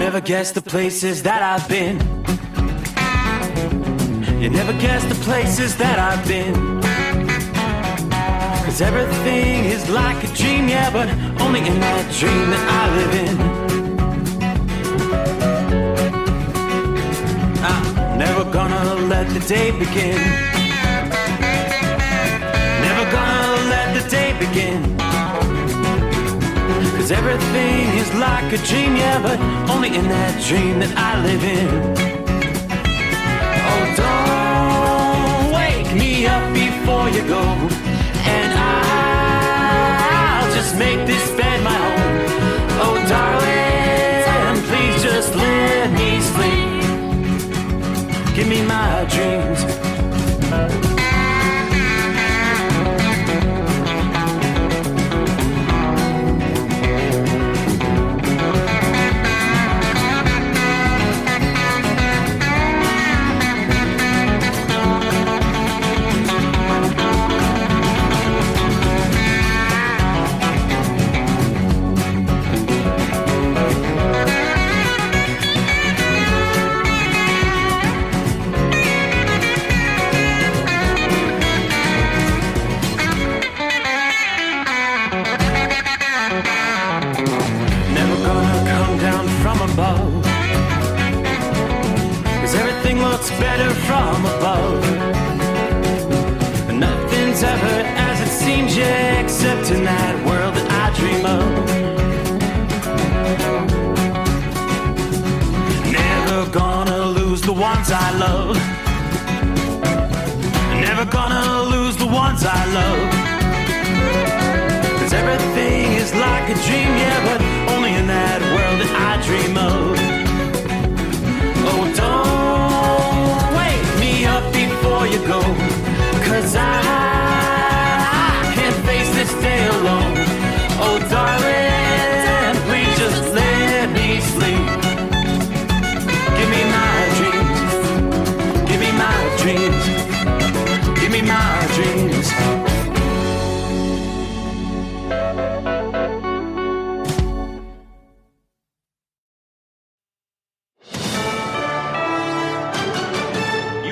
never guess the places that I've been. You never guess the places that I've been. 'Cause everything is like a dream, yeah, but only in that dream that I live in. I'm never gonna let the day begin. Never gonna let the day begin. 'Cause everything is like a dream, yeah, but only in that dream that I live in. Oh, don't wake me up before you go, and I'll just make this bed my home. Oh, darling, please just let me sleep. Give me my dreams. Better from above. Nothing's ever as it seems, yeah, except in that world that I dream of. Never gonna lose the ones I love. Never gonna lose the ones I love. 'Cause everything is like a dream, yeah, but only in that world that I dream of. Oh, don't wake me up before you go, 'cause I can't face this day alone. Oh, darling, please just let me sleep. Give me my dreams. Give me my dreams. Give me my dreams.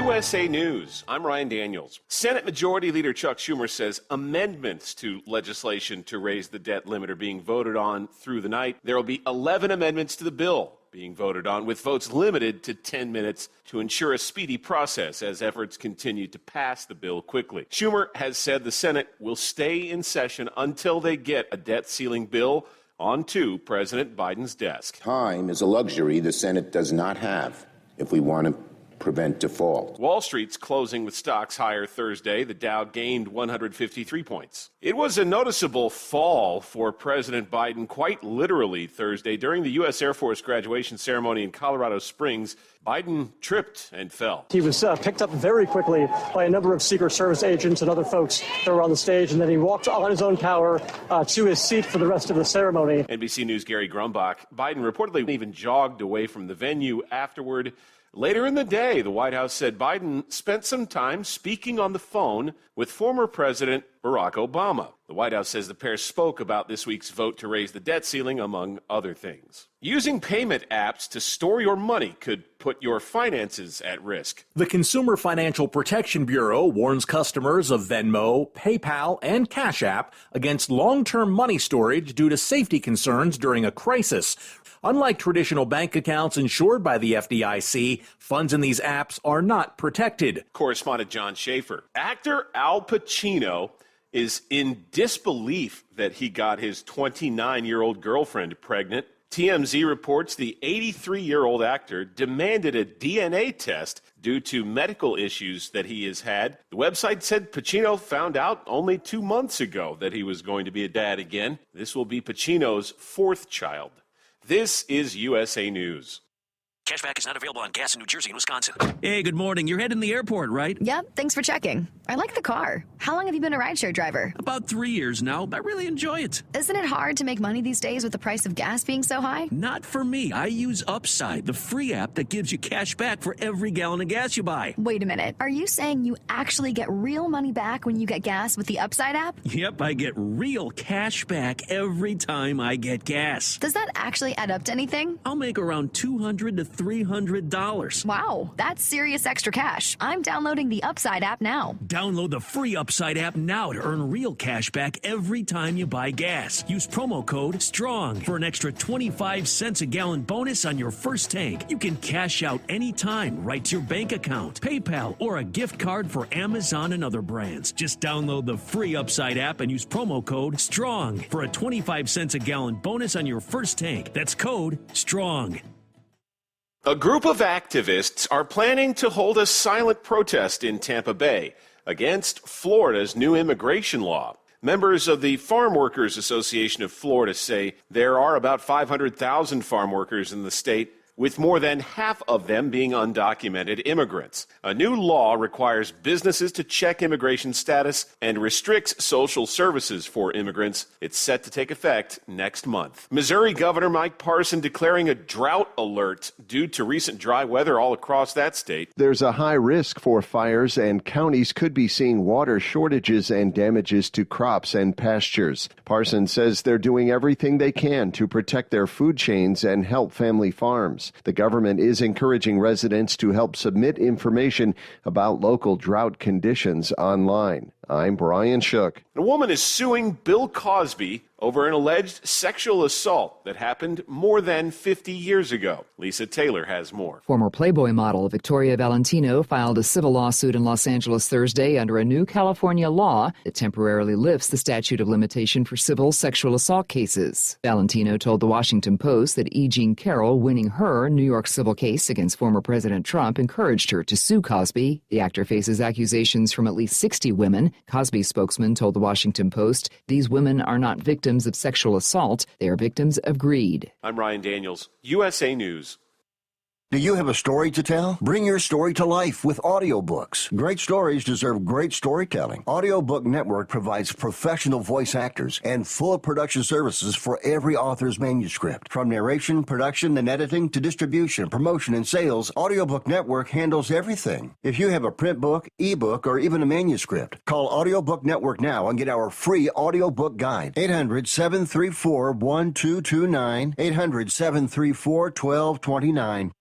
USA News. I'm Ryan Daniels. Senate Majority Leader Chuck Schumer says amendments to legislation to raise the debt limit are being voted on through the night. There will be 11 amendments to the bill being voted on, with votes limited to 10 minutes to ensure a speedy process as efforts continue to pass the bill quickly. Schumer has said the Senate will stay in session until they get a debt ceiling bill onto President Biden's desk. Time is a luxury the Senate does not have if we want to prevent default. Wall Street's closing with stocks higher Thursday. The Dow gained 153 points. It was a noticeable fall for President Biden, quite literally Thursday. During the U.S. Air Force graduation ceremony in Colorado Springs, Biden tripped and fell. He was picked up very quickly by a number of Secret Service agents and other folks that were on the stage, and then he walked on his own power to his seat for the rest of the ceremony. NBC News' Gary Grumbach. Biden reportedly even jogged away from the venue afterward. Later in the day, the White House said Biden spent some time speaking on the phone with former President Barack Obama. The White House says the pair spoke about this week's vote to raise the debt ceiling, among other things. Using payment apps to store your money could put your finances at risk. The Consumer Financial Protection Bureau warns customers of Venmo, PayPal, and Cash App against long-term money storage due to safety concerns during a crisis. Unlike traditional bank accounts insured by the FDIC, funds in these apps are not protected. Correspondent John Schaefer. Actor Al Pacino is in disbelief that he got his 29-year-old girlfriend pregnant. TMZ reports the 83-year-old actor demanded a DNA test due to medical issues that he has had. The website said Pacino found out only 2 months ago that he was going to be a dad again. This will be Pacino's 4th child. This is USA News. Cashback is not available on gas in New Jersey and Wisconsin. Hey, good morning. You're heading to the airport, right? Yep, thanks for checking. I like the car. How long have you been a rideshare driver? About 3 years now. I really enjoy it. Isn't it hard to make money these days with the price of gas being so high? Not for me. I use Upside, the free app that gives you cash back for every gallon of gas you buy. Wait a minute. Are you saying you actually get real money back when you get gas with the Upside app? Yep, I get real cash back every time I get gas. Does that actually add up to anything? I'll make around $200 to $300. Wow, that's serious extra cash. I'm downloading the Upside app now. Download the free Upside app now to earn real cash back every time you buy gas. Use promo code STRONG for an extra 25 cents a gallon bonus on your first tank. You can cash out anytime right to your bank account, PayPal, or a gift card for Amazon and other brands. Just download the free Upside app and use promo code STRONG for a 25 cents a gallon bonus on your first tank. That's code STRONG. A group of activists are planning to hold a silent protest in Tampa Bay against Florida's new immigration law. Members of the Farm Workers Association of Florida say there are about 500,000 farm workers in the state, with more than half of them being undocumented immigrants. A new law requires businesses to check immigration status and restricts social services for immigrants. It's set to take effect next month. Missouri Governor Mike Parson declaring a drought alert due to recent dry weather all across that state. There's a high risk for fires, and counties could be seeing water shortages and damages to crops and pastures. Parson says they're doing everything they can to protect their food chains and help family farms. The government is encouraging residents to help submit information about local drought conditions online. I'm Brian Shook. A woman is suing Bill Cosby over an alleged sexual assault that happened more than 50 years ago. Lisa Taylor has more. Former Playboy model Victoria Valentino filed a civil lawsuit in Los Angeles Thursday under a new California law that temporarily lifts the statute of limitation for civil sexual assault cases. Valentino told the Washington Post that E. Jean Carroll winning her New York civil case against former President Trump encouraged her to sue Cosby. The actor faces accusations from at least 60 women. Cosby's spokesman told the Washington Post, these women are not victims of sexual assault, they are victims of greed. I'm Ryan Daniels, USA News. Do you have a story to tell? Bring your story to life with audiobooks. Great stories deserve great storytelling. Audiobook Network provides professional voice actors and full production services for every author's manuscript. From narration, production, and editing to distribution, promotion, and sales, Audiobook Network handles everything. If you have a print book, ebook, or even a manuscript, call Audiobook Network now and get our free audiobook guide. 800-734-1229. 800-734-1229.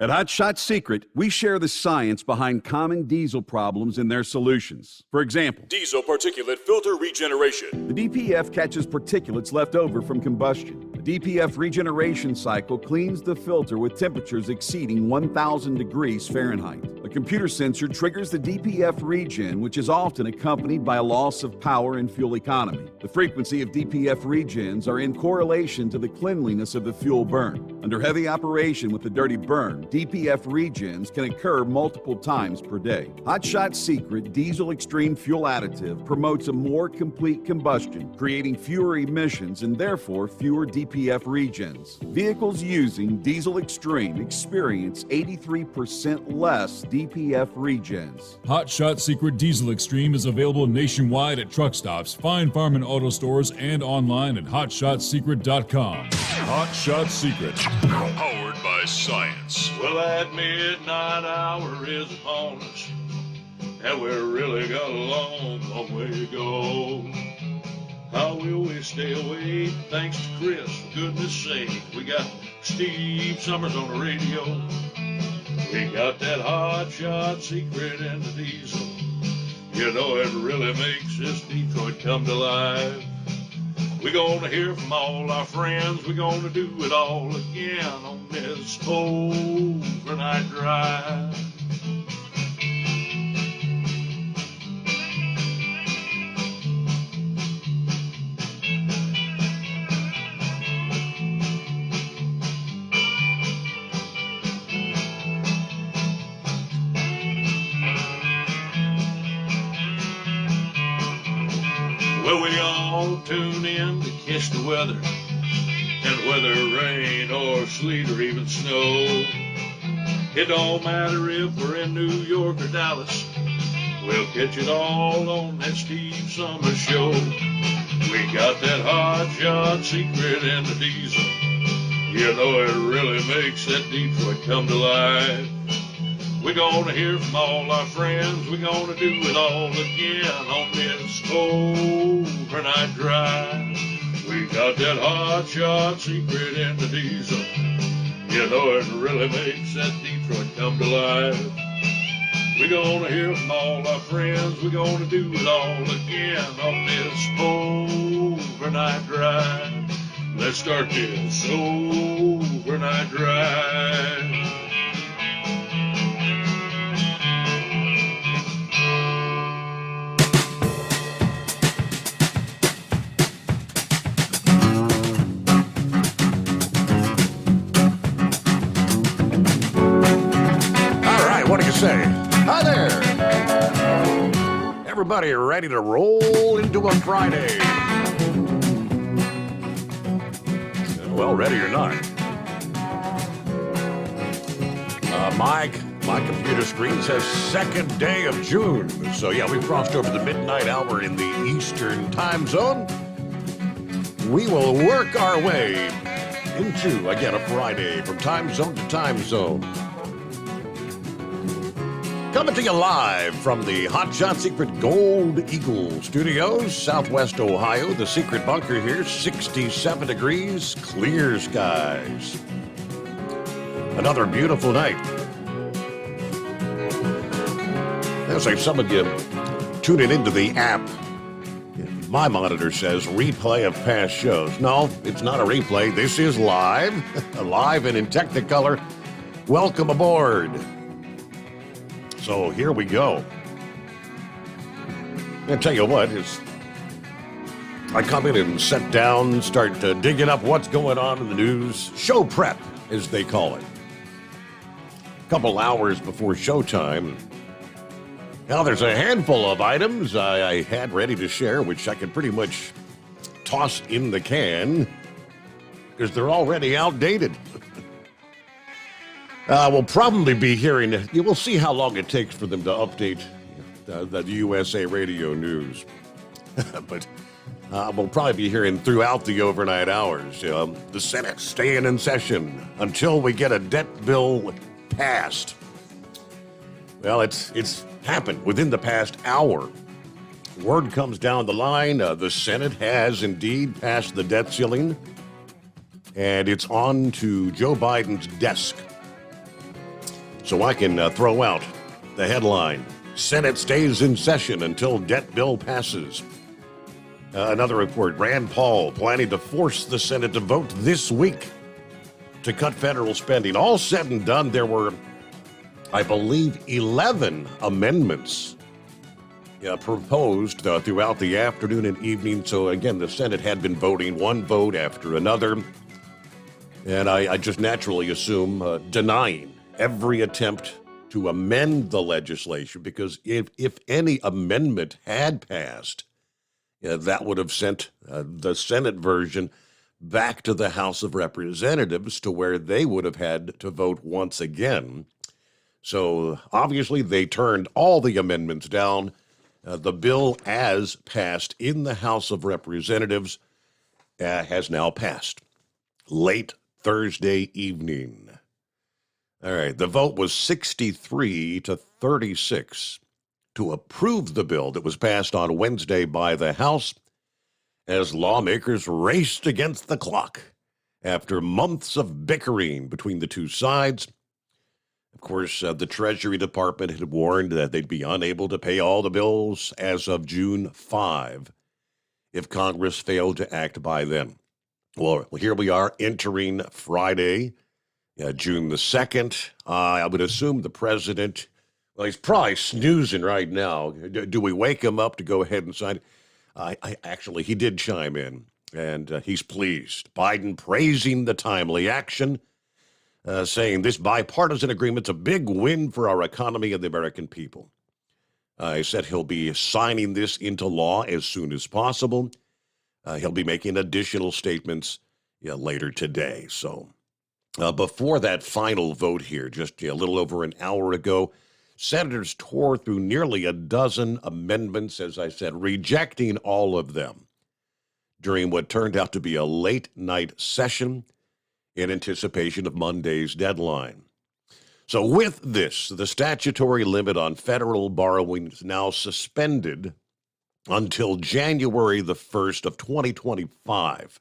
At Hot Shot Secret, we share the science behind common diesel problems and their solutions. For example, diesel particulate filter regeneration. The DPF catches particulates left over from combustion. The DPF regeneration cycle cleans the filter with temperatures exceeding 1,000 degrees Fahrenheit. A computer sensor triggers the DPF regen, which is often accompanied by a loss of power and fuel economy. The frequency of DPF regens are in correlation to the cleanliness of the fuel burn. Under heavy operation with the dirty burn, DPF regens can occur multiple times per day. Hot Shot Secret Diesel Extreme Fuel Additive promotes a more complete combustion, creating fewer emissions and therefore fewer DPF regens. Vehicles using Diesel Extreme experience 83% less DPF regens. Hot Shot Secret Diesel Extreme is available nationwide at truck stops, fine farm and auto stores, and online at hotshotsecret.com. Hot Shot Secret, powered by science. Well, that midnight hour is upon us, and we're really got a long, long way to go. How will we stay awake? Thanks to Chris, for goodness sake. We got Steve Summers on the radio. We got that Hot Shot Secret and the diesel. You know, it really makes this Detroit come to life. We're gonna hear from all our friends. We're gonna do it all again on this overnight drive. Well, we all tune in to catch the weather and whether rain or sleet or even snow. It don't matter if we're in New York or Dallas, we'll catch it all on that Steve Summers Show. We got that hot shot secret in the diesel. You know it really makes that Detroit come to life. We're gonna hear from all our friends. We're gonna do it all again on this overnight drive. We got that hot shot secret in the diesel. You know it really makes that Detroit come to life. We're gonna hear from all our friends. We're gonna do it all again on this overnight drive. Let's start this overnight drive. What do you say? Hi there! Everybody ready to roll into a Friday? Well, ready or not. My computer screen says second day of June. So yeah, we've crossed over the midnight hour in the Eastern time zone. We will work our way into, again, a Friday from time zone to time zone. Coming to you live from the Hot Shot Secret Gold Eagle Studios, Southwest Ohio. The secret bunker here, 67 degrees, clear skies. Another beautiful night. As like some of you tuning into the app, my monitor says replay of past shows. No, it's not a replay. This is live, live and in Technicolor. Welcome aboard. So here we go. I'll tell you what, I come in and sit down, start digging up what's going on in the news. Show prep, as they call it. A couple hours before showtime. Now, there's a handful of items I had ready to share, which I can pretty much toss in the can, because they're already outdated. We'll probably be hearing, you will see how long it takes for them to update the USA Radio News. But we'll probably be hearing throughout the overnight hours, the Senate staying in session until we get a debt bill passed. Well, it's happened within the past hour. Word comes down the line, the Senate has indeed passed the debt ceiling, and it's on to Joe Biden's desk. So I can throw out the headline, Senate stays in session until debt bill passes. Another report, Rand Paul planning to force the Senate to vote this week to cut federal spending. All said and done, there were, I believe, 11 amendments proposed throughout the afternoon and evening. So again, the Senate had been voting one vote after another. And I just naturally assume denying every attempt to amend the legislation, because if any amendment had passed, that would have sent the Senate version back to the House of Representatives, to where they would have had to vote once again. So obviously they turned all the amendments down. The bill, as passed in the House of Representatives, has now passed late Thursday evening. All right, the vote was 63 to 36 to approve the bill that was passed on Wednesday by the House, as lawmakers raced against the clock after months of bickering between the two sides. Of course, the Treasury Department had warned that they'd be unable to pay all the bills as of June 5 if Congress failed to act by then. Well, here we are entering Friday, June the 2nd. I would assume the president, well, he's probably snoozing right now. Do we wake him up to go ahead and sign it? Actually, he did chime in, and he's pleased. Biden praising the timely action, saying this bipartisan agreement's a big win for our economy and the American people. He said he'll be signing this into law as soon as possible. He'll be making additional statements later today. So before that final vote here, just a little over an hour ago, senators tore through nearly a dozen amendments, as I said, rejecting all of them during what turned out to be a late-night session in anticipation of Monday's deadline. So with this, the statutory limit on federal borrowing is now suspended until January the 1st of 2025.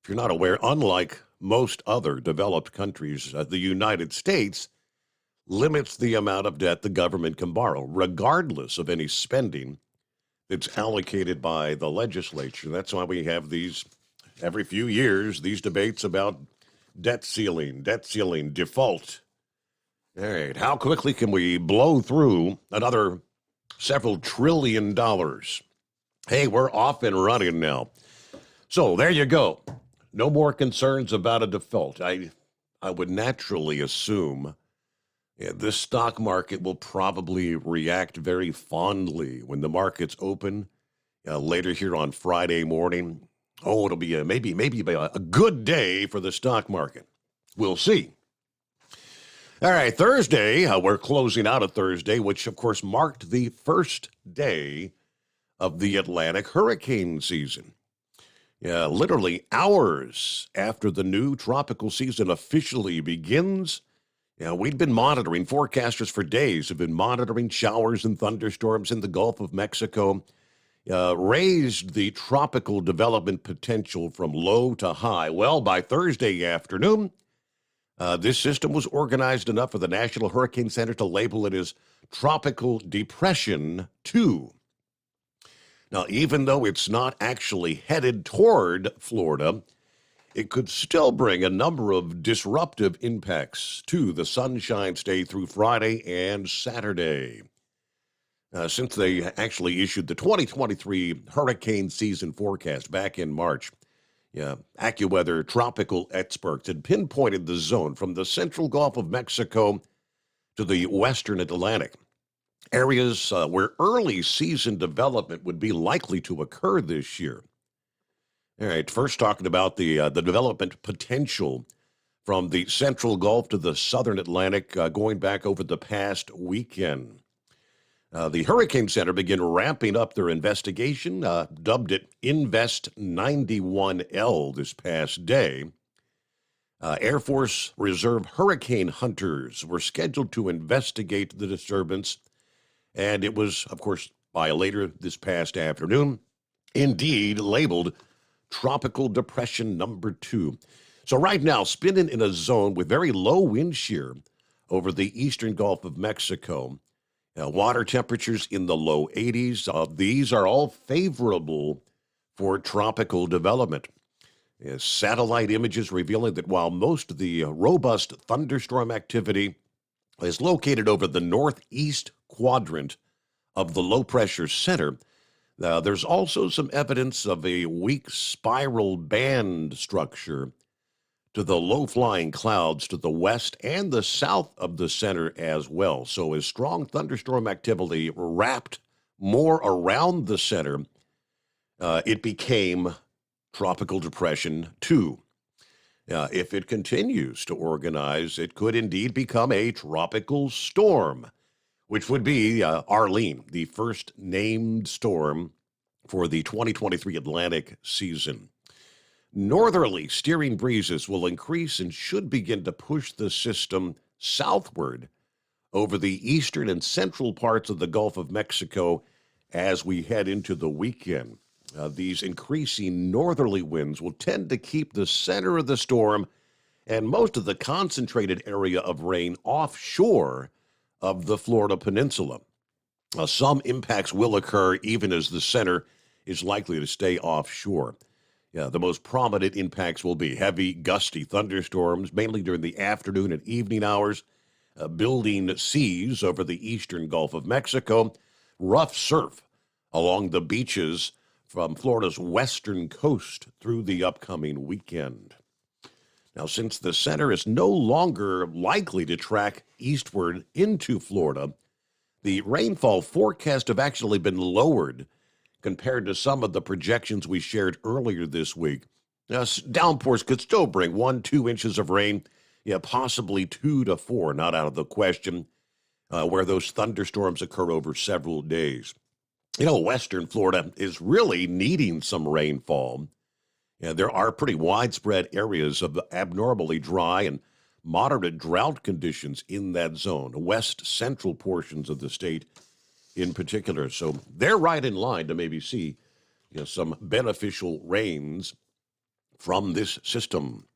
If you're not aware, unlike most other developed countries, the United States limits the amount of debt the government can borrow, regardless of any spending that's allocated by the legislature. That's why we have these, every few years, these debates about debt ceiling, default. All right, how quickly can we blow through another several $1 trillion? Hey, we're off and running now. So there you go. No more concerns about a default. I would naturally assume this stock market will probably react very fondly when the markets open later here on Friday morning. Oh, it'll be maybe a good day for the stock market. We'll see. All right, Thursday, we're closing out a Thursday, which, of course, marked the first day of the Atlantic hurricane season. Yeah, literally hours after the new tropical season officially begins. We'd been monitoring, forecasters for days have been monitoring showers and thunderstorms in the Gulf of Mexico, raised the tropical development potential from low to high. Well, by Thursday afternoon, this system was organized enough for the National Hurricane Center to label it as Tropical Depression 2. Now, even though it's not actually headed toward Florida, it could still bring a number of disruptive impacts to the Sunshine State through Friday and Saturday. Since they actually issued the 2023 hurricane season forecast back in March, AccuWeather tropical experts had pinpointed the zone from the central Gulf of Mexico to the western Atlantic, areas where early season development would be likely to occur this year. All right, first talking about the development potential from the central Gulf to the southern Atlantic going back over the past weekend. The Hurricane Center began ramping up their investigation, dubbed it Invest 91L this past day. Air Force Reserve hurricane hunters were scheduled to investigate the disturbance, and it was, of course, by later this past afternoon, indeed labeled Tropical Depression number 2. So right now, spinning in a zone with very low wind shear over the eastern Gulf of Mexico. Water temperatures in the low 80s. These are all favorable for tropical development. Satellite images revealing that while most of the robust thunderstorm activity is located over the northeast quadrant of the low-pressure center, there's also some evidence of a weak spiral band structure to the low-flying clouds to the west and the south of the center as well. So as strong thunderstorm activity wrapped more around the center, it became Tropical Depression 2. If it continues to organize, it could indeed become a tropical storm, which would be Arlene, the first named storm for the 2023 Atlantic season. Northerly steering breezes will increase and should begin to push the system southward over the eastern and central parts of the Gulf of Mexico as we head into the weekend. These increasing northerly winds will tend to keep the center of the storm and most of the concentrated area of rain offshore of the Florida Peninsula. Some impacts will occur even as the center is likely to stay offshore. The most prominent impacts will be heavy, gusty thunderstorms, mainly during the afternoon and evening hours, building seas over the eastern Gulf of Mexico, rough surf along the beaches from Florida's western coast through the upcoming weekend. Now, since the center is no longer likely to track eastward into Florida, the rainfall forecast have actually been lowered compared to some of the projections we shared earlier this week. Downpours could still bring 1-2 inches of rain. Yeah, possibly 2 to 4, not out of the question, where those thunderstorms occur over several days. You know, Western Florida is really needing some rainfall. Yeah, there are pretty widespread areas of abnormally dry and moderate drought conditions in that zone, west central portions of the state in particular. So they're right in line to maybe see some beneficial rains from this system.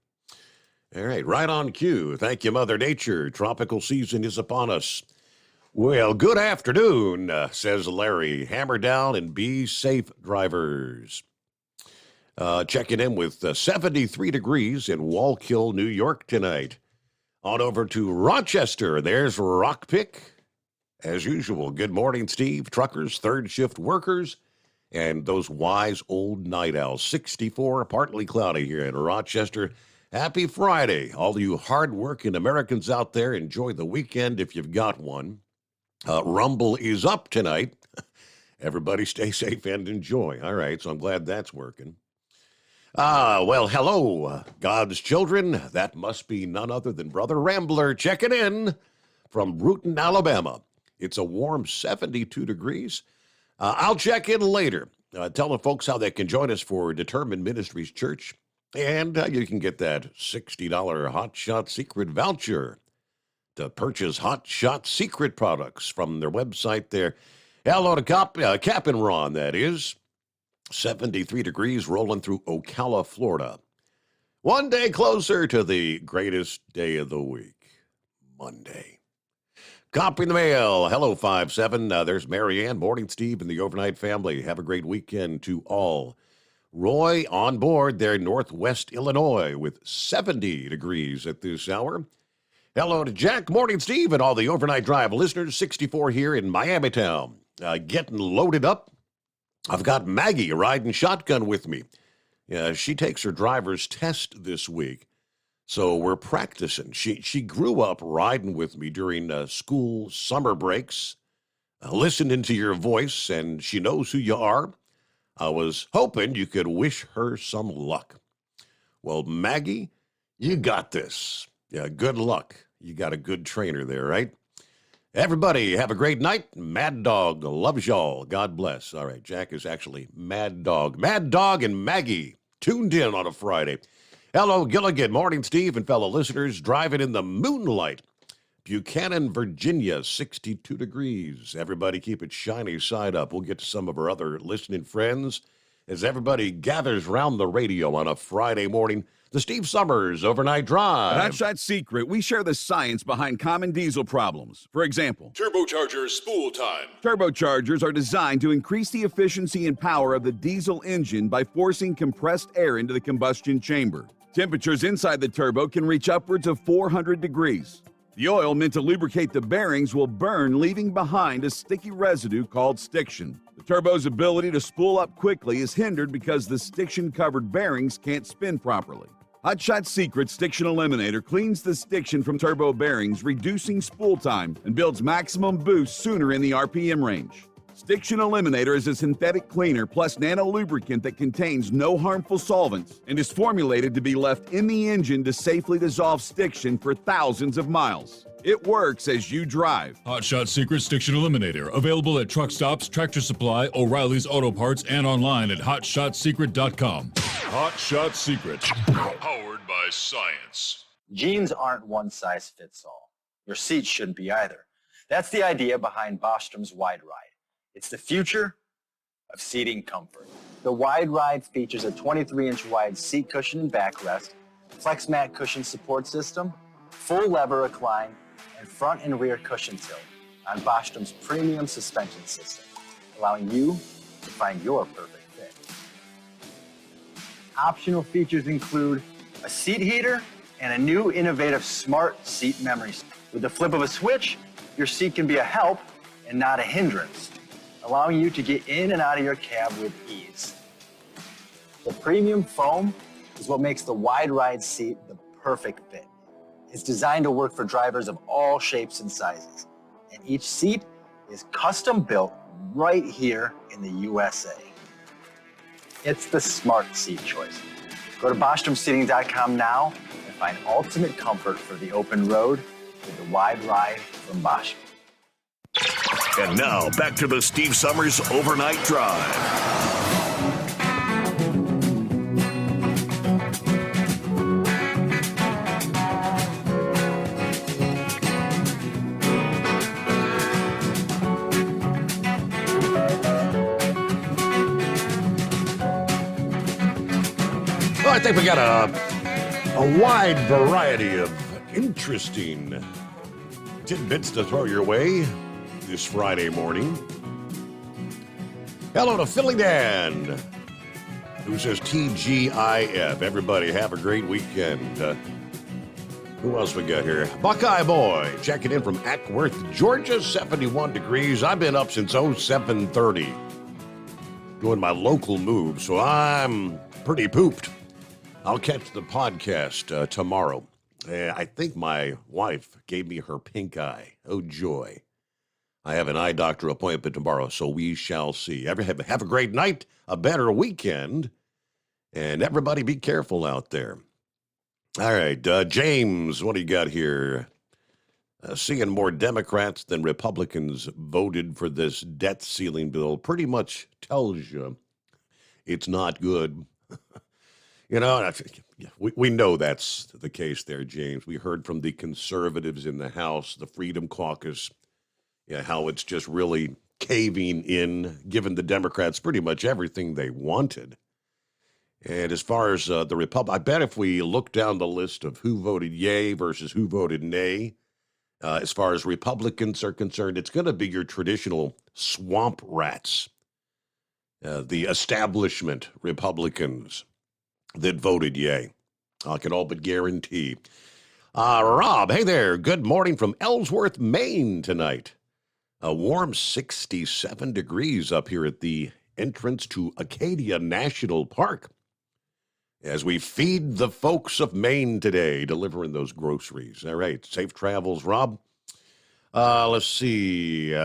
All right, right on cue. Thank you, Mother Nature. Tropical season is upon us. Well, good afternoon, says Larry. Hammer down and be safe, drivers. Checking in with 73 degrees in Wallkill, New York tonight. On over to Rochester. There's Rockpick. As usual, good morning, Steve. Truckers, third shift workers, and those wise old night owls. 64, partly cloudy here in Rochester. Happy Friday. All you hard-working Americans out there, enjoy the weekend if you've got one. Rumble is up tonight. Everybody stay safe and enjoy. All right, so I'm glad that's working. Well, hello, God's children. That must be none other than Brother Rambler checking in from Bruton, Alabama. It's a warm 72 degrees. I'll check in later. Tell the folks how they can join us for Determined Ministries Church. And you can get that $60 Hot Shot Secret voucher to purchase Hot Shot Secret products from their website there. Hello to Cap and Ron, that is. 73 degrees rolling through Ocala, Florida. One day closer to the greatest day of the week, Monday. Copy the mail. Hello, 5-7. There's Marianne. Morning, Steve, and the overnight family. Have a great weekend to all. Roy on board there, Northwest Illinois, with 70 degrees at this hour. Hello to Jack. Morning, Steve, and all the overnight drive listeners. 64 here in Miamitown. Getting loaded up. I've got Maggie riding shotgun with me. She takes her driver's test this week, so we're practicing. She grew up riding with me during school summer breaks, listening to your voice, and she knows who you are. I was hoping you could wish her some luck. Well, Maggie, you got this. Yeah, good luck. You got a good trainer there, right? Everybody, have a great night. Mad Dog loves y'all. God bless. All right, Jack is actually Mad Dog. Mad Dog and Maggie tuned in on a Friday. Hello, Gilligan. Morning, Steve, and fellow listeners. Driving in the moonlight. Buchanan, Virginia, 62 degrees. Everybody keep it shiny side up. We'll get to some of our other listening friends as everybody gathers round the radio on a Friday morning. The Steve Summers Overnight Drive. At Hot Shot Secret, we share the science behind common diesel problems. For example, Turbocharger spool time. Turbochargers are designed to increase the efficiency and power of the diesel engine by forcing compressed air into the combustion chamber. Temperatures inside the turbo can reach upwards of 400 degrees. The oil meant to lubricate the bearings will burn, leaving behind a sticky residue called stiction. The turbo's ability to spool up quickly is hindered because the stiction-covered bearings can't spin properly. Hot Shot Secret Stiction Eliminator cleans the stiction from turbo bearings, reducing spool time, and builds maximum boost sooner in the RPM range. Stiction Eliminator is a synthetic cleaner plus nano-lubricant that contains no harmful solvents and is formulated to be left in the engine to safely dissolve stiction for thousands of miles. It works as you drive. Hot Shot Secret Stiction Eliminator. Available at truck stops, Tractor Supply, O'Reilly's Auto Parts, and online at HotShotSecret.com. Hot Shot Secret. Powered by science. Jeans aren't one size fits all. Your seats shouldn't be either. That's the idea behind Bostrom's Wide Ride. It's the future of seating comfort. The Wide Ride features a 23-inch wide seat cushion and backrest, flex mat cushion support system, full lever recline, and front and rear cushion tilt on Bostrom's premium suspension system, allowing you to find your perfect fit. Optional features include a seat heater and a new innovative smart seat memory. With the flip of a switch, your seat can be a help and not a hindrance, allowing you to get in and out of your cab with ease. The premium foam is what makes the Wide Ride seat the perfect fit. It's designed to work for drivers of all shapes and sizes, and each seat is custom built right here in the USA. It's the smart seat choice. Go to BostромSeating.com now and find ultimate comfort for the open road with the wide ride from Bostrom. And now, back to the Steve Summers Overnight Drive. Well, I think we got a wide variety of interesting tidbits to throw your way this Friday morning. Hello to Philly Dan, who says TGIF. Everybody have a great weekend. Who else we got here? Buckeye Boy checking in from Ackworth, Georgia, 71 degrees. I've been up since 07:30 doing my local move, so I'm pretty pooped. I'll catch the podcast tomorrow. I think my wife gave me her pink eye. Oh, joy. I have an eye doctor appointment tomorrow, so we shall see. Have a great night, a better weekend, and everybody be careful out there. All right, James, what do you got here? Seeing more Democrats than Republicans voted for this debt ceiling bill pretty much tells you it's not good. You know, we know that's the case there, James. We heard from the conservatives in the House, the Freedom Caucus, how it's just really caving in, giving the Democrats pretty much everything they wanted. And as far as the Republic, I bet if we look down the list of who voted yay versus who voted nay, as far as Republicans are concerned, it's going to be your traditional swamp rats, the establishment Republicans that voted yay. I can all but guarantee. Rob, hey there. Good morning from Ellsworth, Maine tonight. A warm 67 degrees up here at the entrance to Acadia National Park as we feed the folks of Maine today, delivering those groceries. All right, safe travels, Rob. Let's see.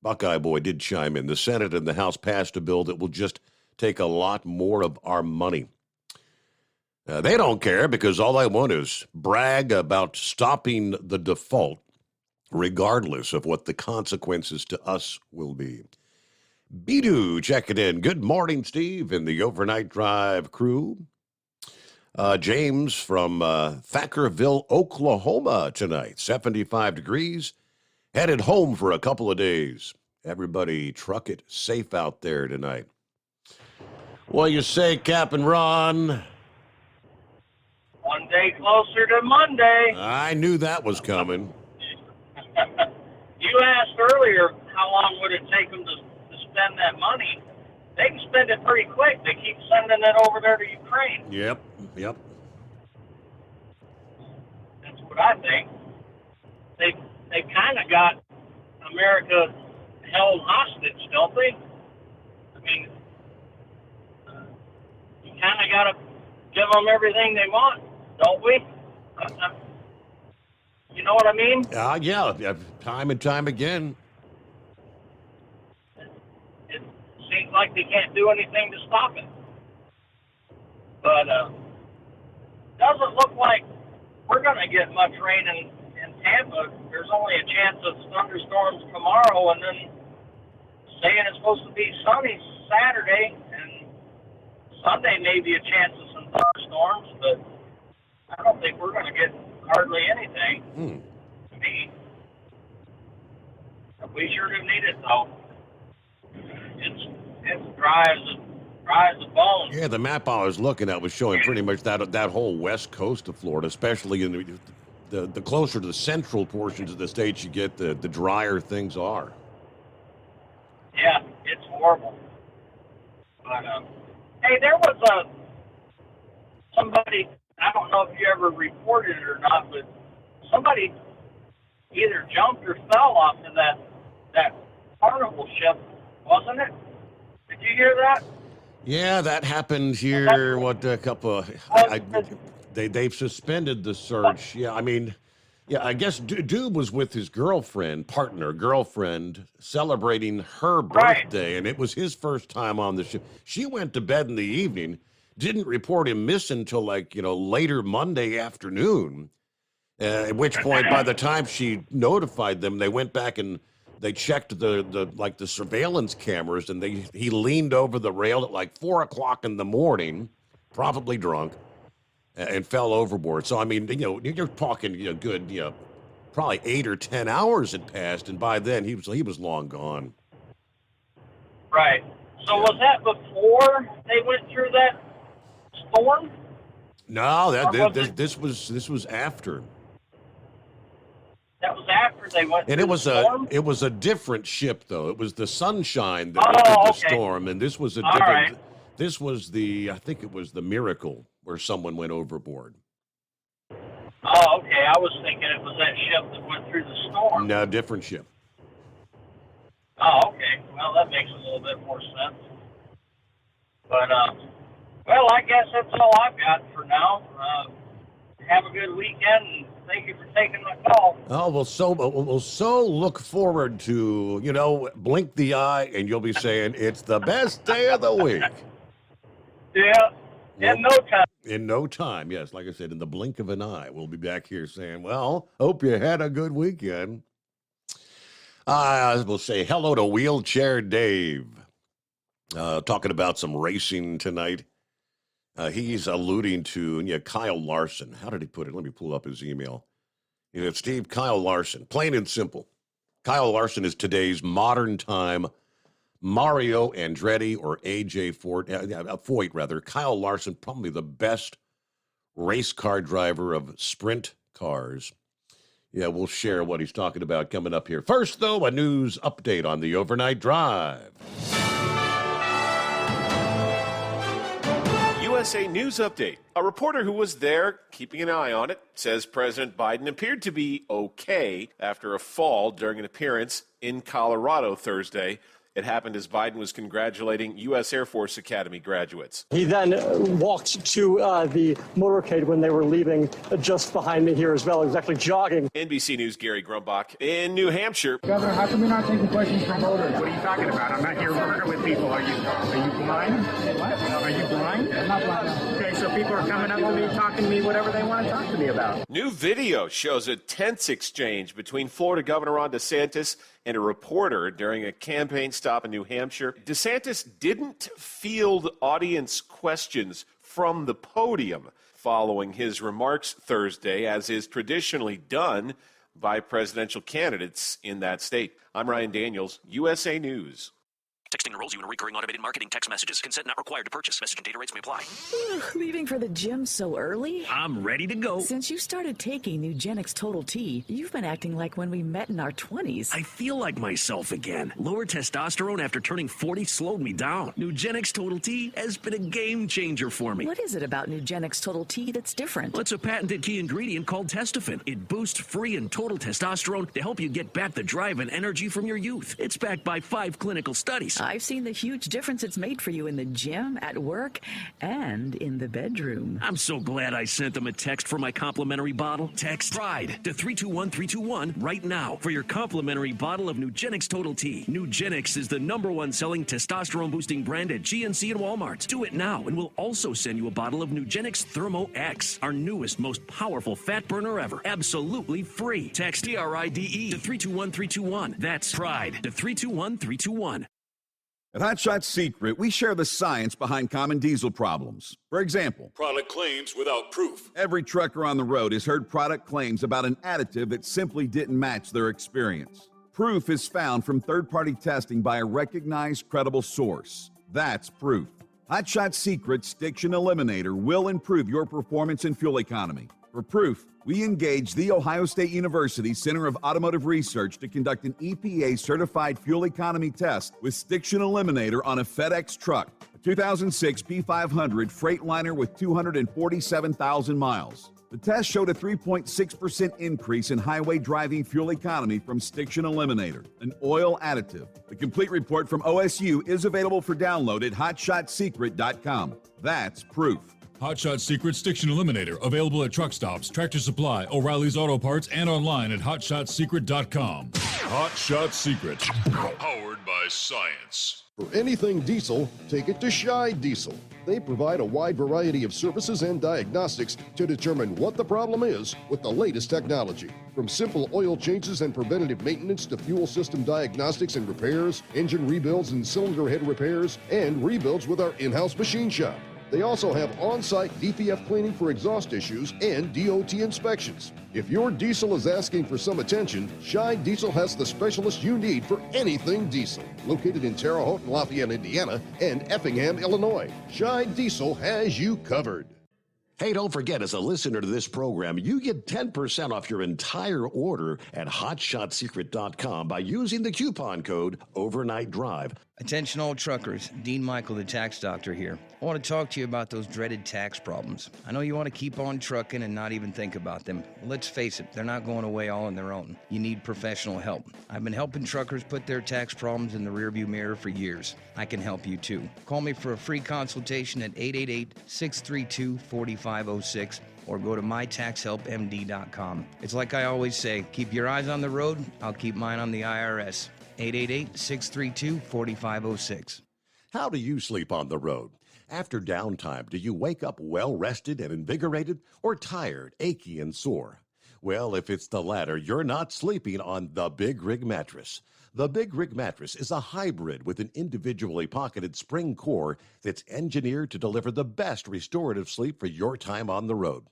Buckeye Boy did chime in. The Senate and the House passed a bill that will just take a lot more of our money. They don't care because all I want is brag about stopping the default, regardless of what the consequences to us will be. Bidu checking in. Good morning, Steve, and the Overnight Drive crew. James from Thackerville, Oklahoma tonight. 75 degrees. Headed home for a couple of days. Everybody truck it safe out there tonight. What you say, Captain Ron? One day closer to Monday. I knew that was coming. You asked earlier how long would it take them to spend that money. They can spend it pretty quick. They keep sending it over there to Ukraine. Yep. That's what I think. They kind of got America held hostage, don't they? I mean, you kind of got to give them everything they want, don't we? You know what I mean? Yeah, time and time again. It seems like they can't do anything to stop it. But doesn't look like we're going to get much rain in Tampa. There's only a chance of thunderstorms tomorrow, and then saying it's supposed to be sunny Saturday, and Sunday may be a chance of some thunderstorms, but I don't think we're going to get hardly anything. To me. We sure do need it, though. It's dry as a bone. Yeah, the map I was looking at was showing pretty much that whole west coast of Florida, especially in the closer to the central portions of the state you get, the drier things are. Yeah, it's horrible. But, hey, there was somebody, I don't know if you ever reported it or not, but somebody either jumped or fell off of that carnival ship, wasn't it? Did you hear that? Yeah, that happened here. They've suspended the search. Yeah, I mean, I guess Doob was with his girlfriend, celebrating her birthday, and it was his first time on the ship. She went to bed in the evening, didn't report him missing until later Monday afternoon. At which point, by the time she notified them, they went back and they checked the surveillance cameras, and he leaned over the rail at like 4:00 in the morning, probably drunk, and fell overboard. So I mean, you're talking good, probably 8 or 10 hours had passed, and by then he was long gone. Right. So was that before they went through that storm? No, this was after. That was after they went And through the storm? it was a different ship though. It was the Sunshine that went through the storm, and this was a different. Right. This was I think it was the Miracle where someone went overboard. Oh, okay. I was thinking it was that ship that went through the storm. No, different ship. Oh, okay. Well, that makes a little bit more sense. But, well, I guess that's all I've got for now. Have a good weekend, and thank you for taking my call. Oh, we'll so look forward to, blink the eye, and you'll be saying, it's the best day of the week. Yeah, in no time. In no time, yes. Like I said, in the blink of an eye, we'll be back here saying, well, hope you had a good weekend. We'll say hello to Wheelchair Dave. Talking about some racing tonight. He's alluding to Kyle Larson. How did he put it? Let me pull up his email. Steve, Kyle Larson, plain and simple. Kyle Larson is today's modern time Mario Andretti or AJ Foyt, rather. Kyle Larson, probably the best race car driver of sprint cars. Yeah, we'll share what he's talking about coming up here. First, though, a news update on the overnight drive. USA News Update. A reporter who was there, keeping an eye on it, says President Biden appeared to be okay after a fall during an appearance in Colorado Thursday. It happened as Biden was congratulating U.S. Air Force Academy graduates. He then walked to the motorcade when they were leaving just behind me here as well, exactly jogging. NBC News' Gary Grumbach in New Hampshire. Governor, how come you're not taking questions from voters? What are you talking about? I'm not here working with people. Are you blind? What? Are you blind? I'm not blind. Okay, so people are coming up to me, talking to me, whatever they want to talk to me about. New video shows a tense exchange between Florida Governor Ron DeSantis and a reporter during a campaign stop in New Hampshire. DeSantis didn't field audience questions from the podium following his remarks Thursday, as is traditionally done by presidential candidates in that state. I'm Ryan Daniels, USA News. Texting enrolls you in recurring automated marketing text messages. Consent not required to purchase. Message and data rates may apply. Leaving for the gym so early? I'm ready to go. Since you started taking Nugenix Total T, you've been acting like when we met in our 20s. I feel like myself again. Lower testosterone after turning 40 slowed me down. Nugenix Total T has been a game changer for me. What is it about Nugenix Total T that's different? Well, it's a patented key ingredient called Testofen. It boosts free and total testosterone to help you get back the drive and energy from your youth. It's backed by 5 clinical studies. I've seen the huge difference it's made for you in the gym, at work, and in the bedroom. I'm so glad I sent them a text for my complimentary bottle. Text PRIDE to 321-321 right now for your complimentary bottle of Nugenix Total T. Nugenix is the #1 selling testosterone-boosting brand at GNC and Walmart. Do it now, and we'll also send you a bottle of Nugenix Thermo X, our newest, most powerful fat burner ever. Absolutely free. Text PRIDE to 321-321. That's PRIDE to 321-321. At Hot Shot Secret, we share the science behind common diesel problems. For example, product claims without proof. Every trucker on the road has heard product claims about an additive that simply didn't match their experience. Proof is found from third-party testing by a recognized, credible source. That's proof. Hot Shot Secret's Stiction Eliminator will improve your performance and fuel economy. For proof, we engaged the Ohio State University Center of Automotive Research to conduct an EPA-certified fuel economy test with Stiction Eliminator on a FedEx truck, a 2006 P500 Freightliner with 247,000 miles. The test showed a 3.6% increase in highway driving fuel economy from Stiction Eliminator, an oil additive. The complete report from OSU is available for download at hotshotsecret.com. That's proof. Hot Shot Secret Stiction Eliminator, available at truck stops, Tractor Supply, O'Reilly's Auto Parts, and online at hotshotsecret.com. Hot Shot Secret, powered by science. For anything diesel, take it to Scheid Diesel. They provide a wide variety of services and diagnostics to determine what the problem is with the latest technology. From simple oil changes and preventative maintenance to fuel system diagnostics and repairs, engine rebuilds and cylinder head repairs, and rebuilds with our in-house machine shop. They also have on-site DPF cleaning for exhaust issues and DOT inspections. If your diesel is asking for some attention, Scheid Diesel has the specialist you need for anything diesel. Located in Terre Haute and Lafayette, Indiana, and Effingham, Illinois, Scheid Diesel has you covered. Hey, don't forget, as a listener to this program, you get 10% off your entire order at HotShotSecret.com by using the coupon code Overnight Drive. Attention all truckers, Dean Michael, the tax doctor here. I want to talk to you about those dreaded tax problems. I know you want to keep on trucking and not even think about them. Well, let's face it, they're not going away all on their own. You need professional help. I've been helping truckers put their tax problems in the rearview mirror for years. I can help you too. Call me for a free consultation at 888-632-4506 or go to mytaxhelpmd.com. It's like I always say, keep your eyes on the road, I'll keep mine on the IRS. 888-632-4506. How do you sleep on the road? After downtime, do you wake up well-rested and invigorated or tired, achy, and sore? Well, if it's the latter, you're not sleeping on the Big Rig Mattress. The Big Rig Mattress is a hybrid with an individually pocketed spring core that's engineered to deliver the best restorative sleep for your time on the road.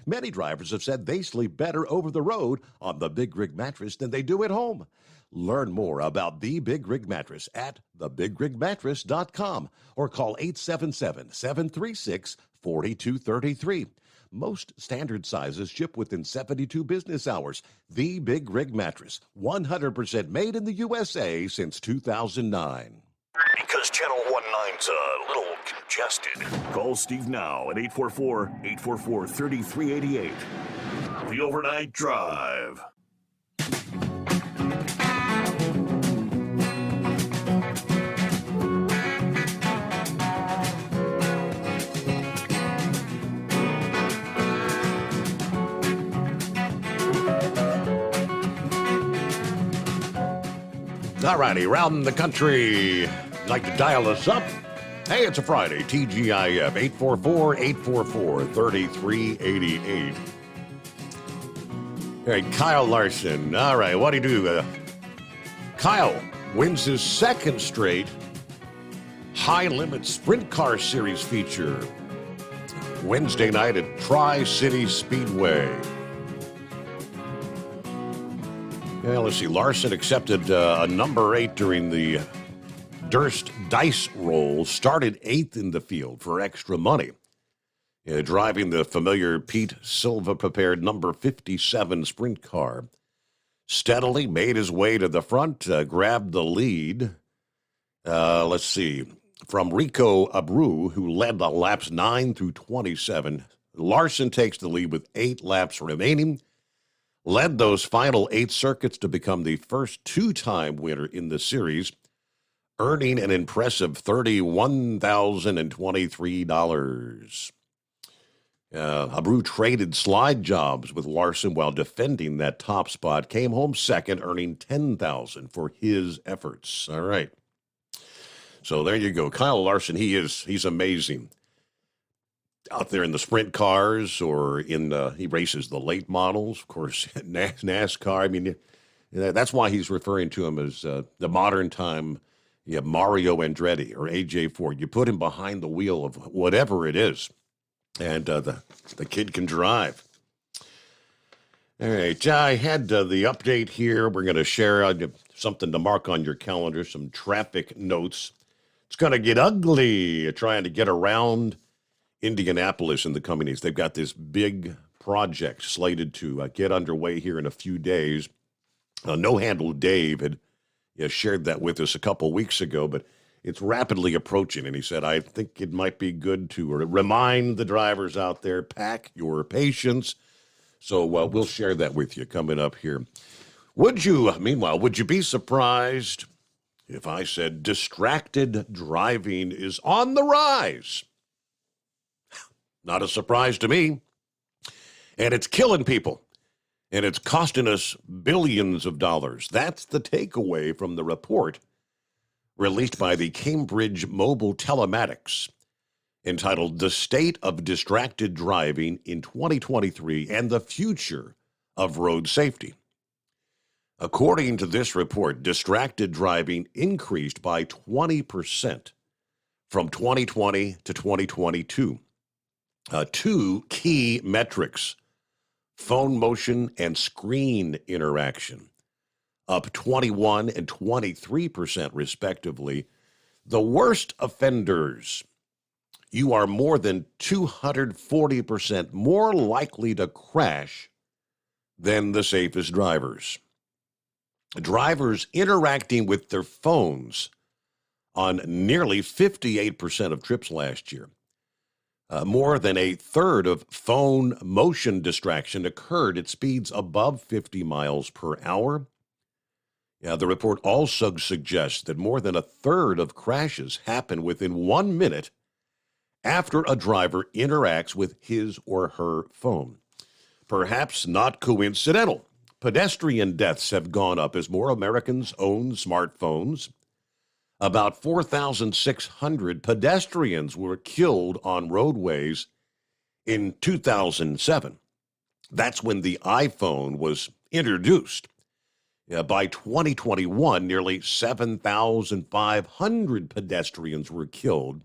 Many drivers have said they sleep better over the road on the Big Rig Mattress than they do at home. Learn more about the Big Rig Mattress at thebigrigmattress.com or call 877-736-4233. Most standard sizes ship within 72 business hours. The Big Rig Mattress, 100% made in the USA since 2009. Because Channel 19's a little congested. Call Steve now at 844-844-3388. The Overnight Drive. All righty, around the country, like to dial us up? Hey, it's a Friday, TGIF, 844-844-3388. All right, Kyle Larson. All right, what do you do? Kyle wins his second straight high-limit sprint car series feature Wednesday night at Tri-City Speedway. Yeah, let's see. Larson accepted a number 8 during the Durst dice roll, started 8th in the field for extra money. Driving the familiar Pete Silva-prepared number 57 sprint car. Steadily made his way to the front, grabbed the lead. Let's see. From Rico Abreu, who led the laps 9 through 27. Larson takes the lead with 8 laps remaining. Led those final 8 circuits to become the first 2-time winner in the series, earning an impressive $31,023. Abreu traded slide jobs with Larson while defending that top spot, came home second, earning $10,000 for his efforts. All right. So there you go. Kyle Larson, he's amazing. Out there in the sprint cars or he races the late models, of course, NASCAR. I mean, that's why he's referring to him as the modern time Mario Andretti or AJ Ford. You put him behind the wheel of whatever it is, and the kid can drive. All right, I had the update here. We're going to share something to mark on your calendar, some traffic notes. It's going to get ugly trying to get around Indianapolis in the coming days. They've got this big project slated to get underway here in a few days. No Handle Dave had shared that with us a couple weeks ago, but it's rapidly approaching. And he said, I think it might be good to remind the drivers out there, pack your patience. So we'll share that with you coming up here. Would you be surprised if I said distracted driving is on the rise? Not a surprise to me. And it's killing people. And it's costing us billions of dollars. That's the takeaway from the report released by the Cambridge Mobile Telematics, entitled The State of Distracted Driving in 2023 and the Future of Road Safety. According to this report, distracted driving increased by 20% from 2020 to 2022. Two key metrics: phone motion and screen interaction, up 21 and 23% respectively. The worst offenders, you are more than 240% more likely to crash than the safest drivers. Drivers interacting with their phones on nearly 58% of trips last year. More than a third of phone motion distraction occurred at speeds above 50 miles per hour. The report also suggests that more than a third of crashes happen within 1 minute after a driver interacts with his or her phone. Perhaps not coincidental. Pedestrian deaths have gone up as more Americans own smartphones. About 4,600 pedestrians were killed on roadways in 2007. That's when the iPhone was introduced. By 2021, nearly 7,500 pedestrians were killed,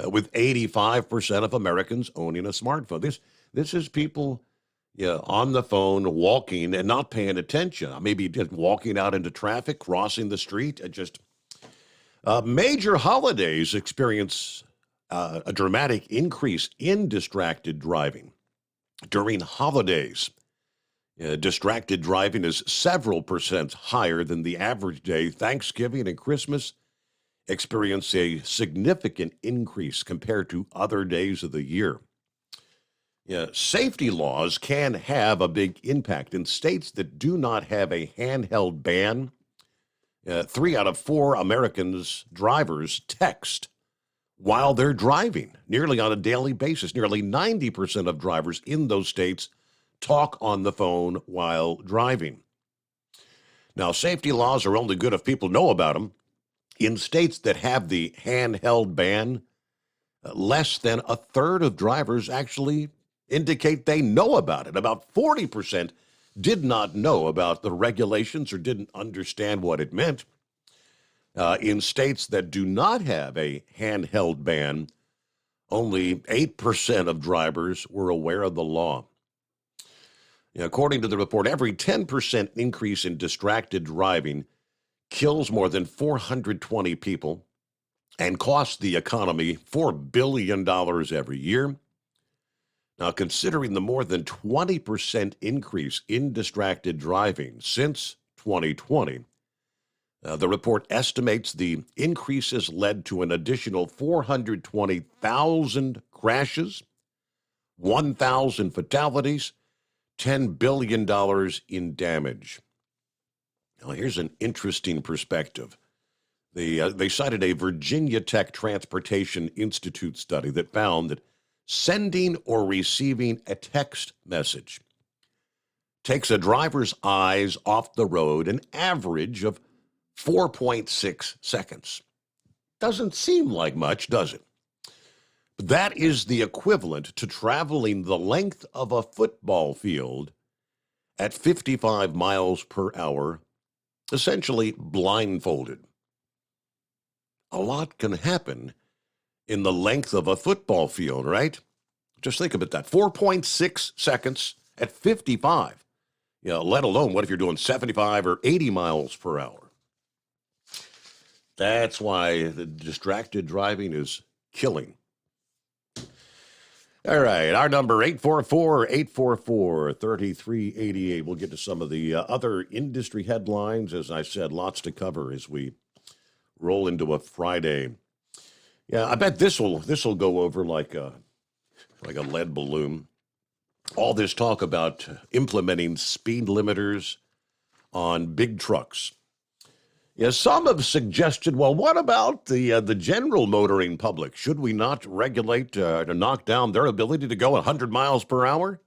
with 85% of Americans owning a smartphone. This is people on the phone, walking and not paying attention. Maybe just walking out into traffic, crossing the street. Major holidays experience a dramatic increase in distracted driving. During holidays, distracted driving is several percent higher than the average day. Thanksgiving and Christmas experience a significant increase compared to other days of the year. Safety laws can have a big impact. In states that do not have a handheld ban, 3 out of 4 Americans drivers text while they're driving, nearly on a daily basis. Nearly 90% of drivers in those states talk on the phone while driving. Now, safety laws are only good if people know about them. In states that have the handheld ban, less than a third of drivers actually indicate they know about it. About 40% did not know about the regulations or didn't understand what it meant. In states that do not have a handheld ban, only 8% of drivers were aware of the law. According to the report, every 10% increase in distracted driving kills more than 420 people and costs the economy $4 billion every year. Now, considering the more than 20% increase in distracted driving since 2020, the report estimates the increases led to an additional 420,000 crashes, 1,000 fatalities, $10 billion in damage. Now, here's an interesting perspective. They cited a Virginia Tech Transportation Institute study that found that sending or receiving a text message takes a driver's eyes off the road an average of 4.6 seconds. Doesn't seem like much, does it? But that is the equivalent to traveling the length of a football field at 55 miles per hour, essentially blindfolded. A lot can happen in the length of a football field, right? Just think about that. 4.6 seconds at 55. Let alone what if you're doing 75 or 80 miles per hour? That's why the distracted driving is killing. All right, our number 844-844-3388. We'll get to some of the other industry headlines. As I said, lots to cover as we roll into a Friday. Yeah, I bet this will go over like a lead balloon. All this talk about implementing speed limiters on big trucks. Yeah, some have suggested, well, what about the general motoring public? Should we not regulate to knock down their ability to go 100 miles per hour?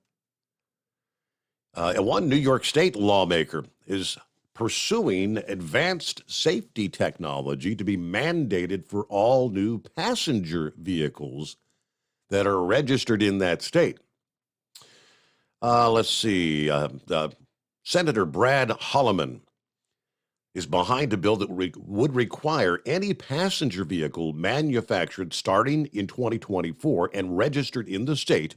One New York State lawmaker is pursuing advanced safety technology to be mandated for all new passenger vehicles that are registered in that state. Let's see. Senator Brad Holloman is behind a bill that would require any passenger vehicle manufactured starting in 2024 and registered in the state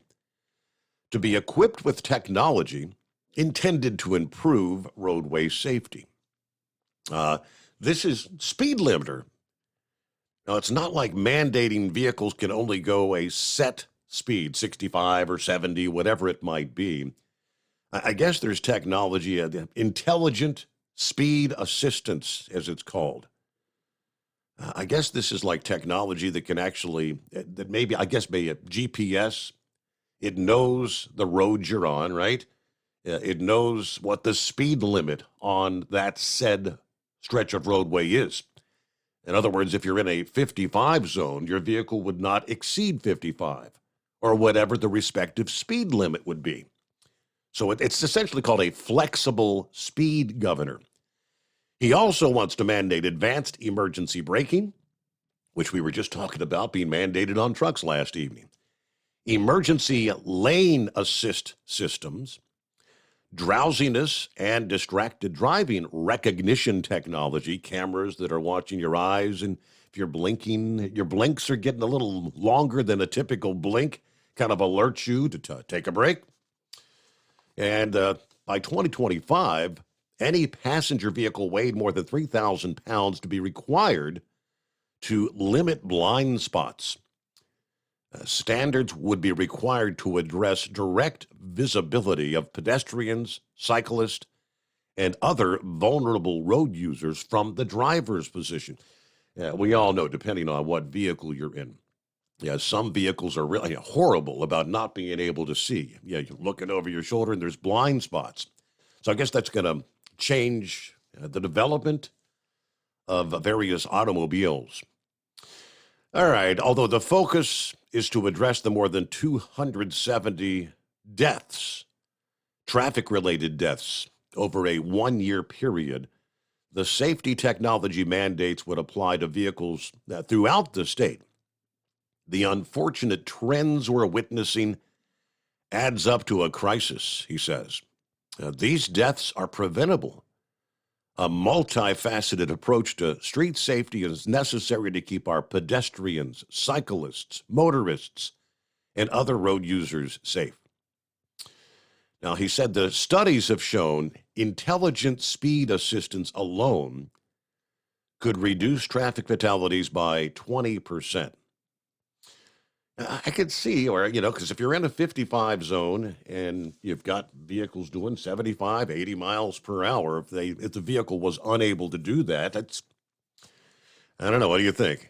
to be equipped with technology intended to improve roadway safety. This is speed limiter. Now, it's not like mandating vehicles can only go a set speed, 65 or 70, whatever it might be. I guess there's technology, intelligent speed assistance, as it's called. I guess this is like technology that can actually, that maybe, I guess, maybe a GPS. It knows the road you're on, right? It knows what the speed limit on that said stretch of roadway is. In other words, if you're in a 55 zone, your vehicle would not exceed 55 or whatever the respective speed limit would be. So it's essentially called a flexible speed governor. He also wants to mandate advanced emergency braking, which we were just talking about being mandated on trucks last evening, emergency lane assist systems, drowsiness and distracted driving recognition technology, cameras that are watching your eyes, and if you're blinking, your blinks are getting a little longer than a typical blink, kind of alerts you to take a break. And by 2025, any passenger vehicle weighed more than 3,000 pounds to be required to limit blind spots. Standards would be required to address direct visibility of pedestrians, cyclists, and other vulnerable road users from the driver's position. We all know, depending on what vehicle you're in, some vehicles are really horrible about not being able to see. You're looking over your shoulder and there's blind spots. So I guess that's going to change the development of various automobiles. All right, although the focus is to address the more than 270 deaths, traffic-related deaths, over a one-year period, the safety technology mandates would apply to vehicles throughout the state. The unfortunate trends we're witnessing adds up to a crisis, he says. These deaths are preventable. A multifaceted approach to street safety is necessary to keep our pedestrians, cyclists, motorists, and other road users safe. Now, he said the studies have shown intelligent speed assistance alone could reduce traffic fatalities by 20%. I could see, or, because if you're in a 55 zone and you've got vehicles doing 75, 80 miles per hour, if the vehicle was unable to do that, I don't know. What do you think?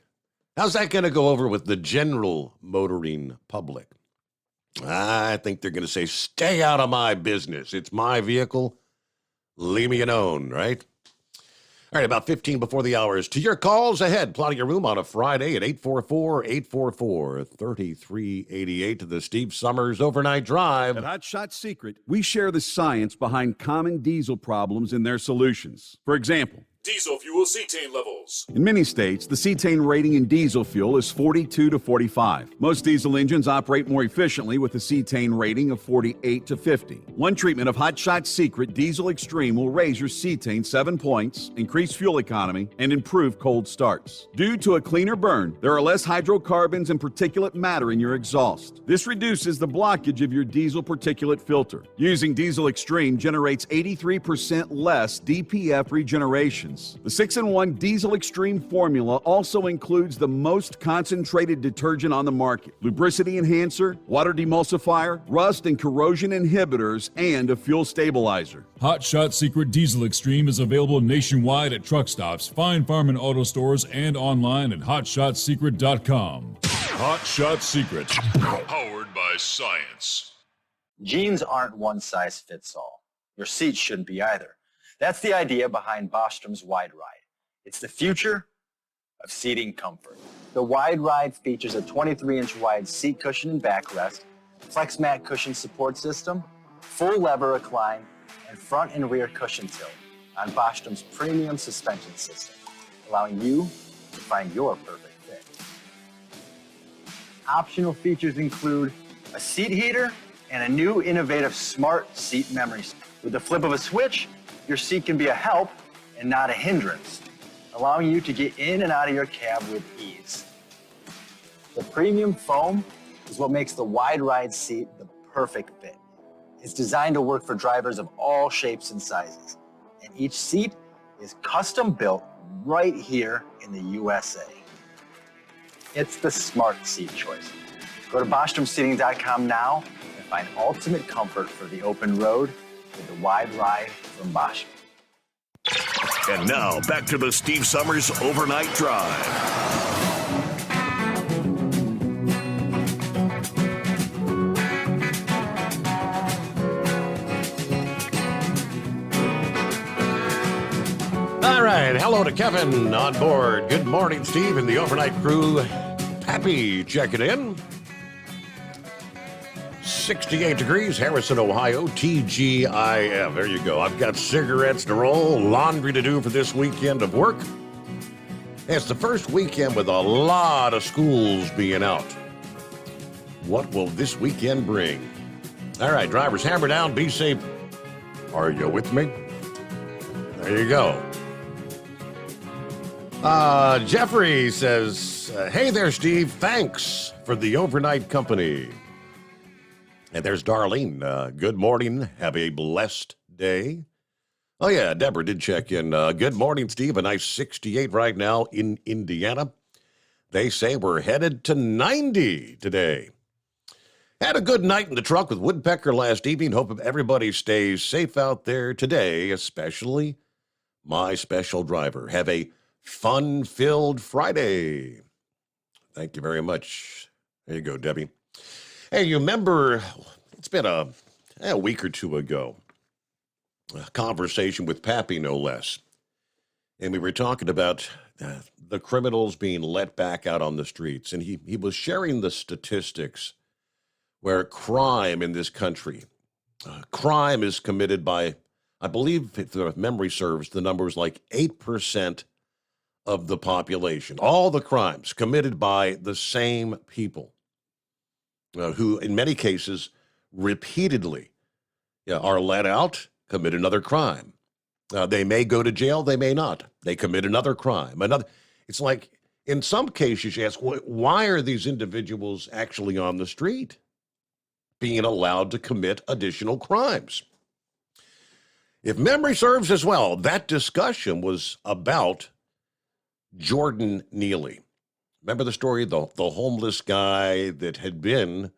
How's that going to go over with the general motoring public? I think they're going to say, stay out of my business. It's my vehicle. Leave me alone, right? All right, about 15 before the hours. To your calls ahead. Plotting your room on a Friday at 844-844-3388 to the Steve Summers Overnight Drive. At Hot Shot Secret, we share the science behind common diesel problems and their solutions. For example, Diesel fuel cetane levels. in many states, the cetane rating in diesel fuel is 42 to 45. Most diesel engines operate more efficiently with a cetane rating of 48 to 50. One treatment of Hot Shot Secret Diesel Extreme will raise your cetane 7 points, increase fuel economy, and improve cold starts. Due to a cleaner burn, there are less hydrocarbons and particulate matter in your exhaust. This reduces the blockage of your diesel particulate filter. Using Diesel Extreme generates 83% less DPF regeneration. The 6-in-1 Diesel Extreme formula also includes the most concentrated detergent on the market, lubricity enhancer, water demulsifier, rust and corrosion inhibitors, and a fuel stabilizer. Hot Shot Secret Diesel Extreme is available nationwide at truck stops, Fine Farm and auto stores, and online at hotshotsecret.com. Hot Shot Secret, powered by science. Jeans aren't one size fits all. Your seats shouldn't be either. That's the idea behind Bostrom's Wide Ride. It's the future of seating comfort. The Wide Ride features a 23-inch wide seat cushion and backrest, flex mat cushion support system, full lever recline, and front and rear cushion tilt. on Bostrom's premium suspension system, allowing you to find your perfect fit. Optional features include a seat heater and a new innovative smart seat memory. With the flip of a switch, your seat can be a help and not a hindrance, allowing you to get in and out of your cab with ease. The premium foam is what makes the wide ride seat the perfect fit. It's designed to work for drivers of all shapes and sizes, and each seat is custom built right here in the USA. It's the smart seat choice. Go to BostromSeating.com now and find ultimate comfort for the open road with the wide ride from Bostrom. And now, back to the Steve Summers Overnight Drive. All right, hello to Kevin on board. Good morning, Steve, and the overnight crew. Pappy checking in. 68 degrees, Harrison, Ohio, TGIF. There you go. I've got cigarettes to roll, laundry to do for this weekend of work. It's the first weekend with a lot of schools being out. What will this weekend bring? All right, drivers, hammer down, be safe. Are you with me? There you go. Jeffrey says, hey there, Steve. Thanks for the overnight company. And there's Darlene. Good morning. Have a blessed day. Oh, yeah, Deborah did check in. Good morning, Steve. A nice 68 right now in Indiana. They say we're headed to 90 today. Had a good night in the truck with Woodpecker last evening. Hope everybody stays safe out there today, especially my special driver. Have a fun-filled Friday. Thank you very much. There you go, Debbie. Hey, you remember, it's been a week or two ago, a conversation with Pappy, no less. And we were talking about the criminals being let back out on the streets. And he was sharing the statistics where crime in this country, crime is committed by, I believe, if the memory serves, the number is like 8% of the population. All the crimes committed by the same people. Who, in many cases, repeatedly are let out, commit another crime. They may go to jail, they may not. They commit another crime. It's like, in some cases, you ask, why are these individuals actually on the street being allowed to commit additional crimes? If memory serves as well, that discussion was about Jordan Neely. Remember the story, the homeless guy that had been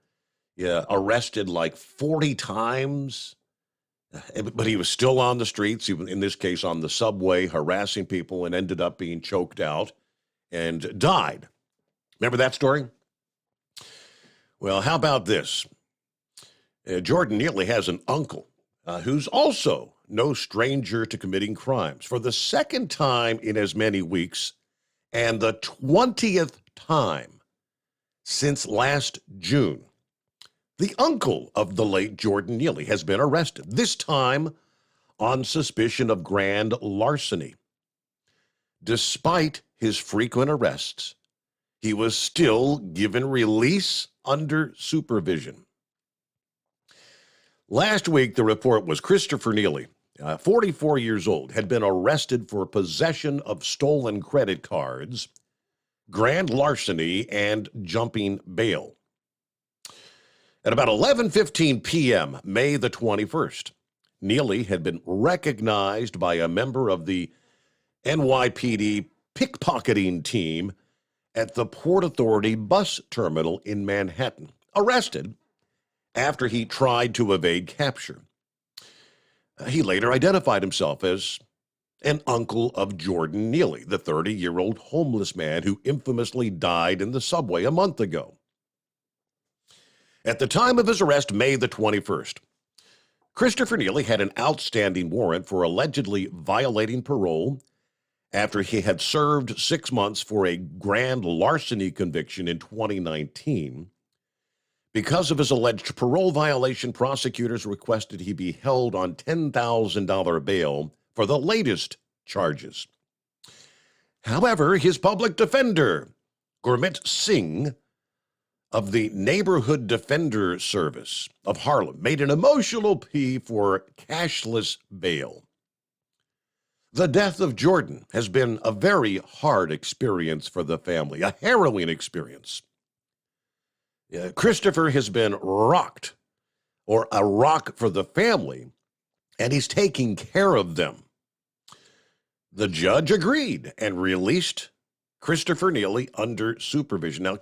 arrested like 40 times, but he was still on the streets, even in this case on the subway, harassing people and ended up being choked out and died. Remember that story? Well, how about this? Jordan Neely has an uncle who's also no stranger to committing crimes. For the second time in as many weeks, and the 20th time since last June, the uncle of the late Jordan Neely has been arrested, this time on suspicion of grand larceny. Despite his frequent arrests, he was still given release under supervision. Last week, the report was Christopher Neely, 44 years old, had been arrested for possession of stolen credit cards, grand larceny, and jumping bail. At about 11:15 p.m., May the 21st, Neely had been recognized by a member of the NYPD pickpocketing team at the Port Authority bus terminal in Manhattan, arrested after he tried to evade capture. He later identified himself as an uncle of Jordan Neely, the 30-year-old homeless man who infamously died in the subway a month ago. At the time of his arrest, May the 21st, Christopher Neely had an outstanding warrant for allegedly violating parole after he had served 6 months for a grand larceny conviction in 2019. Because of his alleged parole violation, prosecutors requested he be held on $10,000 bail for the latest charges. However, his public defender, Gurmeet Singh, of the Neighborhood Defender Service of Harlem, made an emotional plea for cashless bail. The death of Jordan has been a very hard experience for the family, a harrowing experience. Christopher has been rocked, or a rock for the family, and he's taking care of them. The judge agreed and released Christopher Neely under supervision. Now,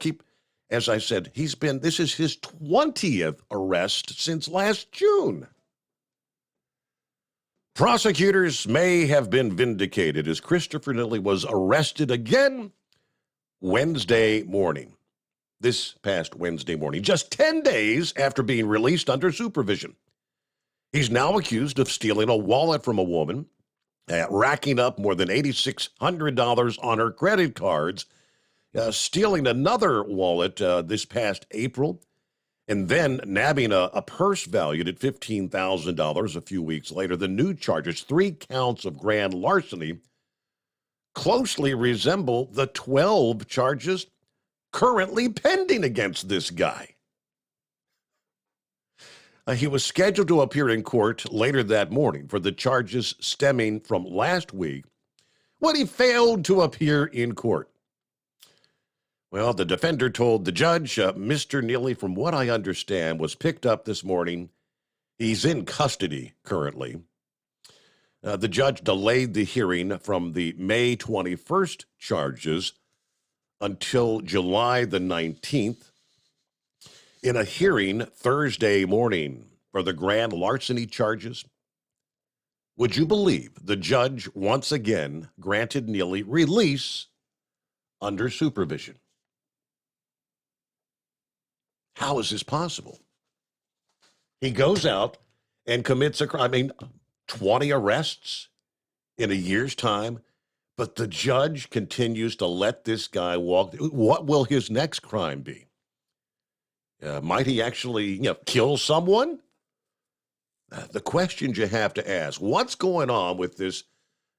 as I said, this is his 20th arrest since last June. Prosecutors may have been vindicated as Christopher Neely was arrested again Wednesday morning. This past Wednesday morning, just 10 days after being released under supervision. He's now accused of stealing a wallet from a woman, racking up more than $8,600 on her credit cards, stealing another wallet this past April, and then nabbing a purse valued at $15,000 a few weeks later. The new charges, 3 counts of grand larceny, closely resemble the 12 charges currently pending against this guy. He was scheduled to appear in court later that morning for the charges stemming from last week when he failed to appear in court. Well, the defender told the judge, Mr. Neely, from what I understand, was picked up this morning. He's in custody currently. The judge delayed the hearing from the May 21st charges until July the 19th. In a hearing Thursday morning for the grand larceny charges, would you believe the judge once again granted Neely release under supervision? How is this possible? He goes out and commits a crime. 20 arrests in a year's time, but the judge continues to let this guy walk. What will his next crime be? Might he actually, kill someone? The questions you have to ask, what's going on with this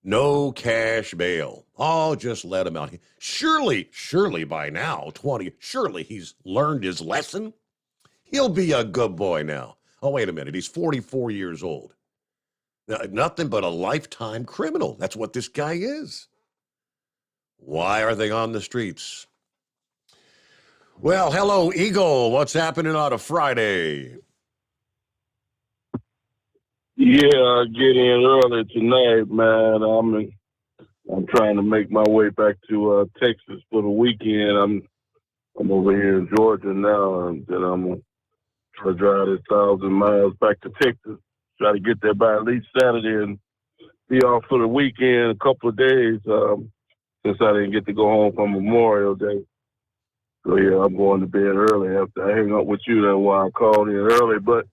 no cash bail? Oh, just let him out. Surely by now, surely he's learned his lesson. He'll be a good boy now. Oh, wait a minute. He's 44 years old. Nothing but a lifetime criminal. That's what this guy is. Why are they on the streets? Well, hello, Eagle. What's happening on a Friday? Yeah, I get in early tonight, man. I'm trying to make my way back to Texas for the weekend. I'm over here in Georgia now, and then I'm gonna try to drive this 1,000 miles back to Texas. Try to get there by at least Saturday and be off for the weekend a couple of days, since I didn't get to go home for Memorial Day. So yeah, I'm going to bed early after I hang up with you. That's why I called in early. But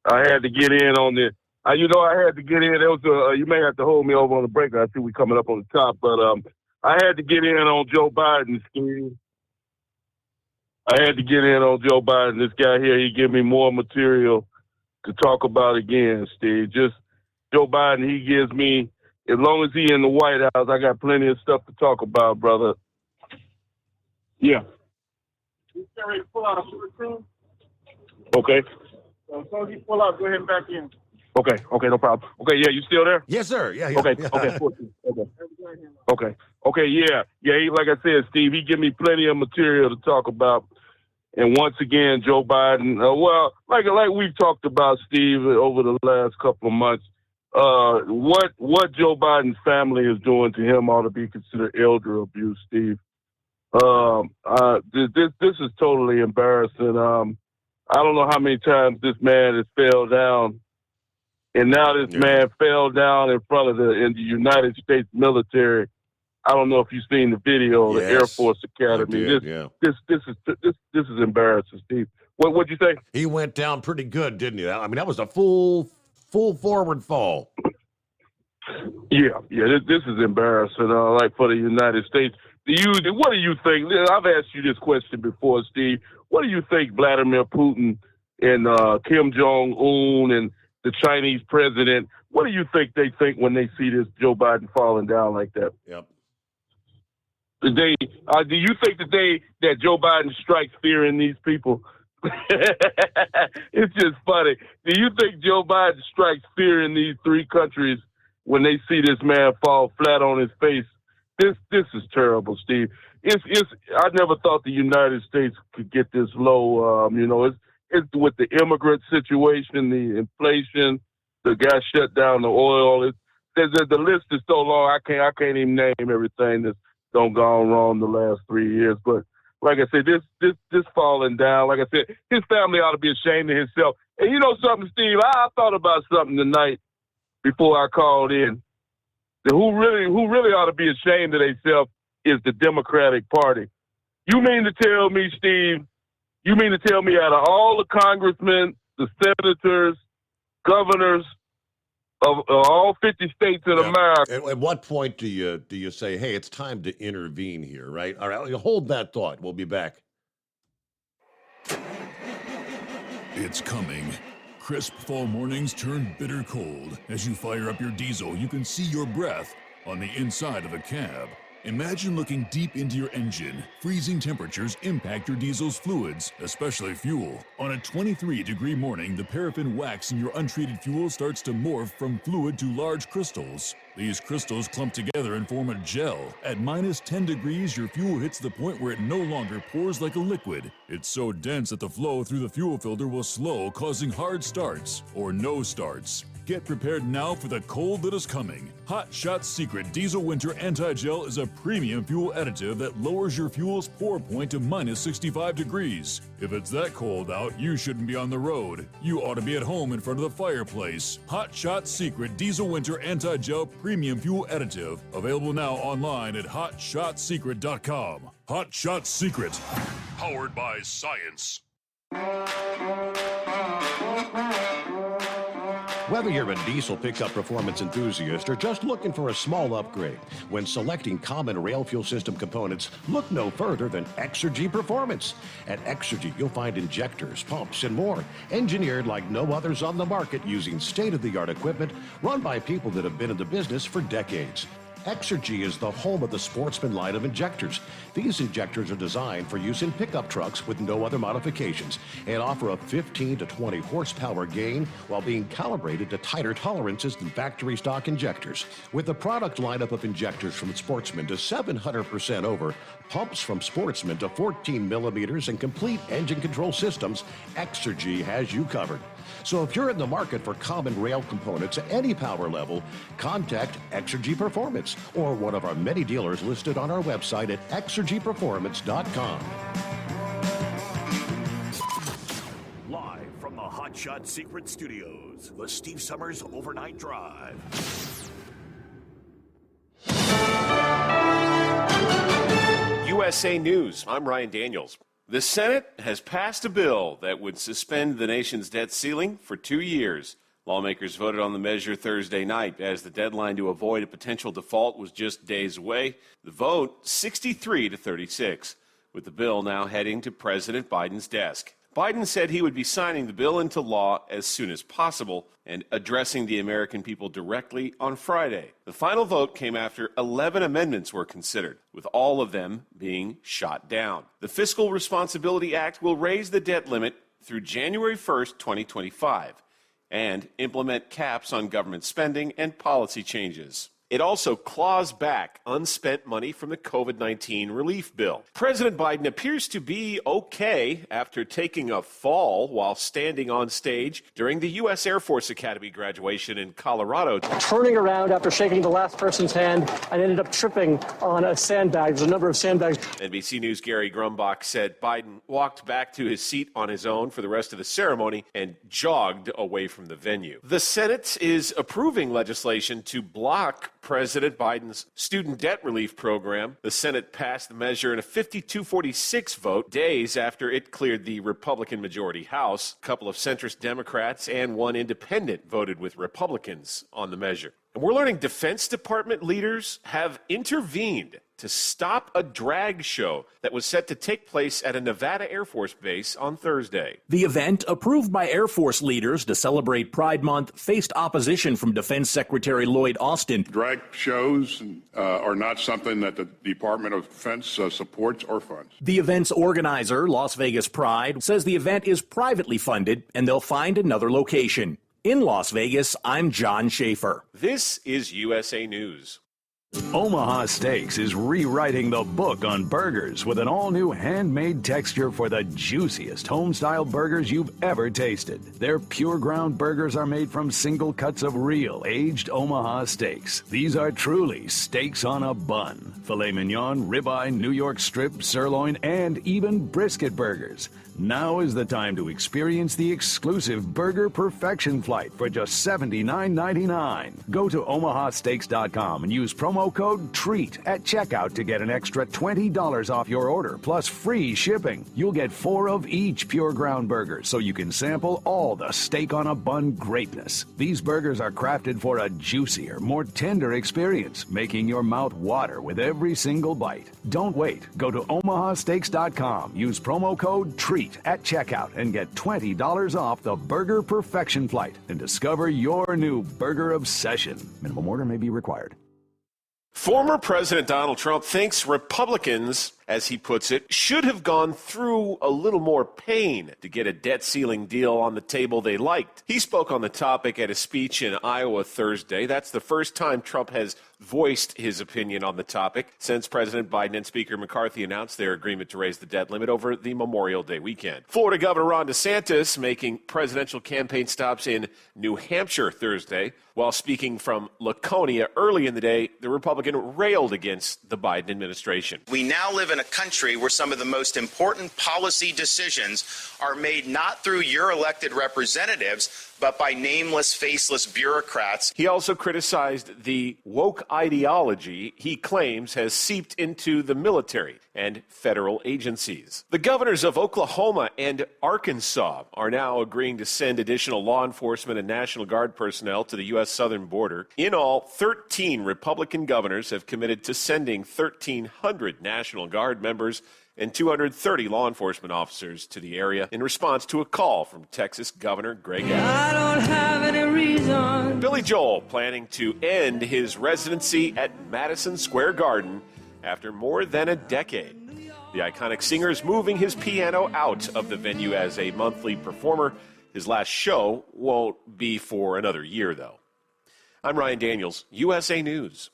I had to get in on the. I had to get in. There was you may have to hold me over on the break. I see we coming up on the top, but I had to get in on Joe Biden, Steve. I had to get in on Joe Biden. This guy here, he give me more material to talk about again, Steve. Just Joe Biden, he gives me, as long as he in the White House, I got plenty of stuff to talk about, brother. Yeah. You ready to pull out a room? Okay. So you pull out, go ahead and back in. Okay, no problem. Okay, yeah, you still there? Yes, sir. Yeah. Okay. Yeah. He, like I said, Steve, he give me plenty of material to talk about. And once again, Joe Biden, like we've talked about, Steve, over the last couple of months, what Joe Biden's family is doing to him ought to be considered elder abuse, Steve. This is totally embarrassing. I don't know how many times this man has fell down. And now this man fell down in front of the United States military. I don't know if you've seen the video of the Air Force Academy. This is embarrassing, Steve. What'd you say? He went down pretty good, didn't he? I mean, that was a full forward fall. Yeah. This is embarrassing. Like for the United States. What do you think? I've asked you this question before, Steve. What do you think Vladimir Putin and Kim Jong-un and the Chinese president, What do you think they think when they see this Joe Biden falling down like that? Yep. Do you think that Joe Biden strikes fear in these people? It's just funny. Do you think Joe Biden strikes fear in these three countries when they see this man fall flat on his face? This is terrible, Steve. I never thought the United States could get this low. It's with the immigrant situation, the inflation, the guy shut down the oil. The list is so long. I can't even name everything that's gone wrong the last 3 years. But like I said, this falling down. Like I said, his family ought to be ashamed of himself. And you know something, Steve? I thought about something tonight before I called in. Who really ought to be ashamed of themselves is the Democratic Party. You mean to tell me, Steve? You mean to tell me out of all the congressmen, the senators, governors of all 50 states in America? At what point do you say, hey, it's time to intervene here, right? All right, hold that thought. We'll be back. It's coming. Crisp fall mornings turn bitter cold. As you fire up your diesel, you can see your breath on the inside of a cab. Imagine looking deep into your engine. Freezing temperatures impact your diesel's fluids, especially fuel. On a 23-degree morning, the paraffin wax in your untreated fuel starts to morph from fluid to large crystals. These crystals clump together and form a gel. At minus 10 degrees, your fuel hits the point where it no longer pours like a liquid. It's so dense that the flow through the fuel filter will slow, causing hard starts or no starts. Get prepared now for the cold that is coming. Hot Shot Secret Diesel Winter Anti-Gel is a premium fuel additive that lowers your fuel's pour point to minus 65 degrees. If it's that cold out, you shouldn't be on the road. You ought to be at home in front of the fireplace. Hot Shot Secret Diesel Winter Anti-Gel Premium Fuel Additive. Available now online at hotshotsecret.com. Hot Shot Secret. Powered by science. Whether you're a diesel pickup performance enthusiast or just looking for a small upgrade, when selecting common rail fuel system components, look no further than Exergy Performance. At Exergy, you'll find injectors, pumps, and more, engineered like no others on the market using state-of-the-art equipment run by people that have been in the business for decades. Exergy is the home of the Sportsman line of injectors. These injectors are designed for use in pickup trucks with no other modifications and offer a 15 to 20 horsepower gain while being calibrated to tighter tolerances than factory stock injectors. With the product lineup of injectors from Sportsman to 700% over, pumps from Sportsman to 14 millimeters, and complete engine control systems, Exergy has you covered. So if you're in the market for common rail components at any power level, contact Exergy Performance or one of our many dealers listed on our website at exergyperformance.com. Live from the Hot Shot Secret Studios, the Steve Summers Overnight Drive. USA News, I'm Ryan Daniels. The Senate has passed a bill that would suspend the nation's debt ceiling for 2 years. Lawmakers voted on the measure Thursday night as the deadline to avoid a potential default was just days away. The vote, 63 to 36, with the bill now heading to President Biden's desk. Biden said he would be signing the bill into law as soon as possible and addressing the American people directly on Friday. The final vote came after 11 amendments were considered, with all of them being shot down. The Fiscal Responsibility Act will raise the debt limit through January 1st, 2025, and implement caps on government spending and policy changes. It also claws back unspent money from the COVID-19 relief bill. President Biden appears to be okay after taking a fall while standing on stage during the U.S. Air Force Academy graduation in Colorado. Turning around after shaking the last person's hand and ended up tripping on a sandbag. There's a number of sandbags. NBC News' Gary Grumbach said Biden walked back to his seat on his own for the rest of the ceremony and jogged away from the venue. The Senate is approving legislation to block President Biden's student debt relief program. The Senate passed the measure in a 52-46 vote days after it cleared the Republican majority House. A couple of centrist Democrats and one independent voted with Republicans on the measure. And we're learning Defense Department leaders have intervened to stop a drag show that was set to take place at a Nevada Air Force base on Thursday. The event, approved by Air Force leaders to celebrate Pride Month, faced opposition from Defense Secretary Lloyd Austin. Drag shows are not something that the Department of Defense supports or funds. The event's organizer, Las Vegas Pride, says the event is privately funded and they'll find another location. In Las Vegas, I'm John Schaefer. This is USA News. Omaha Steaks is rewriting the book on burgers with an all-new handmade texture for the juiciest home-style burgers you've ever tasted. Their pure ground burgers are made from single cuts of real aged Omaha steaks. These are truly steaks on a bun. Filet mignon, ribeye, New York strip, sirloin, and even brisket burgers. Now is the time to experience the exclusive Burger Perfection Flight for just $79.99. Go to omahasteaks.com and use promo code TREAT at checkout to get an extra $20 off your order, plus free shipping. You'll get 4 of each pure ground burger, so you can sample all the steak on a bun greatness. These burgers are crafted for a juicier, more tender experience, making your mouth water with every single bite. Don't wait. Go to omahasteaks.com. Use promo code TREAT at checkout and get $20 off the Burger Perfection Flight and discover your new burger obsession. Minimum order may be required. Former President Donald Trump thinks Republicans, as he puts it, should have gone through a little more pain to get a debt ceiling deal on the table they liked. He spoke on the topic at a speech in Iowa Thursday. That's the first time Trump has voiced his opinion on the topic since President Biden and Speaker McCarthy announced their agreement to raise the debt limit over the Memorial Day weekend. Florida Governor Ron DeSantis making presidential campaign stops in New Hampshire Thursday. While speaking from Laconia early in the day, the Republican railed against the Biden administration. We now live in a country where some of the most important policy decisions are made not through your elected representatives, but by nameless, faceless bureaucrats. He also criticized the woke ideology he claims has seeped into the military and federal agencies. The governors of Oklahoma and Arkansas are now agreeing to send additional law enforcement and National Guard personnel to the U.S. southern border. In all, 13 Republican governors have committed to sending 1,300 National Guard members and 230 law enforcement officers to the area in response to a call from Texas Governor Greg Abbott. I don't have any reason. Billy Joel planning to end his residency at Madison Square Garden after more than a decade. The iconic singer is moving his piano out of the venue as a monthly performer. His last show won't be for another year, though. I'm Ryan Daniels, USA News.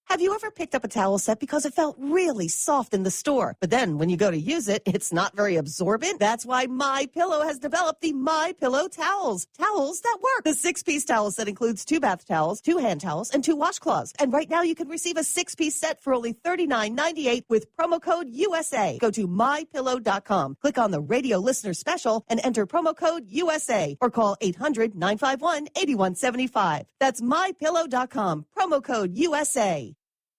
Have you ever picked up a towel set because it felt really soft in the store, but then when you go to use it, it's not very absorbent? That's why MyPillow has developed the MyPillow towels. Towels that work. The 6-piece towel set includes 2 bath towels, 2 hand towels, and 2 washcloths. And right now you can receive a 6-piece set for only $39.98 with promo code USA. Go to MyPillow.com, click on the radio listener special, and enter promo code USA, or call 800-951-8175. That's MyPillow.com, promo code USA.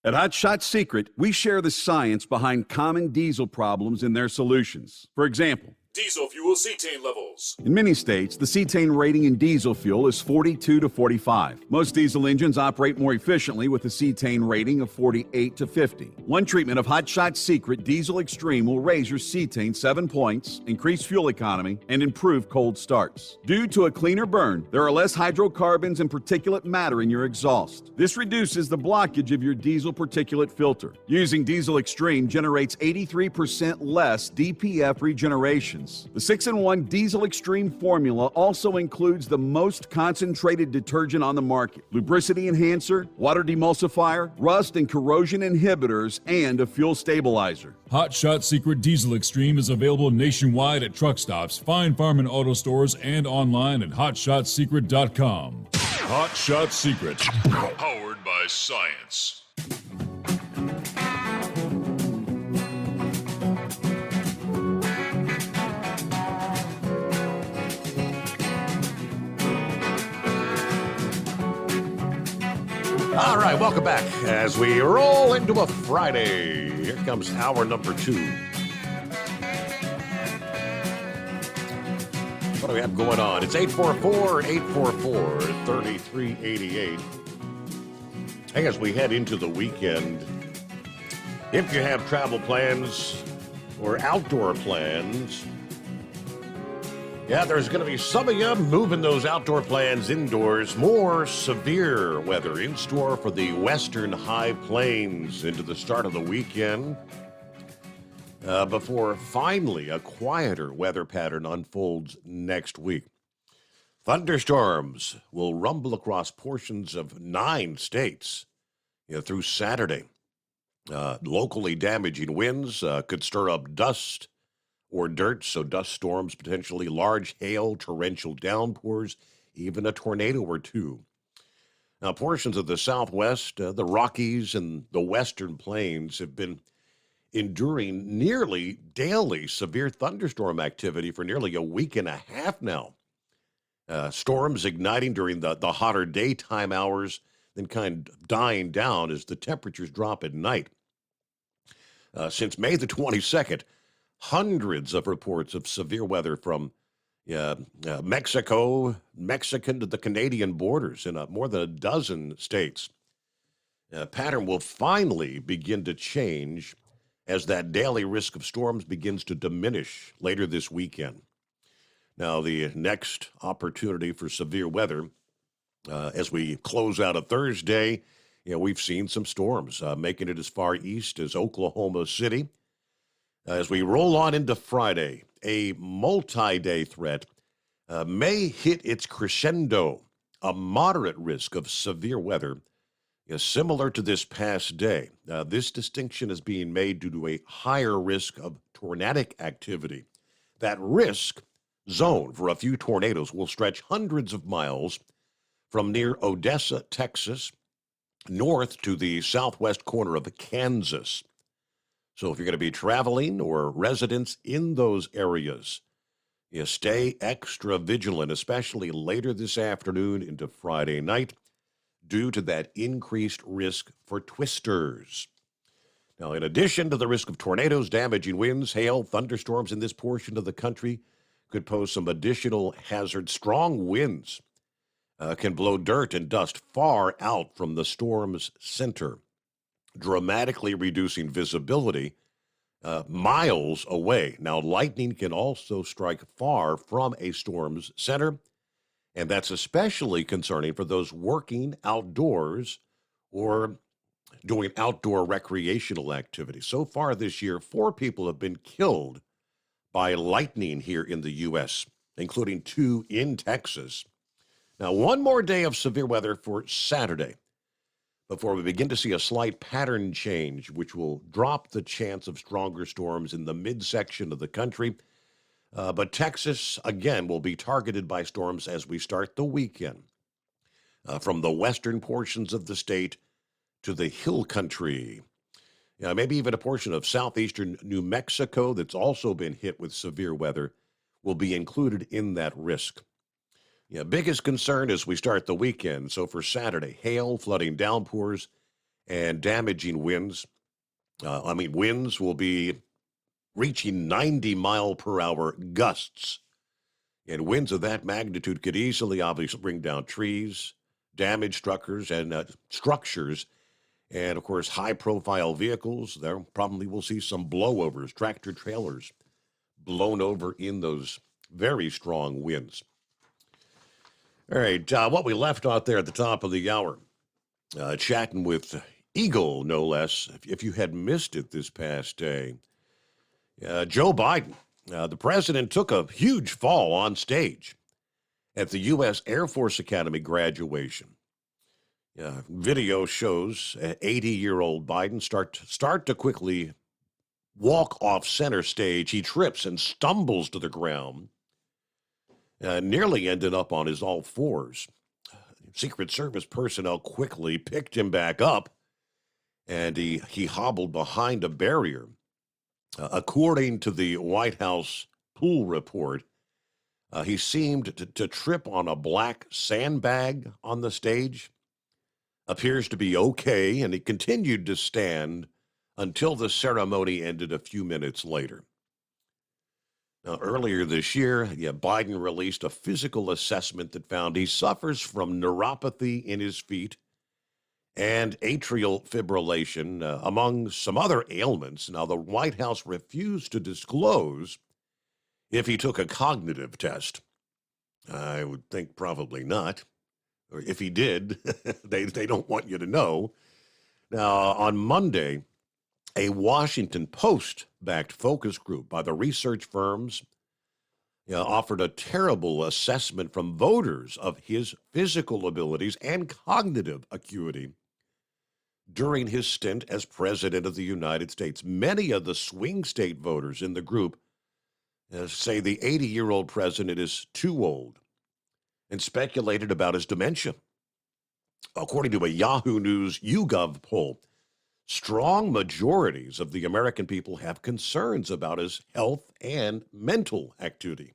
At Hot Shot Secret, we share the science behind common diesel problems and their solutions. For example, Diesel fuel cetane levels. in many states, the cetane rating in diesel fuel is 42 to 45. Most diesel engines operate more efficiently with a cetane rating of 48 to 50. One treatment of Hot Shot Secret Diesel Extreme will raise your cetane 7 points, increase fuel economy, and improve cold starts. Due to a cleaner burn, there are less hydrocarbons and particulate matter in your exhaust. This reduces the blockage of your diesel particulate filter. Using Diesel Extreme generates 83% less DPF regeneration. The 6-in-1 Diesel Extreme formula also includes the most concentrated detergent on the market, lubricity enhancer, water demulsifier, rust and corrosion inhibitors, and a fuel stabilizer. Hot Shot Secret Diesel Extreme is available nationwide at truck stops, Fine Farm and auto stores, and online at hotshotsecret.com. Hot Shot Secret. Powered by science. All right, welcome back as we roll into a Friday. Here comes hour number 2. What do we have going on? It's 844-844-3388. Hey, as we head into the weekend, If you have travel plans or outdoor plans, yeah, there's going to be some of you moving those outdoor plans indoors. More severe weather in store for the western high plains into the start of the weekend. Before finally a quieter weather pattern unfolds next week. Thunderstorms will rumble across portions of 9 states through Saturday. Locally damaging winds could stir up dust or dirt, so dust storms, potentially large hail, torrential downpours, even a tornado or two. Now, portions of the Southwest, the Rockies, and the Western Plains have been enduring nearly daily severe thunderstorm activity for nearly a week and a half now. Storms igniting during the hotter daytime hours, then kind of dying down as the temperatures drop at night. Since May the 22nd, hundreds of reports of severe weather from Mexican to the Canadian borders in more than a dozen states. Pattern will finally begin to change as that daily risk of storms begins to diminish later this weekend. Now, the next opportunity for severe weather, as we close out a Thursday, we've seen some storms making it as far east as Oklahoma City. As we roll on into Friday, a multi-day threat may hit its crescendo, a moderate risk of severe weather, similar to this past day. This distinction is being made due to a higher risk of tornadic activity. That risk zone for a few tornadoes will stretch hundreds of miles from near Odessa, Texas, north to the southwest corner of Kansas. So if you're going to be traveling or residents in those areas, stay extra vigilant, especially later this afternoon into Friday night, due to that increased risk for twisters. Now, in addition to the risk of tornadoes, damaging winds, hail, thunderstorms in this portion of the country could pose some additional hazards. Strong winds can blow dirt and dust far out from the storm's center, dramatically reducing visibility miles away. Now, lightning can also strike far from a storm's center, and that's especially concerning for those working outdoors or doing outdoor recreational activities. So far this year, 4 people have been killed by lightning here in the U.S., including 2 in Texas. Now, one more day of severe weather for Saturday before we begin to see a slight pattern change, which will drop the chance of stronger storms in the midsection of the country. But Texas, again, will be targeted by storms as we start the weekend. From the western portions of the state to the hill country. Maybe even a portion of southeastern New Mexico that's also been hit with severe weather will be included in that risk. Biggest concern as we start the weekend. So for Saturday, hail, flooding, downpours, and damaging winds. Winds will be reaching 90-mile-per-hour gusts. And winds of that magnitude could easily, obviously, bring down trees, damage structures, and of course, high-profile vehicles. There probably will see some blowovers, tractor trailers blown over in those very strong winds. All right, what we left out there at the top of the hour, chatting with Eagle, no less, if you had missed it this past day. Joe Biden, the president, took a huge fall on stage at the U.S. Air Force Academy graduation. Video shows 80-year-old Biden start to quickly walk off center stage. He trips and stumbles to the ground, nearly ended up on his all fours. Secret Service personnel quickly picked him back up, and he hobbled behind a barrier. According to the White House pool report, he seemed to trip on a black sandbag on the stage. Appears to be okay, and he continued to stand until the ceremony ended a few minutes later. Now, earlier this year, Biden released a physical assessment that found he suffers from neuropathy in his feet and atrial fibrillation, among some other ailments. Now, the White House refused to disclose if he took a cognitive test. I would think probably not. Or if he did, they don't want you to know. Now, on Monday, a Washington Post-backed focus group by the research firms offered a terrible assessment from voters of his physical abilities and cognitive acuity during his stint as president of the United States. Many of the swing state voters in the group say the 80-year-old president is too old and speculated about his dementia. According to a Yahoo News YouGov poll, strong majorities of the American people have concerns about his health and mental activity,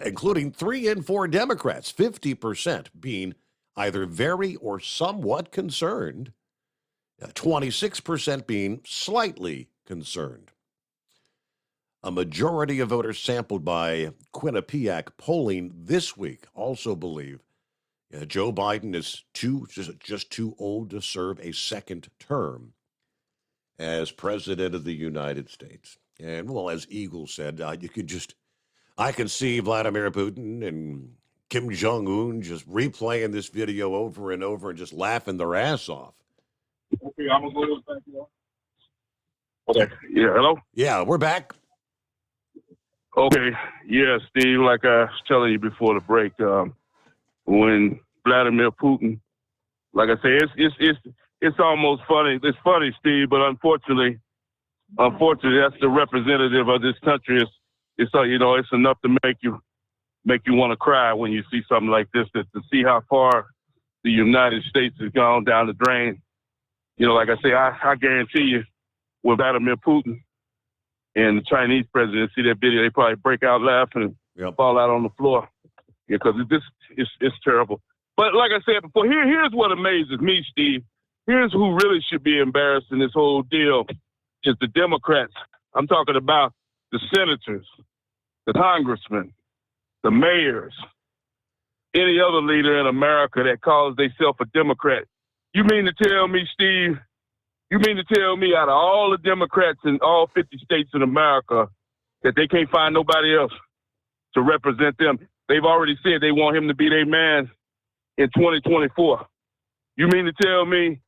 including 3 in 4 Democrats, 50% being either very or somewhat concerned, 26% being slightly concerned. A majority of voters sampled by Quinnipiac polling this week also believe Joe Biden is just too old to serve a second term as president of the United States. And, well, as Eagle said, I can see Vladimir Putin and Kim Jong-un just replaying this video over and over and just laughing their ass off. Okay, I'm going to go back to you. Okay, yeah, hello? Yeah, we're back. Okay, yeah, Steve, like I was telling you before the break, when Vladimir Putin, like I say, it's almost funny. It's funny, Steve, but unfortunately, that's the representative of this country. It's enough to make you want to cry when you see something like this. To see how far the United States has gone down the drain. Like I say, I guarantee you, with Vladimir Putin and the Chinese president see that video, they probably break out laughing and fall out on the floor. Because it's terrible. But like I said before, here's what amazes me, Steve. Here's who really should be embarrassed in this whole deal is the Democrats. I'm talking about the senators, the congressmen, the mayors, any other leader in America that calls themselves a Democrat. You mean to tell me, Steve, out of all the Democrats in all 50 states in America that they can't find nobody else to represent them? They've already said they want him to be their man in 2024. You mean to tell me,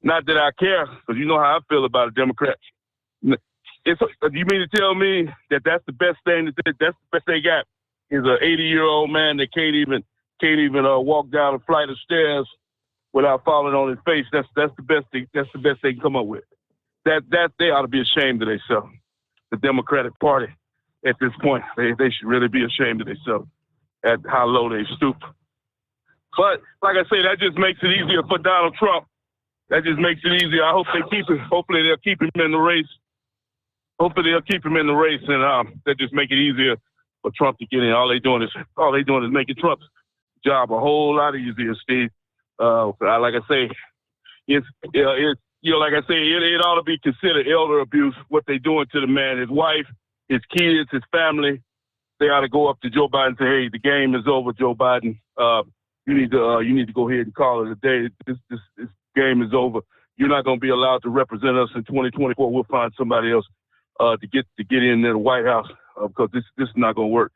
not that I care, because you know how I feel about the Democrats. You mean to tell me that that's the best thing, that's the best they got, is an 80-year-old man that can't even walk down a flight of stairs without falling on his face? That's the best they can come up with. That they ought to be ashamed of themselves. The Democratic Party at this point, they should really be ashamed of themselves at how low they stoop. But like I say, that just makes it easier for Donald Trump. That just makes it easier. I hope they keep him. Hopefully they'll keep him in the race. And that just make it easier for Trump to get in. All they doing is making Trump's job a whole lot easier, Steve. Like I say, it ought to be considered elder abuse what they doing to the man, his wife, his kids, his family. They ought to go up to Joe Biden and say, "Hey, the game is over, Joe Biden. You need to go ahead and call it a day. This game is over. You're not going to be allowed to represent us in 2024. We'll find somebody else to get in there, the White House, because this is not going to work."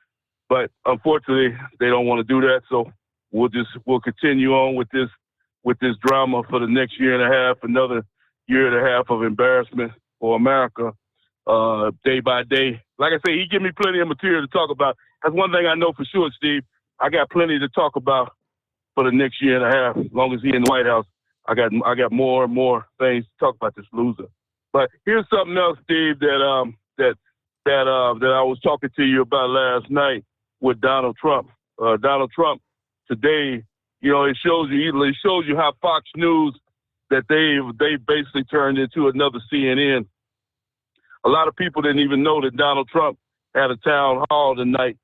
But unfortunately, they don't want to do that. So we'll continue on with this drama for the next year and a half, another year and a half of embarrassment for America, day by day. Like I say, he give me plenty of material to talk about. That's one thing I know for sure, Steve. I got plenty to talk about for the next year and a half. As long as he's in the White House, I got more and more things to talk about this loser. But here's something else, Steve, that I was talking to you about last night with Donald Trump. Donald Trump today, it shows you how Fox News, that they basically turned into another CNN. A lot of people didn't even know that Donald Trump had a town hall tonight.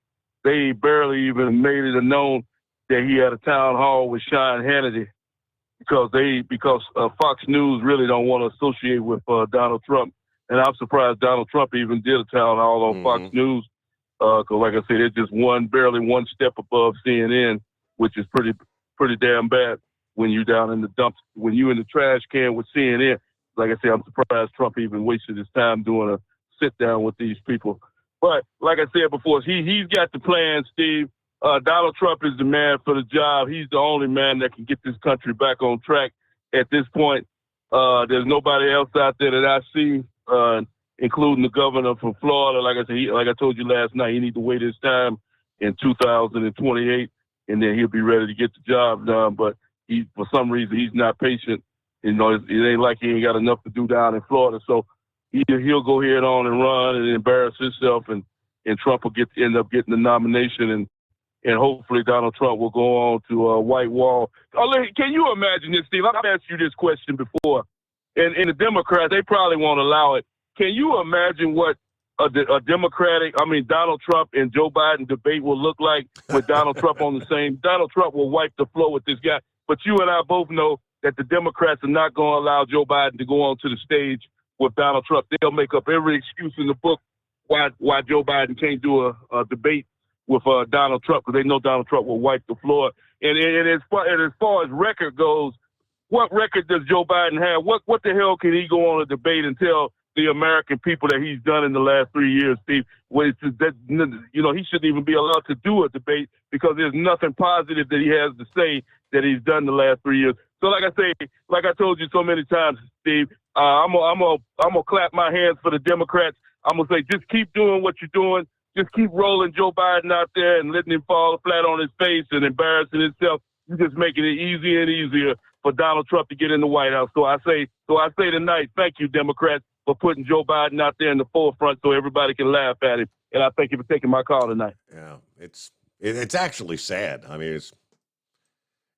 They barely even made it known that he had a town hall with Sean Hannity because Fox News really don't want to associate with Donald Trump. And I'm surprised Donald Trump even did a town hall on Fox News. Because like I said, it's just barely one step above CNN, which is pretty damn bad when you down in the dumps, when you in the trash can with CNN. Like I said, I'm surprised Trump even wasted his time doing a sit down with these people. But like I said before, he's got the plan, Steve. Donald Trump is the man for the job. He's the only man that can get this country back on track at this point. There's nobody else out there that I see, including the governor from Florida. Like I said, like I told you last night, he needs to wait his time in 2028, and then he'll be ready to get the job done. But for some reason, he's not patient. You know, it ain't like he ain't got enough to do down in Florida. So he'll go ahead on and run and embarrass himself, and Trump will end up getting the nomination, and hopefully Donald Trump will go on to a white wall. Can you imagine this, Steve? I've asked you this question before, and the Democrats, they probably won't allow it. Can you imagine what Donald Trump and Joe Biden debate will look like with Donald Trump on the same? Donald Trump will wipe the floor with this guy. But you and I both know that the Democrats are not going to allow Joe Biden to go onto the stage with Donald Trump. They'll make up every excuse in the book why Joe Biden can't do a debate with Donald Trump, because they know Donald Trump will wipe the floor. And as far as record goes, what record does Joe Biden have? What the hell can he go on a debate and tell the American people that he's done in the last 3 years, Steve? He shouldn't even be allowed to do a debate, because there's nothing positive that he has to say that he's done the last 3 years. So like I told you so many times, Steve, I'm gonna clap my hands for the Democrats. I'm gonna say, just keep doing what you're doing. Just keep rolling Joe Biden out there and letting him fall flat on his face and embarrassing himself. You're just making it easier and easier for Donald Trump to get in the White House. So I say tonight, thank you, Democrats, for putting Joe Biden out there in the forefront so everybody can laugh at him. And I thank you for taking my call tonight. Yeah, it's actually sad. I mean, it's,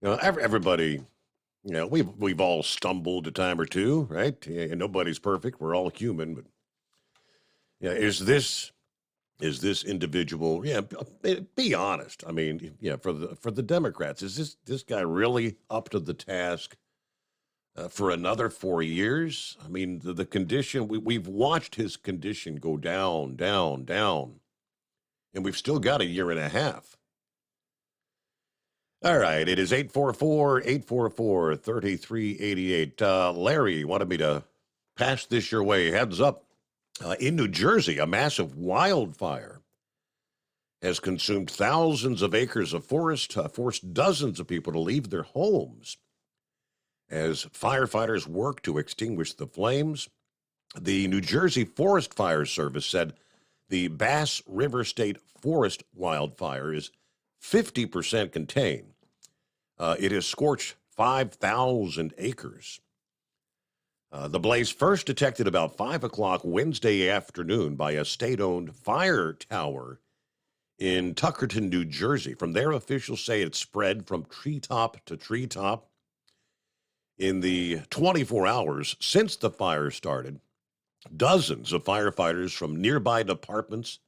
everybody, we've all stumbled a time or two, right? And nobody's perfect. We're all human. But is this individual? Yeah, be honest. I mean, for the Democrats, is this guy really up to the task for another 4 years? I mean, the condition, we've watched his condition go down, down, down, and we've still got a year and a half. All right, it is 844-3388. Larry wanted me to pass this your way. Heads up. In New Jersey, a massive wildfire has consumed thousands of acres of forest, forced dozens of people to leave their homes. As firefighters work to extinguish the flames, the New Jersey Forest Fire Service said the Bass River State Forest wildfire is 50% contained. It has scorched 5,000 acres. The blaze first detected about 5 o'clock Wednesday afternoon by a state-owned fire tower in Tuckerton, New Jersey. From there, officials say it spread from treetop to treetop. In the 24 hours since the fire started, dozens of firefighters from nearby departments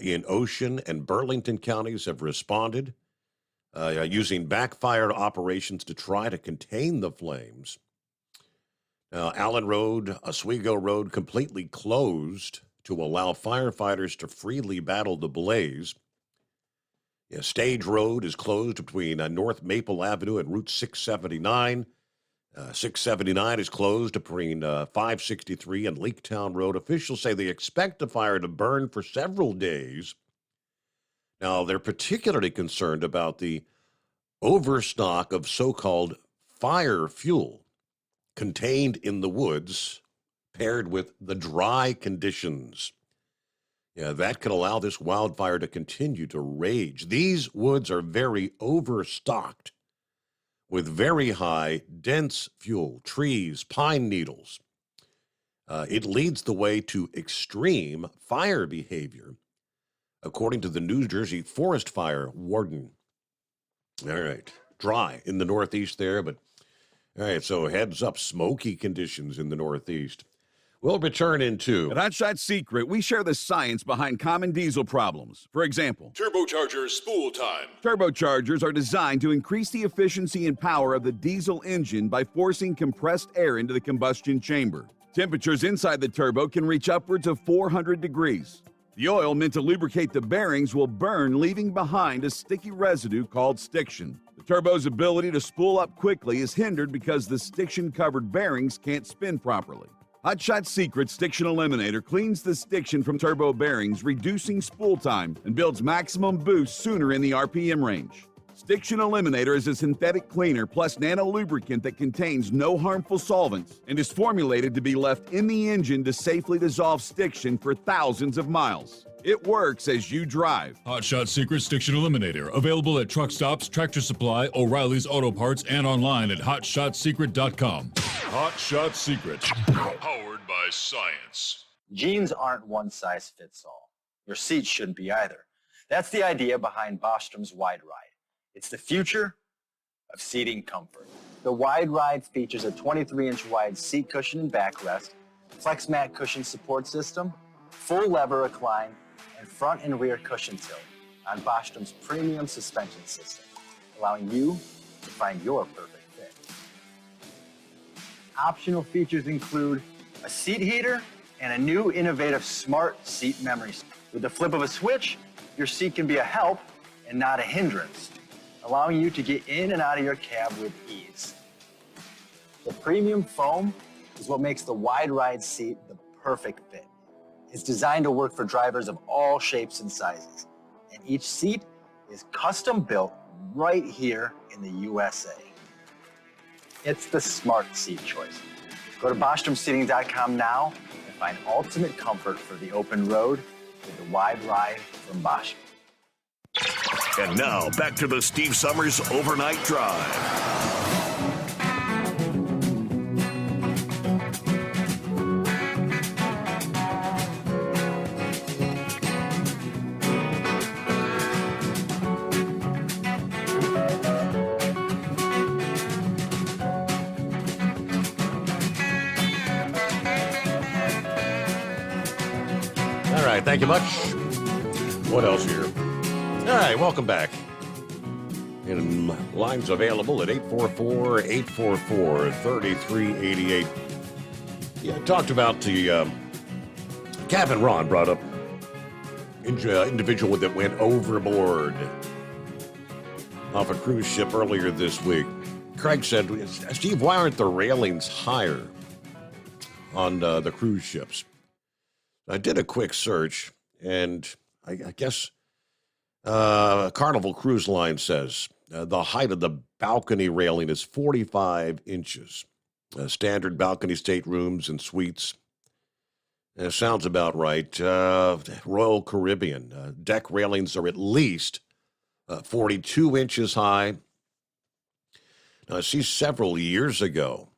in Ocean and Burlington counties have responded, using backfire operations to try to contain the flames. Allen Road, Oswego Road, completely closed to allow firefighters to freely battle the blaze. Stage Road is closed between North Maple Avenue and Route 679. 679 is closed between 563 and Leaktown Road. Officials say they expect the fire to burn for several days. Now, they're particularly concerned about the overstock of so-called fire fuel contained in the woods, paired with the dry conditions. That could allow this wildfire to continue to rage. These woods are very overstocked with very high, dense fuel, trees, pine needles. It leads the way to extreme fire behavior, according to the New Jersey Forest Fire Warden. All right, dry in the Northeast there, but all right, so heads up, smoky conditions in the Northeast. We'll return in two. At Hot Shot Secret, we share the science behind common diesel problems. For example, turbocharger spool time. Turbochargers are designed to increase the efficiency and power of the diesel engine by forcing compressed air into the combustion chamber. Temperatures inside the turbo can reach upwards of 400 degrees. The oil meant to lubricate the bearings will burn, leaving behind a sticky residue called stiction. The Turbo's ability to spool up quickly is hindered because the stiction-covered bearings can't spin properly. Hot Shot Secret Stiction Eliminator cleans the stiction from turbo bearings, reducing spool time and builds maximum boost sooner in the RPM range. Stiction Eliminator is a synthetic cleaner plus nano lubricant that contains no harmful solvents and is formulated to be left in the engine to safely dissolve stiction for thousands of miles. It works as you drive. Hot Shot Secret Stiction Eliminator. Available at truck stops, Tractor Supply, O'Reilly's Auto Parts, and online at hotshotsecret.com. Hot Shot Secret. Powered by science. Jeans aren't one size fits all. Your seat shouldn't be either. That's the idea behind Bostrom's Wide Ride. It's the future of seating comfort. The Wide Ride features a 23-inch wide seat cushion and backrest, flex mat cushion support system, full lever recline, and front and rear cushion tilt on Bostrom's premium suspension system, allowing you to find your perfect fit. Optional features include a seat heater and a new innovative smart seat memory. With the flip of a switch, your seat can be a help and not a hindrance, allowing you to get in and out of your cab with ease. The premium foam is what makes the Wide Ride seat the perfect fit. It's designed to work for drivers of all shapes and sizes, and each seat is custom built right here in the USA. It's the smart seat choice. Go to BostromSeating.com now and find ultimate comfort for the open road with the Wide Ride from Bostrom. And now, back to the Steve Summers Overnight Drive. All right, thank you much. What else here? All right, welcome back. And lines available at 844-844-3388. Yeah, I talked about the Captain Ron brought up individual that went overboard off a cruise ship earlier this week. Craig said, Steve, why aren't the railings higher on the cruise ships? I did a quick search, and I guess Carnival Cruise Line says the height of the balcony railing is 45 inches. Standard balcony staterooms and suites. Sounds about right. Royal Caribbean. Deck railings are at least 42 inches high. Now, I see several years ago,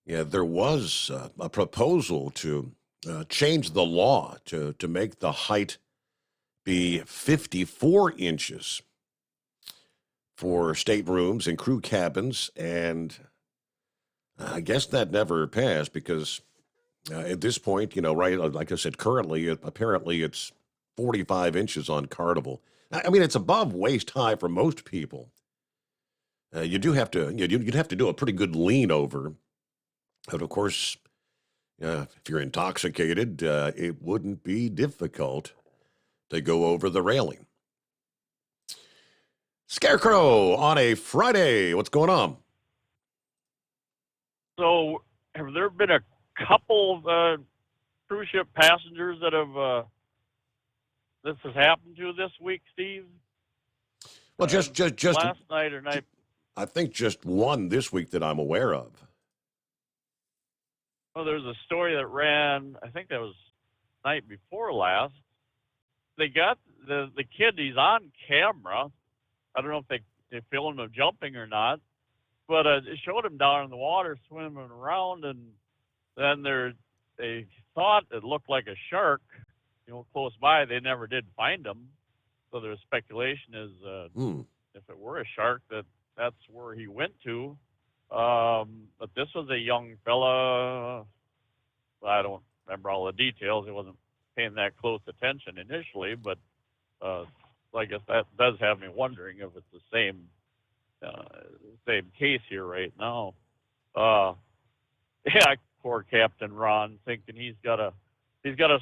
there was a proposal to change the law to make the height be 54 inches for staterooms and crew cabins, and I guess that never passed because at this point, right, like I said, currently, apparently it's 45 inches on Carnival. I mean, it's above waist high for most people. You do have to, you'd have to do a pretty good lean over, but of course, if you're intoxicated, it wouldn't be difficult to go over the railing. Scarecrow on a Friday. What's going on? So, have there been a couple cruise ship passengers that have this has happened to this week, Steve? Well, just last night or night. I think just one this week that I'm aware of. Well, there's a story that ran, I think that was night before last. They got the kid, he's on camera. I don't know if they filmed him jumping or not, but it showed him down in the water swimming around, and then they thought it looked like a shark, close by. They never did find him. So there's speculation is if it were a shark, that's where he went to. But this was a young fella. I don't remember all the details. It wasn't paying that close attention initially, but I guess that does have me wondering if it's the same case here right now. Yeah, poor Captain Ron, thinking he's got to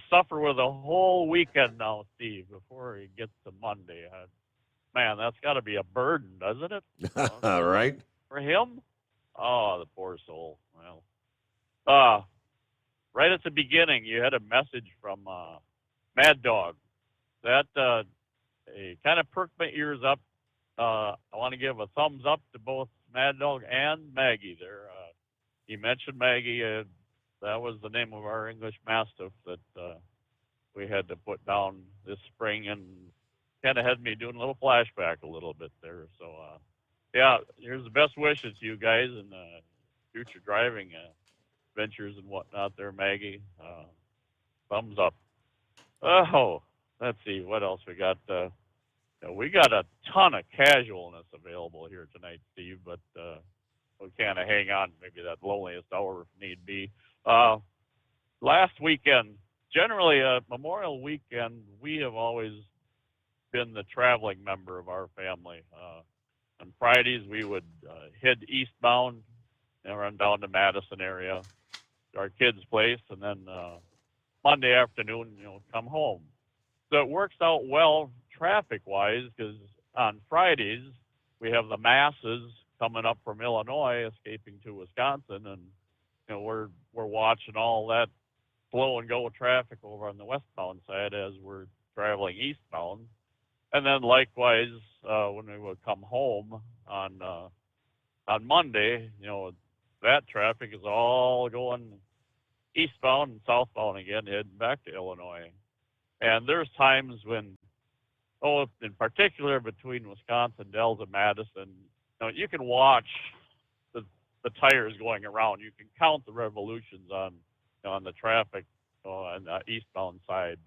suffer with a whole weekend now, Steve, before he gets to Monday. man, that's got to be a burden, doesn't it? All right. For him? Oh, the poor soul. Well, right at the beginning, you had a message from Mad Dog. That kind of perked my ears up. I want to give a thumbs up to both Mad Dog and Maggie there. He mentioned Maggie. That was the name of our English Mastiff that we had to put down this spring, and kind of had me doing a little flashback a little bit there. So, yeah, here's the best wishes to you guys and future driving ventures and whatnot there, Maggie. Thumbs up. Oh, let's see what else we got. We got a ton of casualness available here tonight, Steve, but we kind of hang on maybe that loneliest hour if need be. Last weekend, generally Memorial Weekend, we have always been the traveling member of our family. On Fridays, we would head eastbound and run down to Madison area to our kids' place, and then Monday afternoon, come home. So it works out well traffic-wise because on Fridays, we have the masses coming up from Illinois escaping to Wisconsin, and we're watching all that slow and go traffic over on the westbound side as we're traveling eastbound. And then likewise, when we would come home on Monday, that traffic is all going eastbound and southbound again, heading back to Illinois. And there's times when, in particular between Wisconsin, Dells, and Madison, you can watch the tires going around. You can count the revolutions on the traffic on the eastbound side.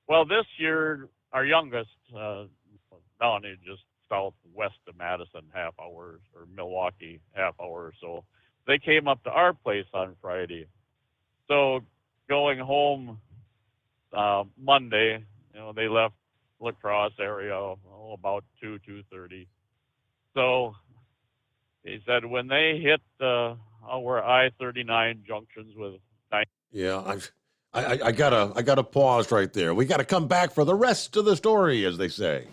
Well, this year, our youngest, down in just southwest of Madison, half hour, or Milwaukee, half hour or so, they came up to our place on Friday. So going home Monday, they left La Crosse area about 2:30. So he said when they hit our I-39 junctions with 9. Yeah, I gotta pause right there. We gotta come back for the rest of the story, as they say.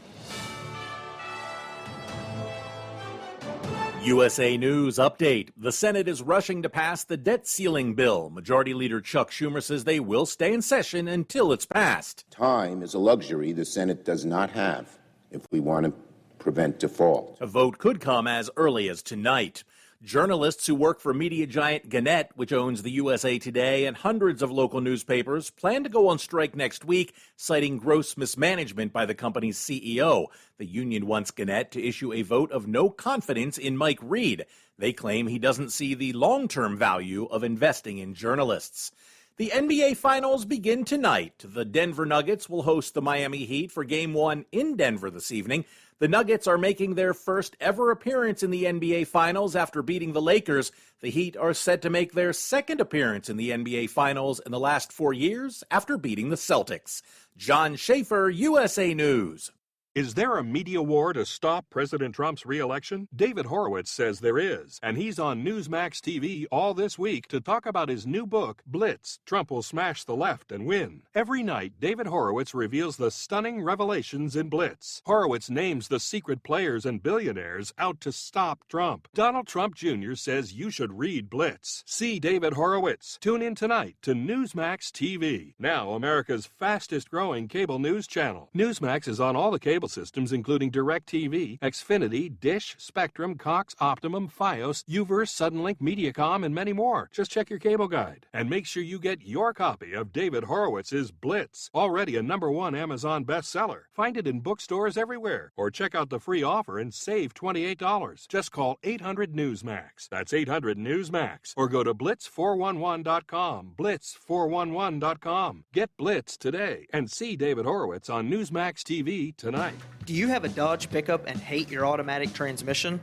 USA News update. The Senate is rushing to pass the debt ceiling bill. Majority Leader Chuck Schumer says they will stay in session until it's passed. Time is a luxury the Senate does not have if we want to prevent default. A vote could come as early as tonight. Journalists who work for media giant Gannett, which owns the USA Today and hundreds of local newspapers, plan to go on strike next week, citing gross mismanagement by the company's CEO. The union wants Gannett to issue a vote of no confidence in Mike Reed. They claim he doesn't see the long-term value of investing in journalists. The NBA Finals begin tonight. The Denver Nuggets will host the Miami Heat for Game 1 in Denver this evening. The Nuggets are making their first ever appearance in the NBA Finals after beating the Lakers. The Heat are set to make their second appearance in the NBA Finals in the last 4 years after beating the Celtics. John Schaefer, USA News. Is there a media war to stop President Trump's re-election? David Horowitz says there is, and he's on Newsmax TV all this week to talk about his new book, Blitz, Trump Will Smash the Left and Win. Every night, David Horowitz reveals the stunning revelations in Blitz. Horowitz names the secret players and billionaires out to stop Trump. Donald Trump Jr. says you should read Blitz. See David Horowitz. Tune in tonight to Newsmax TV, now America's fastest-growing cable news channel. Newsmax is on all the cable systems including DirecTV, Xfinity, Dish, Spectrum, Cox, Optimum, Fios, Uverse, Suddenlink, Mediacom, and many more. Just check your cable guide and make sure you get your copy of David Horowitz's Blitz, already a #1 Amazon bestseller. Find it in bookstores everywhere or check out the free offer and save $28. Just call 800-NEWSMAX. That's 800-NEWSMAX or go to blitz411.com. blitz411.com. Get Blitz today and see David Horowitz on Newsmax TV tonight. Do you have a Dodge pickup and hate your automatic transmission?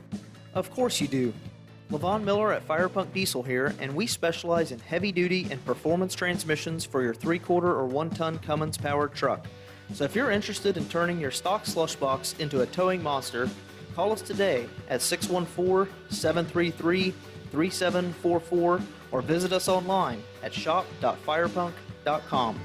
Of course you do. LaVon Miller at Firepunk Diesel here, and we specialize in heavy-duty and performance transmissions for your 3/4 or 1-ton Cummins-powered truck. So if you're interested in turning your stock slush box into a towing monster, call us today at 614-733-3744 or visit us online at shop.firepunk.com.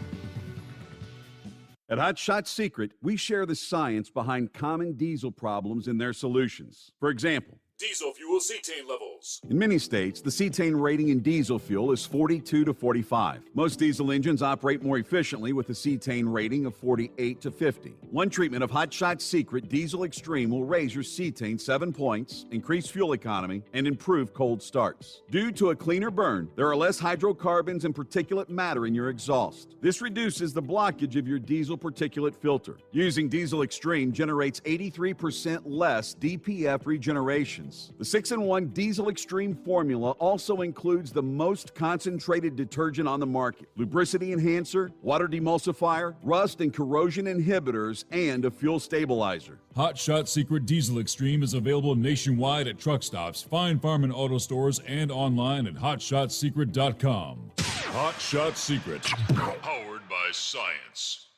At Hot Shot Secret, we share the science behind common diesel problems and their solutions. For example, Diesel fuel cetane levels. in many states, the cetane rating in diesel fuel is 42 to 45. Most diesel engines operate more efficiently with a cetane rating of 48 to 50. One treatment of Hot Shot Secret Diesel Extreme will raise your cetane 7 points, increase fuel economy, and improve cold starts. Due to a cleaner burn, there are less hydrocarbons and particulate matter in your exhaust. This reduces the blockage of your diesel particulate filter. Using Diesel Extreme generates 83% less DPF regeneration. The 6-in-1 Diesel Extreme formula also includes the most concentrated detergent on the market, lubricity enhancer, water demulsifier, rust and corrosion inhibitors, and a fuel stabilizer. Hot Shot Secret Diesel Extreme is available nationwide at truck stops, Fine Farm and auto stores, and online at hotshotsecret.com. Hot Shot Secret, powered by science.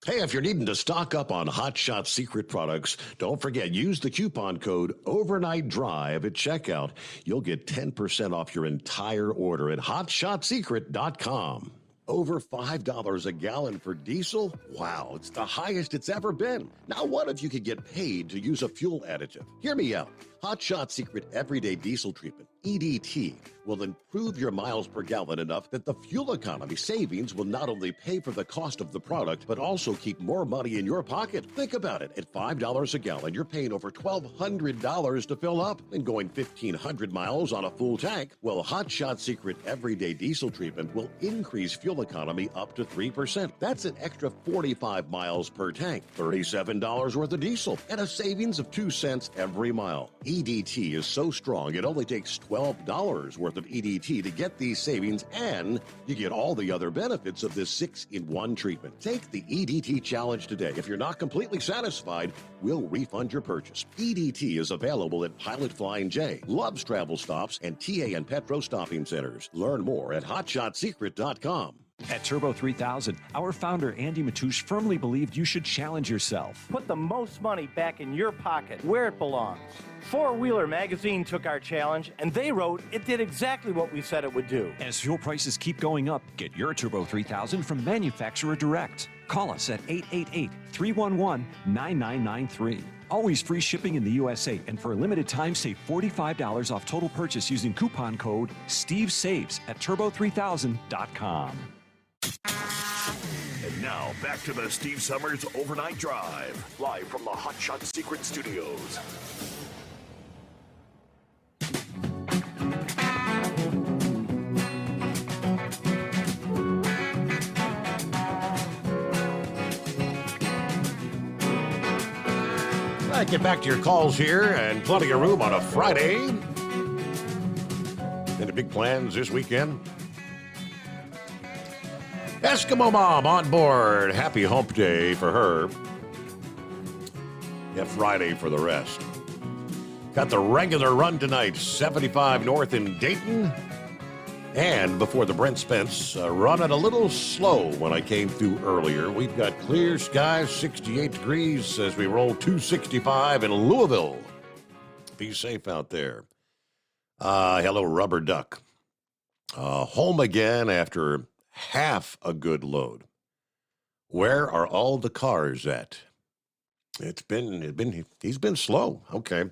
Hey, if you're needing to stock up on Hot Shot Secret products, don't forget, use the coupon code OVERNIGHTDRIVE at checkout. You'll get 10% off your entire order at hotshotsecret.com. Over $5 a gallon for diesel? Wow, it's the highest it's ever been. Now, what if you could get paid to use a fuel additive? Hear me out. Hot Shot Secret Everyday Diesel Treatment, EDT, will improve your miles per gallon enough that the fuel economy savings will not only pay for the cost of the product, but also keep more money in your pocket. Think about it. At $5 a gallon, you're paying over $1,200 to fill up and going 1,500 miles on a full tank. Well, Hot Shot Secret Everyday Diesel Treatment will increase fuel economy up to 3%. That's an extra 45 miles per tank, $37 worth of diesel, and a savings of 2 cents every mile. EDT is so strong, it only takes $12 worth of EDT to get these savings, and you get all the other benefits of this 6-in-1 treatment. Take the EDT challenge today. If you're not completely satisfied, we'll refund your purchase. EDT is available at Pilot Flying J, Love's Travel Stops, and TA and Petro Stopping Centers. Learn more at hotshotsecret.com. At Turbo 3000, our founder Andy Matoush firmly believed you should challenge yourself. Put the most money back in your pocket, where it belongs. Four Wheeler magazine took our challenge, and they wrote it did exactly what we said it would do. As fuel prices keep going up, get your Turbo 3000 from manufacturer direct. Call us at 888-311-9993. Always free shipping in the USA, and for a limited time, save $45 off total purchase using coupon code STEVESAVES at turbo3000.com. And now, back to the Steve Summers Overnight Drive, live from the Hot Shot Secret Studios. All right, get back to your calls here, and plenty of room on a Friday. Any big plans this weekend? Eskimo Mom on board. Happy hump day for her. Yeah, Friday for the rest. Got the regular run tonight, 75 north in Dayton. And before the Brent Spence, running a little slow when I came through earlier. We've got clear skies, 68 degrees as we roll 265 in Louisville. Be safe out there. Hello, Rubber Duck. Home again after half a good load. Where are all the cars at? He's been slow. Okay.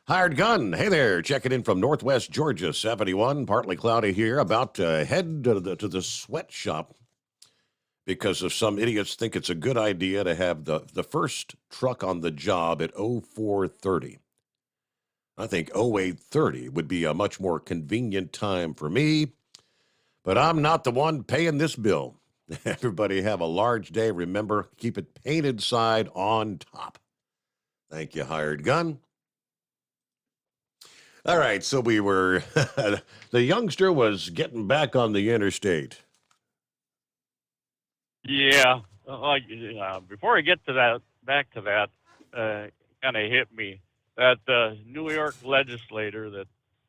Hired Gun. Hey there. Checking in from Northwest Georgia, 71. Partly cloudy here. About to head to the sweatshop because of some idiots think it's a good idea to have the first truck on the job at 04:30. I think 08:30 would be a much more convenient time for me. But I'm not the one paying this bill. Everybody have a large day. Remember, keep it painted side on top. Thank you, Hired Gun. All right, so we were, the youngster was getting back on the interstate. Yeah, before I get to that, back to that, kind of hit me that New York legislator that's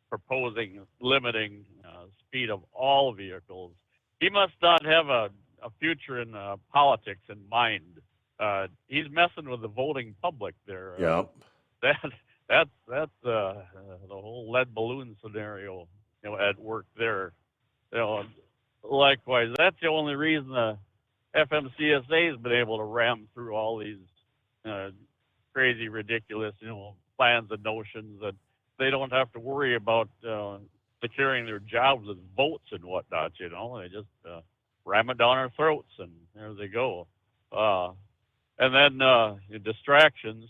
proposing limiting speed of all vehicles, he must not have a future in politics in mind. He's messing with the voting public there. Yeah. That's the whole lead balloon scenario, at work there. Likewise, that's the only reason FMCSA has been able to ram through all these crazy, ridiculous, plans and notions that they don't have to worry about securing their jobs with votes and whatnot. They just ram it down our throats, and there they go. And then distractions.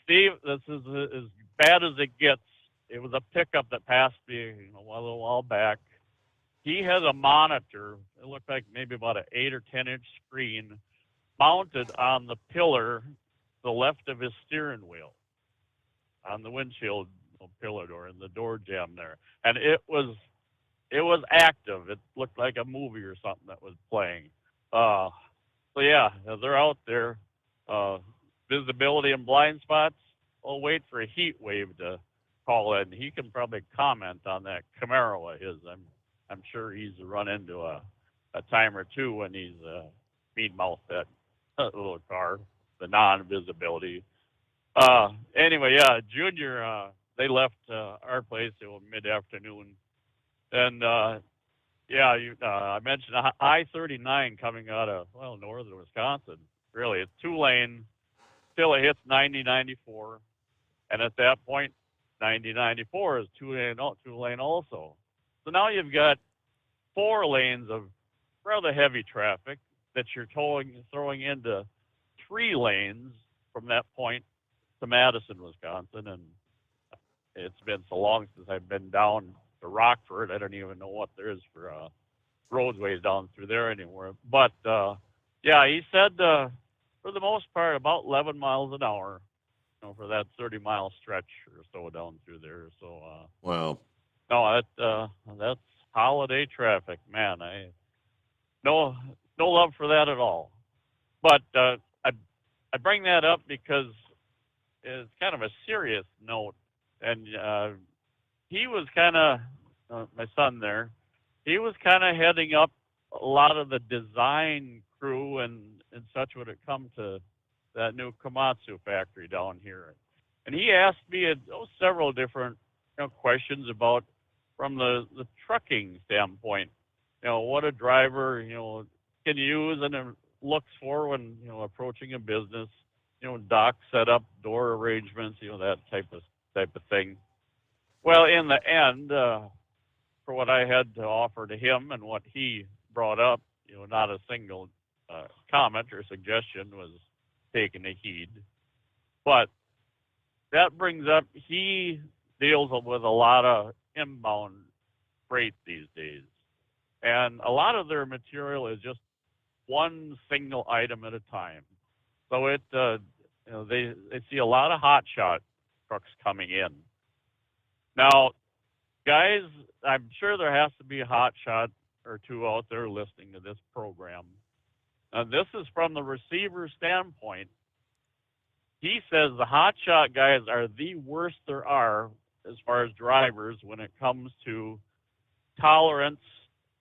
Steve, this is as bad as it gets. It was a pickup that passed me a little while back. He has a monitor. It looked like maybe about an 8 or 10-inch screen mounted on the pillar to the left of his steering wheel, on the windshield pillar door and the door jamb there. And it was active. It looked like a movie or something that was playing. So yeah, they're out there. Visibility and blind spots. I'll wait for a heat wave to call in. He can probably comment on that Camaro of his. I'm sure he's run into a time or two when he's mean-mouthed that little car, the non-visibility. Anyway, yeah, Junior, they left our place mid-afternoon. And, I mentioned I-39 coming out of, northern Wisconsin. Really, it's 2-lane. Still, it hits 90-94. And at that point, 90-94 is 2-lane also. So now you've got 4 lanes of rather heavy traffic that you're throwing into 3 lanes from that point to Madison, Wisconsin. And it's been so long since I've been down to Rockford. I don't even know what there is for roadways down through there anymore. But, he said for the most part about 11 miles an hour for that 30-mile stretch or so down through there. So, wow. No, that's holiday traffic, man. No love for that at all. But I bring that up because it's kind of a serious note, and he was kind of my son there. He was kind of heading up a lot of the design crew and such when it come to that new Komatsu factory down here, and he asked me several different questions about from the trucking standpoint, what a driver, can use and looks for when, approaching a business, dock setup, door arrangements, that type of thing. Well, in the end, for what I had to offer to him and what he brought up, not a single comment or suggestion was taken to heed. But that brings up, he deals with a lot of inbound freight these days. And a lot of their material is just one single item at a time. So they see a lot of hotshot trucks coming in. Now, guys, I'm sure there has to be a hotshot or two out there listening to this program. And this is from the receiver standpoint. He says the hotshot guys are the worst there are as far as drivers when it comes to tolerance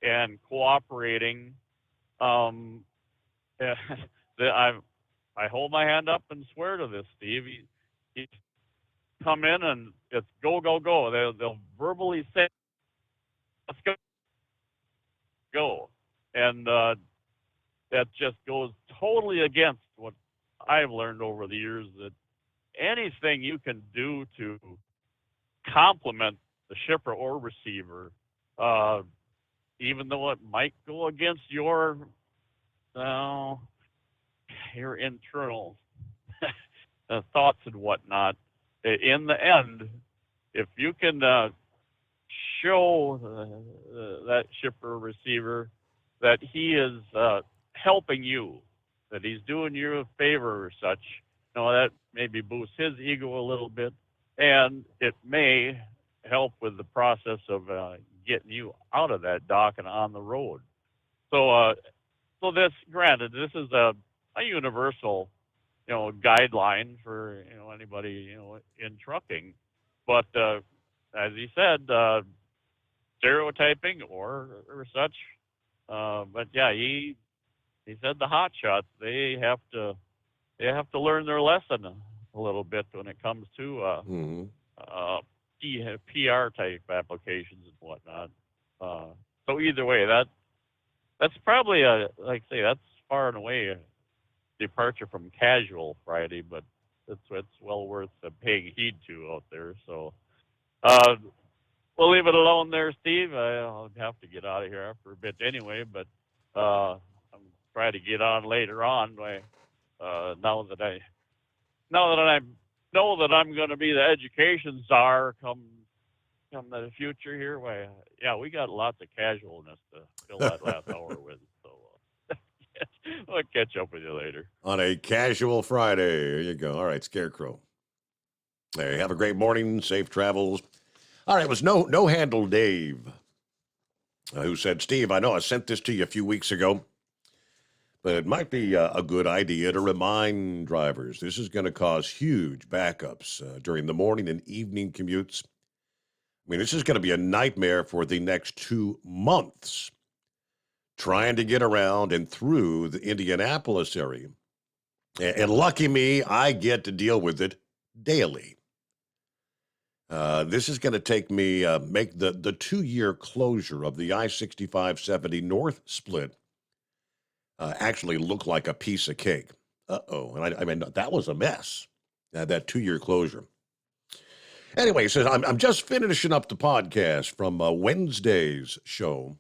and cooperating. I hold my hand up and swear to this, Steve. He come in and it's go, go, go. They'll verbally say, let's go. Go. And that just goes totally against what I've learned over the years, that anything you can do to complement the shipper or receiver, even though it might go against your internal thoughts and whatnot, in the end, if you can show that shipper or receiver that he is helping you, that he's doing you a favor or such, that maybe boosts his ego a little bit, and it may help with the process of getting you out of that dock and on the road. So this, granted, this is a universal, guideline for anybody in trucking, but as he said, stereotyping or such. But yeah, he said the hot shots, they have to learn their lesson a little bit when it comes to PR type applications and whatnot. So either way, that's probably like I say, that's far and away a departure from casual Friday, but it's well worth paying heed to out there. So we'll leave it alone there, Steve. I'll have to get out of here after a bit anyway, but I'm trying to get on later on. Now that I know that I'm going to be the education czar come the future here, yeah, we got lots of casualness to fill that last hour with. So I'll catch up with you later. On a casual Friday. There you go. All right, Scarecrow. Hey, have a great morning. Safe travels. All right, it was No Handle Dave who said, Steve, I know I sent this to you a few weeks ago, but it might be a good idea to remind drivers. This is going to cause huge backups during the morning and evening commutes. I mean, this is going to be a nightmare for the next 2 months trying to get around and through the Indianapolis area. And lucky me, I get to deal with it daily. This is going to take me, make the 2-year closure of the I-65-70 North split actually look like a piece of cake. Uh-oh. And I mean, that was a mess, that 2-year closure. Anyway, he says, I'm just finishing up the podcast from Wednesday's show.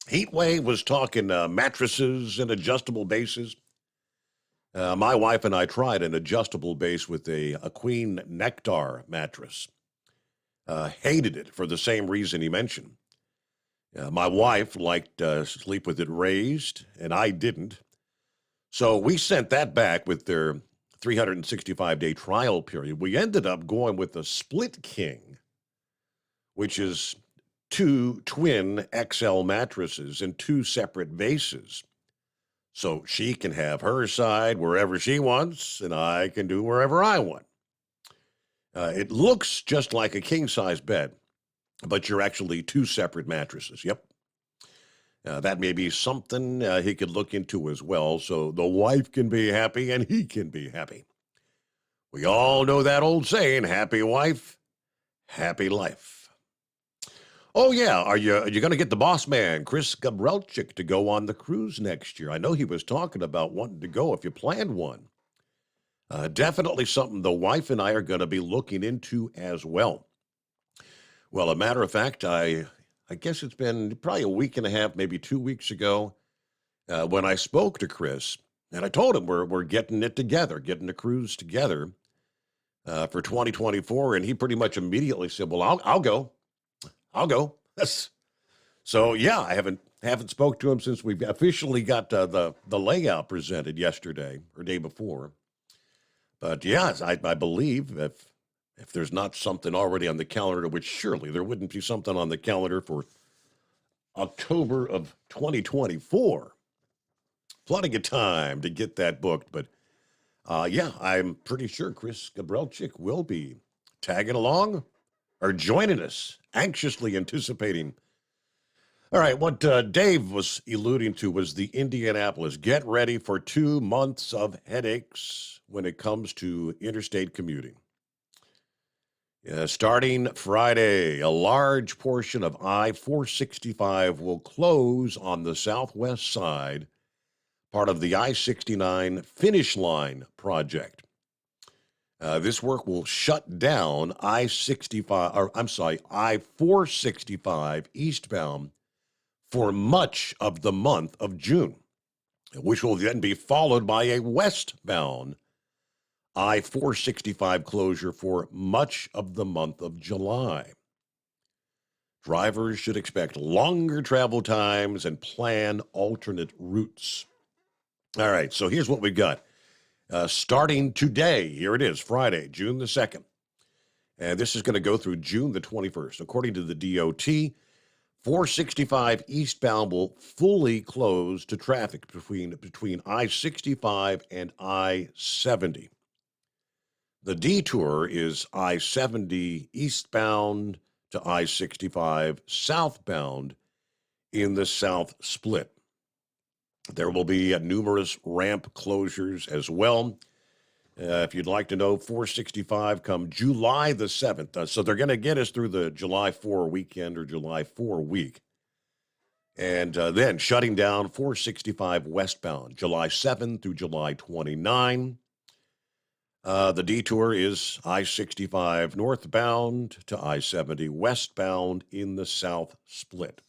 Heatwave was talking mattresses and adjustable bases. My wife and I tried an adjustable base with a Queen Nectar mattress. Hated it for the same reason he mentioned. My wife liked sleep with it raised, and I didn't. So we sent that back with their 365-day trial period. We ended up going with the Split King, which is 2 twin XL mattresses and 2 separate bases. So she can have her side wherever she wants, and I can do wherever I want. It looks just like a king-size bed, but you're actually 2 separate mattresses. Yep. That may be something he could look into as well, so the wife can be happy and he can be happy. We all know that old saying, happy wife, happy life. Oh, yeah, are you going to get the boss man, Chris Gabrelchik, to go on the cruise next year? I know he was talking about wanting to go if you planned one. Definitely something the wife and I are going to be looking into as well. Well, a matter of fact, I guess it's been probably a week and a half, maybe 2 weeks ago, when I spoke to Chris, and I told him we're getting it together, getting the cruise together for 2024, and he pretty much immediately said, "Well, I'll go. So yeah, I haven't spoke to him since we officially got the layout presented yesterday or day before. But yes, I believe if there's not something already on the calendar, which surely there wouldn't be something on the calendar for October of 2024. Plenty of time to get that booked. But yeah, I'm pretty sure Chris Gabrelchik will be tagging along or joining us, anxiously anticipating. All right, what Dave was alluding to was the Indianapolis. Get ready for 2 months of headaches when it comes to interstate commuting. Starting Friday, a large portion of I-465 will close on the southwest side, part of the I-69 Finish Line project. This work will shut down I-465 eastbound for much of the month of June, which will then be followed by a westbound I-465 closure for much of the month of July. Drivers should expect longer travel times and plan alternate routes. All right, so here's what we got. Starting today, here it is, Friday, June the 2nd. And this is going to go through June the 21st. According to the DOT, 465 eastbound will fully close to traffic between I-65 and I-70. The detour is I-70 eastbound to I-65 southbound in the south split. There will be numerous ramp closures as well. If you'd like to know, 465 come July the 7th. So they're going to get us through the July 4 weekend or July 4 week. And then shutting down 465 westbound, July 7 through July 29. The detour is I-65 northbound to I-70 westbound in the south split.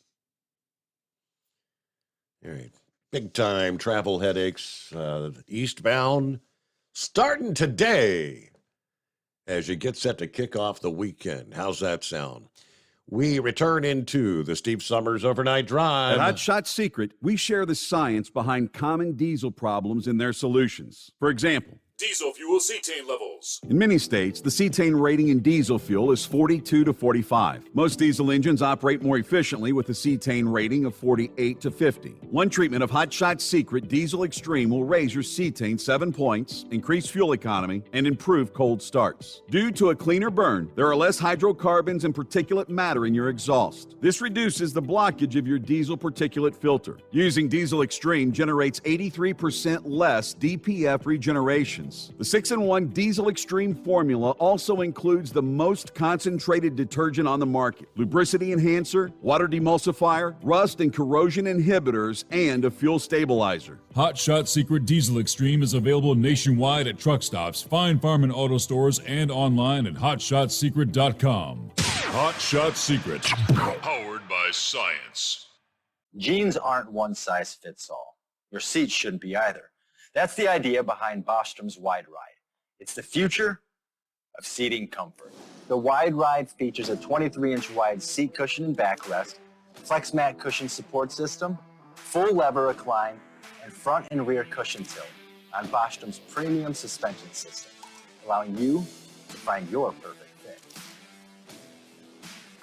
All right. Big time travel headaches eastbound starting today as you get set to kick off the weekend. How's that sound? We return into the Steve Summers Overnight Drive. At Hot Shot Secret, we share the science behind common diesel problems and their solutions. For example, Diesel fuel cetane levels. in many states, the cetane rating in diesel fuel is 42 to 45. Most diesel engines operate more efficiently with a cetane rating of 48 to 50. One treatment of Hot Shot Secret Diesel Extreme will raise your cetane 7 points, increase fuel economy, and improve cold starts. Due to a cleaner burn, there are less hydrocarbons and particulate matter in your exhaust. This reduces the blockage of your diesel particulate filter. Using Diesel Extreme generates 83% less DPF regeneration. The 6-in-1 Diesel Extreme formula also includes the most concentrated detergent on the market, lubricity enhancer, water demulsifier, rust and corrosion inhibitors, and a fuel stabilizer. Hot Shot Secret Diesel Extreme is available nationwide at truck stops, Fine Farm and auto stores, and online at hotshotsecret.com. Hot Shot Secret, powered by science. Jeans aren't one size fits all. Your seats shouldn't be either. That's the idea behind Bostrom's Wide Ride. It's the future of seating comfort. The Wide Ride features a 23-inch wide seat cushion and backrest, flex mat cushion support system, full lever recline, and front and rear cushion tilt on Bostrom's premium suspension system, allowing you to find your perfect fit.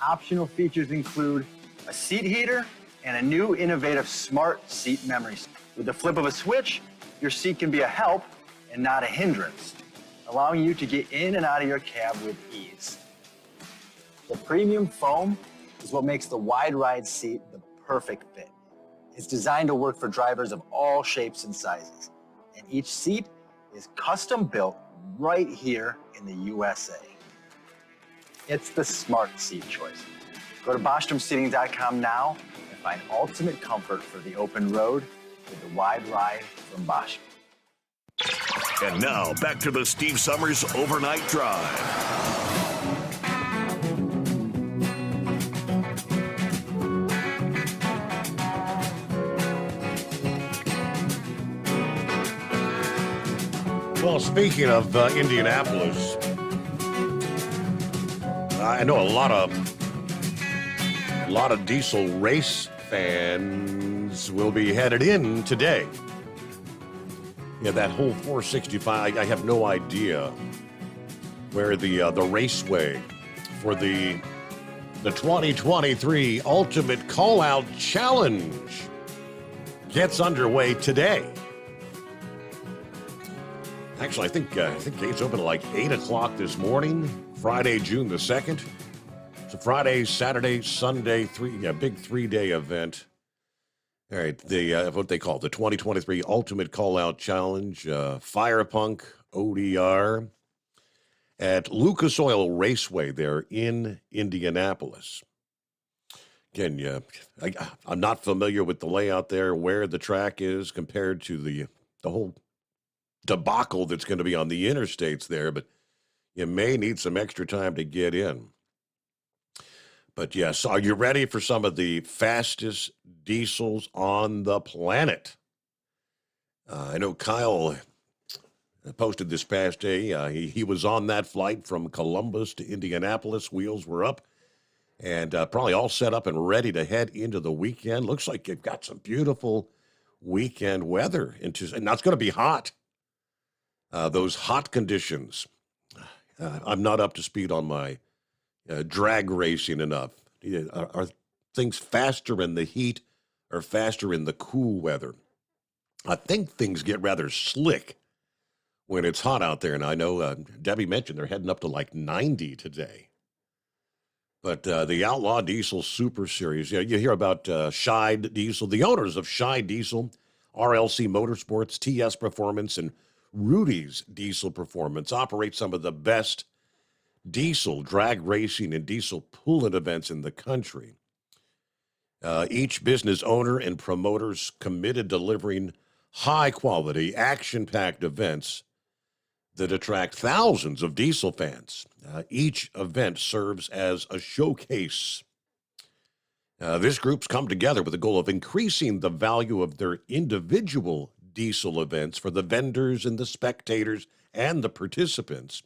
Optional features include a seat heater and a new innovative smart seat memory. With the flip of a switch, your seat can be a help and not a hindrance, allowing you to get in and out of your cab with ease. The premium foam is what makes the Wide Ride seat the perfect fit. It's designed to work for drivers of all shapes and sizes, and each seat is custom built right here in the USA. It's the smart seat choice. Go to BostromSeating.com now and find ultimate comfort for the open road with the Wide Ride from Bostrom. And now, back to the Steve Summers Overnight Drive. Well, speaking of Indianapolis, I know a lot of diesel race fans will be headed in today. Yeah, that whole 465, I have no idea where the raceway for the 2023 Ultimate Call-Out Challenge gets underway today. Actually, I think gates open at like 8 o'clock this morning, Friday, June the 2nd. It's a Friday, Saturday, Sunday, big 3-day event. All right, what they call the 2023 Ultimate Call-Out Challenge, Firepunk ODR at Lucas Oil Raceway there in Indianapolis. Again, I'm not familiar with the layout there, where the track is compared to the whole debacle that's going to be on the interstates there, but you may need some extra time to get in. But yes, are you ready for some of the fastest diesels on the planet? I know Kyle posted this past day. He was on that flight from Columbus to Indianapolis. Wheels were up and probably all set up and ready to head into the weekend. Looks like you've got some beautiful weekend weather. And that's going to be hot. Those hot conditions. I'm not up to speed on my drag racing enough. Are things faster in the heat or faster in the cool weather? I think things get rather slick when it's hot out there. And I know Debbie mentioned they're heading up to like 90 today. But the Outlaw Diesel Super Series, you hear about Scheid Diesel, the owners of Scheid Diesel, RLC Motorsports, TS Performance, and Rudy's Diesel Performance operate some of the best diesel drag racing and diesel pulling events in the country. Each business owner and promoters committed to delivering high-quality, action-packed events that attract thousands of diesel fans. Each event serves as a showcase. This group's come together with the goal of increasing the value of their individual diesel events for the vendors and the spectators and the participants,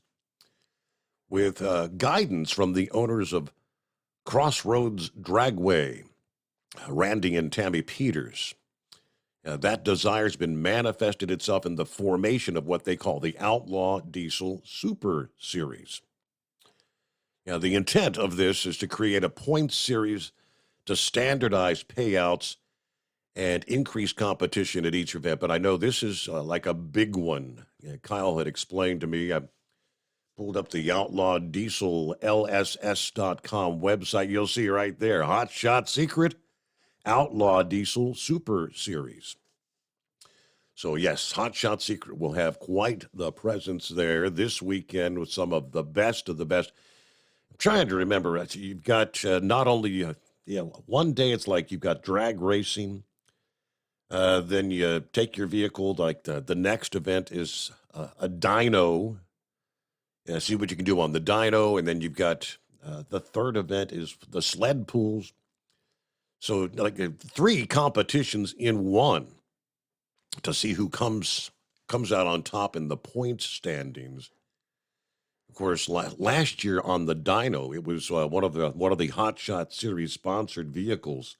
with guidance from the owners of Crossroads Dragway, Randy and Tammy Peters. That desire has been manifested itself in the formation of what they call the Outlaw Diesel Super Series. The intent of this is to create a points series to standardize payouts and increase competition at each event. But I know this is like a big one. Kyle had explained to me. I pulled up the Outlaw Diesel LSS.com website. You'll see right there, Hot Shot Secret Outlaw Diesel Super Series. So yes, Hot Shot Secret will have quite the presence there this weekend with some of the best of the best. I'm trying to remember, you've got not only, one day it's like you've got drag racing, then you take your vehicle, like the next event is a dyno, see what you can do on the dyno, and then you've got the third event is the sled pools. So like 3 competitions in one to see who comes out on top in the points standings. Of course, last year on the dyno, it was one of the Hot Shot Series sponsored vehicles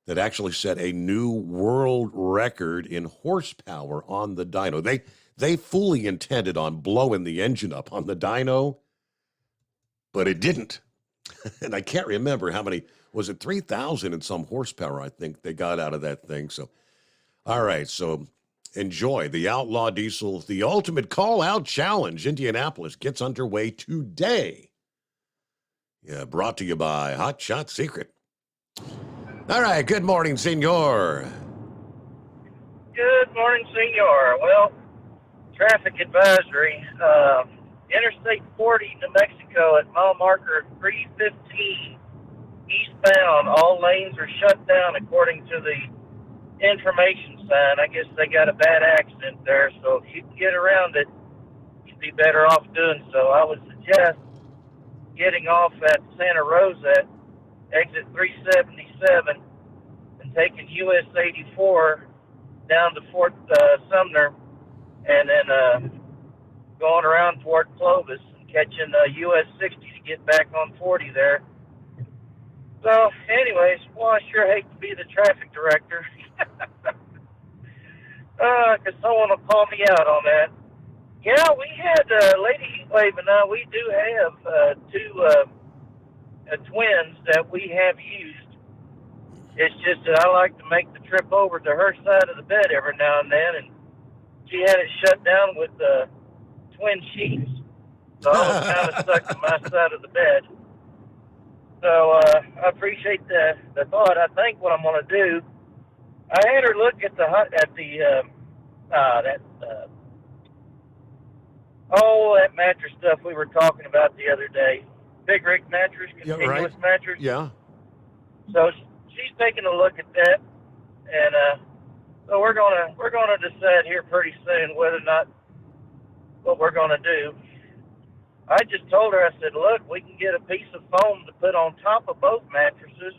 that actually set a new world record in horsepower on the dyno. They fully intended on blowing the engine up on the dyno, but it didn't. And I can't remember how many. Was it 3,000 and some horsepower, I think, they got out of that thing. So, all right, so enjoy the Outlaw Diesel, the Ultimate Call-Out Challenge. Indianapolis gets underway today. Brought to you by Hot Shot Secret. All right, good morning, senor. Good morning, senor. Well, traffic advisory. Interstate 40, New Mexico at mile marker 315. Eastbound, all lanes are shut down according to the information sign. I guess they got a bad accident there, so if you can get around it, you'd be better off doing so. I would suggest getting off at Santa Rosa, exit 377, and taking US 84 down to Fort Sumner, and then going around toward Clovis and catching US 60 to get back on 40 there. So, anyways, well, I sure hate to be the traffic director. Because someone will call me out on that. Yeah, we had Lady Heatwave and I, we do have 2 twins that we have used. It's just that I like to make the trip over to her side of the bed every now and then, and she had it shut down with twin sheets. So I was kind of stuck to my side of the bed. So I appreciate the thought. I think what I'm going to do, I had her look at that mattress stuff we were talking about the other day. Big Rig mattress, continuous mattress. Yeah. So she's taking a look at that, and so we're gonna decide here pretty soon whether or not what we're gonna do. I just told her, I said, look, we can get a piece of foam to put on top of both mattresses.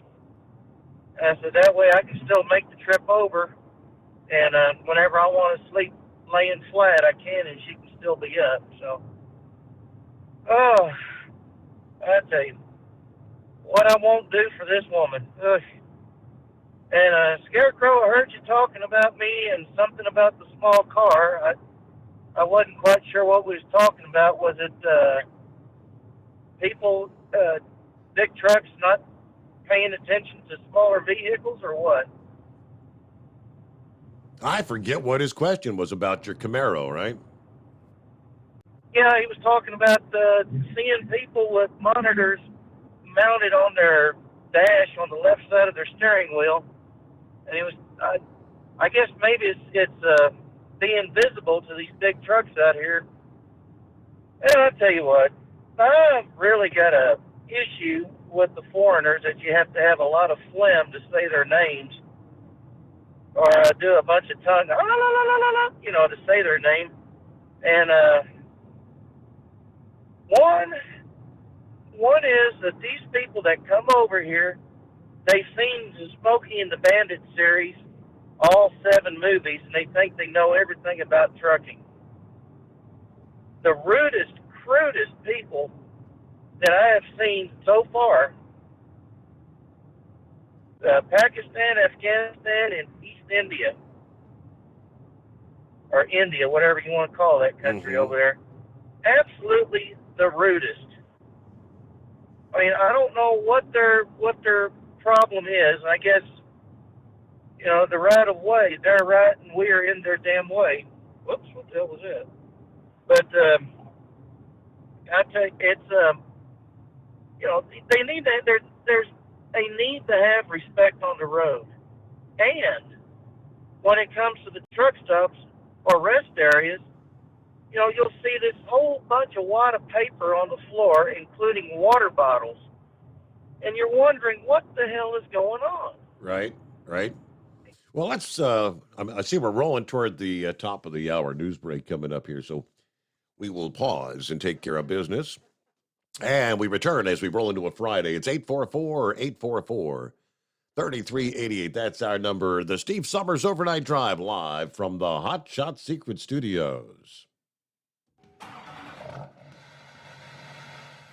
And I said, that way I can still make the trip over. And whenever I want to sleep laying flat, I can, and she can still be up. So, oh, I tell you, what I won't do for this woman. Ugh. And Scarecrow, I heard you talking about me and something about the small car. I wasn't quite sure what we was talking about. Was it people, big trucks not paying attention to smaller vehicles, or what? I forget what his question was about your Camaro, right? Yeah, he was talking about seeing people with monitors mounted on their dash on the left side of their steering wheel. And he was, I guess maybe it's being visible to these big trucks out here. And I'll tell you what, I've really got a issue with the foreigners that you have to have a lot of phlegm to say their names, or do a bunch of tongue, to say their name. And one is that these people that come over here, they've seen Smokey and the Bandit series, all 7 movies, and they think they know everything about trucking. The rudest, crudest people that I have seen so far, Pakistan, Afghanistan, and East India, or India, whatever you want to call that country over there, absolutely the rudest. I mean, I don't know what their problem is. I guess, the right of way, they're right and we are in their damn way. Whoops, what the hell was that? But I tell you, it's they need to. They need to have respect on the road, and when it comes to the truck stops or rest areas, you'll see this whole bunch of wad of paper on the floor, including water bottles, and you're wondering what the hell is going on. Right. Well, let's. I see we're rolling toward the top of the hour. News break coming up here, so we will pause and take care of business. And we return as we roll into a Friday. It's 844-844-3388. That's our number. The Steve Summers Overnight Drive, live from the Hot Shot Secret Studios.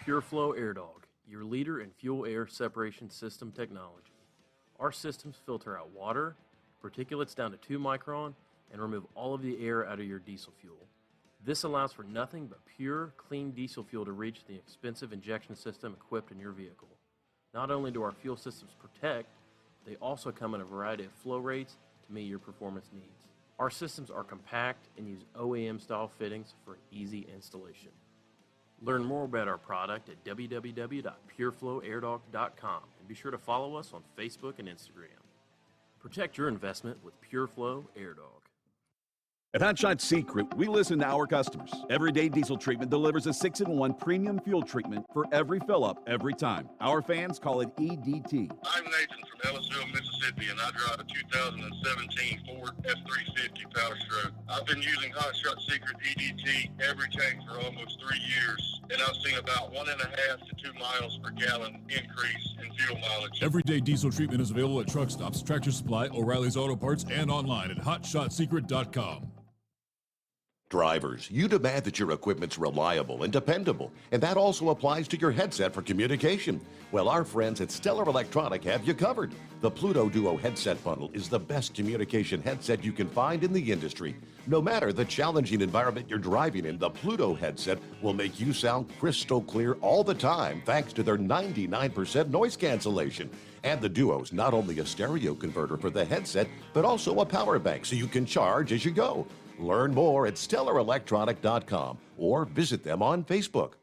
PureFlow Air Dog, your leader in fuel air separation system technology. Our systems filter out water, particulates down to 2 micron, and remove all of the air out of your diesel fuel. This allows for nothing but pure, clean diesel fuel to reach the expensive injection system equipped in your vehicle. Not only do our fuel systems protect, they also come in a variety of flow rates to meet your performance needs. Our systems are compact and use OEM-style fittings for easy installation. Learn more about our product at www.pureflowairDog.com and be sure to follow us on Facebook and Instagram. Protect your investment with PureFlow Air Dog. At Hot Shot Secret, we listen to our customers. Everyday Diesel Treatment delivers a 6-in-1 premium fuel treatment for every fill-up, every time. Our fans call it EDT. I'm Nathan from Ellisville, Mississippi, and I drive a 2017 Ford F-350 Powder Stroke. I've been using Hot Shot Secret EDT every tank for almost 3 years, and I've seen about 1.5 to 2 miles per gallon increase in fuel mileage. Everyday Diesel Treatment is available at truck stops, Tractor Supply, O'Reilly's Auto Parts, and online at HotShotSecret.com. Drivers, you demand that your equipment's reliable and dependable, and that also applies to your headset for communication. Well, our friends at Stellar Electronic have you covered. The Pluto Duo headset bundle is the best communication headset you can find in the industry. No matter the challenging environment you're driving in, the Pluto headset will make you sound crystal clear all the time thanks to their 99% noise cancellation. And the Duo's not only a stereo converter for the headset, but also a power bank so you can charge as you go. Learn more at StellarElectronic.com or visit them on Facebook.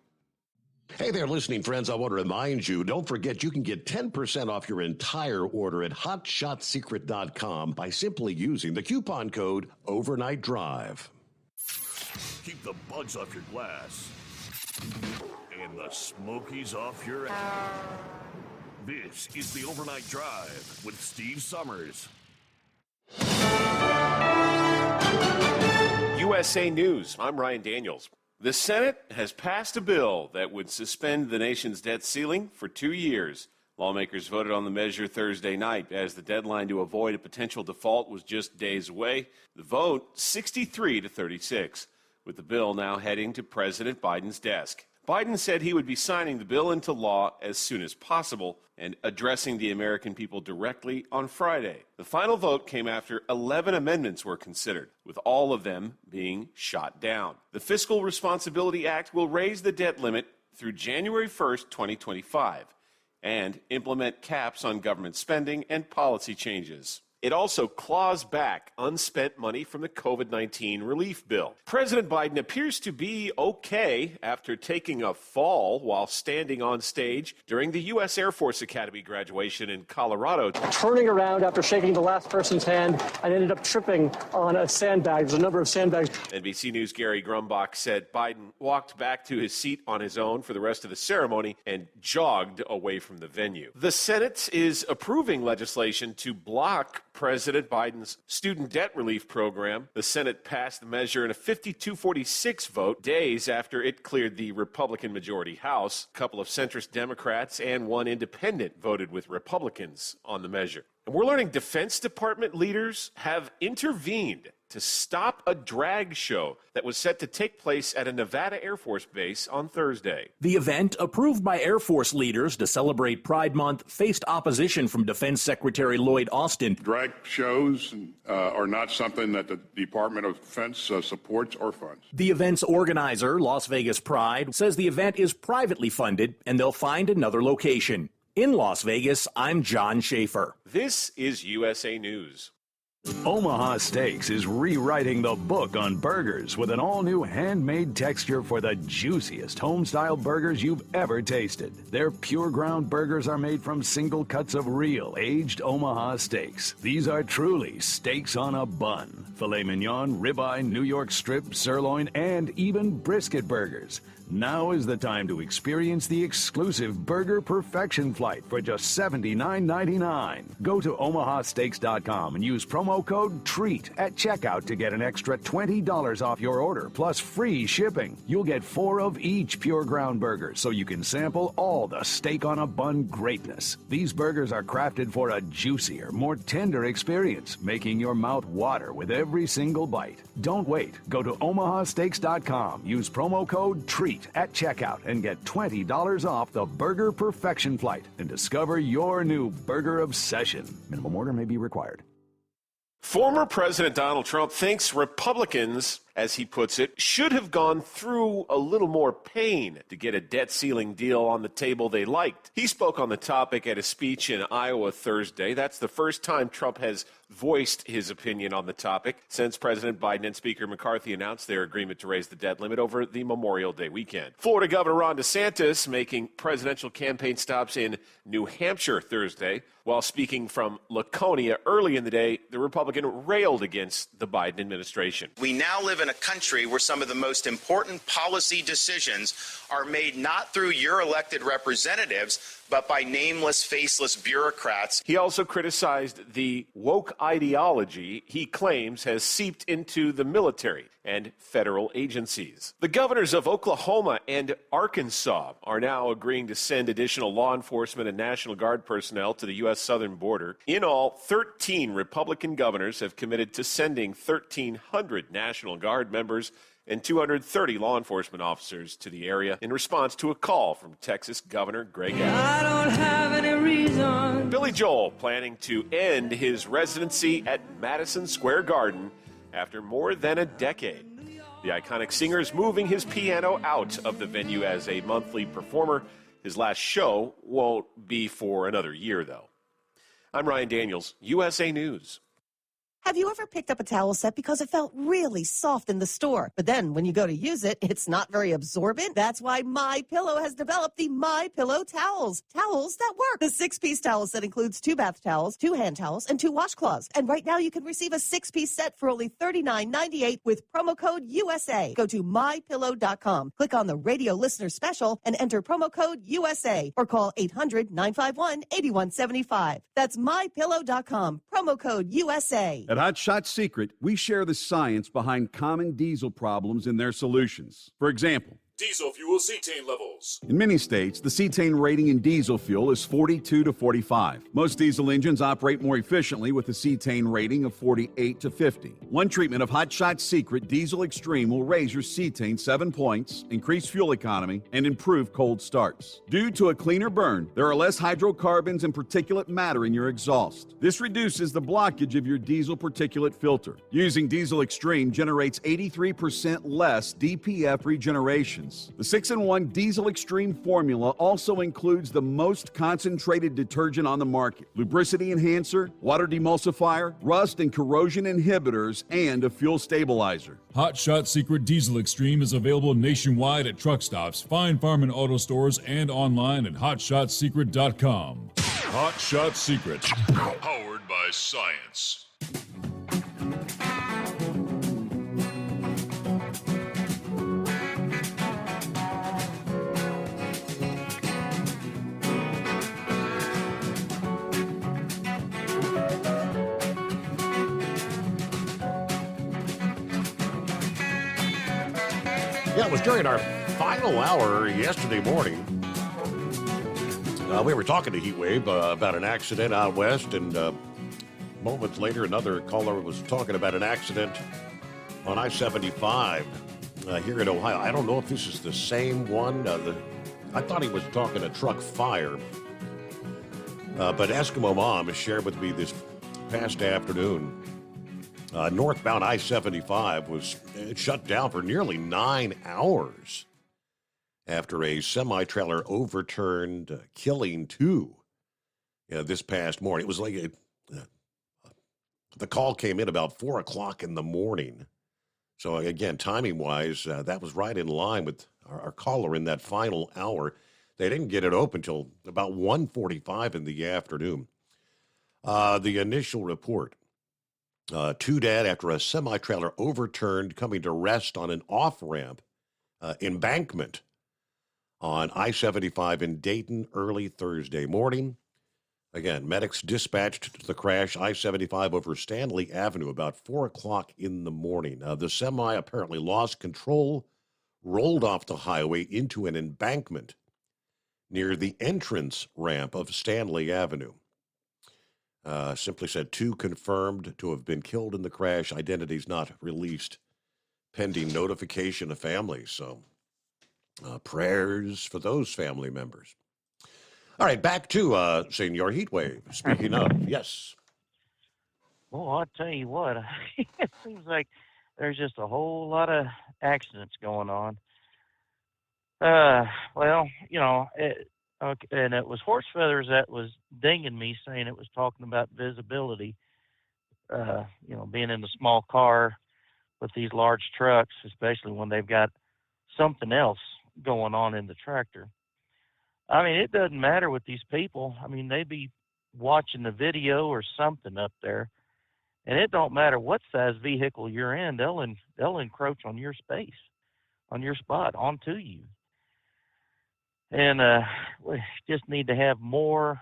Hey there, listening friends. I want to remind you, don't forget you can get 10% off your entire order at HotShotSecret.com by simply using the coupon code Overnight Drive. Keep the bugs off your glass and the smokies off your ass. This is the Overnight Drive with Steve Summers. USA News. I'm Ryan Daniels. The Senate has passed a bill that would suspend the nation's debt ceiling for 2 years. Lawmakers voted on the measure Thursday night as the deadline to avoid a potential default was just days away. The vote, 63-36, with the bill now heading to President Biden's desk. Biden said he would be signing the bill into law as soon as possible and addressing the American people directly on Friday. The final vote came after 11 amendments were considered, with all of them being shot down. The Fiscal Responsibility Act will raise the debt limit through January 1st, 2025, and implement caps on government spending and policy changes. It also claws back unspent money from the COVID-19 relief bill. President Biden appears to be okay after taking a fall while standing on stage during the U.S. Air Force Academy graduation in Colorado. Turning around after shaking the last person's hand, I ended up tripping on a sandbag. There's a number of sandbags. NBC News' Gary Grumbach said Biden walked back to his seat on his own for the rest of the ceremony and jogged away from the venue. The Senate is approving legislation to block President Biden's student debt relief program. The Senate passed the measure in a 52-46 vote days after it cleared the Republican majority House. A couple of centrist Democrats and one independent voted with Republicans on the measure. And we're learning Defense Department leaders have intervened to stop a drag show that was set to take place at a Nevada Air Force base on Thursday. The event, approved by Air Force leaders to celebrate Pride Month, faced opposition from Defense Secretary Lloyd Austin. Drag shows are not something that the Department of Defense supports or funds. The event's organizer, Las Vegas Pride, says the event is privately funded and they'll find another location. In Las Vegas, I'm John Schaefer. This is USA News. Omaha Steaks is rewriting the book on burgers with an all-new handmade texture for the juiciest home-style burgers you've ever tasted. Their pure ground burgers are made from single cuts of real, aged Omaha steaks. These are truly steaks on a bun. Filet mignon, ribeye, New York strip, sirloin, and even brisket burgers. Now is the time to experience the exclusive Burger Perfection Flight for just $79.99. Go to omahasteaks.com and use promo code TREAT at checkout to get an extra $20 off your order, plus free shipping. You'll get 4 of each pure ground burger, so you can sample all the steak on a bun greatness. These burgers are crafted for a juicier, more tender experience, making your mouth water with every single bite. Don't wait. Go to omahasteaks.com. Use promo code TREAT at checkout and get $20 off the Burger Perfection Flight and discover your new burger obsession. Minimum order may be required. Former President Donald Trump thinks Republicans, as he puts it, should have gone through a little more pain to get a debt ceiling deal on the table they liked. He spoke on the topic at a speech in Iowa Thursday. That's the first time Trump has voiced his opinion on the topic since President Biden and Speaker McCarthy announced their agreement to raise the debt limit over the Memorial Day weekend. Florida Governor Ron DeSantis making presidential campaign stops in New Hampshire Thursday. While speaking from Laconia early in the day, the Republican railed against the Biden administration. We now live in a country where some of the most important policy decisions are made not through your elected representatives, but by nameless, faceless bureaucrats. He also criticized the woke ideology he claims has seeped into the military and federal agencies. The governors of Oklahoma and Arkansas are now agreeing to send additional law enforcement and National Guard personnel to the U.S. southern border. In all, 13 Republican governors have committed to sending 1,300 National Guard members and 230 law enforcement officers to the area in response to a call from Texas Governor Greg Abbott. I don't have any reason. Billy Joel planning to end his residency at Madison Square Garden after more than a decade. The iconic singer is moving his piano out of the venue as a monthly performer. His last show won't be for another year, though. I'm Ryan Daniels, USA News. Have you ever picked up a towel set because it felt really soft in the store, but then when you go to use it, it's not very absorbent? That's why MyPillow has developed the MyPillow towels. Towels that work. The 6-piece towel set includes 2 bath towels, 2 hand towels, and 2 washcloths. And right now you can receive a 6-piece set for only $39.98 with promo code USA. Go to MyPillow.com, click on the radio listener special, and enter promo code USA, or call 800-951-8175. That's MyPillow.com, promo code USA. At Hot Shot Secret, we share the science behind common diesel problems and their solutions. For example, diesel fuel cetane levels. In many states, the cetane rating in diesel fuel is 42 to 45. Most diesel engines operate more efficiently with a cetane rating of 48 to 50. One treatment of Hot Shot Secret Diesel Extreme will raise your cetane 7 points, increase fuel economy, and improve cold starts. Due to a cleaner burn, there are less hydrocarbons and particulate matter in your exhaust. This reduces the blockage of your diesel particulate filter. Using Diesel Extreme generates 83% less DPF regeneration. options. The 6-in-1 Diesel Extreme formula also includes the most concentrated detergent on the market, lubricity enhancer, water demulsifier, rust and corrosion inhibitors, and a fuel stabilizer. Hot Shot Secret Diesel Extreme is available nationwide at truck stops, Fine Farm and auto stores, and online at hotshotsecret.com. Hot Shot Secret, powered by science. Yeah, it was during our final hour yesterday morning. We were talking to Heatwave about an accident out west, and moments later, another caller was talking about an accident on I-75 here in Ohio. I don't know if this is the same one. I thought he was talking a truck fire. But Eskimo Mom has shared with me this past afternoon. Northbound I-75 was shut down for nearly 9 hours after a semi-trailer overturned, killing two this past morning. It was like the call came in about 4 o'clock in the morning. So again, timing-wise, that was right in line with our caller in that final hour. They didn't get it open until about 1:45 in the afternoon. The initial report. Two dead after a semi-trailer overturned coming to rest on an off-ramp embankment on I-75 in Dayton early Thursday morning. Again, medics dispatched to the crash, I-75 over Stanley Avenue about 4 o'clock in the morning. The semi apparently lost control, rolled off the highway into an embankment near the entrance ramp of Stanley Avenue. Simply said, two confirmed to have been killed in the crash. Identities not released, pending notification of families. So, prayers for those family members. All right, back to Senior Heatwave. Speaking of, yes. Well, I'll tell you what, it seems like there's just a whole lot of accidents going on. Well, you know, and it was Horse Feathers that was dinging me, saying it was talking about visibility, you know, being in a small car with these large trucks, especially when they've got something else going on in the tractor. I mean, it doesn't matter with these people. I mean, they be watching the video or something up there, and it don't matter what size vehicle you're in, they'll encroach on your space, on your spot, onto you. And we just need to have more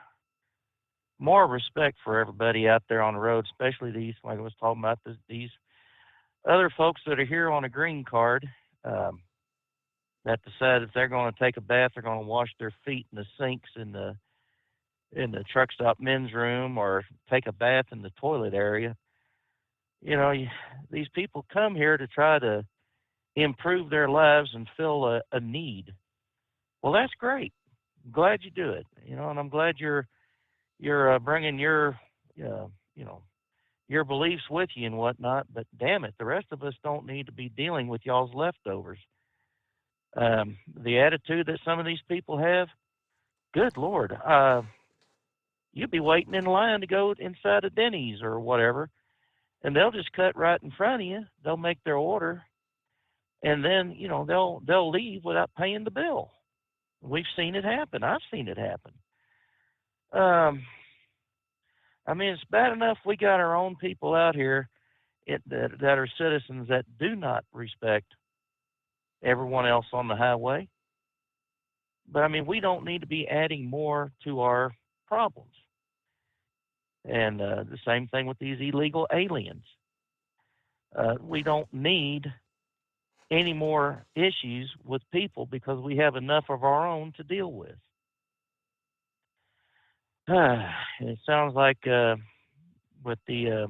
respect for everybody out there on the road, especially these, like I was talking about, these other folks that are here on a green card that decide if they're going to take a bath, they're going to wash their feet in the sinks in the truck stop men's room or take a bath in the toilet area. You know, these people come here to try to improve their lives and fill a need. Well, that's great. I'm glad you do it, you know, and I'm glad you're bringing your, you know, your beliefs with you and whatnot. But damn it, the rest of us don't need to be dealing with y'all's leftovers. The attitude that some of these people have, good Lord, you'd be waiting in line to go inside a Denny's or whatever, and they'll just cut right in front of you. They'll make their order, and then, you know, they'll leave without paying the bill. We've seen it happen. I've seen it happen. I mean, it's bad enough we got our own people out here that are citizens that do not respect everyone else on the highway. But, I mean, we don't need to be adding more to our problems. And the same thing with these illegal aliens. We don't need any more issues with people because we have enough of our own to deal with. It sounds like with the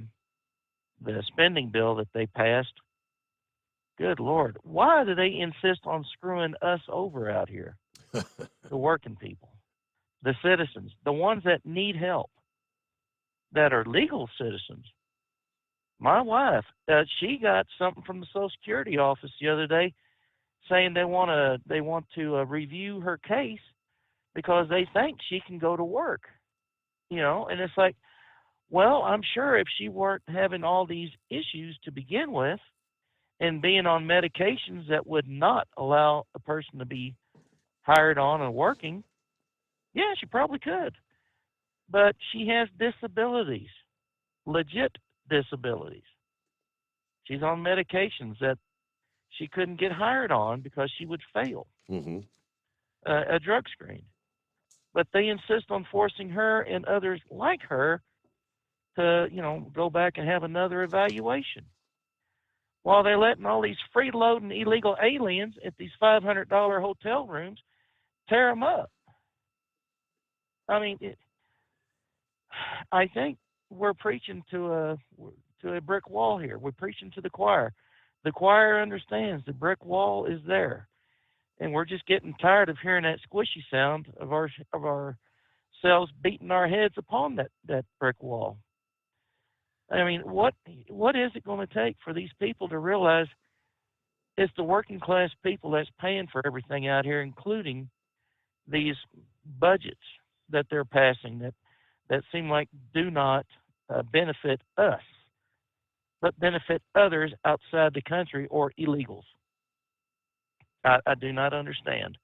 spending bill that they passed, good Lord, why do they insist on screwing us over out here? The working people, the citizens, the ones that need help, that are legal citizens. My wife, she got something from the Social Security office the other day saying they want to review her case because they think she can go to work. And it's like, well, I'm sure if she weren't having all these issues to begin with and being on medications that would not allow a person to be hired on and working, yeah, she probably could. But she has disabilities, legit disabilities. She's on medications that she couldn't get hired on because she would fail a drug screen. But they insist on forcing her and others like her to, go back and have another evaluation. While they're letting all these freeloading illegal aliens at these $500 hotel rooms tear them up. I mean, I think we're preaching to a brick wall here. We're preaching to the choir. The choir understands the brick wall is there, and we're just getting tired of hearing that squishy sound of ourselves beating our heads upon that brick wall. I mean, what is it going to take for these people to realize it's the working class people that's paying for everything out here, including these budgets that they're passing that seem like do not benefit us, but benefit others outside the country or illegals? I do not understand.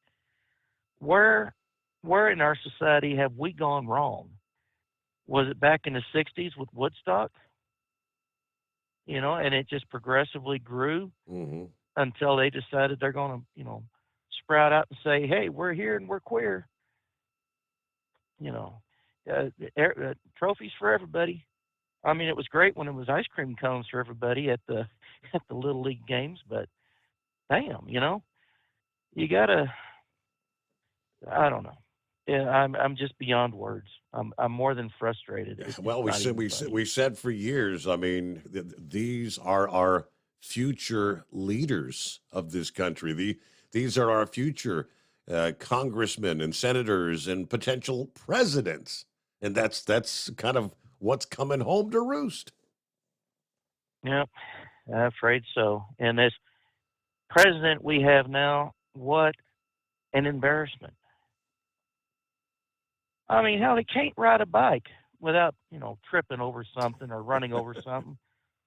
Where in our society have we gone wrong? Was it back in the 60s with Woodstock? And it just progressively grew until they decided they're going to, sprout out and say, hey, we're here and we're queer. Trophies for everybody. I mean, it was great when it was ice cream cones for everybody at the Little League games, but damn, you gotta. I don't know. Yeah, I'm just beyond words. I'm more than frustrated. Well, we said for years. I mean, these are our future leaders of this country. These are our future congressmen and senators and potential presidents, and that's kind of what's coming home to roost. Yep, I'm afraid so. And this president we have now, what an embarrassment. I mean, hell, he can't ride a bike without, tripping over something or running over something,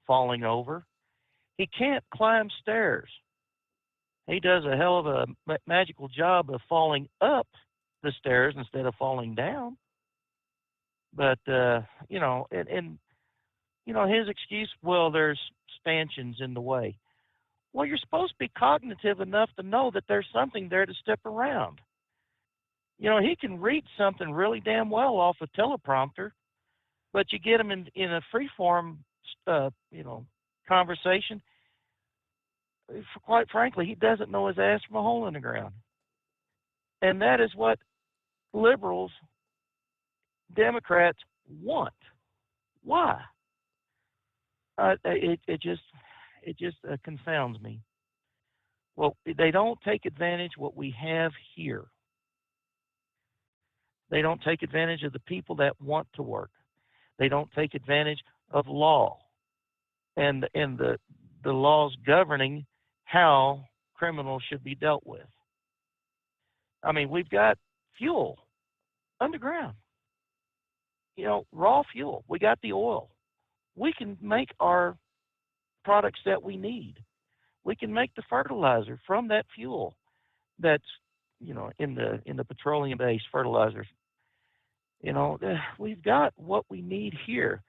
falling over. He can't climb stairs. He does a hell of a magical job of falling up the stairs instead of falling down. But, his excuse, well, there's stanchions in the way. Well, you're supposed to be cognitive enough to know that there's something there to step around. He can read something really damn well off a teleprompter, but you get him in a free-form, conversation. Quite frankly, he doesn't know his ass from a hole in the ground. And that is what liberals, Democrats want. Why? It just confounds me. Well, they don't take advantage of what we have here. They don't take advantage of the people that want to work. They don't take advantage of law and the laws governing how criminals should be dealt with. I mean, we've got fuel underground. Raw fuel. We got the oil. We can make our products that we need. We can make the fertilizer from that fuel that's, in the petroleum-based fertilizers. We've got what we need here,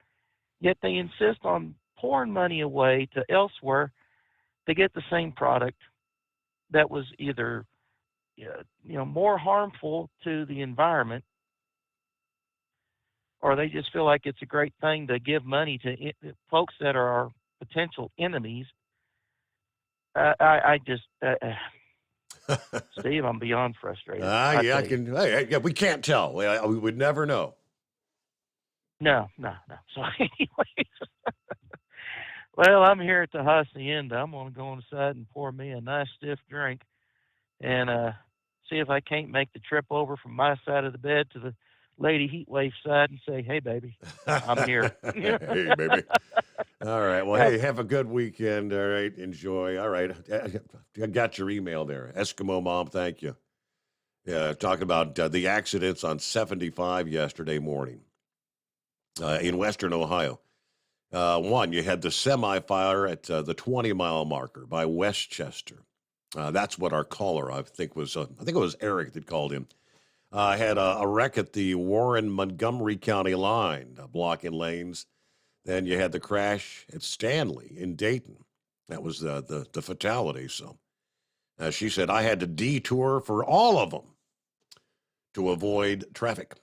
yet they insist on pouring money away to elsewhere to get the same product that was either, more harmful to the environment, or they just feel like it's a great thing to give money to folks that are our potential enemies. Steve, I'm beyond frustrated. We can't tell. We would never know. No. So anyways, well, I'm here at the hacienda. I'm going to go inside and pour me a nice stiff drink and see if I can't make the trip over from my side of the bed to the Lady Heatwave side and say, hey, baby, I'm here. Hey, baby. All right. Well, hey, have a good weekend. All right. Enjoy. All right. I got your email there. Eskimo Mom, thank you. Yeah, talking about the accidents on 75 yesterday morning in western Ohio. One, you had the semi-fire at the 20-mile marker by Westchester. That's what our caller, I think it was Eric that called in. Had a wreck at the Warren-Montgomery County line, blocking lanes. Then you had the crash at Stanley in Dayton. That was the fatality. So she said, I had to detour for all of them to avoid traffic.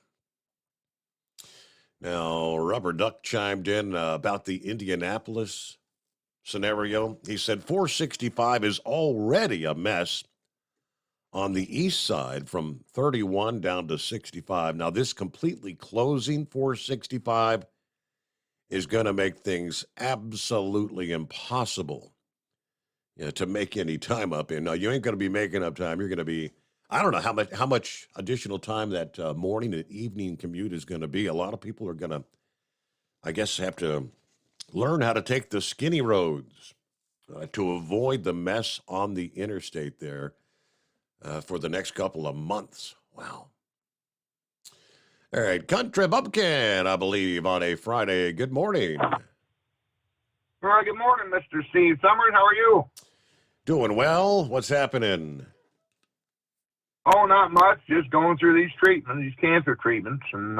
Now, Rubber Duck chimed in about the Indianapolis scenario. He said 465 is already a mess on the east side from 31 down to 65. Now, this completely closing 465 is going to make things absolutely impossible to make any time up in. Now, you ain't going to be making up time. You're going to be, I don't know how much additional time that morning and evening commute is going to be. A lot of people are going to, I guess, have to learn how to take the skinny roads to avoid the mess on the interstate there for the next couple of months. Wow. All right, Country Bumpkin, I believe, on a Friday. Good morning. All right, good morning, Mr. Steve Summers. How are you? Doing well. What's happening? Oh, not much. Just going through these treatments, these cancer treatments, and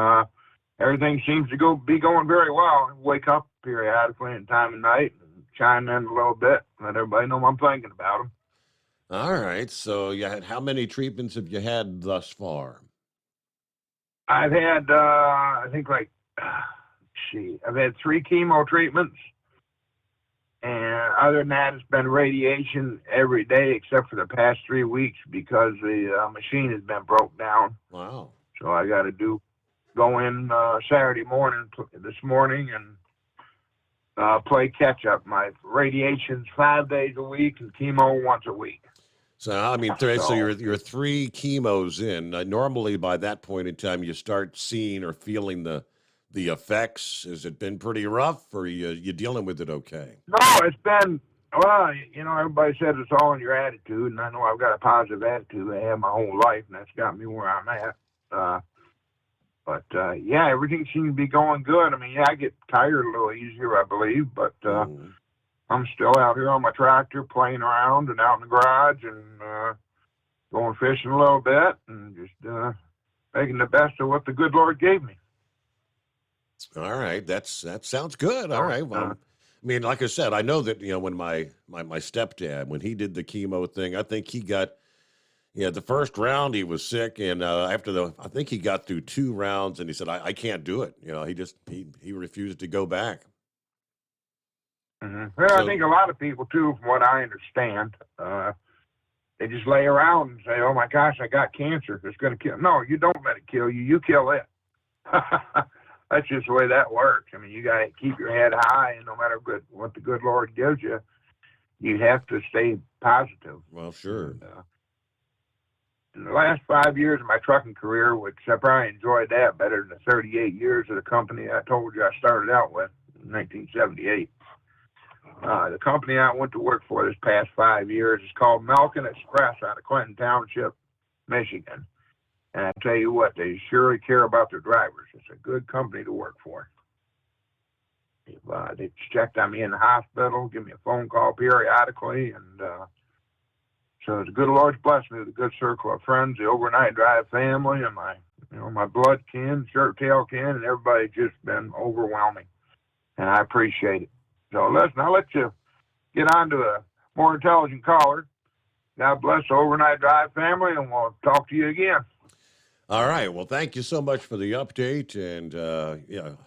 everything seems to be going very well. I wake up periodically in time of night and chime in a little bit, let everybody know I'm thinking about them. All right. So how many treatments have you had thus far? I've had, I've had 3 chemo treatments. And other than that, it's been radiation every day except for the past 3 weeks because the machine has been broke down. Wow. So I got to go in Saturday morning, this morning, and play catch up. My radiation's 5 days a week and chemo once a week. So, I mean, so you're 3 chemos in. Normally, by that point in time, you start seeing or feeling the effects. Has it been pretty rough, or you dealing with it okay? No, it's been, well, everybody says it's all in your attitude, and I know I've got a positive attitude. I have my whole life, and that's got me where I'm at. But everything seems to be going good. I mean, I get tired a little easier, I believe, but I'm still out here on my tractor playing around and out in the garage and going fishing a little bit and just making the best of what the good Lord gave me. All right. That sounds good. All right. Well, I mean, like I said, I know that, when my stepdad, when he did the chemo thing, I think he got, the first round he was sick, and I think he got through 2 rounds, and he said, I can't do it. He refused to go back. Mm-hmm. Well, I think a lot of people, too, from what I understand, they just lay around and say, oh, my gosh, I got cancer. It's going to kill. No, you don't let it kill you. You kill it. That's just the way that works. I mean, you got to keep your head high, and no matter what the good Lord gives you, you have to stay positive. Well, sure. And, in the last 5 years of my trucking career, which I probably enjoyed that better than the 38 years of the company I told you I started out with in 1978. The company I went to work for this past 5 years is called Melkin Express out of Clinton Township, Michigan. And I tell you what, they surely care about their drivers. It's a good company to work for. They checked on me in the hospital, give me a phone call periodically, and so the good Lord's blessed me with a good circle of friends, the overnight drive family, and my blood kin, shirt tail kin, and everybody's just been overwhelming, and I appreciate it. So listen, I'll let you get on to a more intelligent caller. God bless the overnight drive family, and we'll talk to you again. All right. Well, thank you so much for the update. And,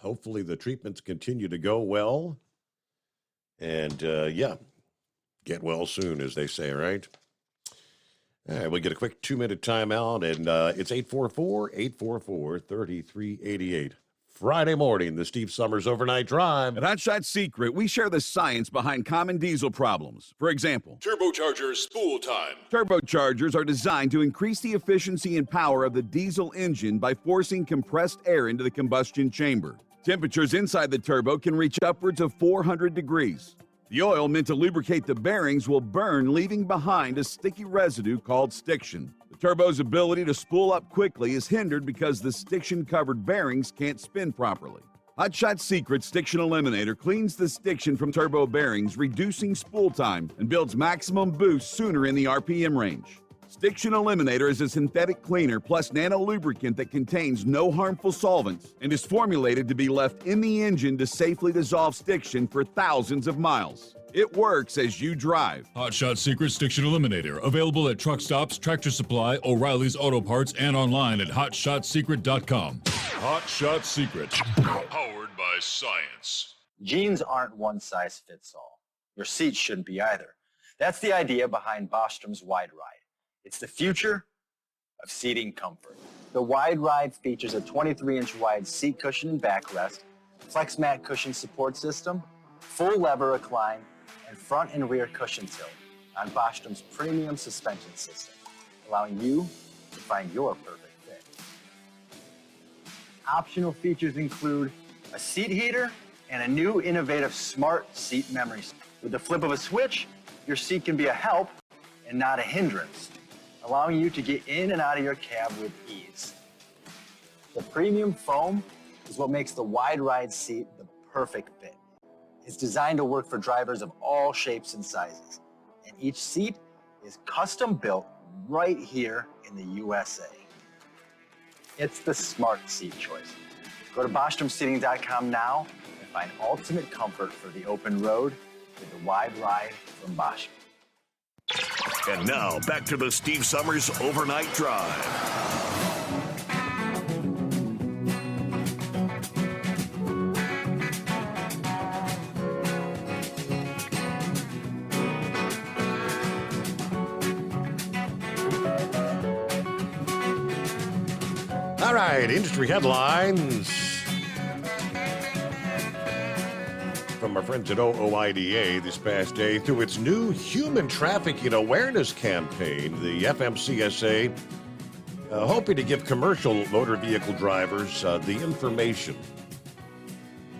hopefully the treatments continue to go well. And, get well soon, as they say, right? All right. We'll get a quick 2-minute timeout. And it's 844-844-3388. Friday morning, the Steve Summers Overnight Drive. At Hot Shot Secret, we share the science behind common diesel problems. For example, Turbocharger spool time. Turbochargers are designed to increase the efficiency and power of the diesel engine by forcing compressed air into the combustion chamber. Temperatures inside the turbo can reach upwards of 400 degrees. The oil meant to lubricate the bearings will burn, leaving behind a sticky residue called stiction. The turbo's ability to spool up quickly is hindered because the stiction-covered bearings can't spin properly. Hot Shot Secret Stiction Eliminator cleans the stiction from turbo bearings, reducing spool time, and builds maximum boost sooner in the RPM range. Stiction Eliminator is a synthetic cleaner plus nano-lubricant that contains no harmful solvents and is formulated to be left in the engine to safely dissolve stiction for thousands of miles. It works as you drive. Hot Shot Secret Stiction Eliminator. Available at truck stops, Tractor Supply, O'Reilly's Auto Parts, and online at hotshotsecret.com. Hot Shot Secret. Powered by science. Jeans aren't one size fits all. Your seat shouldn't be either. That's the idea behind Bostrom's Wide Ride. It's the future of seating comfort. The Wide Ride features a 23-inch wide seat cushion and backrest, flex mat cushion support system, full lever recline, and front and rear cushion tilt on Bostrom's premium suspension system, allowing you to find your perfect fit. Optional features include a seat heater and a new innovative smart seat memory. With the flip of a switch, your seat can be a help and not a hindrance, allowing you to get in and out of your cab with ease. The premium foam is what makes the Wide Ride seat the perfect fit. It's designed to work for drivers of all shapes and sizes, and each seat is custom built right here in the USA. It's the smart seat choice. Go to BostromSeating.com now and find ultimate comfort for the open road with the Wide Ride from Bostrom. And now, back to the Steve Summers Overnight Drive. All right, industry headlines from our friends at OOIDA this past day. Through its new human trafficking awareness campaign, the FMCSA hoping to give commercial motor vehicle drivers the information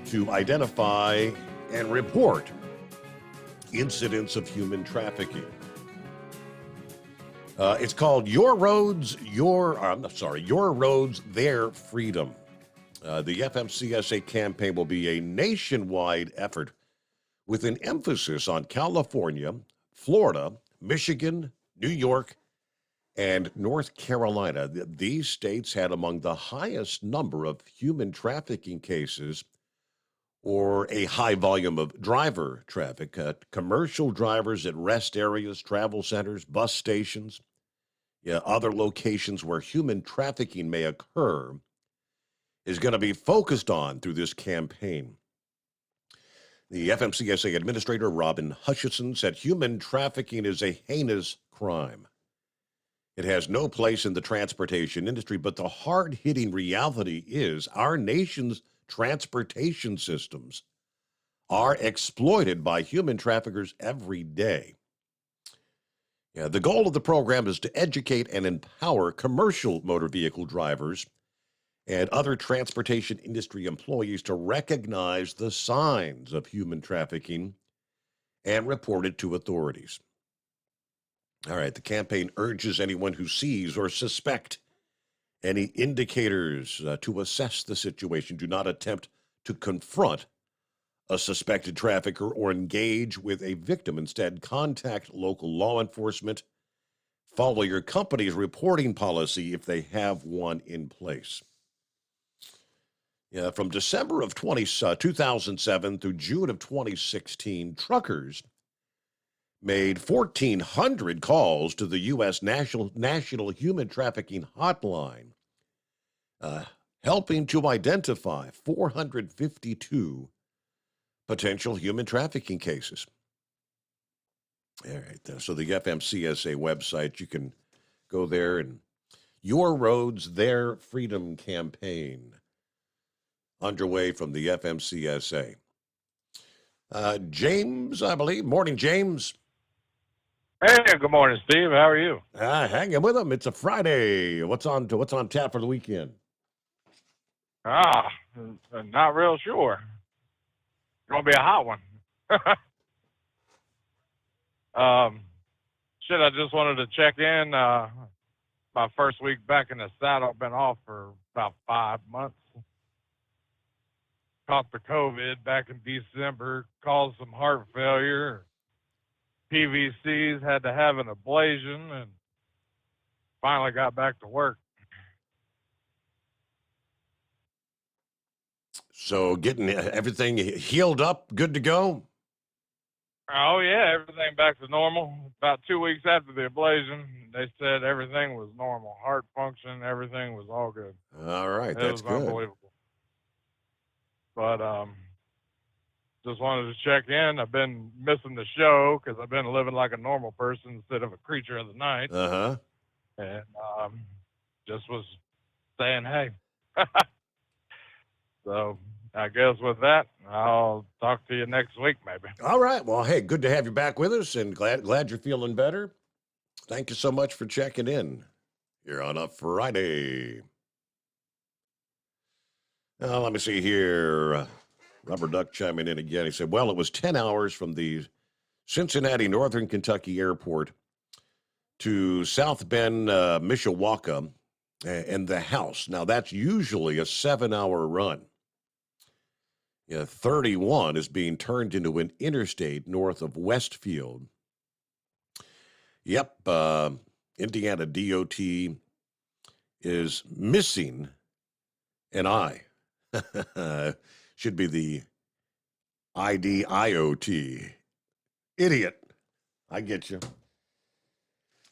to identify and report incidents of human trafficking. It's called Your Roads, Their Freedom. The FMCSA campaign will be a nationwide effort with an emphasis on California, Florida, Michigan, New York, and North Carolina. These states had among the highest number of human trafficking cases or a high volume of driver traffic. Commercial drivers at rest areas, travel centers, bus stations, other locations where human trafficking may occur is going to be focused on through this campaign. The FMCSA Administrator Robin Hutchison said human trafficking is a heinous crime. It has no place in the transportation industry, but the hard-hitting reality is our nation's transportation systems are exploited by human traffickers every day. The goal of the program is to educate and empower commercial motor vehicle drivers and other transportation industry employees to recognize the signs of human trafficking and report it to authorities. All right, the campaign urges anyone who sees or suspects any indicators to assess the situation. Do not attempt to confront a suspected trafficker or engage with a victim. Instead, contact local law enforcement. Follow your company's reporting policy if they have one in place. From December of 2007 through June of 2016, truckers made 1,400 calls to the U.S. National Human Trafficking Hotline, helping to identify 452 potential human trafficking cases. All right, so the FMCSA website, you can go there, and Your Roads, Their Freedom campaign underway from the FMCSA. James, I believe. Morning, James. Hey, good morning, Steve. How are you? Hanging with them. It's a Friday. What's on tap for the weekend? Not real sure. Gonna be a hot one. I just wanted to check in. My first week back in the saddle, I've been off for about 5 months. Caught the COVID back in December, caused some heart failure. PVCs, had to have an ablation, and finally got back to work. So getting everything healed up, good to go? Oh, yeah, everything back to normal. About 2 weeks after the ablation, they said everything was normal. Heart function, everything was all good. All right, that's good. It was unbelievable. But just wanted to check in. I've been missing the show because I've been living like a normal person instead of a creature of the night. Uh-huh. And just was saying hey. So I guess with that, I'll talk to you next week, maybe. All right. Well, hey, good to have you back with us, and glad you're feeling better. Thank you so much for checking in here on a Friday. Now, let me see here. Rubber Duck chiming in again. He said, well, it was 10 hours from the Cincinnati, Northern Kentucky airport to South Bend, Mishawaka, and the house. Now, that's usually a 7-hour run. 31 is being turned into an interstate north of Westfield. Yep, Indiana DOT is missing an I. Should be the IDIOT. Idiot. I get you.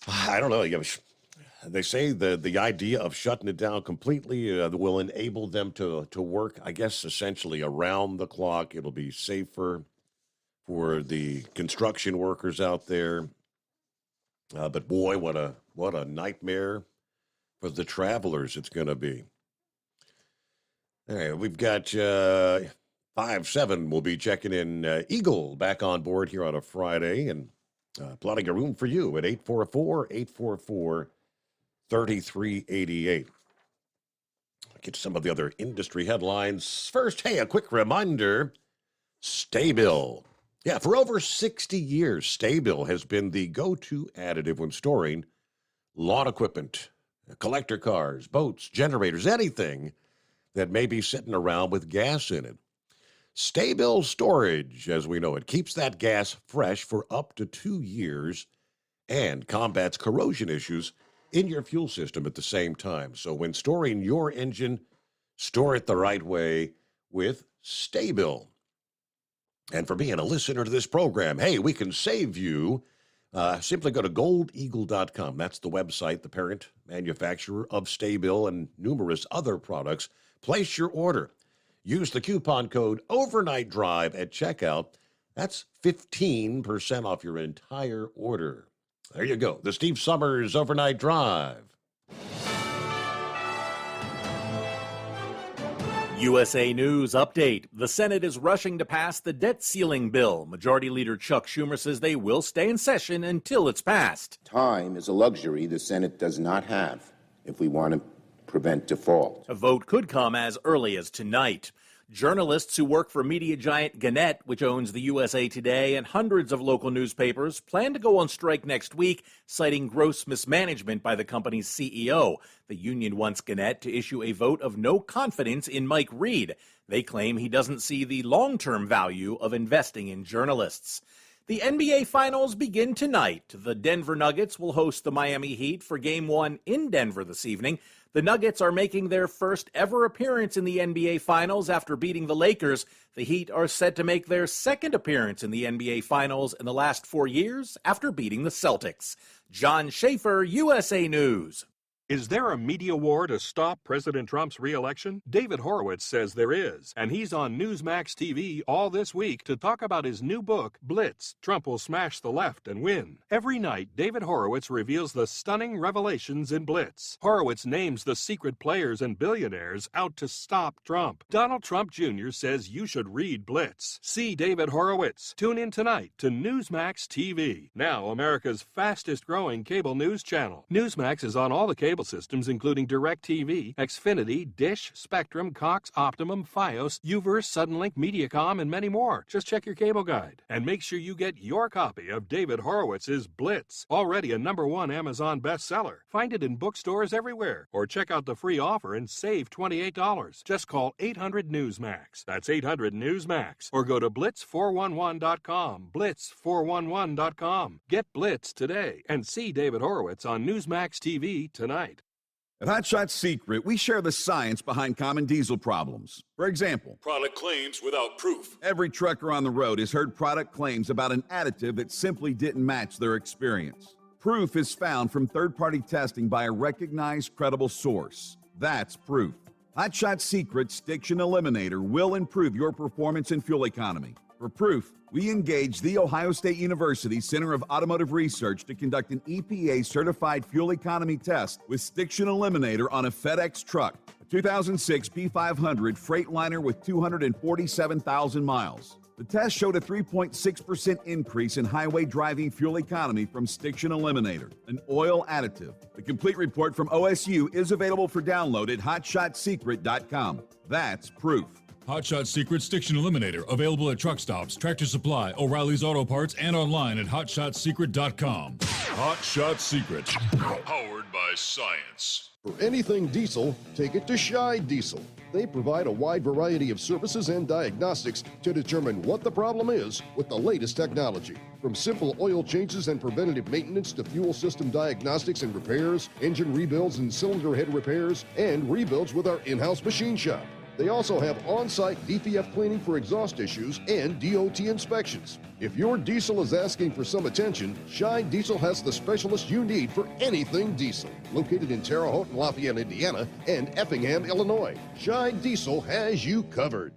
I don't know. They say the idea of shutting it down completely will enable them to work, I guess, essentially around the clock. It'll be safer for the construction workers out there. But boy, what a nightmare for the travelers it's going to be. All right, we've got 5-7. We'll be checking in. Eagle back on board here on a Friday, and plotting a room for you at 844-844-3388. Get to some of the other industry headlines. First, hey, a quick reminder, Sta-Bil. Yeah, for over 60 years, Sta-Bil has been the go-to additive when storing lawn equipment, collector cars, boats, generators, anything that may be sitting around with gas in it. Sta-Bil storage, as we know it, keeps that gas fresh for up to 2 years and combats corrosion issues in your fuel system at the same time. So when storing your engine, store it the right way with Sta-Bil. And for being a listener to this program, hey, we can save you. Simply go to goldeagle.com. That's the website, the parent manufacturer of Sta-Bil and numerous other products. Place your order. Use the coupon code Overnight Drive at checkout. That's 15% off your entire order. There you go. The Steve Summers Overnight Drive. USA News update. The Senate is rushing to pass the debt ceiling bill. Majority Leader Chuck Schumer says they will stay in session until it's passed. Time is a luxury the Senate does not have if we want to prevent default. A vote could come as early as tonight. Journalists who work for media giant Gannett, which owns the USA Today and hundreds of local newspapers, plan to go on strike next week, citing gross mismanagement by the company's CEO. The union wants Gannett to issue a vote of no confidence in Mike Reed. They claim he doesn't see the long-term value of investing in journalists. The NBA Finals begin tonight. The Denver Nuggets will host the Miami Heat for Game 1 in Denver this evening. The Nuggets are making their first ever appearance in the NBA Finals after beating the Lakers. The Heat are set to make their second appearance in the NBA Finals in the last 4 years after beating the Celtics. John Schaefer, USA News. Is there a media war to stop President Trump's re-election? David Horowitz says there is, and he's on Newsmax TV all this week to talk about his new book, Blitz, Trump Will Smash the Left and Win. Every night, David Horowitz reveals the stunning revelations in Blitz. Horowitz names the secret players and billionaires out to stop Trump. Donald Trump Jr. says you should read Blitz. See David Horowitz. Tune in tonight to Newsmax TV. Now America's fastest growing cable news channel. Newsmax is on all the cable cable systems including DirecTV, Xfinity, Dish, Spectrum, Cox, Optimum, Fios, Uverse, Suddenlink, Mediacom, and many more. Just check your cable guide. And make sure you get your copy of David Horowitz's Blitz, already a #1 Amazon bestseller. Find it in bookstores everywhere, or check out the free offer and save $28. Just call 800-NEWSMAX. That's 800-NEWSMAX. Or go to blitz411.com. Blitz411.com. Get Blitz today and see David Horowitz on Newsmax TV tonight. At Hot Shot Secret, we share the science behind common diesel problems. For example, product claims without proof. Every trucker on the road has heard product claims about an additive that simply didn't match their experience. Proof is found from third-party testing by a recognized, credible source. That's proof. Hot Shot Secret Stiction Eliminator will improve your performance and fuel economy. For proof, we engaged the Ohio State University Center of Automotive Research to conduct an EPA-certified fuel economy test with Stiction Eliminator on a FedEx truck, a 2006 P500 Freightliner with 247,000 miles. The test showed a 3.6% increase in highway driving fuel economy from Stiction Eliminator, an oil additive. The complete report from OSU is available for download at hotshotsecret.com. That's proof. Hot Shot Secret Stiction Eliminator, available at truck stops, Tractor Supply, O'Reilly's Auto Parts, and online at hotshotsecret.com. Hot Shot Secret, powered by science. For anything diesel, take it to Scheid Diesel. They provide a wide variety of services and diagnostics to determine what the problem is with the latest technology. From simple oil changes and preventative maintenance to fuel system diagnostics and repairs, engine rebuilds and cylinder head repairs, and rebuilds with our in-house machine shop. They also have on-site DPF cleaning for exhaust issues and DOT inspections. If your diesel is asking for some attention, Scheid Diesel has the specialist you need for anything diesel. Located in Terre Haute and Lafayette, Indiana, and Effingham, Illinois, Scheid Diesel has you covered.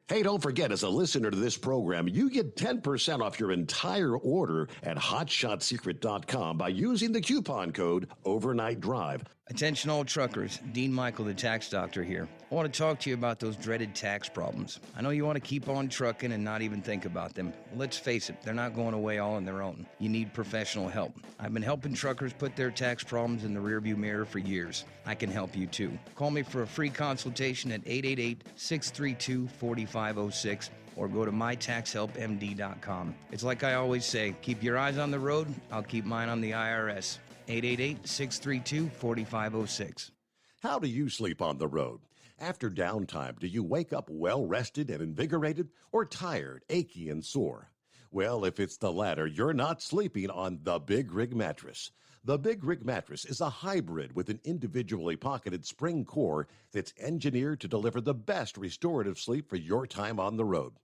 Hey, don't forget, as a listener to this program, you get 10% off your entire order at hotshotsecret.com by using the coupon code Overnight Drive. Attention all truckers, Dean Michael, the tax doctor here. I want to talk to you about those dreaded tax problems. I know you want to keep on trucking and not even think about them. Well, let's face it, they're not going away all on their own. You need professional help. I've been helping truckers put their tax problems in the rearview mirror for years. I can help you too. Call me for a free consultation at 888-632-4506 or go to mytaxhelpmd.com. It's like I always say, keep your eyes on the road, I'll keep mine on the IRS. 888-632-4506. How do you sleep on the road? After downtime, do you wake up well-rested and invigorated, or tired, achy, and sore? Well, if it's the latter, you're not sleeping on the Big Rig Mattress. The Big Rig Mattress is a hybrid with an individually pocketed spring core that's engineered to deliver the best restorative sleep for your time on the road.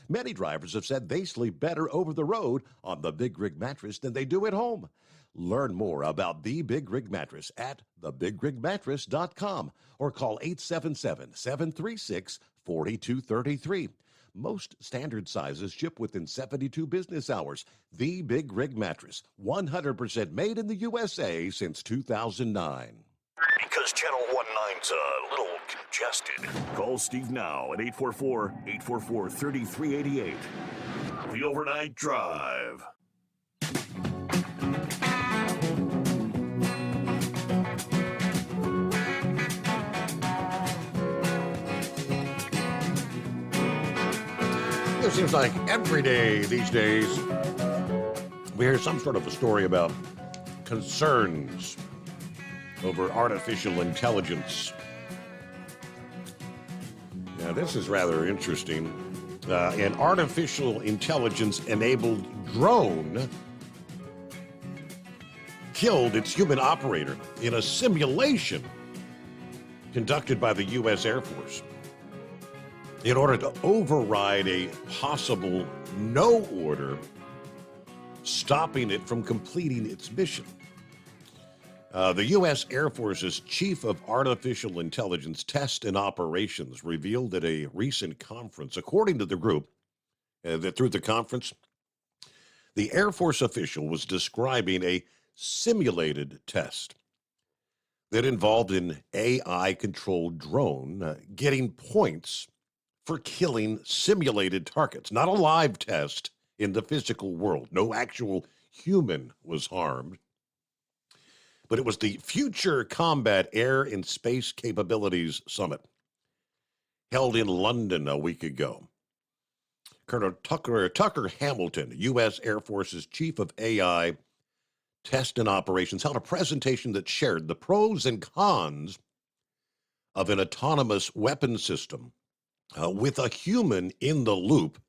Many drivers have said they sleep better over the road on the Big Rig Mattress than they do at home. Learn more about the Big Rig Mattress at thebigrigmattress.com or call 877-736-4233. Most standard sizes ship within 72 business hours. The Big Rig Mattress, 100% made in the USA since 2009. Because Channel 19's a little congested. Call Steve now at 844-844-3388. The Overnight Drive. It seems like every day these days we hear some sort of a story about concerns over artificial intelligence. Now, this is rather interesting. An artificial intelligence-enabled drone killed its human operator in a simulation conducted by the U.S. Air Force in order to override a possible no order stopping it from completing its mission. The U.S. Air Force's Chief of Artificial Intelligence Test and Operations revealed at a recent conference, according to the group, that through the conference, the Air Force official was describing a simulated test that involved an AI-controlled drone getting points for killing simulated targets, not a live test in the physical world. No actual human was harmed. but it was the Future Combat Air and Space Capabilities Summit held in London a week ago. Colonel Tucker Hamilton, U.S. Air Force's Chief of AI Test and Operations, held a presentation that shared the pros and cons of an autonomous weapon system with a human in the loop,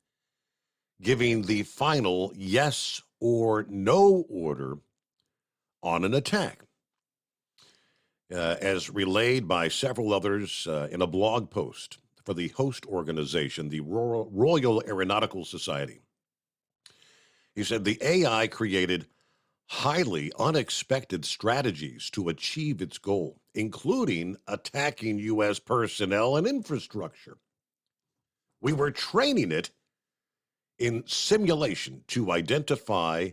giving the final yes or no order on an attack. As relayed by several others in a blog post for the host organization, the Royal Aeronautical Society. He said the AI created highly unexpected strategies to achieve its goal, including attacking U.S. personnel and infrastructure. We were training it in simulation to identify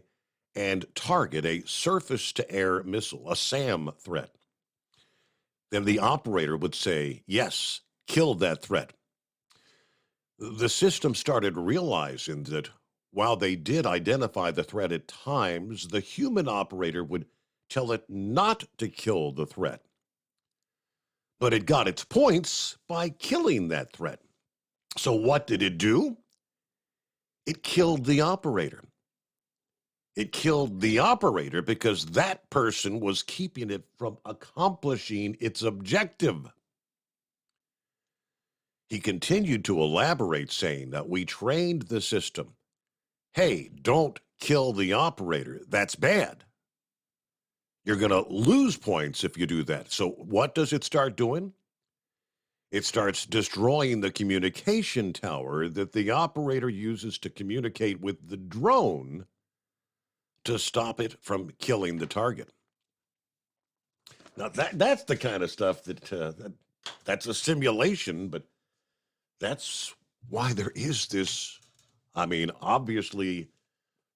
and target a surface-to-air missile, a SAM threat. Then the operator would say, yes, kill that threat. The system started realizing that while they did identify the threat at times, the human operator would tell it not to kill the threat. But it got its points by killing that threat. So what did it do? It killed the operator. It killed the operator because that person was keeping it from accomplishing its objective. He continued to elaborate, saying that we trained the system. Hey, don't kill the operator. That's bad. You're going to lose points if you do that. So what does it start doing? It starts destroying the communication tower that the operator uses to communicate with the drone to stop it from killing the target. Now, that's the kind of stuff that's a simulation, but that's why there is this, obviously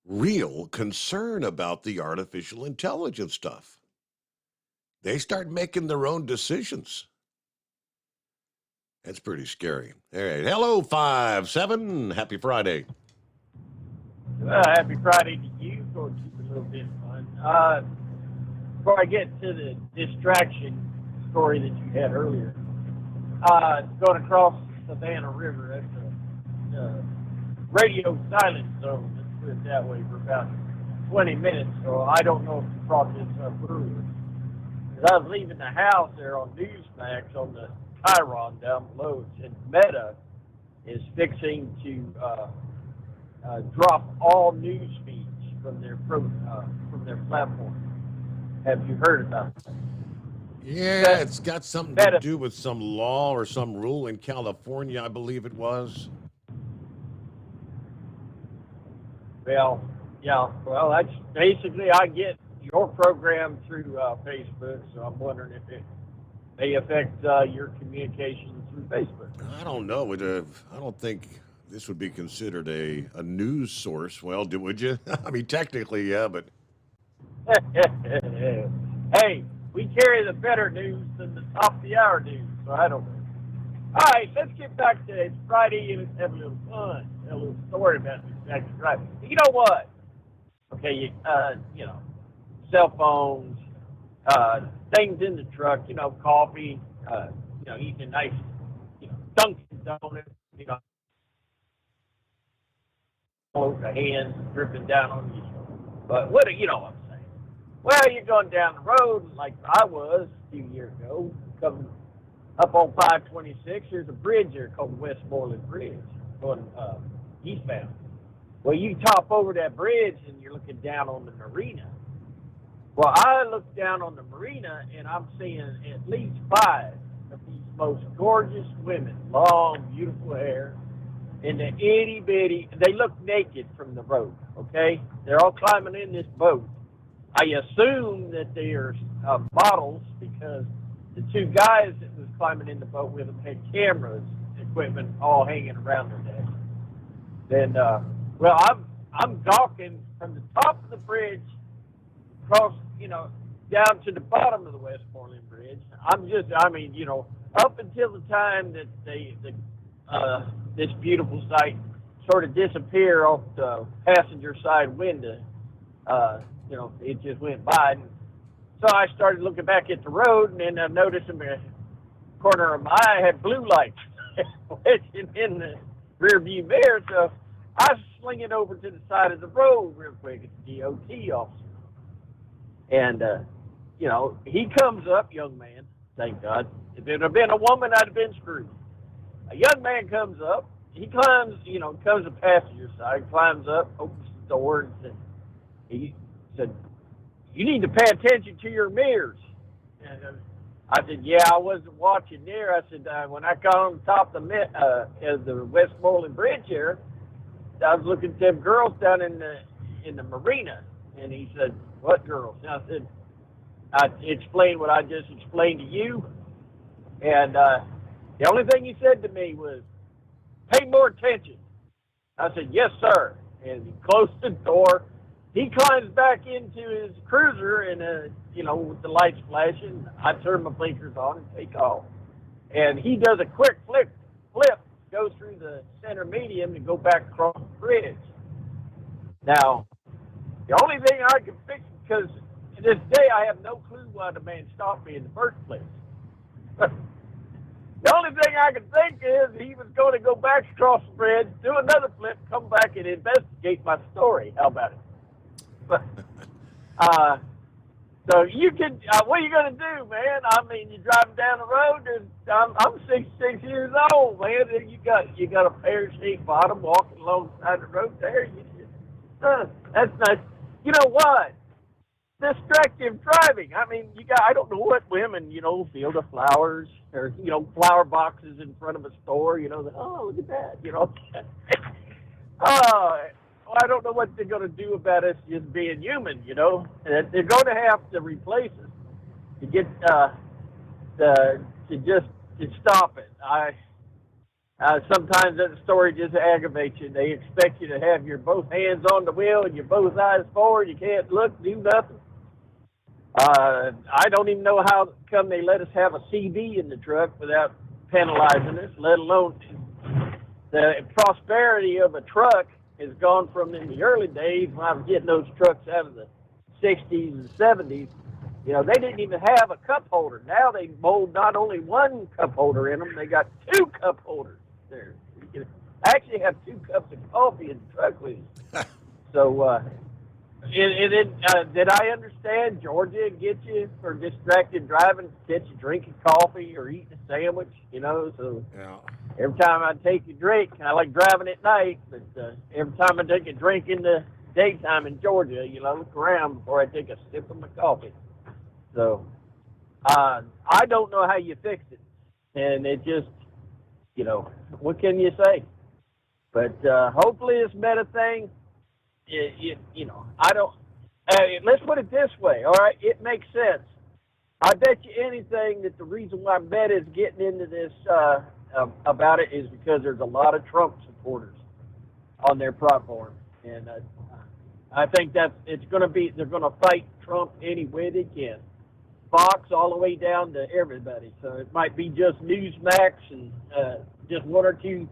real concern about the artificial intelligence stuff. They start making their own decisions. That's pretty scary. All right. Hello, 5-7. Happy Friday. Happy Friday to you. Go keep it a little bit fun. Before I get to the distraction story that you had earlier, going across the Savannah River at the radio silent zone, let's put it that way, for about 20 minutes. So I don't know if you brought this up earlier. Because I was leaving the house there on Newsmax on the Chiron down below, and Meta is fixing to drop all news feeds from their platform. Have you heard about that? Yeah, it's got something to do with some law or some rule in California, I believe it was. Well, yeah. Well, that's basically, I get your program through Facebook, so I'm wondering if it may affect your communication through Facebook. I don't know. I don't think this would be considered a news source. Well, would you? Technically, yeah, but... Hey, we carry the better news than the top of the hour news, so I don't know. All right, let's get back to it's Friday and let's have a little fun. A little story about this exactly right. You know what? Okay, cell phones, things in the truck, coffee, eating a nice, Dunkin' Donuts, over the hands dripping down on you. But what I'm saying? Well, you're going down the road like I was a few years ago, coming up on 526. There's a bridge there called the Westmoreland Bridge going eastbound. Well, you top over that bridge and you're looking down on the marina. Well, I look down on the marina and I'm seeing at least 5 of these most gorgeous women, long, beautiful hair, in the itty bitty. They look naked from the boat. Okay, they're all climbing in this boat. I assume that they are models because the 2 guys that was climbing in the boat with them had cameras, equipment all hanging around their neck. Then, I'm gawking from the top of the bridge across, down to the bottom of the Westmoreland Bridge. Up until the time that this beautiful sight sort of disappear off the passenger side window, it just went by. And So I started looking back at the road, and then I noticed in the corner of my eye had blue lights flashing in the rear view mirror. So I sling it over to the side of the road real quick. It's a DOT officer. And, you know, he comes up, young man, thank God. If it had been a woman, I'd have been screwed. A young man comes up. He climbs, you know, comes the passenger side, climbs up, opens the door, and he said, "You need to pay attention to your mirrors." And I said, "Yeah, I wasn't watching there." I said, "When I got on top of the Westmoreland Bridge here, I was looking at them girls down in the marina." And he said, "What girls?" And I said, "I explained what I just explained to you." And the only thing he said to me was, "Pay more attention." I said, "Yes, sir." And he closed the door. He climbs back into his cruiser, and, you know, with the lights flashing, I turn my blinkers on and take off. And he does a quick flip, goes through the center median and go back across the bridge. Now, the only thing I can fix, because to this day I have no clue why the man stopped me in the first place. The only thing I can think is he was going to go back across the bridge, do another flip, come back and investigate my story. How about it? But, so you can, what are you going to do, man? I mean, you're driving down the road, and I'm 66 years old, man. And you got a pear-shaped bottom walking alongside the road there. That's not, you know what? Distractive driving. I mean, I don't know what women, you know, field of flowers or, you know, flower boxes in front of a store, you know, oh, look at that, you know. I don't know what they're going to do about us just being human, you know. And they're going to have to replace us to get, to stop it. Sometimes that story just aggravates you. They expect you to have your both hands on the wheel and your both eyes forward. You can't look, do nothing. I don't even know how come they let us have a CD in the truck without penalizing us, let alone the prosperity of a truck has gone from in the early days when I was getting those trucks out of the 60s and 70s. You know, they didn't even have a cup holder. Now they mold not only one cup holder in them, they got 2 cup holders there. You can actually have 2 cups of coffee in the truck with you. So, did I understand Georgia get you for distracted driving, get you drinking coffee or eating a sandwich, you know? So yeah. Every time I take a drink, I like driving at night, but every time I take a drink in the daytime in Georgia, you know, I look around before I take a sip of my coffee. So I don't know how you fix it. And it just, you know, what can you say? But hopefully this meta thing, you know, I don't, let's put it this way, all right? It makes sense. I bet you anything that the reason why Meta is getting into this about it is because there's a lot of Trump supporters on their platform. And I think that it's going to be, they're going to fight Trump any way they can. Fox all the way down to everybody. So it might be just Newsmax and just 1 or 2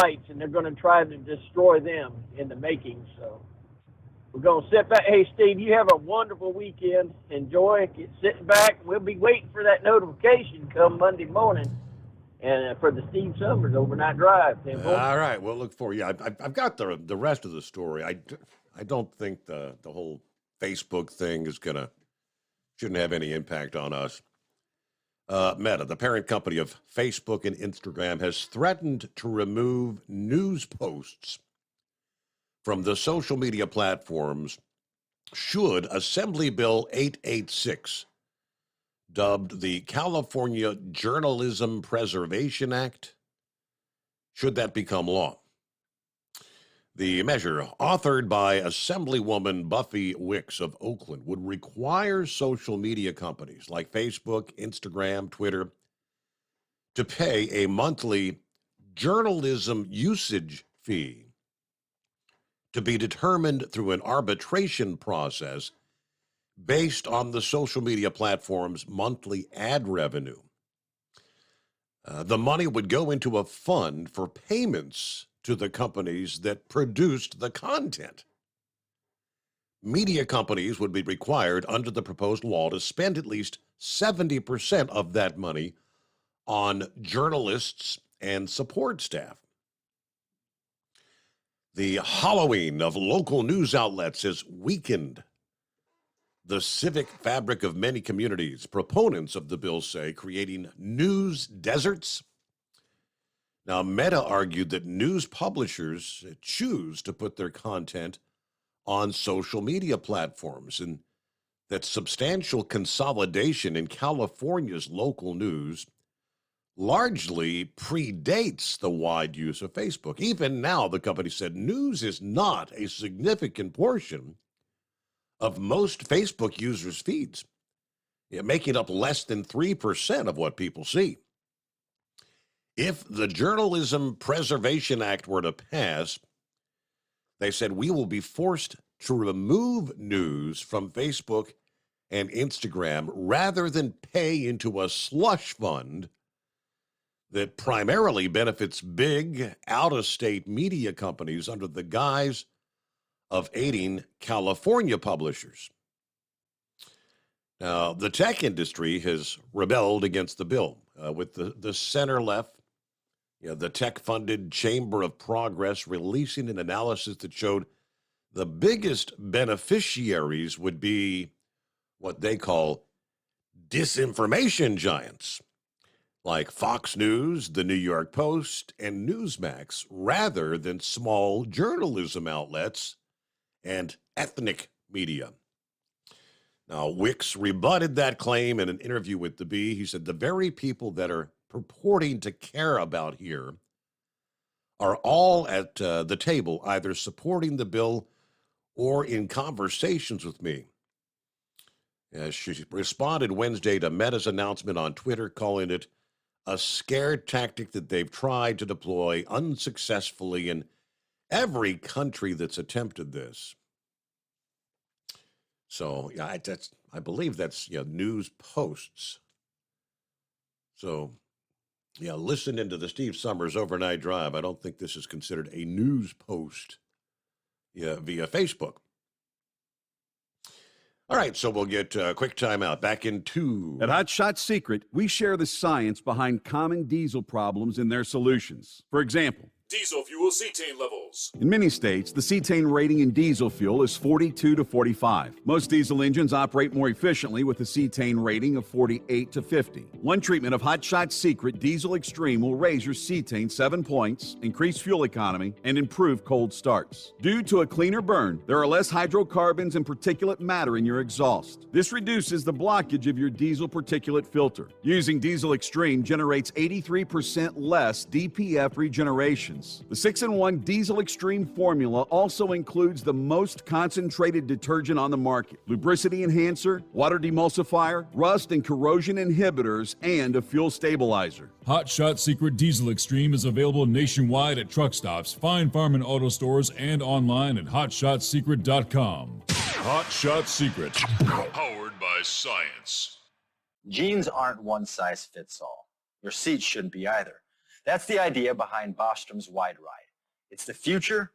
sites, and they're going to try to destroy them in the making. So we're going to sit back. Hey, Steve, you have a wonderful weekend. Enjoy. Get sitting back. We'll be waiting for that notification come Monday morning and for the Steve Summers Overnight Drive. All right. Well, look for you. I've got the rest of the story. I don't think the whole Facebook thing shouldn't have any impact on us. Meta, the parent company of Facebook and Instagram, has threatened to remove news posts from the social media platforms should Assembly Bill 886, dubbed the California Journalism Preservation Act, should that become law. The measure, authored by Assemblywoman Buffy Wicks of Oakland, would require social media companies like Facebook, Instagram, Twitter to pay a monthly journalism usage fee to be determined through an arbitration process based on the social media platform's monthly ad revenue. The money would go into a fund for payments to the companies that produced the content. media companies would be required under the proposed law to spend at least 70% of that money on journalists and support staff. The hollowing of local news outlets has weakened the civic fabric of many communities. Proponents of the bill say creating news deserts. Now, Meta argued that news publishers choose to put their content on social media platforms and that substantial consolidation in California's local news largely predates the wide use of Facebook. Even now, the company said news is not a significant portion of most Facebook users' feeds, making up less than 3% of what people see. If the Journalism Preservation Act were to pass, they said we will be forced to remove news from Facebook and Instagram rather than pay into a slush fund that primarily benefits big out-of-state media companies under the guise of aiding California publishers. Now, the tech industry has rebelled against the bill, with the center-left, the tech-funded Chamber of Progress releasing an analysis that showed the biggest beneficiaries would be what they call disinformation giants, like Fox News, the New York Post, and Newsmax, rather than small journalism outlets and ethnic media. Now, Wicks rebutted that claim in an interview with The Bee. He said the very people that are purporting to care about here are all at the table, either supporting the bill or in conversations with me. She responded Wednesday to Meta's announcement on Twitter, calling it a scare tactic that they've tried to deploy unsuccessfully in every country that's attempted this. So, yeah, I believe that's news posts. So, yeah, listen into the Steve Summers Overnight Drive. I don't think this is considered a news post via Facebook. All right, so we'll get a quick timeout. Back in 2. At Hot Shot Secret, we share the science behind common diesel problems and their solutions. For example, Diesel fuel cetane levels. in many states, the cetane rating in diesel fuel is 42 to 45. Most diesel engines operate more efficiently with a cetane rating of 48 to 50. One treatment of Hot Shot Secret Diesel Extreme will raise your cetane 7 points, increase fuel economy, and improve cold starts. Due to a cleaner burn, there are less hydrocarbons and particulate matter in your exhaust. This reduces the blockage of your diesel particulate filter. Using Diesel Extreme generates 83% less DPF regeneration. The 6-in-1 Diesel Extreme formula also includes the most concentrated detergent on the market, lubricity enhancer, water demulsifier, rust and corrosion inhibitors, and a fuel stabilizer. Hot Shot Secret Diesel Extreme is available nationwide at truck stops, Fine Farm and auto stores, and online at hotshotsecret.com. Hot Shot Secret, powered by science. Jeans aren't one size fits all. Your seats shouldn't be either. That's the idea behind Bostrom's Wide Ride. It's the future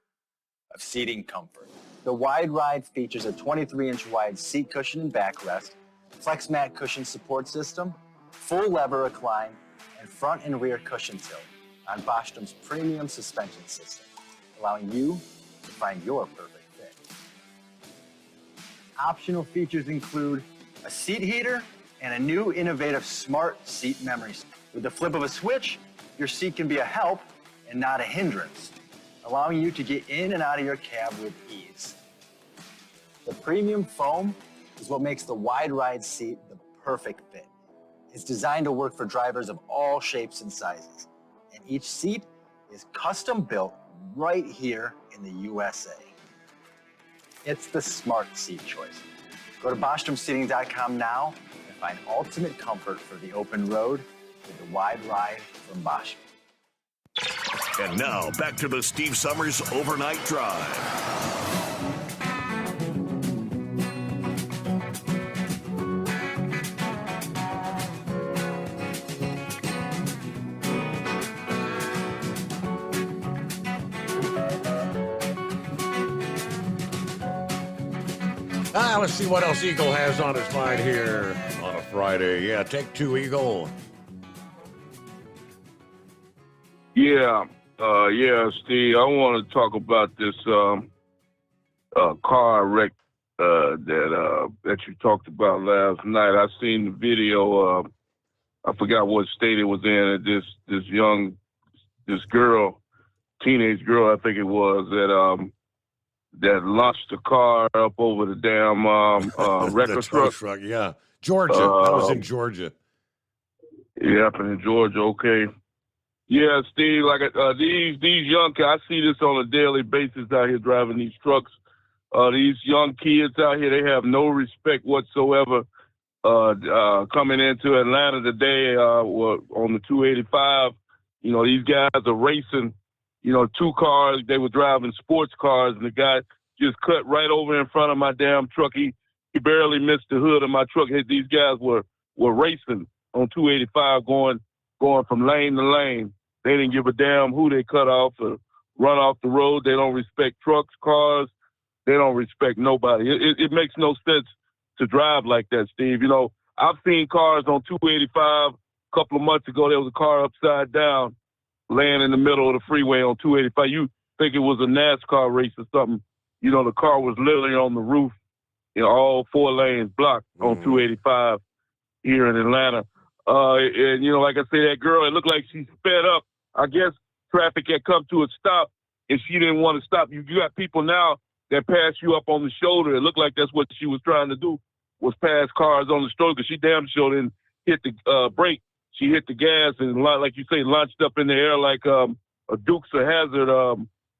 of seating comfort. The Wide Ride features a 23-inch wide seat cushion and backrest, flex mat cushion support system, full lever recline, and front and rear cushion tilt on Bostrom's premium suspension system, allowing you to find your perfect fit. Optional features include a seat heater and a new innovative smart seat memory. With the flip of a switch, your seat can be a help and not a hindrance, allowing you to get in and out of your cab with ease. The premium foam is what makes the Wide Ride seat the perfect fit. It's designed to work for drivers of all shapes and sizes, and each seat is custom built right here in the USA. It's the smart seat choice. Go to BostromSeating.com now and find ultimate comfort for the open road with the Wide Ride from Bosch. And now, back to the Steve Summers Overnight Drive. Let's see what else Eagle has on his mind here on a Friday. Yeah, take two, Eagle. Yeah, Steve. I want to talk about this car wreck that you talked about last night. I seen the video. I forgot what state it was in. This girl, teenage girl, I think it was, that launched the car up over the damn wrecker truck. Yeah, Georgia. That was in Georgia. Yeah, up in Georgia. Okay. Yeah, Steve. Like these young kids, I see this on a daily basis out here driving these trucks. These young kids out here, they have no respect whatsoever. Coming into Atlanta today, on the 285, these guys are racing. Two cars. They were driving sports cars, and the guy just cut right over in front of my damn truck. He barely missed the hood of my truck. These guys were racing on 285, going from lane to lane. They didn't give a damn who they cut off or run off the road. They don't respect trucks, cars. They don't respect nobody. It makes no sense to drive like that, Steve. I've seen cars on 285 a couple of months ago. There was a car upside down laying in the middle of the freeway on 285. You think it was a NASCAR race or something. The car was literally on the roof, all four lanes blocked on 285 here in Atlanta. And, like I say, that girl, it looked like she sped up. I guess traffic had come to a stop, and she didn't want to stop. You got people now that pass you up on the shoulder. It looked like that's what she was trying to do, was pass cars on the shoulder, because she damn sure didn't hit the brake. She hit the gas and, like you say, launched up in the air like a Dukes of Hazzard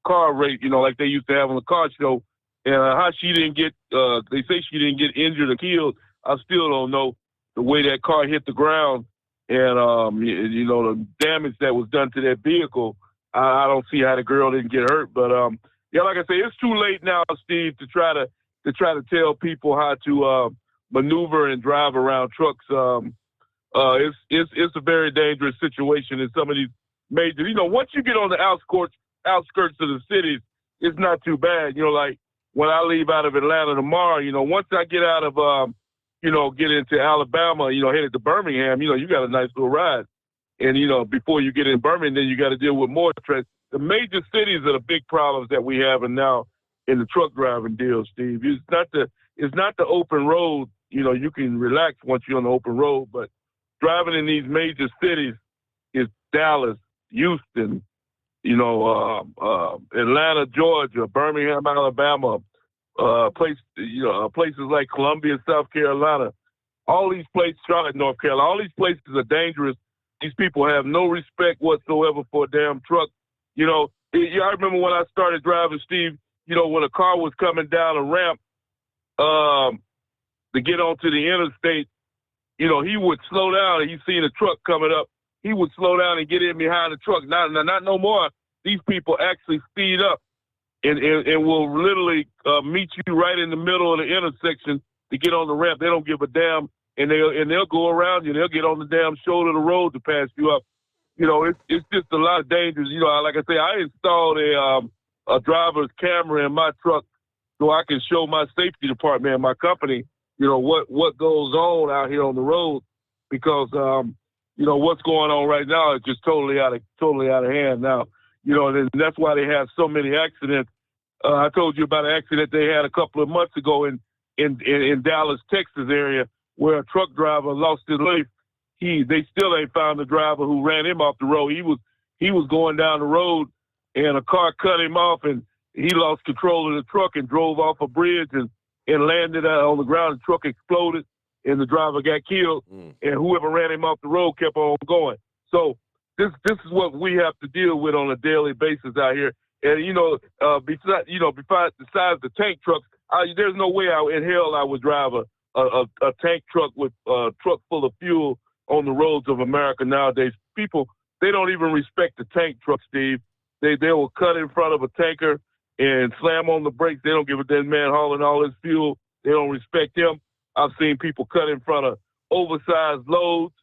car race, like they used to have on the car show. And how she didn't get, they say she didn't get injured or killed. I still don't know the way that car hit the ground and, the damage that was done to that vehicle. I don't see how the girl didn't get hurt. But, yeah, like I say, it's too late now, Steve, to try to tell people how to maneuver and drive around trucks. It's a very dangerous situation in some of these major. Once you get on the outskirts of the cities, it's not too bad. Like when I leave out of Atlanta tomorrow, once I get out of, get into Alabama, headed to Birmingham, you got a nice little ride. And, before you get in Birmingham, then you got to deal with more traffic. The major cities are the big problems that we have now in the truck driving deal, Steve. It's not the open road. You can relax once you're on the open road, but driving in these major cities is Dallas, Houston, Atlanta, Georgia, Birmingham, Alabama, places like Columbia, South Carolina. All these places, Charlotte, North Carolina, all these places are dangerous. These people have no respect whatsoever for a damn truck. I remember when I started driving, Steve, when a car was coming down a ramp to get onto the interstate, he would slow down and he seen a truck coming up. He would slow down and get in behind the truck. Not no more. These people actually speed up and will literally meet you right in the middle of the intersection to get on the ramp. They don't give a damn, and they'll go around you. They'll get on the damn shoulder of the road to pass you up. It's just a lot of dangers. Like I say, I installed a driver's camera in my truck so I can show my safety department and my company, what goes on out here on the road, because what's going on right now is just totally out of hand now. And that's why they have so many accidents. I told you about an accident they had a couple of months ago in Dallas, Texas area, where a truck driver lost his life. They still ain't found the driver who ran him off the road. He was going down the road, and a car cut him off, and he lost control of the truck and drove off a bridge and landed on the ground. The truck exploded, and the driver got killed. And whoever ran him off the road kept on going. So this is what we have to deal with on a daily basis out here. And besides the tank trucks, there's no way in hell I would drive a tank truck with a truck full of fuel on the roads of America nowadays. People, they don't even respect the tank truck, Steve. They will cut in front of a tanker and slam on the brakes. They don't give a damn man hauling all his fuel. They don't respect him. I've seen people cut in front of oversized loads.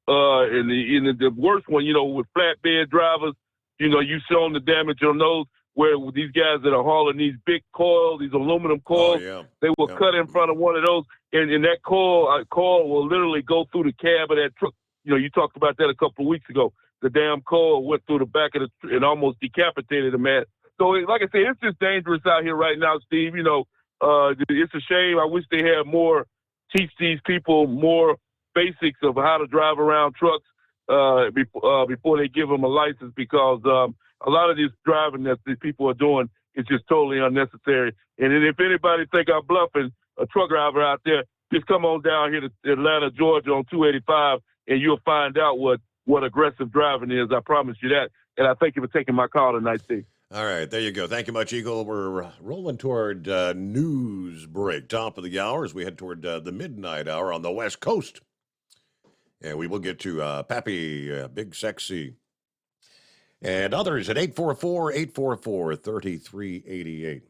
And the worst one, with flatbed drivers, you show them the damage on those. where these guys that are hauling these big coils, these aluminum coils, they will cut in front of one of those, and that coil will literally go through the cab of that truck. You know, you talked about that a couple of weeks ago. The damn coil went through the back of the and almost decapitated a man. So, like I said, it's just dangerous out here right now, Steve. You know, it's a shame. I wish they had teach these people more basics of how to drive around trucks before they give them a license, because a lot of this driving that these people are doing is just totally unnecessary. And then if anybody think I'm bluffing, a truck driver out there, just come on down here to Atlanta, Georgia on 285, and you'll find out what aggressive driving is. I promise you that. And I thank you for taking my call tonight, Steve. All right, there you go. Thank you much, Eagle. We're rolling toward news break, top of the hour, as we head toward the midnight hour on the West Coast. And we will get to Pappy, Big Sexy, and others at 844-844-3388.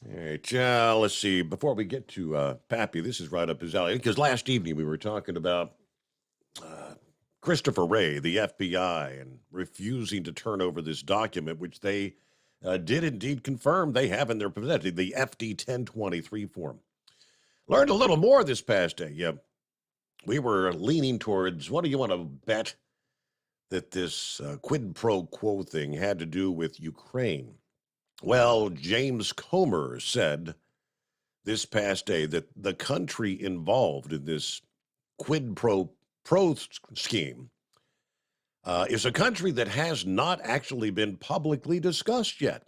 All right, let's see. Before we get to Pappy, this is right up his alley, because last evening we were talking about Christopher Wray, the FBI, and refusing to turn over this document, which they did indeed confirm they have in their possession, the FD 1023 form. Learned a little more this past day. Yeah, we were leaning towards, what do you want to bet that this quid pro quo thing had to do with Ukraine? Well, James Comer said this past day that the country involved in this quid pro scheme is a country that has not actually been publicly discussed yet.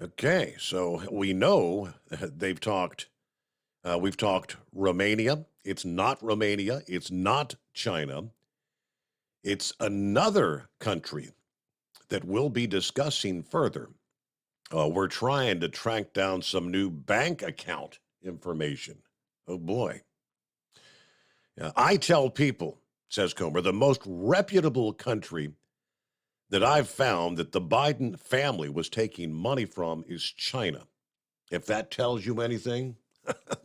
Okay, so we know we've talked Romania. It's not Romania. It's not China. It's another country that we'll be discussing further. We're trying to track down some new bank account information. Oh, boy. I tell people, says Comer, the most reputable country that I've found that the Biden family was taking money from is China. If that tells you anything,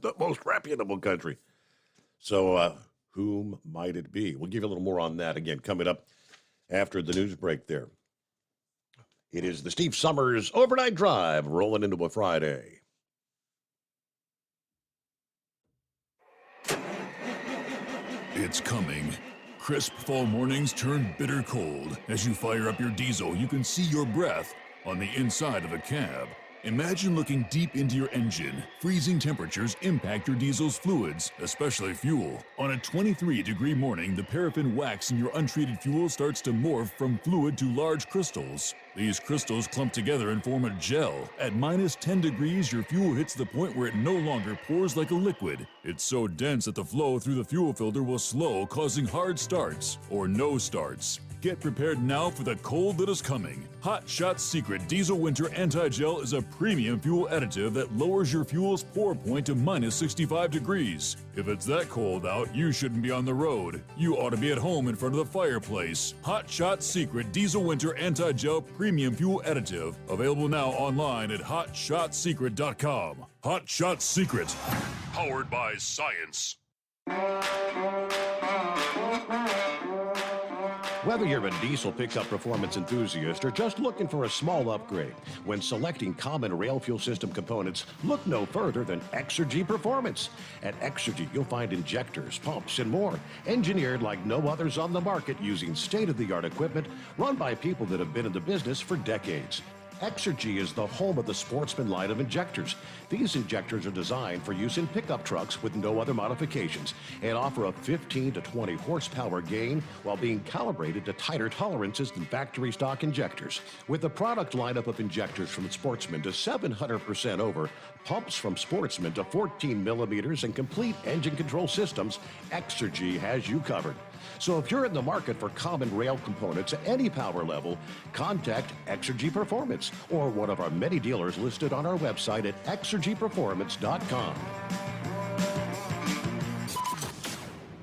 the most reputable country. So whom might it be? We'll give you a little more on that again coming up after the news break there. It is the Steve Summers Overnight Drive rolling into a Friday. It's coming. Crisp fall mornings turn bitter cold. As you fire up your diesel, you can see your breath on the inside of a cab. Imagine looking deep into your engine. Freezing temperatures impact your diesel's fluids, especially fuel. On a 23-degree morning, the paraffin wax in your untreated fuel starts to morph from fluid to large crystals. These crystals clump together and form a gel. At minus 10 degrees, your fuel hits the point where it no longer pours like a liquid. It's so dense that the flow through the fuel filter will slow, causing hard starts or no starts. Get prepared now for the cold that is coming. Hot Shot Secret Diesel Winter Anti-Gel is a premium fuel additive that lowers your fuel's pour point to minus 65 degrees. If it's that cold out, you shouldn't be on the road. You ought to be at home in front of the fireplace. Hot Shot Secret Diesel Winter Anti-Gel Premium Fuel Additive. Available now online at hotshotsecret.com. Hot Shot Secret. Powered by science. Whether you're a diesel pickup performance enthusiast or just looking for a small upgrade, when selecting common rail fuel system components, look no further than Exergy Performance. At Exergy, you'll find injectors, pumps, and more, engineered like no others on the market using state-of-the-art equipment run by people that have been in the business for decades. Exergy is the home of the Sportsman line of injectors. These injectors are designed for use in pickup trucks with no other modifications and offer a 15 to 20 horsepower gain while being calibrated to tighter tolerances than factory stock injectors. With a product lineup of injectors from Sportsman to 700% over, pumps from Sportsman to 14 millimeters, and complete engine control systems, Exergy has you covered. So if you're in the market for common rail components at any power level, contact Exergy Performance or one of our many dealers listed on our website at exergyperformance.com.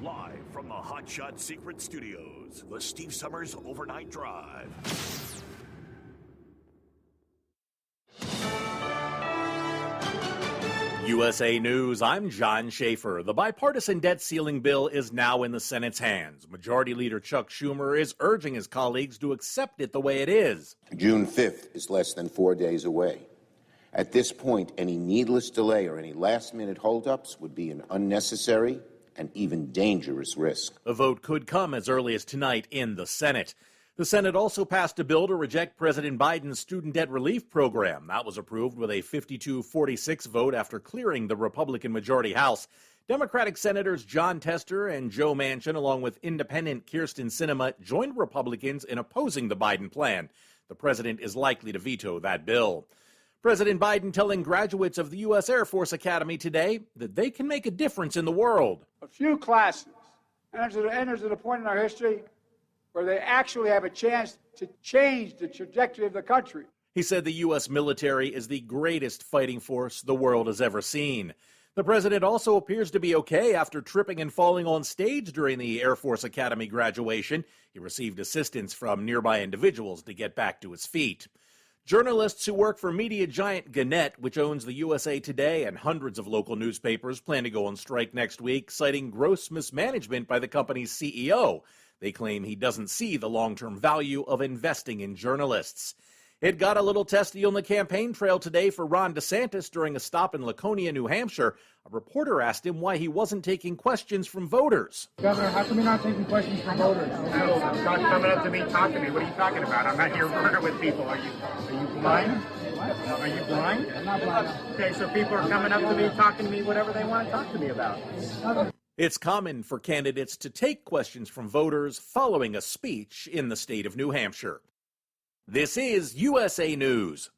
Live from the Hot Shot Secret Studios, the Steve Summers Overnight Drive. USA News, I'm John Schaefer. The bipartisan debt ceiling bill is now in the Senate's hands. Majority Leader Chuck Schumer is urging his colleagues to accept it the way it is. June 5th is less than 4 days away. At this point, any needless delay or any last-minute holdups would be an unnecessary and even dangerous risk. A vote could come as early as tonight in the Senate. The Senate also passed a bill to reject President Biden's student debt relief program. That was approved with a 52-46 vote after clearing the Republican majority House. Democratic Senators John Tester and Joe Manchin, along with independent Kyrsten Sinema, joined Republicans in opposing the Biden plan. The president is likely to veto that bill. President Biden telling graduates of the U.S. Air Force Academy today that they can make a difference in the world. A few classes enters at a point in our history where they actually have a chance to change the trajectory of the country. He said the U.S. military is the greatest fighting force the world has ever seen. The president also appears to be okay after tripping and falling on stage during the Air Force Academy graduation. He received assistance from nearby individuals to get back to his feet. Journalists who work for media giant Gannett, which owns the USA Today and hundreds of local newspapers, plan to go on strike next week, citing gross mismanagement by the company's CEO. They claim he doesn't see the long-term value of investing in journalists. It got a little testy on the campaign trail today for Ron DeSantis during a stop in Laconia, New Hampshire. A reporter asked him why he wasn't taking questions from voters. Governor, how come you're not taking questions from voters? Stop coming up to me, talk to me. What are you talking about? I'm not here working with people. Are you blind? Are you blind? I'm not blind. Okay, so people are coming up to me, talking to me, whatever they want to talk to me about. It's common for candidates to take questions from voters following a speech in the state of New Hampshire. This is USA News.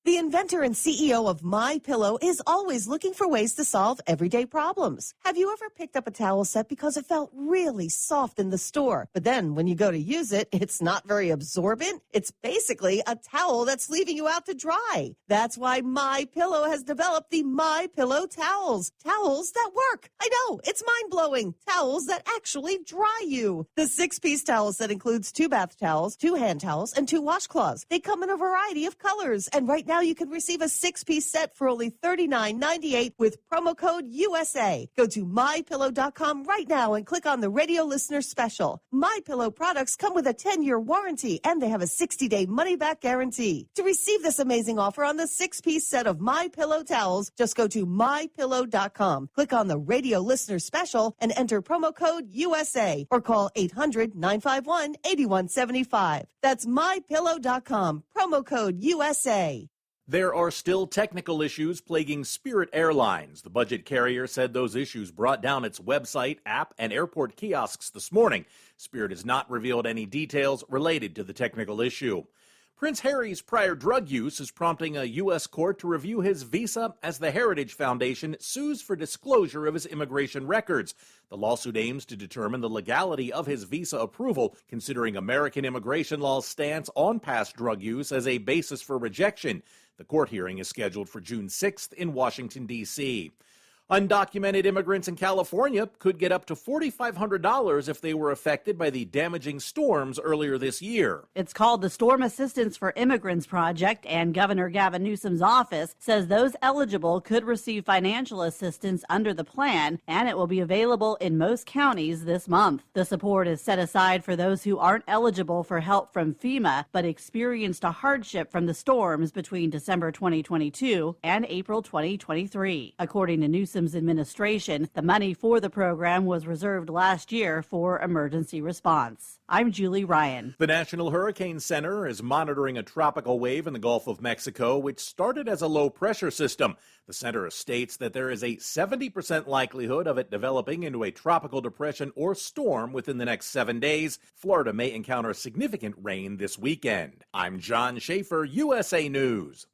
The inventor and CEO of MyPillow is always looking for ways to solve everyday problems. Have you ever picked up a towel set because it felt really soft in the store, but then when you go to use it, it's not very absorbent? It's basically a towel that's leaving you out to dry. That's why MyPillow has developed the MyPillow towels. Towels that work. I know, it's mind-blowing. Towels that actually dry you. The 6-piece towel set includes 2 bath towels, 2 hand towels, and 2 washcloths. They come in a variety of colors, and right now you can receive a 6-piece set for only $39.98 with promo code USA. Go to MyPillow.com right now and click on the radio listener special. MyPillow products come with a 10-year warranty and they have a 60-day money-back guarantee. To receive this amazing offer on the 6-piece set of MyPillow towels, just go to MyPillow.com. Click on the radio listener special and enter promo code USA or call 800-951-8175. That's MyPillow.com. Promo code USA. There are still technical issues plaguing Spirit Airlines. The budget carrier said those issues brought down its website, app, and airport kiosks this morning. Spirit has not revealed any details related to the technical issue. Prince Harry's prior drug use is prompting a U.S. court to review his visa as the Heritage Foundation sues for disclosure of his immigration records. The lawsuit aims to determine the legality of his visa approval, considering American immigration law's stance on past drug use as a basis for rejection. The court hearing is scheduled for June 6th in Washington, D.C. Undocumented immigrants in California could get up to $4,500 if they were affected by the damaging storms earlier this year. It's called the Storm Assistance for Immigrants Project, and Governor Gavin Newsom's office says those eligible could receive financial assistance under the plan, and it will be available in most counties this month. The support is set aside for those who aren't eligible for help from FEMA but experienced a hardship from the storms between December 2022 and April 2023. According to Newsom's administration, the money for the program was reserved last year for emergency response. I'm Julie Ryan. The National Hurricane Center is monitoring a tropical wave in the Gulf of Mexico, which started as a low-pressure system. The center states that there is a 70% likelihood of it developing into a tropical depression or storm within the next 7 days. Florida may encounter significant rain this weekend. I'm John Schaefer, USA News.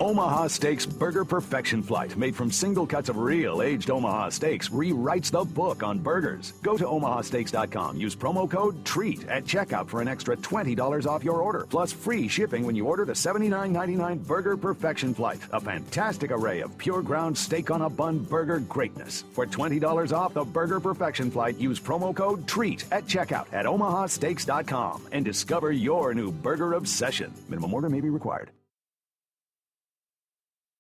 Omaha Steaks Burger Perfection Flight, made from single cuts of real aged Omaha steaks, rewrites the book on burgers. Go to omahasteaks.com. Use promo code TREAT at checkout for an extra $20 off your order, plus free shipping when you order the $79.99 Burger Perfection Flight, a fantastic array of pure ground steak on a bun burger greatness. For $20 off the Burger Perfection Flight, use promo code TREAT at checkout at omahasteaks.com and discover your new burger obsession. Minimum order may be required.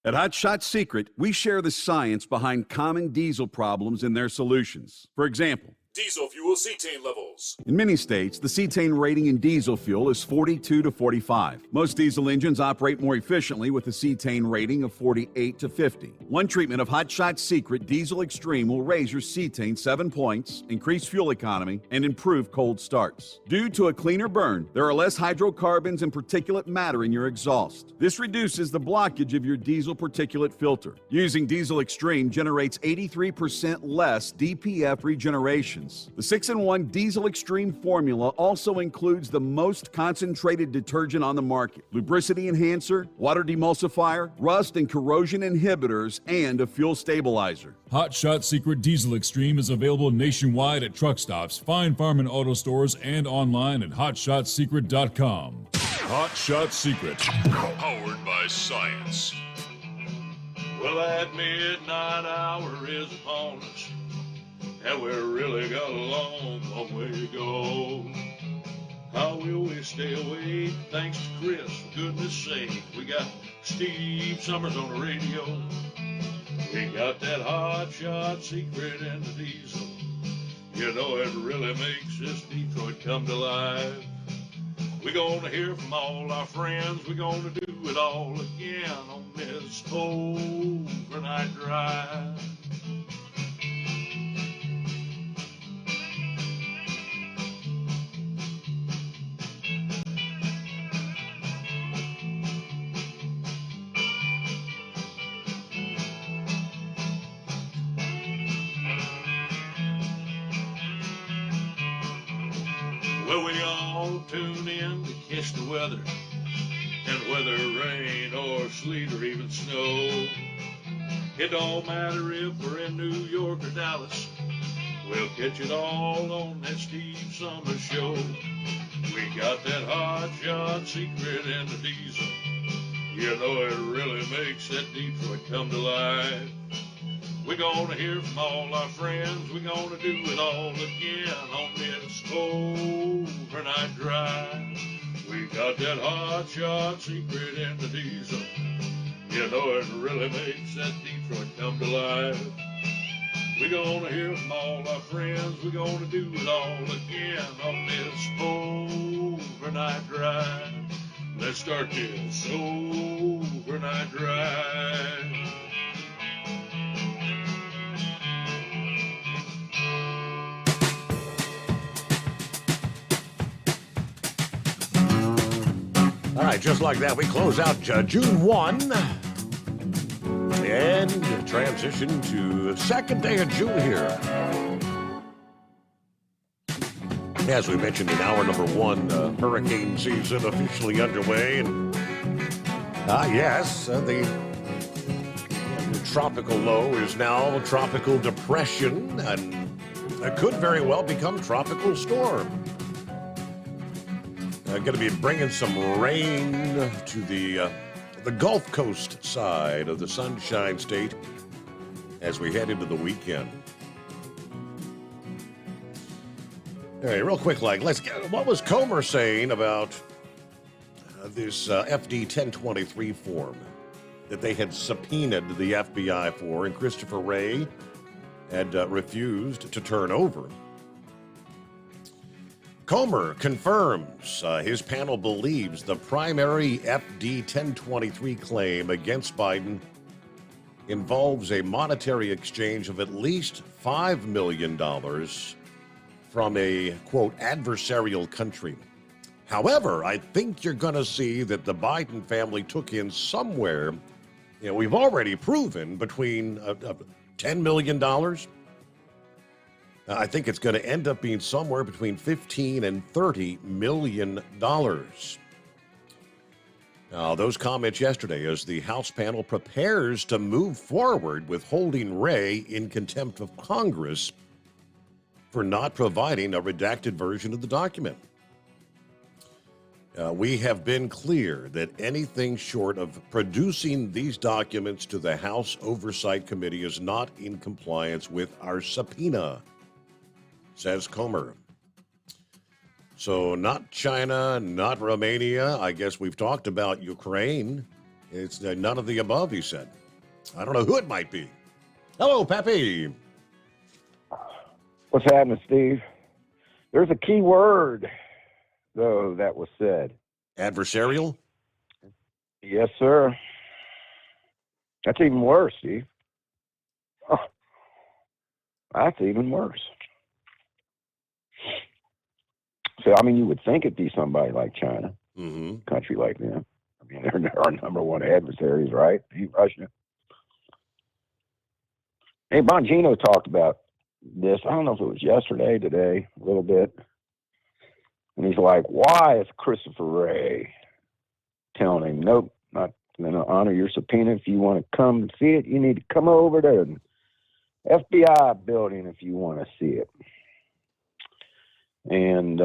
At Hot Shot Secret, we share the science behind common diesel problems and their solutions. For example, Diesel fuel cetane levels. in many states, the cetane rating in diesel fuel is 42 to 45. Most diesel engines operate more efficiently with a cetane rating of 48 to 50. One treatment of Hot Shot Secret Diesel Extreme will raise your cetane 7 points, increase fuel economy, and improve cold starts. Due to a cleaner burn, there are less hydrocarbons and particulate matter in your exhaust. This reduces the blockage of your diesel particulate filter. Using Diesel Extreme generates 83% less DPF regeneration. The 6-in-1 Diesel Extreme formula also includes the most concentrated detergent on the market, lubricity enhancer, water demulsifier, rust and corrosion inhibitors, and a fuel stabilizer. Hot Shot Secret Diesel Extreme is available nationwide at truck stops, Fine Farm and auto stores, and online at hotshotsecret.com. Hot Shot Secret, powered by science. Well, that midnight hour is upon us, and we really got a long, long way to go. How will we stay awake? Thanks to Chris, for goodness sake. We got Steve Summers on the radio. We got that Hot Shot Secret and the diesel. You know it really makes this Detroit come to life. We're gonna hear from all our friends. We're gonna do it all again on this overnight drive. Well, we all tune in to catch the weather, and whether rain or sleet or even snow, it don't matter if we're in New York or Dallas, we'll catch it all on that Steve Summers Show. We got that Hot Shot Secret and the diesel. You know it really makes that Detroit come to life. We're gonna hear from all our friends. We're gonna do it all again on this overnight drive. We got that Hot Shot Secret in the diesel. You know it really makes that Detroit come to life. We're gonna hear from all our friends. We're gonna do it all again on this overnight drive. Let's start this overnight drive. All right, just like that, we close out June 1 and transition to the second day of June here. As we mentioned in hour number 1, hurricane season officially underway. And yes, the tropical low is now tropical depression, and it could very well become tropical storm. Going to be bringing some rain to the Gulf Coast side of the Sunshine State as we head into the weekend. All right, real quick, let's get what was Comer saying about this FD 1023 form that they had subpoenaed the FBI for, and Christopher Wray had refused to turn over. Comer confirms his panel believes the primary FD 1023 claim against Biden involves a monetary exchange of at least $5 million from a, quote, adversarial country. However, I think you're going to see that the Biden family took in somewhere, we've already proven between $10 million. I think it's going to end up being somewhere between $15 and $30 million. Now, those comments yesterday as the House panel prepares to move forward with holding Wray in contempt of Congress for not providing a redacted version of the document. We have been clear that anything short of producing these documents to the House Oversight Committee is not in compliance with our subpoena, says Comer. So not China, not Romania. I guess we've talked about Ukraine It's none of the above, he said. I don't know who it might be. Hello, Pepe. What's happening, Steve? There's a key word, though, that was said. Adversarial? Yes, sir. That's even worse, Steve. Oh, that's even worse. So, I mean, you would think it'd be somebody like China, country like them. I mean, they're our number one adversaries, right? Russia. Hey, Bongino talked about this. I don't know if it was yesterday, today, a little bit. And he's like, why is Christopher Wray telling him, nope, not going to honor your subpoena. If you want to come and see it, you need to come over to the FBI building if you want to see it. And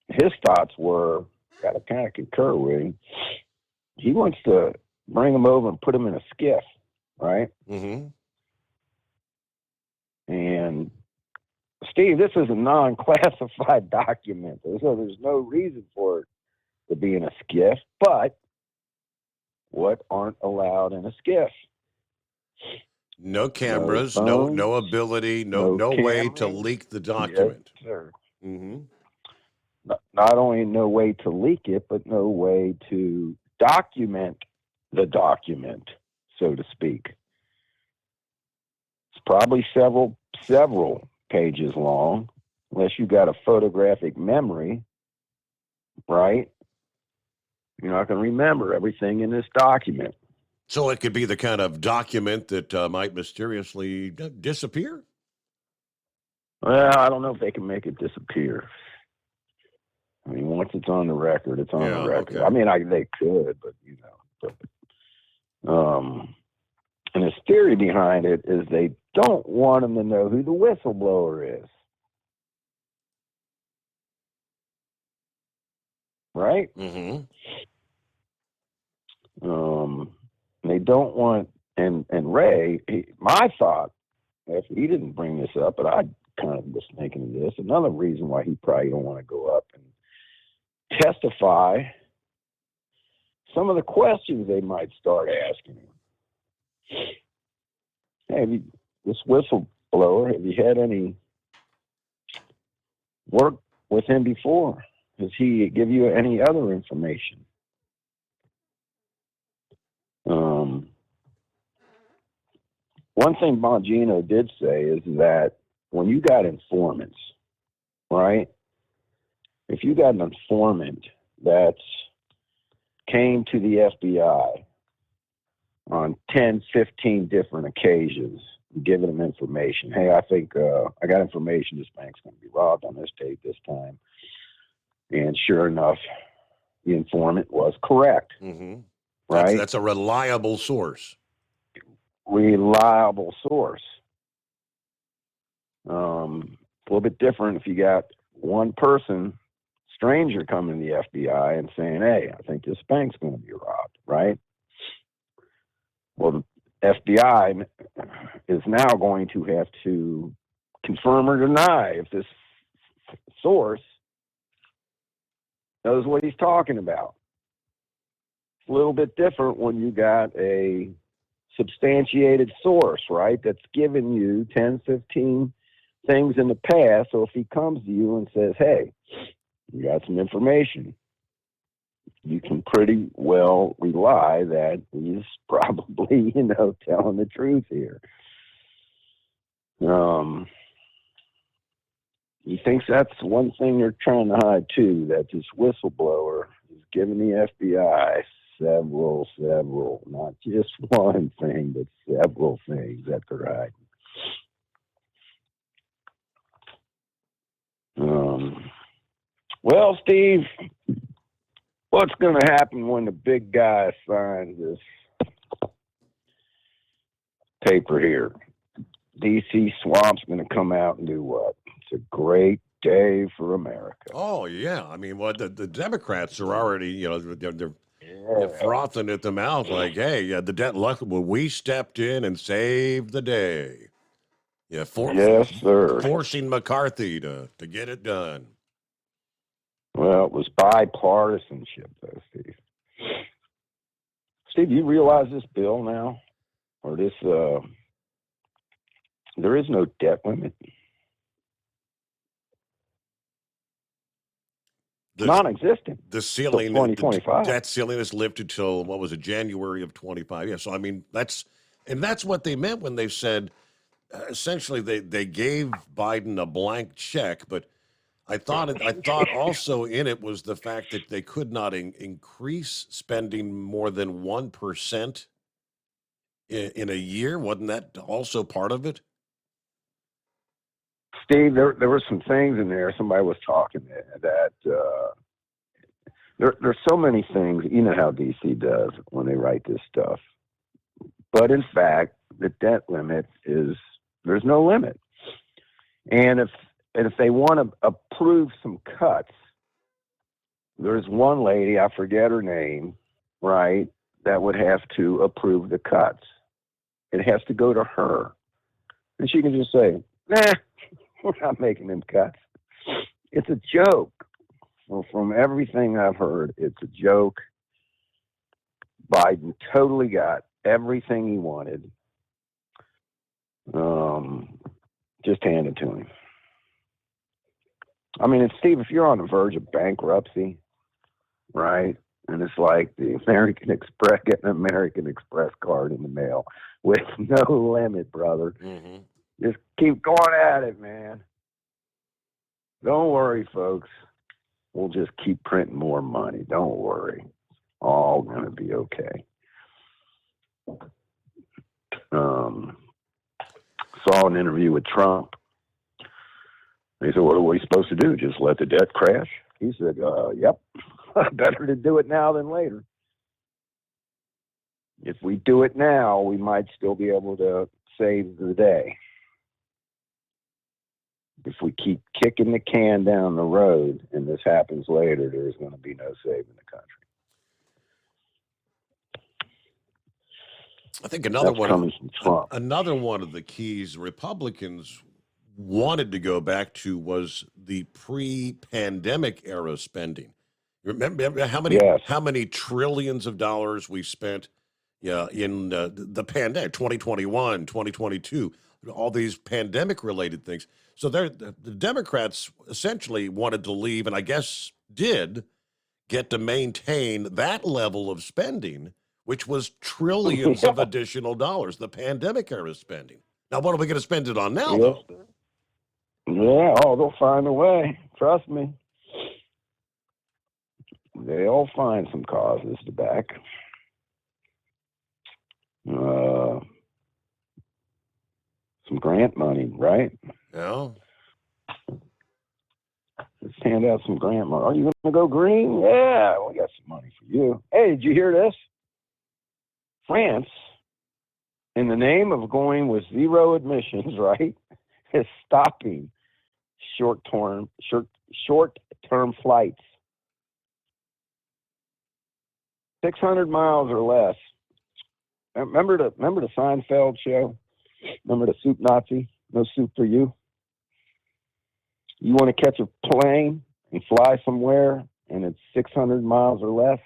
his thoughts were, got to kind of concur with him, he wants to bring him over and put him in a skiff, right? Mm-hmm. And Steve, this is a non-classified document, so there's no reason for it to be in a skiff. But what aren't allowed in a skiff? No cameras, no ability, no way to leak the document. Yes, sir. Mm-hmm. Not only no way to leak it, but no way to document the document, so to speak. It's probably several pages long, unless you got a photographic memory, right? You're not going to remember everything in this document. So it could be the kind of document that might mysteriously disappear? Well, I don't know if they can make it disappear. I mean, once it's on the record, it's on the record. Okay. I mean, they could, but, you know. And his theory behind it is they don't want them to know who the whistleblower is. Right? Mm-hmm. They don't want, and Ray, my thought, if he didn't bring this up, but I kind of was thinking of this, another reason why he probably don't want to go up and testify, some of the questions they might start asking him. Hey, this whistleblower, have you had any work with him before? Does he give you any other information? One thing Bongino did say is that when you got informants, right? If you got an informant that came to the FBI on 10, 15 different occasions, giving them information. Hey, I think I got information this bank's going to be robbed on this date, this time. And sure enough, the informant was correct. Mm-hmm. Right? That's a reliable source. Reliable source. A little bit different if you got one person, stranger, coming to the FBI and saying, hey, I think this bank's going to be robbed, right? Well, the FBI is now going to have to confirm or deny if this source knows what he's talking about. It's a little bit different when you got a substantiated source, right, that's given you 10, 15 things in the past. So if he comes to you and says, hey, you got some information, you can pretty well rely that he's probably, telling the truth here. He thinks that's one thing they're trying to hide too, that this whistleblower is giving the FBI several, not just one thing, but several things that they're hiding. Well, Steve, what's going to happen when the big guy signs this paper here? D.C. Swamp's going to come out and do what? It's a great day for America. Oh, yeah. I mean, the Democrats are already, they're frothing at the mouth like, hey, the debt we stepped in and saved the day. Yeah, yes, sir. Forcing McCarthy to get it done. Well, it was bipartisanship, though, Steve. Steve, do you realize this bill now, or this? There is no debt limit. Non-existent. The ceiling, 2025. debt ceiling is lifted till, what was it, January of 25. Yeah, so I mean, that's what they meant when they said, essentially they gave Biden a blank check, but I thought also in it was the fact that they could not increase spending more than 1% in a year. Wasn't that also part of it? Steve, there were some things in there. Somebody was talking that there's so many things. You know how DC does when they write this stuff. But in fact, the debt limit there's no limit. And if they want to approve some cuts, there's one lady, I forget her name, right, that would have to approve the cuts. It has to go to her. And she can just say, nah, we're not making them cuts. It's a joke. Well, from everything I've heard, it's a joke. Biden totally got everything he wanted. Just hand it to him. I mean, Steve, if you're on the verge of bankruptcy, right, and it's like the American Express, getting an American Express card in the mail with no limit, brother. Mm-hmm. Just keep going at it, man. Don't worry, folks. We'll just keep printing more money. Don't worry. It's all going to be okay. Saw an interview with Trump. He said, what are we supposed to do? Just let the debt crash? He said, yep. Better to do it now than later. If we do it now, we might still be able to save the day. If we keep kicking the can down the road and this happens later, there's going to be no saving the country. I think another one of the keys Republicans wanted to go back to was the pre-pandemic era spending. Remember how many trillions of dollars we spent in the pandemic, 2021, 2022, all these pandemic-related things. So the Democrats essentially wanted to leave, and I guess did, get to maintain that level of spending, which was trillions of additional dollars, the pandemic-era spending. Now, what are we going to spend it on now, though? Yeah, they'll find a way. Trust me. They'll find some causes to back. Some grant money, right? Yeah. Let's hand out some grant money. Are you going to go green? Yeah, we got some money for you. Hey, did you hear this? France, in the name of going with zero emissions, right, is stopping short-term flights. 600 miles or less. Remember the Seinfeld show? Remember the soup Nazi? No soup for you. You want to catch a plane and fly somewhere, and it's 600 miles or less?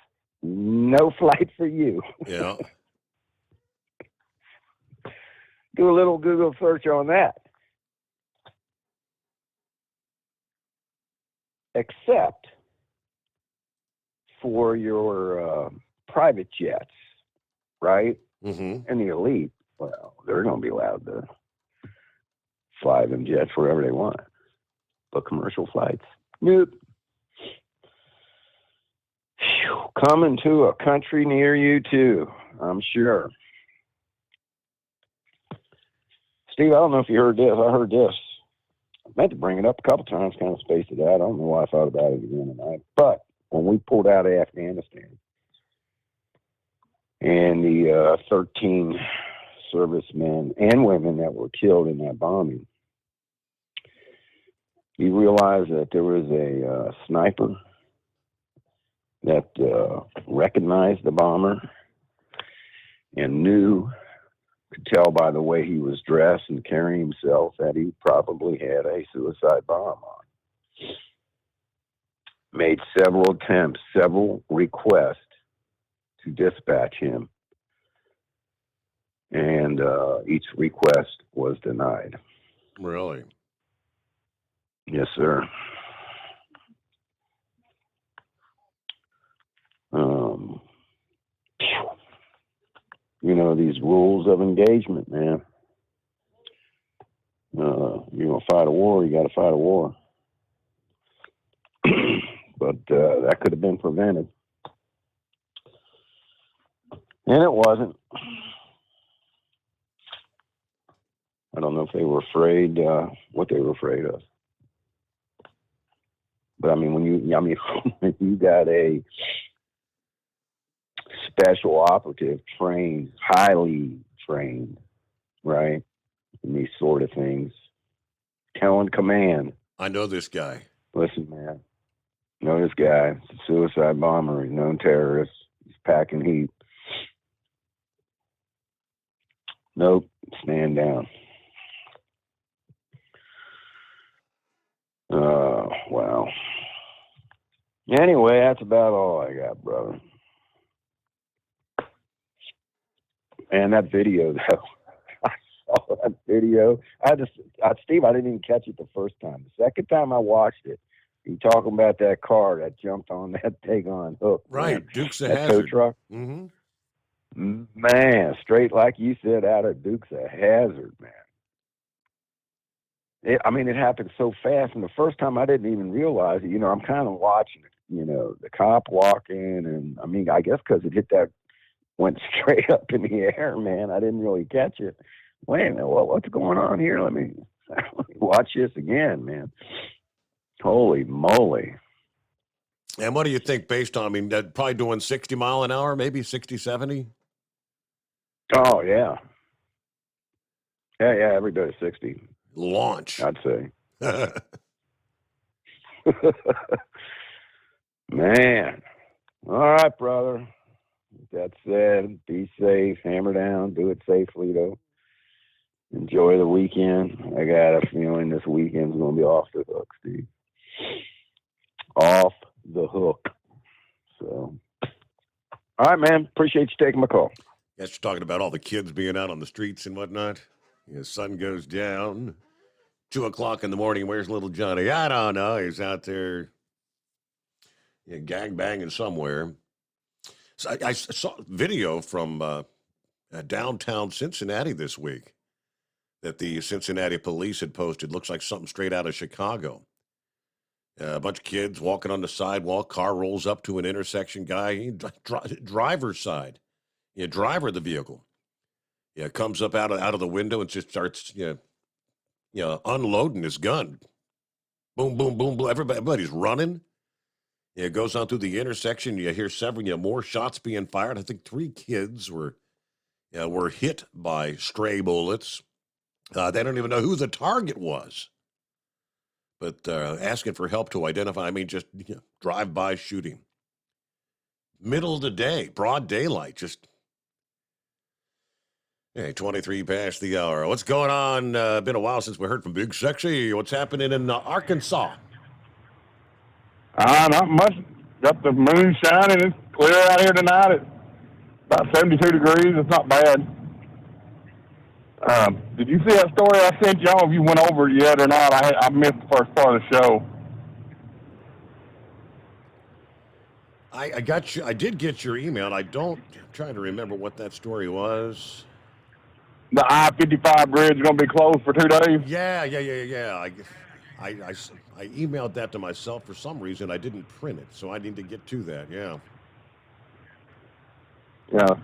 No flight for you. Yeah. Do a little Google search on that. Except for your private jets, right? Mm-hmm. And the elite, well, they're going to be allowed to fly them jets wherever they want. But commercial flights, nope. Coming to a country near you, too, I'm sure. Steve, I don't know if you heard this. I heard this. I meant to bring it up a couple times, kind of spaced it out. I don't know why I thought about it again tonight. But when we pulled out of Afghanistan and the 13 servicemen and women that were killed in that bombing, you realize that there was a sniper that recognized the bomber and could tell by the way he was dressed and carrying himself that he probably had a suicide bomb on. Made several attempts, several requests to dispatch him, and each request was denied. Really? Yes, sir. You know, these rules of engagement, man. You're going to fight a war, you got to fight a war. But that could have been prevented. And it wasn't. I don't know if they were afraid, what they were afraid of. But I mean, when you got a special operative trained, highly trained, right, in these sort of things, telling command. I know this guy. Listen, man. Know this guy. He's a suicide bomber. He's a known terrorist. He's packing heat. Nope. Stand down. Wow. Anyway, that's about all I got, brother. And that video, though. I saw that video. Steve, I didn't even catch it the first time. The second time I watched it, you talking about that car that jumped on that Dagon hook. Right, man. Dukes of that Hazzard. tow truck. Mm-hmm. Man, straight like you said, out of Dukes of Hazzard, man. It happened so fast, and the first time I didn't even realize it. You know, I'm kind of watching, the cop walking, and I guess because it went straight up in the air, man. I didn't really catch it. Wait a minute, what's going on here? Let me watch this again, man. Holy moly. And what do you think based on, probably doing 60 mile an hour, maybe 60, 70? Oh, yeah. Yeah, every day 60. Launch. I'd say. Man. All right, brother. With that said, be safe, hammer down, do it safely, though. Enjoy the weekend. I got a feeling this weekend's going to be off the hook, Steve. Off the hook. So, all right, man. Appreciate you taking my call. Yes, you're talking about all the kids being out on the streets and whatnot. The sun goes down. 2 o'clock in the morning. Where's little Johnny? I don't know. He's out there gang banging somewhere. So I saw a video from downtown Cincinnati this week that the Cincinnati police had posted. Looks like something straight out of Chicago. A bunch of kids walking on the sidewalk. Car rolls up to an intersection. Guy, driver's side. Driver of the vehicle. Comes up out of the window and just starts, unloading his gun. Boom, boom, boom, boom. Everybody's running. It goes on through the intersection. You hear several, more shots being fired. I think 3 kids were hit by stray bullets. They don't even know who the target was. But asking for help to identify, just drive-by shooting. Middle of the day, broad daylight, just... Hey, 23 past the hour. What's going on? Been a while since we heard from Big Sexy. What's happening in Arkansas? Not much. Got the moon shining. It's clear out here tonight. It's about 72 degrees. It's not bad. Did you see that story I sent y'all? If you went over it yet or not, I missed the first part of the show. I got you. I did get your email. I'm trying to remember what that story was. The I-55 bridge is going to be closed for 2 days? Yeah. I emailed that to myself for some reason. I didn't print it, so I need to get to that, yeah. Yeah.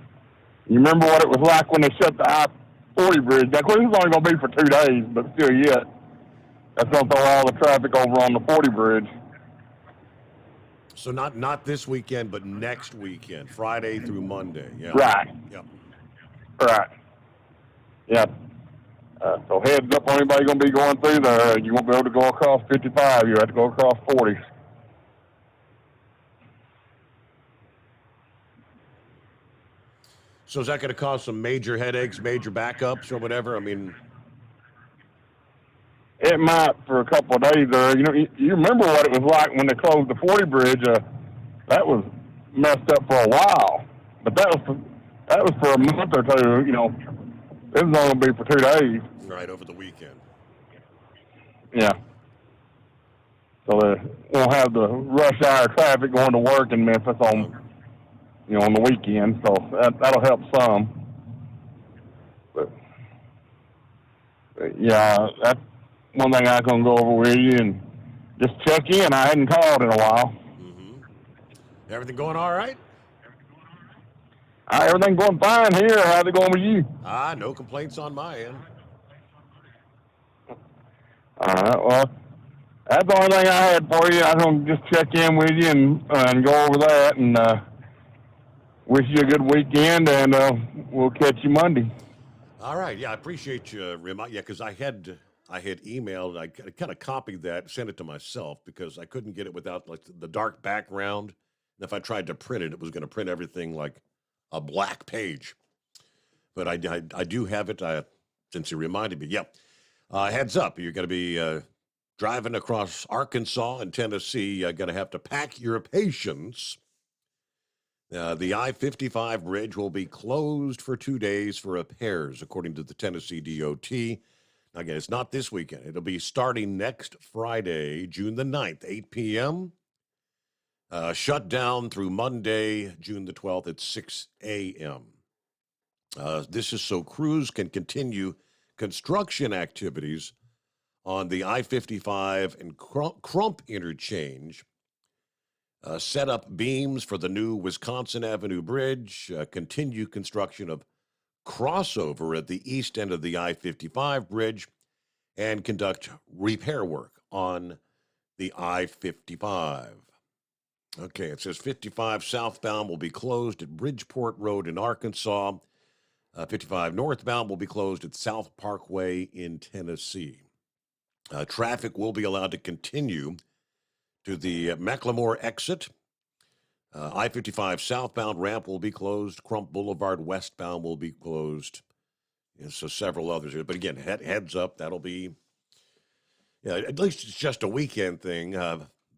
You remember what it was like when they shut the I-40 bridge down? Of course, it's only going to be for 2 days, but still yet. That's going to throw all the traffic over on the 40 bridge. So not this weekend, but next weekend, Friday through Monday. Yeah. Right. Yep. Right. Yeah. So heads up on anybody going to be going through there. You won't be able to go across 55. You have to go across 40. So is that going to cause some major headaches, major backups, or whatever? It might for a couple of days there. You remember what it was like when they closed the 40 bridge. That was messed up for a while. But that was for a month or two, This is only going to be for 2 days. Right, over the weekend. Yeah. So they won't have the rush hour traffic going to work in Memphis on the weekend. So that'll help some. But yeah, that's one thing I can go over with you and just check in. I hadn't called in a while. Everything going all right? Everything going fine here. How's it going with you? No complaints on my end. All right, well, that's the only thing I had for you. I was going to just check in with you and go over that and wish you a good weekend, and we'll catch you Monday. All right, yeah, I appreciate you because I had emailed, I kind of copied that, sent it to myself because I couldn't get it without like the dark background. And if I tried to print it, it was going to print everything like a black page. But I do have it since you reminded me. Yep. Heads up, you're going to be driving across Arkansas and Tennessee. You're going to have to pack your patience. The I-55 bridge will be closed for 2 days for repairs, according to the Tennessee DOT. Again, it's not this weekend. It'll be starting next Friday, June the 9th, 8 p.m. Shut down through Monday, June the 12th at 6 a.m. This is so crews can continue construction activities on the I-55 and Crump interchange, set up beams for the new Wisconsin Avenue Bridge, continue construction of crossover at the east end of the I-55 bridge, and conduct repair work on the I-55. Okay, it says 55 southbound will be closed at Bridgeport Road in Arkansas. 55 northbound will be closed at South Parkway in Tennessee. Traffic will be allowed to continue to the McLemore exit. I-55 southbound ramp will be closed. Crump Boulevard westbound will be closed. And so several others. But again, heads up, that'll be, at least it's just a weekend thing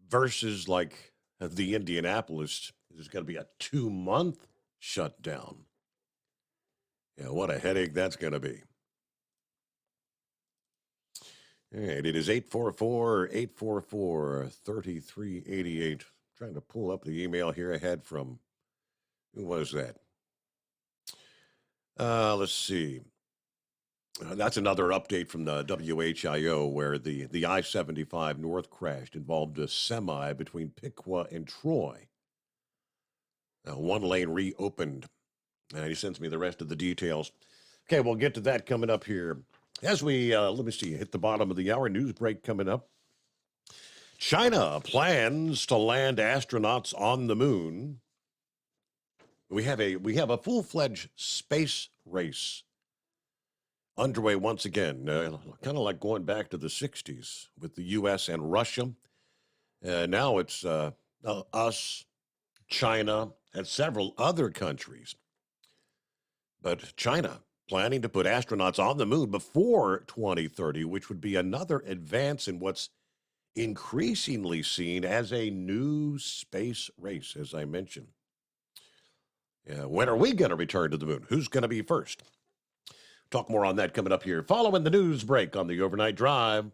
versus like the Indianapolis. There's going to be a 2-month shutdown. Yeah, what a headache that's going to be. All right, it is 844-844-3388. Trying to pull up the email here I had from, who was that? Let's see. That's another update from the WHIO where the I-75 North crashed, involved a semi between Piqua and Troy. One lane reopened. And he sends me the rest of the details. Okay, we'll get to that coming up here. As we, let me see, hit the bottom of the hour, news break coming up. China plans to land astronauts on the moon. We have a full-fledged space race underway once again, kind of like going back to the 60s with the U.S. and Russia. Now it's us, China, and several other countries. But China planning to put astronauts on the moon before 2030, which would be another advance in what's increasingly seen as a new space race, as I mentioned. When are we going to return to the moon? Who's going to be first? Talk more on that coming up here, following the news break on the Overnight Drive.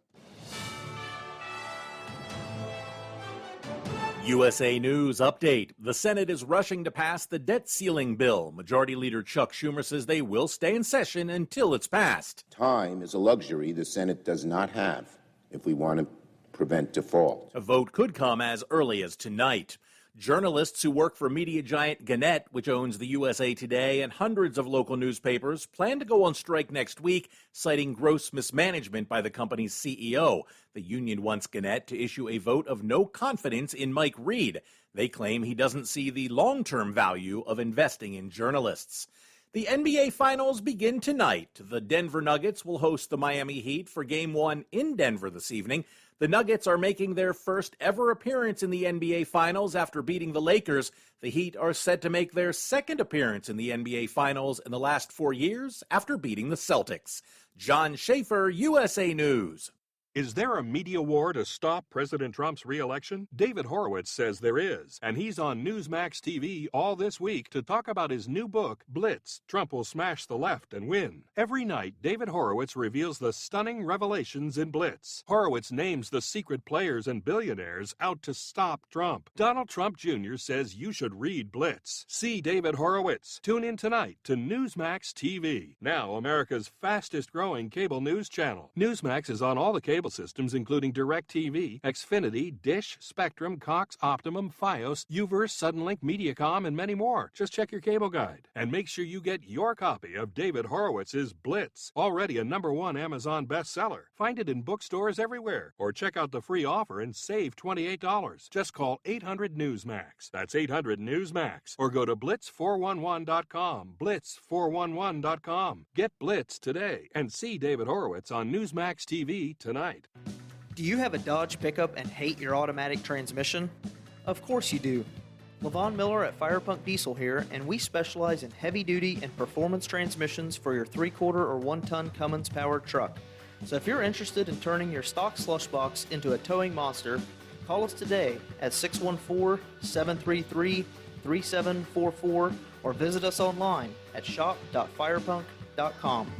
USA News Update. The Senate is rushing to pass the debt ceiling bill. Majority Leader Chuck Schumer says they will stay in session until it's passed. Time is a luxury the Senate does not have if we want to prevent default. A vote could come as early as tonight. Journalists who work for media giant Gannett, which owns the USA Today and hundreds of local newspapers, plan to go on strike next week, citing gross mismanagement by the company's CEO. The union wants Gannett to issue a vote of no confidence in Mike Reed. They claim he doesn't see the long-term value of investing in journalists. The NBA Finals begin tonight. The Denver Nuggets will host the Miami Heat for Game 1 in Denver this evening. The Nuggets are making their first ever appearance in the NBA Finals after beating the Lakers. The Heat are set to make their second appearance in the NBA Finals in the last 4 years after beating the Celtics. John Schaefer, USA News. Is there a media war to stop President Trump's re-election? David Horowitz says there is, and he's on Newsmax TV all this week to talk about his new book, Blitz, Trump Will Smash the Left and Win. Every night, David Horowitz reveals the stunning revelations in Blitz. Horowitz names the secret players and billionaires out to stop Trump. Donald Trump Jr. says you should read Blitz. See David Horowitz. Tune in tonight to Newsmax TV, now America's fastest-growing cable news channel. Newsmax is on all the cable systems including DirecTV, Xfinity, Dish, Spectrum, Cox, Optimum, Fios, Uverse, Suddenlink, Mediacom, and many more. Just check your cable guide. And make sure you get your copy of David Horowitz's Blitz, already a #1 Amazon bestseller. Find it in bookstores everywhere, or check out the free offer and save $28. Just call 800-NEWSMAX. That's 800-NEWSMAX. Or go to blitz411.com, blitz411.com. Get Blitz today and see David Horowitz on Newsmax TV tonight. Do you have a Dodge pickup and hate your automatic transmission? Of course you do. LaVon Miller at Firepunk Diesel here, and we specialize in heavy-duty and performance transmissions for your 3/4 or 1-ton Cummins-powered truck. So if you're interested in turning your stock slush box into a towing monster, call us today at 614-733-3744 or visit us online at shop.firepunk.com.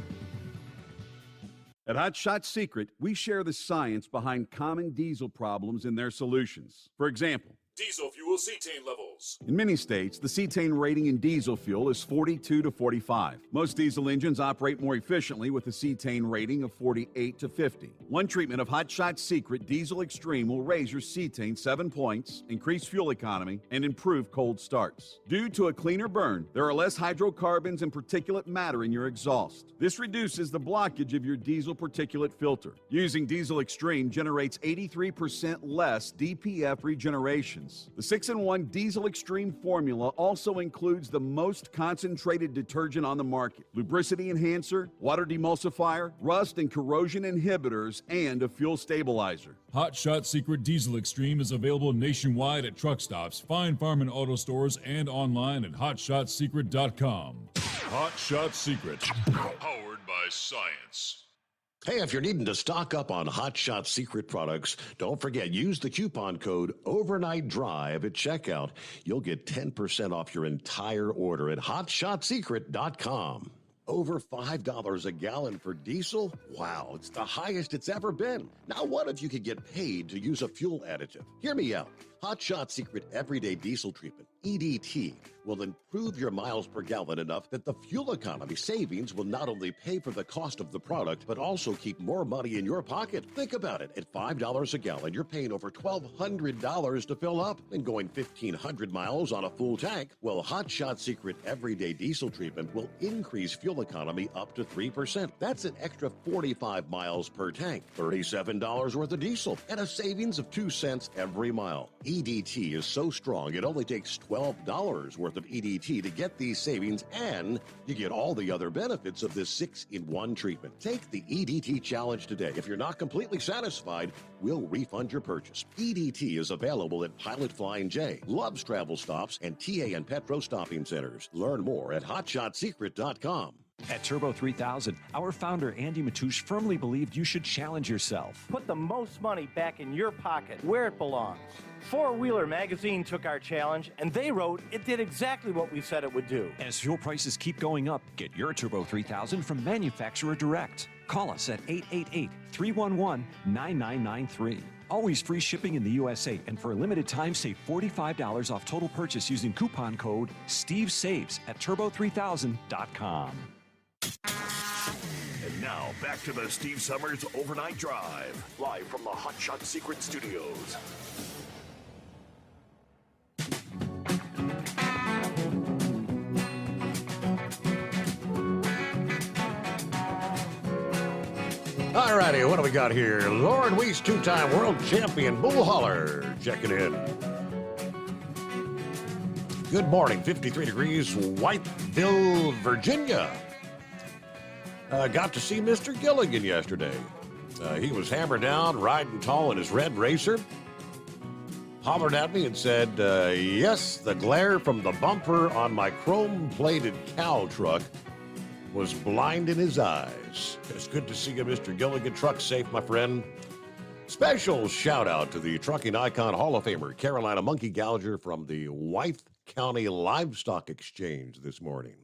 At Hot Shot Secret, we share the science behind common diesel problems and their solutions. For example, Diesel fuel cetane levels. in many states, the cetane rating in diesel fuel is 42 to 45. Most diesel engines operate more efficiently with a cetane rating of 48 to 50. One treatment of Hot Shot Secret Diesel Extreme will raise your cetane 7 points, increase fuel economy, and improve cold starts. Due to a cleaner burn, there are less hydrocarbons and particulate matter in your exhaust. This reduces the blockage of your diesel particulate filter. Using Diesel Extreme generates 83% less DPF regeneration. The 6-in-1 Diesel Extreme formula also includes the most concentrated detergent on the market, lubricity enhancer, water demulsifier, rust and corrosion inhibitors, and a fuel stabilizer. Hot Shot Secret Diesel Extreme is available nationwide at truck stops, fine farm and auto stores, and online at hotshotsecret.com. Hot Shot Secret, powered by science. Hey, if you're needing to stock up on Hot Shot Secret products, don't forget, use the coupon code Overnight Drive at checkout. You'll get 10% off your entire order at hotshotsecret.com. Over $5 a gallon for diesel? Wow, it's the highest it's ever been. Now, what if you could get paid to use a fuel additive? Hear me out. Hot Shot Secret Everyday Diesel Treatment, EDT, will improve your miles per gallon enough that the fuel economy savings will not only pay for the cost of the product, but also keep more money in your pocket. Think about it. At $5 a gallon, you're paying over $1,200 to fill up and going 1,500 miles on a full tank. Well, Hot Shot Secret Everyday Diesel Treatment will increase fuel economy up to 3%. That's an extra 45 miles per tank, $37 worth of diesel, and a savings of 2 cents every mile. EDT is so strong, it only takes $12 worth of EDT to get these savings, and you get all the other benefits of this 6-in-1 treatment. Take the EDT challenge today. If you're not completely satisfied, we'll refund your purchase. EDT is available at Pilot Flying J, Love's Travel Stops, and TA and Petro Stopping Centers. Learn more at hotshotsecret.com. At Turbo 3000, our founder Andy Matouche firmly believed you should challenge yourself. Put the most money back in your pocket, where it belongs. Four Wheeler magazine took our challenge, and they wrote it did exactly what we said it would do. As fuel prices keep going up, get your Turbo 3000 from manufacturer direct. Call us at 888-311-9993. Always free shipping in the USA, and for a limited time, save $45 off total purchase using coupon code STEVESAVES at turbo3000.com. And now, back to the Steve Summers Overnight Drive, live from the Hot Shot Secret Studios. All righty, what do we got here? Lauren Weiss, two-time world champion bull hauler, checking in. Good morning, 53 degrees, Whiteville, Virginia. Got to see Mr. Gilligan yesterday. He was hammered down, riding tall in his red racer. Hollered at me and said, yes, the glare from the bumper on my chrome-plated cow truck was blinding his eyes. It's good to see you, Mr. Gilligan. Truck safe, my friend. Special shout out to the trucking icon Hall of Famer Carolina Monkey Gouger from the Wythe County Livestock Exchange this morning.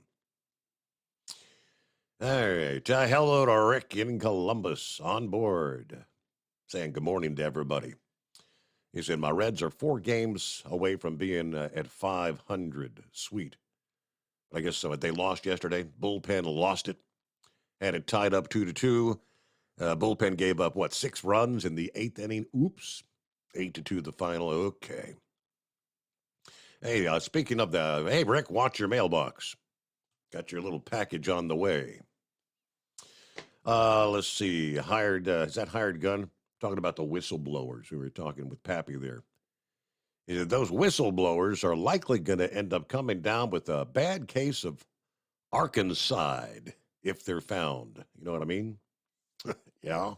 All right. Hello to Rick in Columbus on board. Saying good morning to everybody. He said, my Reds are 4 games away from being at 500. Sweet. I guess so. They lost yesterday. Bullpen lost it. Had it tied up 2-2. Bullpen gave up, 6 runs in the 8th inning? Oops. 8-2 the final. Okay. Hey, speaking of hey, Rick, watch your mailbox. Got your little package on the way. Let's see. Is that Hired Gun? Talking about the whistleblowers. We were talking with Pappy there. Those whistleblowers are likely going to end up coming down with a bad case of Arkansas if they're found. You know what I mean? Yeah.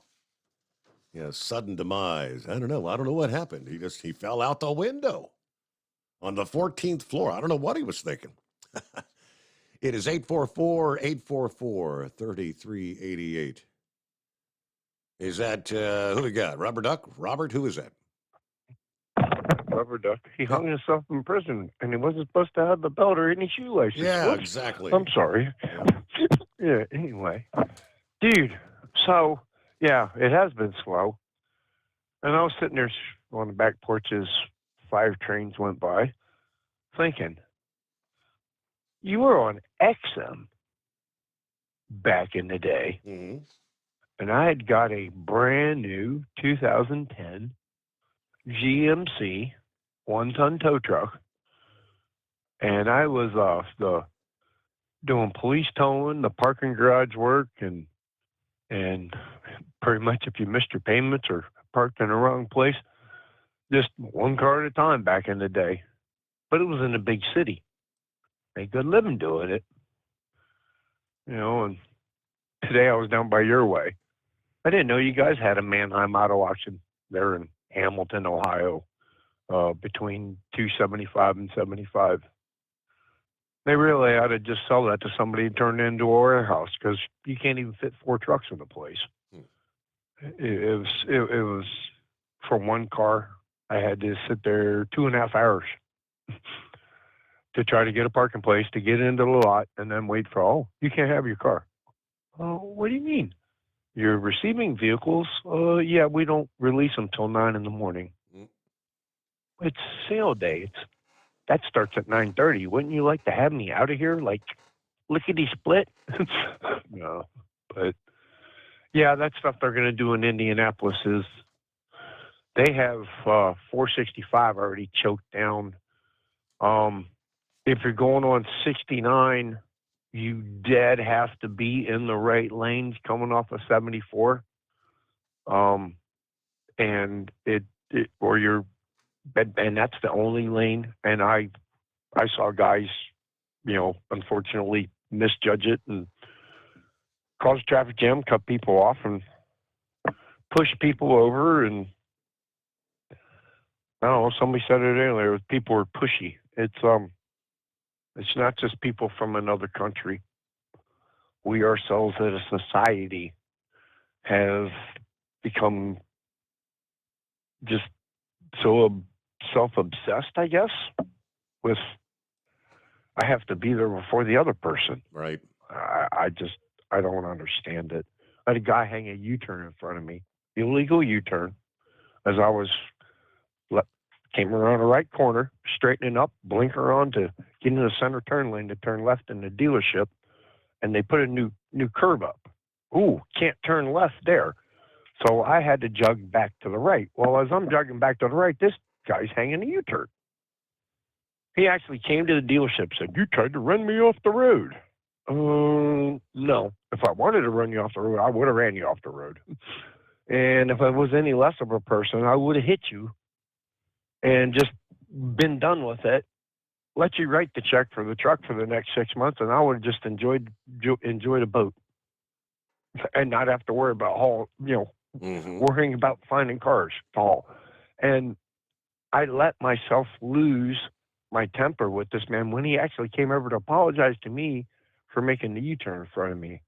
Yeah, sudden demise. I don't know what happened. He fell out the window on the 14th floor. I don't know what he was thinking. It is 844-844-3388. Is that, who we got? Rubber Duck? Robert, who is that? Rubber Duck. He hung himself in prison, and he wasn't supposed to have the belt or any shoelaces. Yeah, Whoops. exactly. I'm sorry. Yeah, anyway. Dude, so, yeah, it has been slow. And I was sitting there on the back porch as 5 trains went by, thinking, you were on XM back in the day. Mm-hmm. And I had got a brand new 2010 GMC 1-ton tow truck. And I was doing police towing, the parking garage work, and pretty much if you missed your payments or parked in the wrong place, just one car at a time back in the day. But it was in a big city. Made good living doing it. You know, and today I was down by your way. I didn't know you guys had a Manheim auto auction there in Hamilton, Ohio, between 275 and 75. They really ought to just sell that to somebody and turn it into a warehouse because you can't even fit 4 trucks in the place. It was for one car. I had to sit there 2.5 hours to try to get a parking place to get into the lot and then wait for, you can't have your car. Oh, what do you mean? You're receiving vehicles? Yeah, we don't release them till 9 in the morning. It's sale day. That starts at 9:30. Wouldn't you like to have me out of here, like lickety split? No, but yeah, that stuff they're going to do in Indianapolis is they have 465 already choked down. If you're going on 69, you dead have to be in the right lanes coming off of 74. And and that's the only lane. And I saw guys, unfortunately misjudge it and cause a traffic jam, cut people off and push people over. And I don't know, somebody said it earlier, people are pushy. It's not just people from another country. We ourselves as a society have become just so self-obsessed, I guess, with I have to be there before the other person. Right. I don't understand it. I had a guy hang a U-turn in front of me, illegal U-turn, as I was came around the right corner, straightening up, blinker on to get into the center turn lane to turn left in the dealership, and they put a new curb up. Ooh, can't turn left there. So I had to jog back to the right. Well, as I'm jogging back to the right, this guy's hanging a U-turn. He actually came to the dealership and said, you tried to run me off the road. No. If I wanted to run you off the road, I would have ran you off the road. And if I was any less of a person, I would have hit you and just been done with it, let you write the check for the truck for the next 6 months, and I would have just enjoyed a boat and not have to worry about worrying about finding cars to haul. And I let myself lose my temper with this man when he actually came over to apologize to me for making the U-turn in front of me.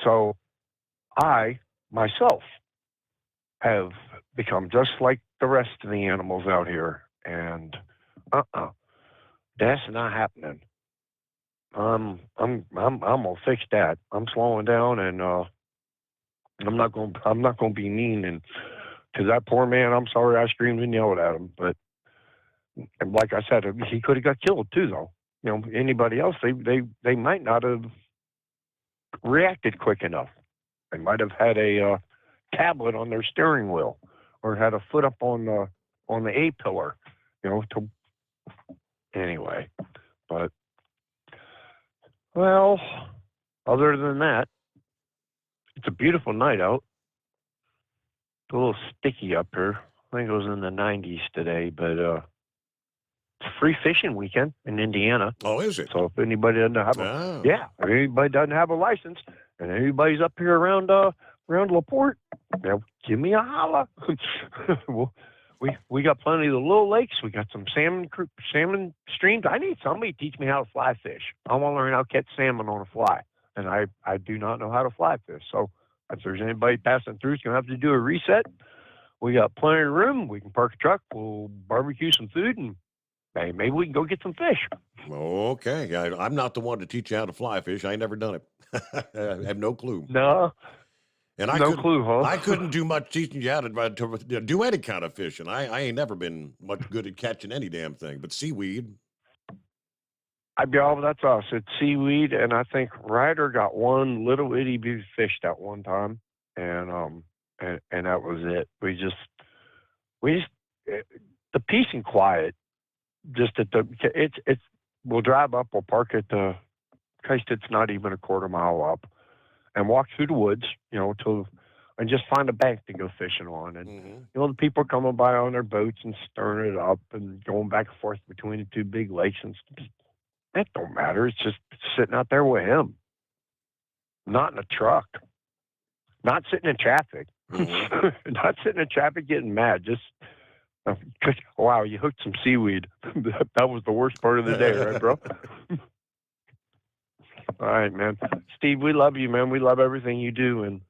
So I, myself, have become just like the rest of the animals out here. And that's not happening. I'm gonna fix that. I'm slowing down, and I'm not gonna be mean and to that poor man. I'm sorry I screamed and yelled at him, but and like I said, he could have got killed too, though. You know, anybody else, they might not have reacted quick enough. They might have had a tablet on their steering wheel, or had a foot up on the A pillar. You know, anyway, but well, other than that, it's a beautiful night out. It's a little sticky up here. I think it was in the 90s today, but it's free fishing weekend in Indiana. Oh, is it? So if anybody doesn't have if anybody doesn't have a license, and anybody's up here around LaPorte, give me a holla. Well, we got plenty of the little lakes. We got some salmon streams. I need somebody to teach me how to fly fish. I want to learn how to catch salmon on a fly, and I do not know how to fly fish. So if there's anybody passing through, it's going to have to do a reset. We got plenty of room. We can park a truck. We'll barbecue some food, and maybe we can go get some fish. Okay. I'm not the one to teach you how to fly fish. I ain't never done it. I have no clue. No. And clue, huh? I couldn't do much teaching you how to do any kind of fishing. I ain't never been much good at catching any damn thing, but seaweed. That's us. It's seaweed, and I think Ryder got one little itty bitty fish that one time, and that was it. We just the peace and quiet. Just at we'll drive up, we'll park at the case that's not even a quarter mile up, and walk through the woods, and just find a bank to go fishing on. And the people are coming by on their boats and stirring it up and going back and forth between the two big lakes, and that don't matter. It's just sitting out there with him, not in a truck, not sitting in traffic, not sitting in traffic getting mad. Just wow, you hooked some seaweed. That was the worst part of the day, right, bro? All right, man. Steve, we love you, man. We love everything you do, and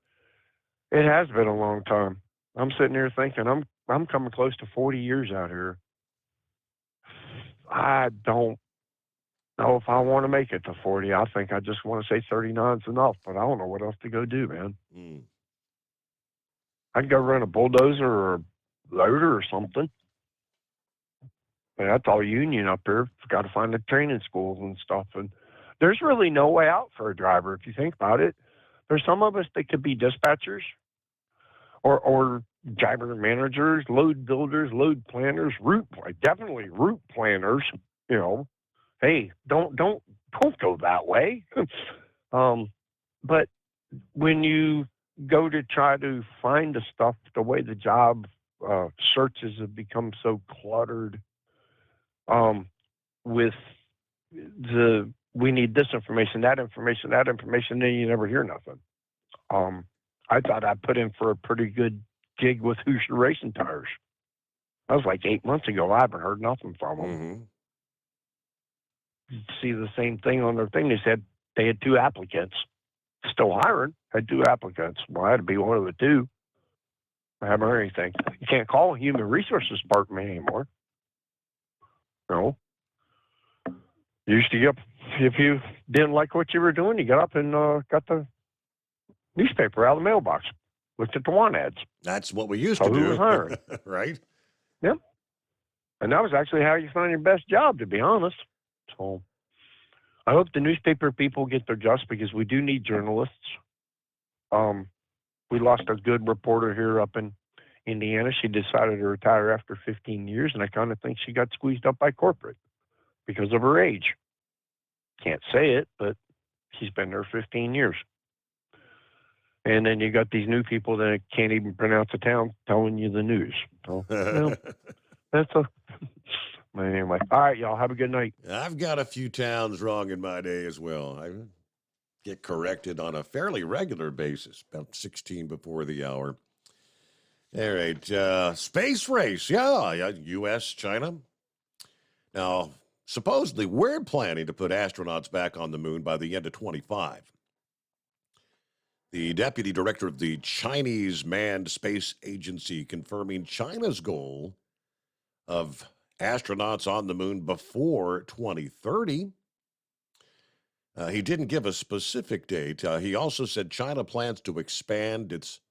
it has been a long time. I'm sitting here thinking I'm coming close to 40 years out here. I don't know if I want to make it to 40. I think I just want to say 39 is enough, but I don't know what else to go do, man. I'd go run a bulldozer or a loader or something. And that's all union up here. Got to find the training schools and stuff. And there's really no way out for a driver if you think about it. There's some of us that could be dispatchers or driver managers, load builders, load planners, definitely route planners. Hey, don't go that way. But when you go to try to find the stuff, the way the job searches have become so cluttered with we need this information, that information, then you never hear nothing. I thought I put in for a pretty good gig with Hoosier Racing Tires. That was like 8 months ago. I haven't heard nothing from them. See the same thing on their thing. They said they had 2 applicants. Still hiring, had 2 applicants. Well, I had to be one of the 2. I haven't heard anything. You can't call a human resources department anymore. No. You used to if you didn't like what you were doing, you got up and got the newspaper out of the mailbox, looked at the want ads. That's what we used to do. Who was hiring? Right? Yep. And that was actually how you find your best job, to be honest. So I hope the newspaper people get their just, because we do need journalists. We lost a good reporter here up in Indiana. She decided to retire after 15 years, and I kind of think she got squeezed up by corporate because of her age. Can't say it, but she's been there 15 years. And then you got these new people that can't even pronounce a town telling you the news. So, that's but anyway. All right, y'all. Have a good night. I've got a few towns wrong in my day as well. I get corrected on a fairly regular basis, about 16 before the hour. All right. Space race. Yeah. U.S., China. Now, supposedly, we're planning to put astronauts back on the moon by the end of 25. The deputy director of the Chinese Manned Space Agency confirming China's goal of astronauts on the moon before 2030. He didn't give a specific date. He also said China plans to expand its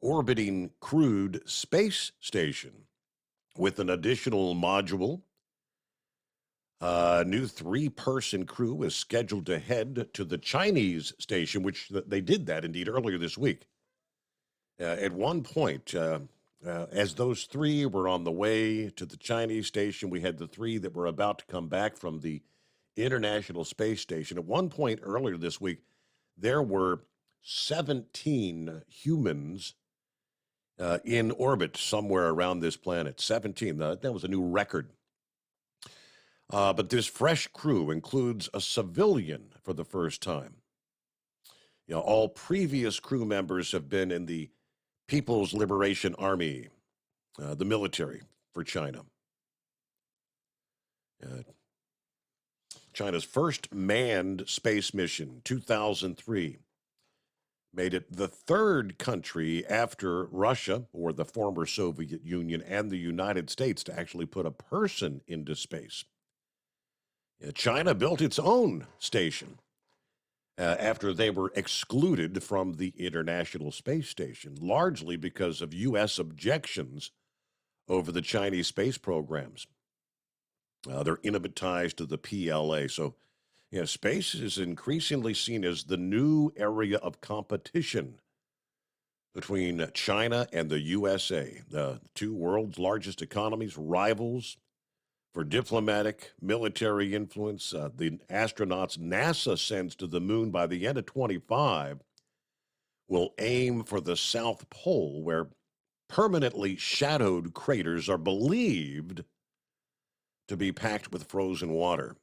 orbiting crewed space station with an additional module. A new 3-person crew is scheduled to head to the Chinese station, which they did that indeed earlier this week. At one point, as those 3 were on the way to the Chinese station, we had the 3 that were about to come back from the International Space Station. At one point earlier this week, there were 17 humans in orbit somewhere around this planet. 17. That was a new record. But this fresh crew includes a civilian for the first time. All previous crew members have been in the People's Liberation Army, the military for China. China's first manned space mission, 2003, made it the 3rd country after Russia, or the former Soviet Union, and the United States to actually put a person into space. China built its own station after they were excluded from the International Space Station, largely because of U.S. objections over the Chinese space programs. Their intimate ties to the PLA. So, space is increasingly seen as the new area of competition between China and the USA, the 2 world's largest economies, rivals for diplomatic, military influence. The astronauts NASA sends to the moon by the end of 2025 will aim for the South Pole, where permanently shadowed craters are believed to be packed with frozen water.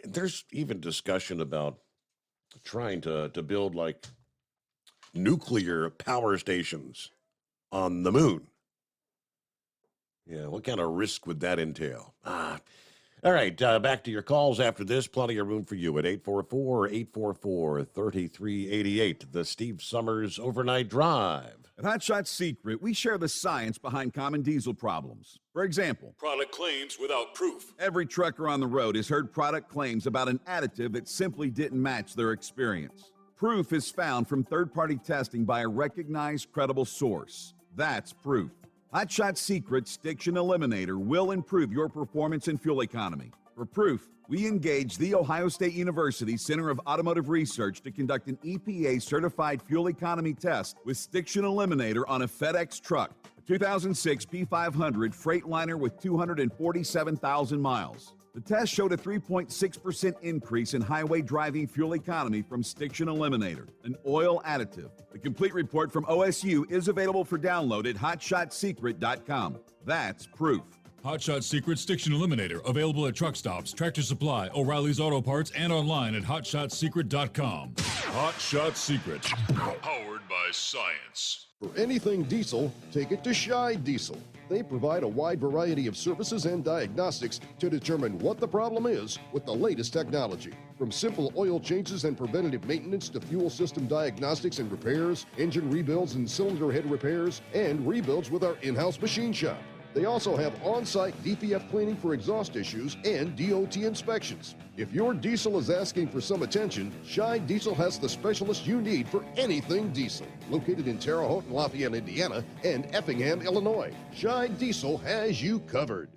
There's even discussion about trying to build like nuclear power stations on the moon. What kind of risk would that entail? All right, back to your calls after this. Plenty of room for you at 844-844-3388. The Steve Summers Overnight Drive. At Hot Shot Secret, we share the science behind common diesel problems. For example, product claims without proof. Every trucker on the road has heard product claims about an additive that simply didn't match their experience. Proof is found from third-party testing by a recognized, credible source. That's proof. Hot Shot Secret Stiction Eliminator will improve your performance and fuel economy. For proof, we engaged the Ohio State University Center of Automotive Research to conduct an EPA-certified fuel economy test with Stiction Eliminator on a FedEx truck, a 2006 P500 Freightliner with 247,000 miles. The test showed a 3.6% increase in highway driving fuel economy from Stiction Eliminator, an oil additive. The complete report from OSU is available for download at hotshotsecret.com. That's proof. Hot Shot Secret Stiction Eliminator, available at truck stops, Tractor Supply, O'Reilly's Auto Parts, and online at hotshotsecret.com. Hot Shot Secret, powered by science. For anything diesel, take it to Scheid Diesel. They provide a wide variety of services and diagnostics to determine what the problem is with the latest technology. From simple oil changes and preventative maintenance to fuel system diagnostics and repairs, engine rebuilds and cylinder head repairs, and rebuilds with our in-house machine shop. They also have on-site DPF cleaning for exhaust issues and DOT inspections. If your diesel is asking for some attention, Scheid Diesel has the specialist you need for anything diesel. Located in Terre Haute and Lafayette, Indiana, and Effingham, Illinois, Scheid Diesel has you covered.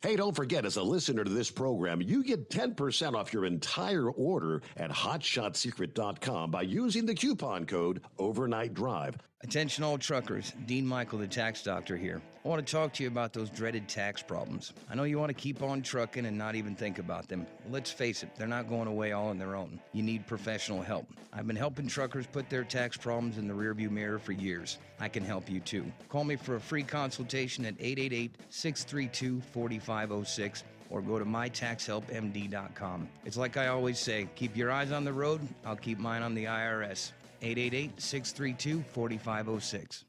Hey, don't forget, as a listener to this program, you get 10% off your entire order at hotshotsecret.com by using the coupon code Overnight Drive. Attention all truckers, Dean Michael, the tax doctor here. I want to talk to you about those dreaded tax problems. I know you want to keep on trucking and not even think about them. Well, let's face it, they're not going away all on their own. You need professional help. I've been helping truckers put their tax problems in the rearview mirror for years. I can help you too. Call me for a free consultation at 888-632-4506 or go to mytaxhelpmd.com. It's like I always say, keep your eyes on the road, I'll keep mine on the IRS. 888-632-4506.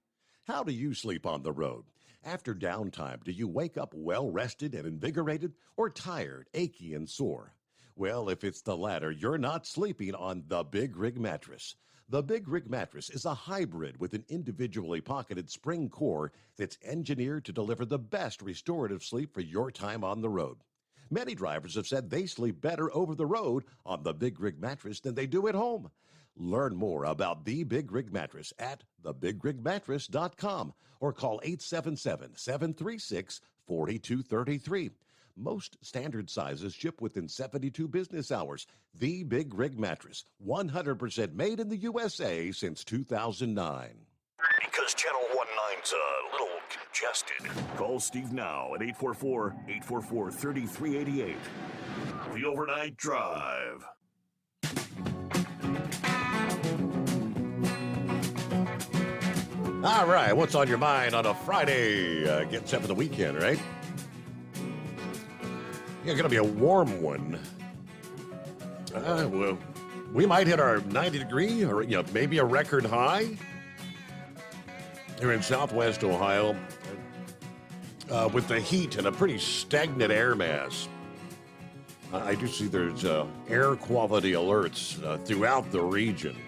How do you sleep on the road? After downtime, do you wake up well-rested and invigorated or tired, achy, and sore? Well, if it's the latter, you're not sleeping on the Big Rig Mattress. The Big Rig Mattress is a hybrid with an individually pocketed spring core that's engineered to deliver the best restorative sleep for your time on the road. Many drivers have said they sleep better over the road on the Big Rig Mattress than they do at home. Learn more about the Big Rig Mattress at thebigrigmattress.com or call 877-736-4233. Most standard sizes ship within 72 business hours. The Big Rig Mattress, 100% made in the USA since 2009. Because Channel 19's a little congested. Call Steve now at 844-844-3388. The Overnight Drive. All right, what's on your mind on a Friday? Getting set for the weekend, right? Yeah, going to be a warm one. Well, we might hit our 90 degree or maybe a record high here in Southwest Ohio with the heat and a pretty stagnant air mass. I do see there's air quality alerts throughout the region.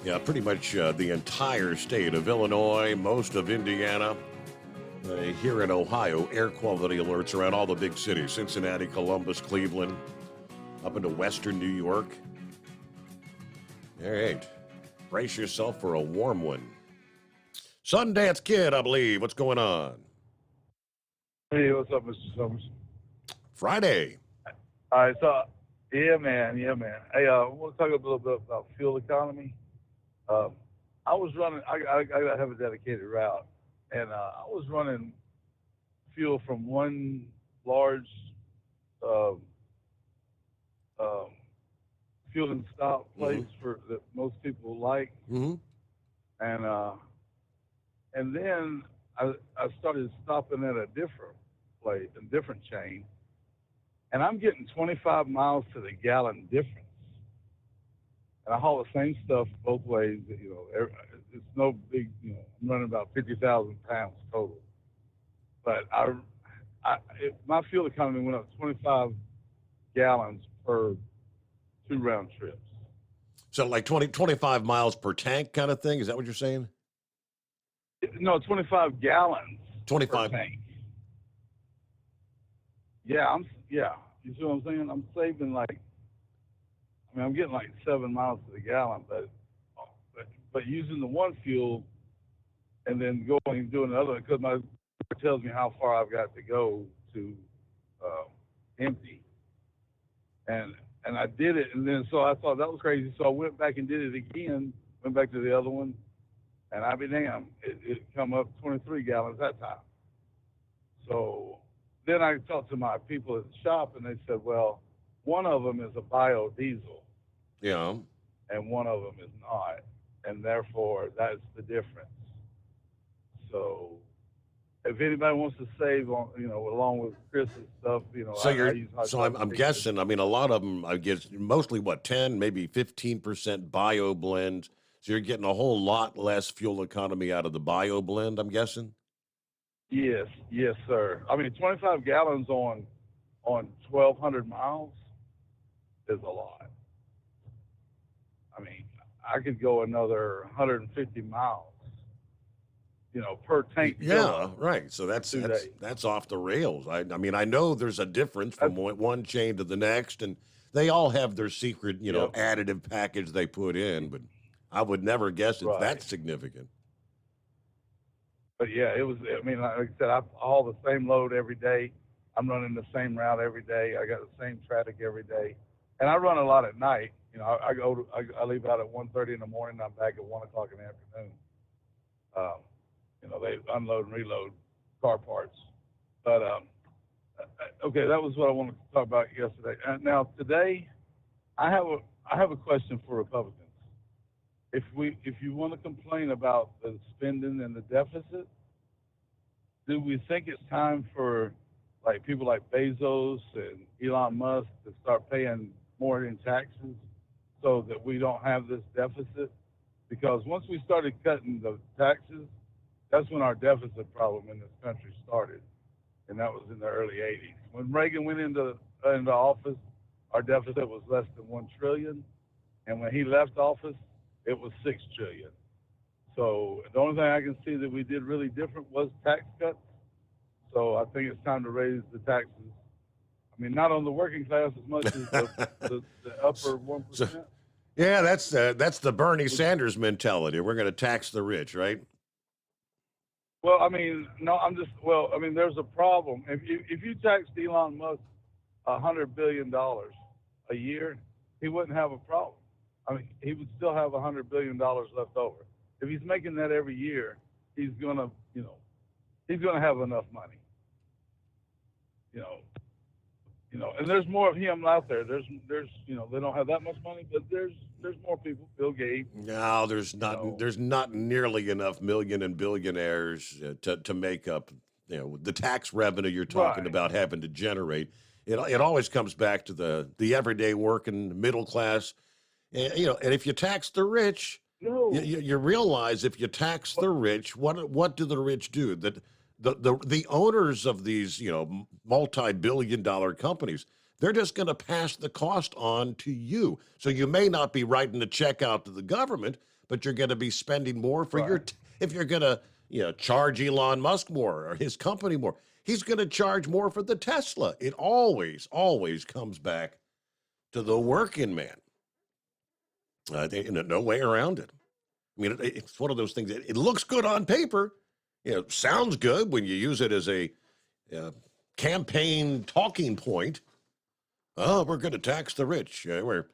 Yeah, pretty much the entire state of Illinois, most of Indiana. Here in Ohio, air quality alerts around all the big cities, Cincinnati, Columbus, Cleveland, up into western New York. All right, brace yourself for a warm one. Sundance Kid, I believe. What's going on? Hey, what's up, Mr. Summers? Friday. All right, so, yeah, man. Hey, I want to talk a little bit about fuel economy. I was running, I have a dedicated route. And I was running fuel from one large fuel and stop place that most people like. Mm-hmm. And then I started stopping at a different place, a different chain. And I'm getting 25 miles to the gallon difference. And I haul the same stuff both ways. It's no big. I'm running about 50,000 pounds total. But my fuel economy went up 25 gallons per 2 round trips. So like 25 miles per tank kind of thing? Is that what you're saying? No, 25 gallons 25. per tank. Yeah, you see what I'm saying? I'm saving I'm getting 7 miles to the gallon, but using the one fuel and then going and doing the other, because my tells me how far I've got to go to empty. And I did it, and then so I thought that was crazy, so I went back and did it again, went back to the other one, and I'll be damned, it come up 23 gallons that time. So then I talked to my people at the shop, and they said, well, one of them is a biodiesel. Yeah. And one of them is not. And therefore, that's the difference. So if anybody wants to save on, along with Chris's stuff, So I'm guessing, a lot of them, I guess, mostly 10, maybe 15% bio blend. So you're getting a whole lot less fuel economy out of the bio blend, I'm guessing? Yes, sir. 25 gallons on 1,200 miles is a lot. I could go another 150 miles, per tank. Yeah, right. So that's off the rails. I know there's a difference from one chain to the next, and they all have their secret, additive package they put in, but I would never guess it's that significant. But yeah, it was, like I said, I haul the same load every day. I'm running the same route every day. I got the same traffic every day. And I run a lot at night. I leave out at 1:30 in the morning. I'm back at 1 o'clock in the afternoon. They unload and reload car parts. But, okay, that was what I wanted to talk about yesterday. Now, today, I have a question for Republicans. If you want to complain about the spending and the deficit, do we think it's time for people like Bezos and Elon Musk to start paying more in taxes so that we don't have this deficit? Because once we started cutting the taxes, that's when our deficit problem in this country started, and that was in the early 80s. When Reagan went into into office, our deficit was less than $1 trillion, and when he left office, it was $6 trillion. So the only thing I can see that we did really different was tax cuts. So I think it's time to raise the taxes. I mean, not on the working class as much as the upper 1%. So, yeah, that's the Bernie Sanders mentality. We're going to tax the rich, right? Well, I mean, no, there's a problem. If you taxed Elon Musk $100 billion a year, he wouldn't have a problem. I mean, he would still have $100 billion left over. If he's making that every year, he's gonna have enough money. And there's more of him out there. There's they don't have that much money, but there's more people. Bill Gates. No, there's not nearly enough million and billionaires to make up the tax revenue you're talking about having to generate. It always comes back to the everyday working middle class. And if you tax the rich, you realize if you tax the rich, what do the rich do? That the owners of these multi-billion-dollar companies, they're just going to pass the cost on to you. So you may not be writing a check out to the government, but you're going to be spending more for if you're going to charge Elon Musk more or his company more, he's going to charge more for the Tesla. It always comes back to the working man. No way around it. I mean, it's one of those things. It looks good on paper. Sounds good when you use it as a campaign talking point. Oh, we're going to tax the rich. We're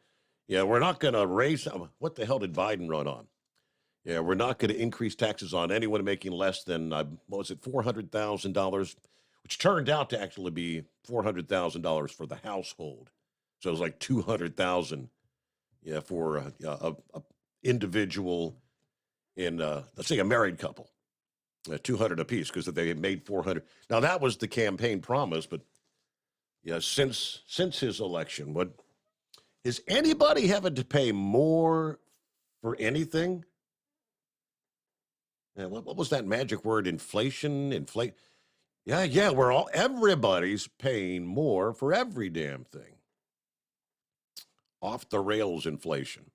not going to raise. What the hell did Biden run on? Yeah, we're not going to increase taxes on anyone making less than $400,000, which turned out to actually be $400,000 for the household. So it was like $200,000. Yeah, for a individual in let's say a married couple, $200 apiece because they made $400. Now that was the campaign promise, but since his election, what is anybody having to pay more for anything? Yeah, what was that magic word? Inflation. Yeah. Everybody's paying more for every damn thing. Off the rails inflation.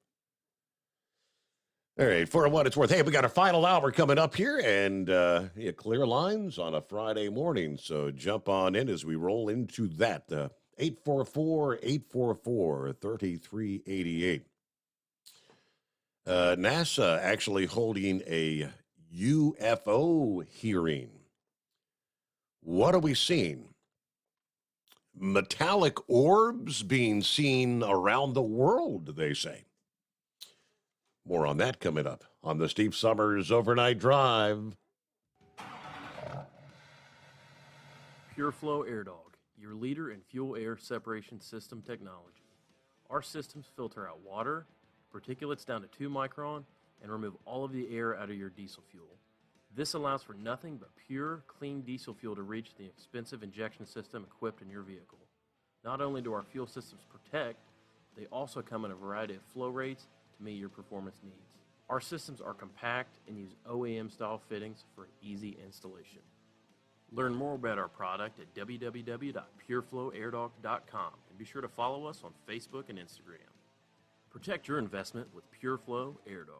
All right, for what it's worth. Hey, we got a final hour coming up here, and clear lines on a Friday morning. So jump on in as we roll into that. 844-844-3388. NASA actually holding a UFO hearing. What are we seeing? Metallic orbs being seen around the world, they say. More on that coming up on the Steve Summers Overnight Drive. PureFlow Air Dog, your leader in fuel air separation system technology. Our systems filter out water, particulates down to 2 micron, and remove all of the air out of your diesel fuel. This allows for nothing but pure, clean diesel fuel to reach the expensive injection system equipped in your vehicle. Not only do our fuel systems protect, they also come in a variety of flow rates to meet your performance needs. Our systems are compact and use OEM-style fittings for easy installation. Learn more about our product at www.pureflowairdog.com and be sure to follow us on Facebook and Instagram. Protect your investment with PureFlow Air Dog.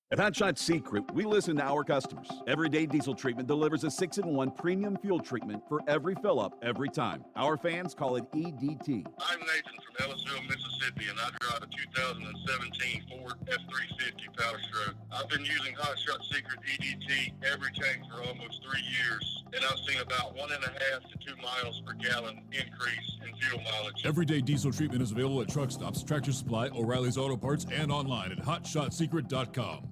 At Hot Shot Secret, we listen to our customers. Everyday Diesel Treatment delivers a 6-in-1 premium fuel treatment for every fill-up, every time. Our fans call it EDT. I'm Nathan from Ellisville, Mississippi, and I drive a 2017 Ford F-350 Power Stroke. I've been using Hot Shot Secret EDT every tank for almost 3 years, and I've seen about 1.5 to 2 miles per gallon increase in fuel mileage. Everyday Diesel Treatment is available at truck stops, Tractor Supply, O'Reilly's Auto Parts, and online at HotShotSecret.com.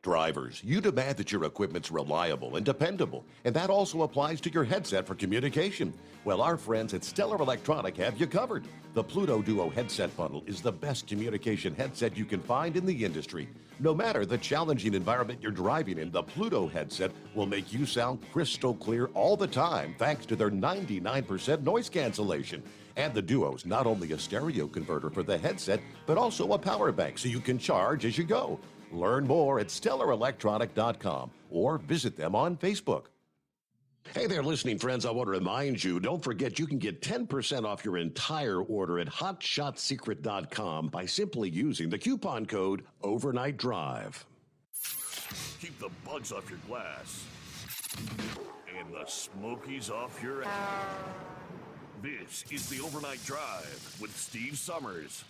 Drivers, you demand that your equipment's reliable and dependable, and that also applies to your headset for communication. Well, our friends at Stellar Electronic have you covered. The Pluto Duo headset bundle is the best communication headset you can find in the industry. No matter the challenging environment you're driving in, the Pluto headset will make you sound crystal clear all the time thanks to their 99% noise cancellation. And the Duo's not only a stereo converter for the headset, but also a power bank so you can charge as you go. Learn more at StellarElectronic.com or visit them on Facebook. Hey there, listening friends. I want to remind you, don't forget you can get 10% off your entire order at hotshotsecret.com by simply using the coupon code Overnight Drive. Keep the bugs off your glass and the smokies off your ass. This is the Overnight Drive with Steve Summers.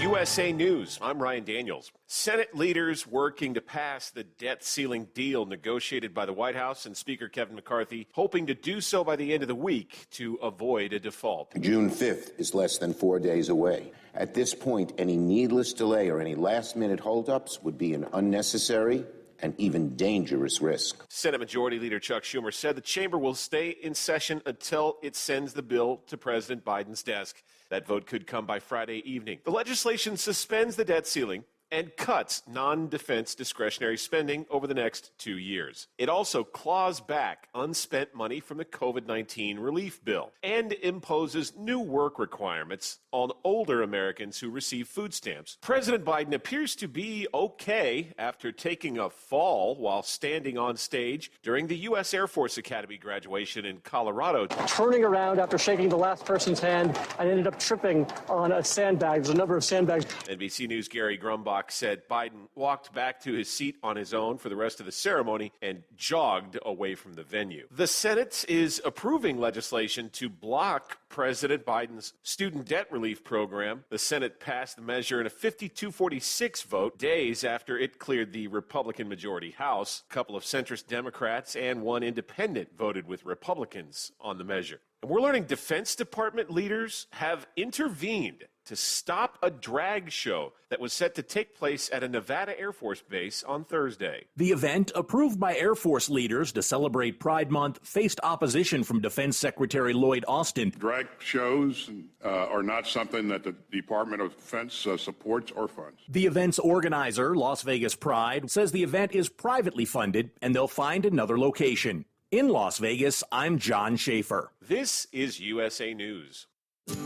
USA News. I'm Ryan Daniels. Senate leaders working to pass the debt ceiling deal negotiated by the White House and Speaker Kevin McCarthy, hoping to do so by the end of the week to avoid a default. June 5th is less than 4 days away. At this point, any needless delay or any last-minute holdups would be an unnecessary and even dangerous risk. Senate Majority Leader Chuck Schumer said the chamber will stay in session until it sends the bill to President Biden's desk. That vote could come by Friday evening. The legislation suspends the debt ceiling and cuts non-defense discretionary spending over the next 2 years. It also claws back unspent money from the COVID-19 relief bill and imposes new work requirements on older Americans who receive food stamps. President Biden appears to be okay after taking a fall while standing on stage during the U.S. Air Force Academy graduation in Colorado. Turning around after shaking the last person's hand, I ended up tripping on a sandbag. There's a number of sandbags. NBC News' Gary Grumbach said Biden walked back to his seat on his own for the rest of the ceremony and jogged away from the venue. The Senate is approving legislation to block President Biden's student debt relief program. The Senate passed the measure in a 52-46 vote days after it cleared the Republican majority House. A couple of centrist Democrats and one independent voted with Republicans on the measure. And we're learning Defense Department leaders have intervened to stop a drag show that was set to take place at a Nevada Air Force base on Thursday. The event, approved by Air Force leaders to celebrate Pride Month, faced opposition from Defense Secretary Lloyd Austin. Drag shows are not something that the Department of Defense supports or funds. The event's organizer, Las Vegas Pride, says the event is privately funded and they'll find another location. In Las Vegas, I'm John Schaefer. This is USA News.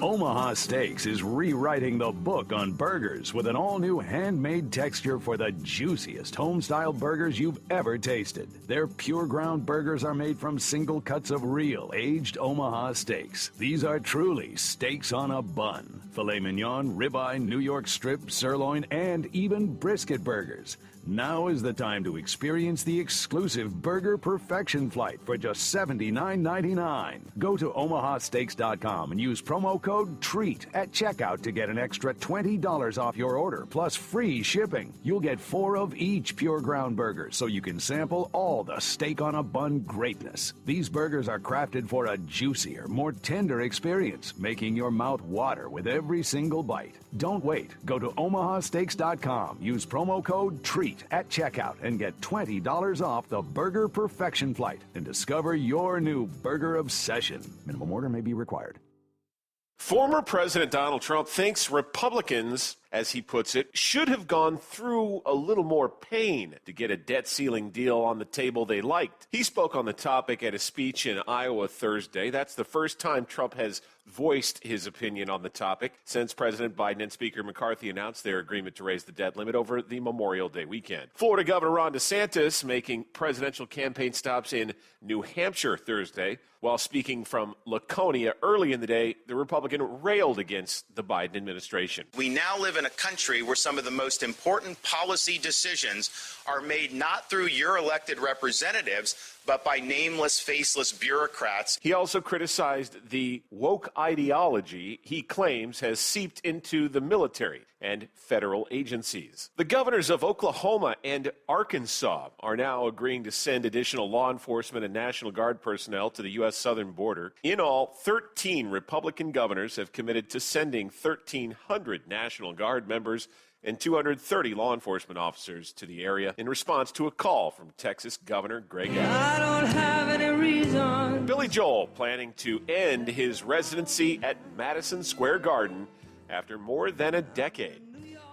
Omaha Steaks is rewriting the book on burgers with an all-new handmade texture for the juiciest home-style burgers you've ever tasted. Their pure ground burgers are made from single cuts of real, aged Omaha steaks. These are truly steaks on a bun. Filet mignon, ribeye, New York strip, sirloin, and even brisket burgers. Now is the time to experience the exclusive Burger Perfection Flight for just $79.99. Go to omahasteaks.com and use promo code TREAT at checkout to get an extra $20 off your order, plus free shipping. You'll get 4 of each pure ground burger, so you can sample all the steak on a bun greatness. These burgers are crafted for a juicier, more tender experience, making your mouth water with every single bite. Don't wait. Go to omahasteaks.com. Use promo code TREAT at checkout and get $20 off the Burger Perfection Flight and discover your new burger obsession. Minimum order may be required. Former President Donald Trump thinks Republicans, as he puts it, should have gone through a little more pain to get a debt ceiling deal on the table they liked. He spoke on the topic at a speech in Iowa Thursday. That's the first time Trump has voiced his opinion on the topic since President Biden and Speaker McCarthy announced their agreement to raise the debt limit over the Memorial Day weekend. Florida Governor Ron DeSantis making presidential campaign stops in New Hampshire Thursday. While speaking from Laconia early in the day, the Republican railed against the Biden administration. We now live in a country where some of the most important policy decisions are made not through your elected representatives, but by nameless, faceless bureaucrats. He also criticized the woke ideology he claims has seeped into the military and federal agencies. The governors of Oklahoma and Arkansas are now agreeing to send additional law enforcement and National Guard personnel to the U.S. southern border. In all, 13 Republican governors have committed to sending 1,300 National Guard members and 230 law enforcement officers to the area in response to a call from Texas Governor Greg Abbott. I don't have any reason. Billy Joel planning to end his residency at Madison Square Garden after more than a decade.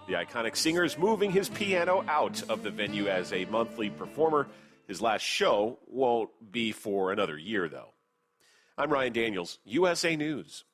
The iconic singer is moving his piano out of the venue as a monthly performer. His last show won't be for another year, though. I'm Ryan Daniels, USA News.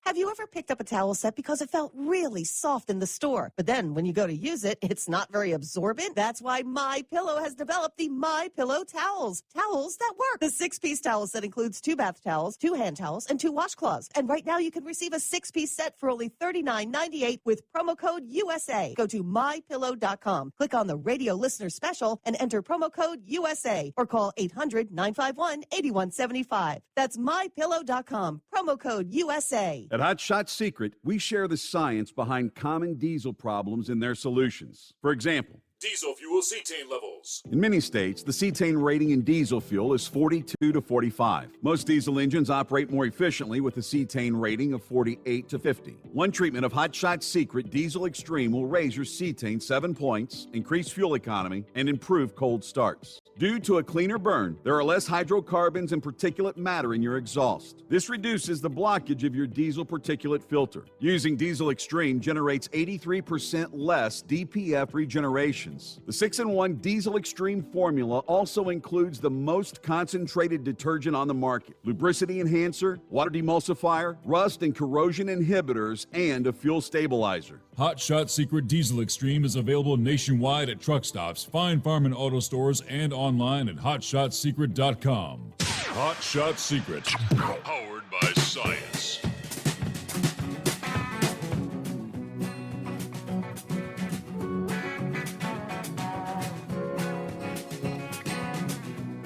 Have you ever picked up a towel set because it felt really soft in the store, but then when you go to use it, it's not very absorbent? That's why MyPillow has developed the MyPillow towels. Towels that work. The 6-piece towel set includes 2 bath towels, 2 hand towels, and 2 washcloths. And right now you can receive a 6-piece set for only $39.98 with promo code USA. Go to MyPillow.com. Click on the radio listener special and enter promo code USA or call 800-951-8175. That's MyPillow.com. Promo code USA. At Hot Shot Secret, we share the science behind common diesel problems and their solutions. For example, Diesel fuel cetane levels. in many states, the cetane rating in diesel fuel is 42 to 45. Most diesel engines operate more efficiently with a cetane rating of 48 to 50. One treatment of Hot Shot Secret Diesel Extreme will raise your cetane 7 points, increase fuel economy, and improve cold starts. Due to a cleaner burn, there are less hydrocarbons and particulate matter in your exhaust. This reduces the blockage of your diesel particulate filter. Using Diesel Extreme generates 83% less DPF regenerations. The 6-in-1 Diesel Extreme formula also includes the most concentrated detergent on the market, lubricity enhancer, water demulsifier, rust and corrosion inhibitors, and a fuel stabilizer. Hot Shot Secret Diesel Extreme is available nationwide at truck stops, Fine Farm and auto stores, and online at hotshotsecret.com. Hot Shot Secret, powered by science.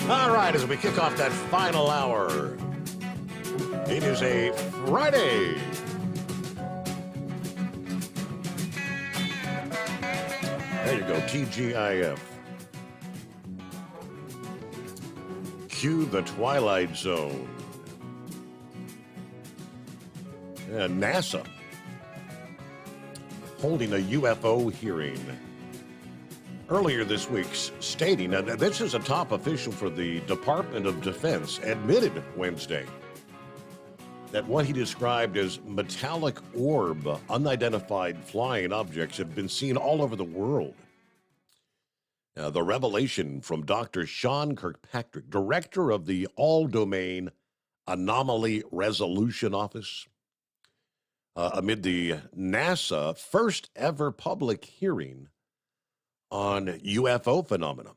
All right, as we kick off that final hour, it is a Friday. There you go, TGIF. Cue the Twilight Zone. And NASA holding a UFO hearing earlier this week, stating, and this is a top official for the Department of Defense, admitted Wednesday that what he described as metallic orb, unidentified flying objects have been seen all over the world. Now, the revelation from Dr. Sean Kirkpatrick, director of the All-Domain Anomaly Resolution Office, amid the NASA first ever public hearing on UFO phenomena.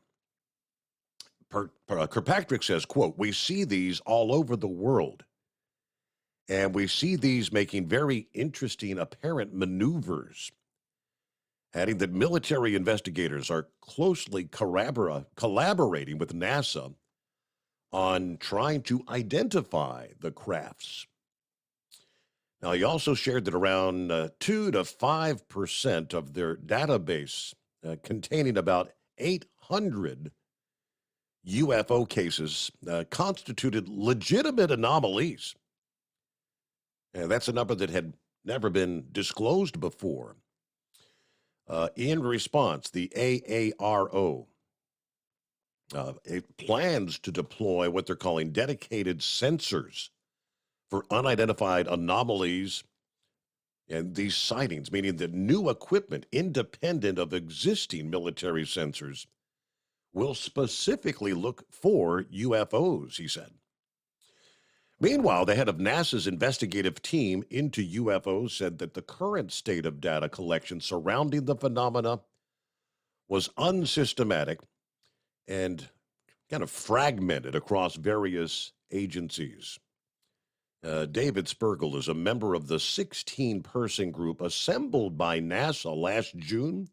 Kirkpatrick says, quote, "We see these all over the world, and we see these making very interesting apparent maneuvers," adding that military investigators are closely collaborating with NASA on trying to identify the crafts. Now, he also shared that around 2 to 5% of their database containing about 800 UFO cases constituted legitimate anomalies. And that's a number that had never been disclosed before. In response, the AARO it plans to deploy what they're calling dedicated sensors for unidentified anomalies and these sightings, meaning that new equipment independent of existing military sensors will specifically look for UFOs, he said. Meanwhile, the head of NASA's investigative team into UFOs said that the current state of data collection surrounding the phenomena was unsystematic and kind of fragmented across various agencies. David Spergel is a member of the 16-person group assembled by NASA last June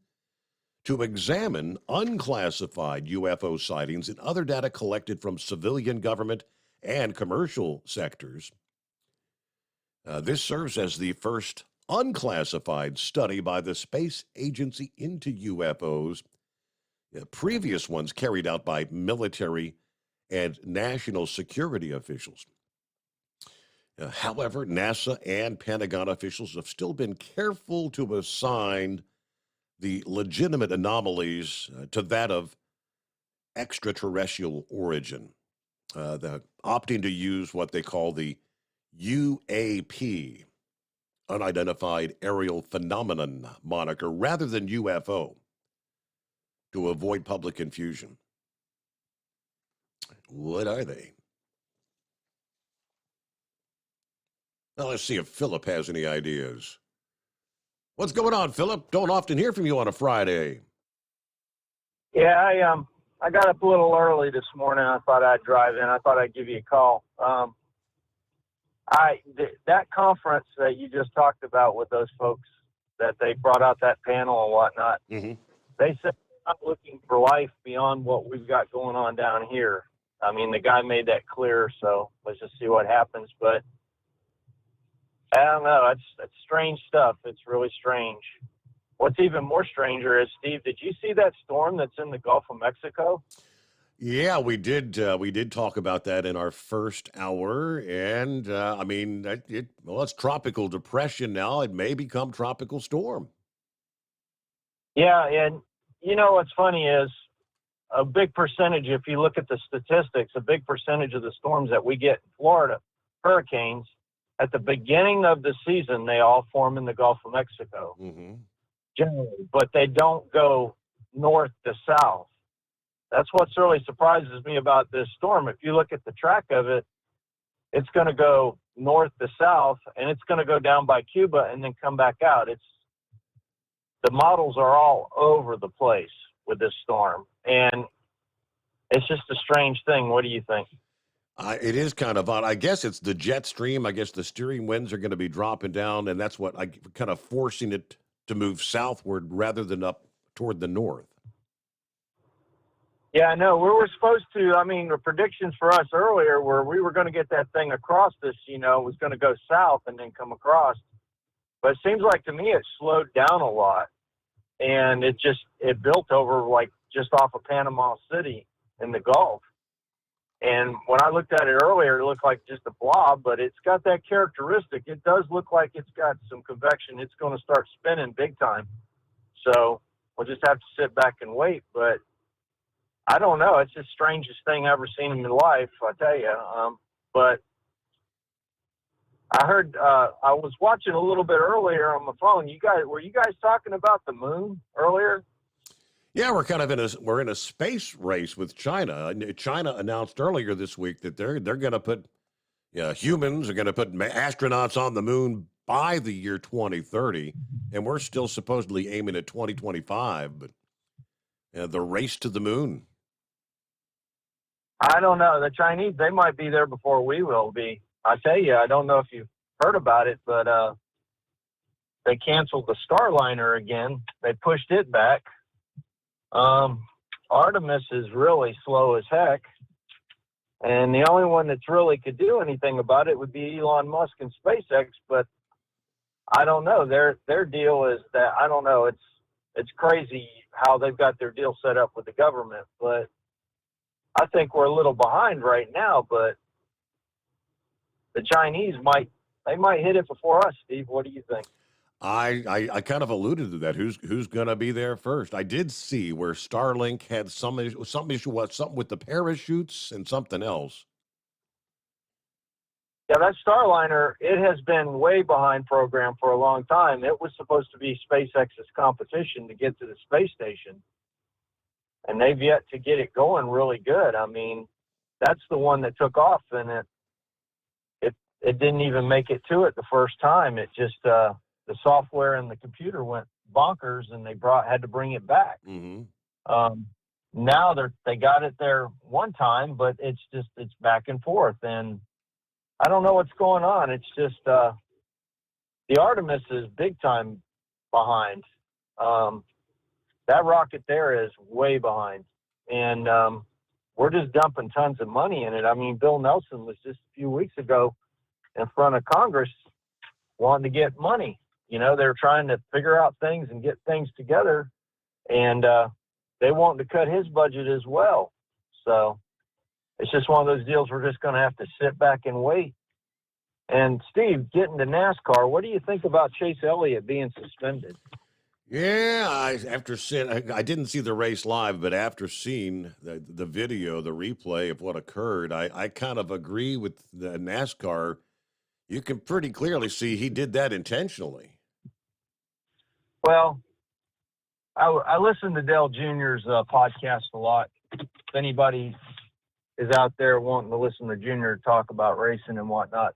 to examine unclassified UFO sightings and other data collected from civilian government and commercial sectors. This serves as the first unclassified study by the space agency into UFOs. Previous ones carried out by military and national security officials. However, NASA and Pentagon officials have still been careful to assign the legitimate anomalies to that of extraterrestrial origin, opting to use what they call the UAP, Unidentified Aerial Phenomenon moniker, rather than UFO, to avoid public confusion. What are they? Well, let's see if Philip has any ideas. What's going on, Philip? Don't often hear from you on a Friday. Yeah, I got up a little early this morning. I thought I'd drive in. I thought I'd give you a call. That conference that you just talked about with those folks that they brought out that panel and whatnot, they said they're not looking for life beyond what we've got going on down here. I mean, the guy made that clear, so let's just see what happens. But I don't know. It's strange stuff. It's really strange. What's even more stranger is, Steve, did you see that storm that's in the Gulf of Mexico? Yeah, we did. We did talk about that in our first hour, and I mean, it's tropical depression now. It may become tropical storm. Yeah, and you know what's funny is a big percentage, if you look at the statistics, a big percentage of the storms that we get in Florida, hurricanes, at the beginning of the season, they all form in the Gulf of Mexico, generally, but they don't go north to south. That's what really surprises me about this storm. If you look at the track of it, it's going to go north to south, and it's going to go down by Cuba and then come back out. The models are all over the place with this storm, and it's just a strange thing. What do you think? It is kind of odd. I guess it's the jet stream. I guess the steering winds are going to be dropping down, and that's what kind of forcing it to move southward rather than up toward the north. Yeah, I know. We were supposed to, I mean, the predictions for us earlier were we were going to get that thing across this, it was going to go south and then come across. But it seems like to me it slowed down a lot. And it built over like just off of Panama City in the Gulf. And when I looked at it earlier, it looked like just a blob, but it's got that characteristic. It does look like it's got some convection. It's going to start spinning big time. So we'll just have to sit back and wait. But I don't know. It's the strangest thing I've ever seen in my life, I tell you. But I heard, I was watching a little bit earlier on my phone. Were you guys talking about the moon earlier? Yeah, we're kind of we're in a space race with China. China announced earlier this week that they're going to put humans are going to put astronauts on the moon by the year 2030, and we're still supposedly aiming at 2025. But the race to the moon. I don't know. The Chinese, they might be there before we will be. I tell you, I don't know if you've heard about it, but they canceled the Starliner again. They pushed it back. Artemis is really slow as heck, and the only one that's really could do anything about it would be Elon Musk and SpaceX. But I don't know. Their deal is that I don't know. It's crazy how they've got their deal set up with the government, but I think we're a little behind right now. But the Chinese might hit it before us. Steve, what do you think? I kind of alluded to that. Who's going to be there first? I did see where Starlink had something with the parachutes and something else. Yeah, that Starliner, it has been way behind program for a long time. It was supposed to be SpaceX's competition to get to the space station, and they've yet to get it going really good. I mean, that's the one that took off, and it didn't even make it to it the first time. It just the software and the computer went bonkers, and they had to bring it back. Now they got it there one time, but it's back and forth, and I don't know what's going on. It's just the Artemis is big time behind. That rocket there is way behind, and we're just dumping tons of money in it. I mean, Bill Nelson was just a few weeks ago in front of Congress wanting to get money. They're trying to figure out things and get things together, and they want to cut his budget as well. So it's just one of those deals we're just going to have to sit back and wait. And Steve, getting to NASCAR, what do you think about Chase Elliott being suspended? Yeah, I didn't see the race live, but after seeing the video, the replay of what occurred, I kind of agree with the NASCAR. You can pretty clearly see he did that intentionally. Well, I listen to Dale Jr.'s podcast a lot. If anybody is out there wanting to listen to Junior talk about racing and whatnot,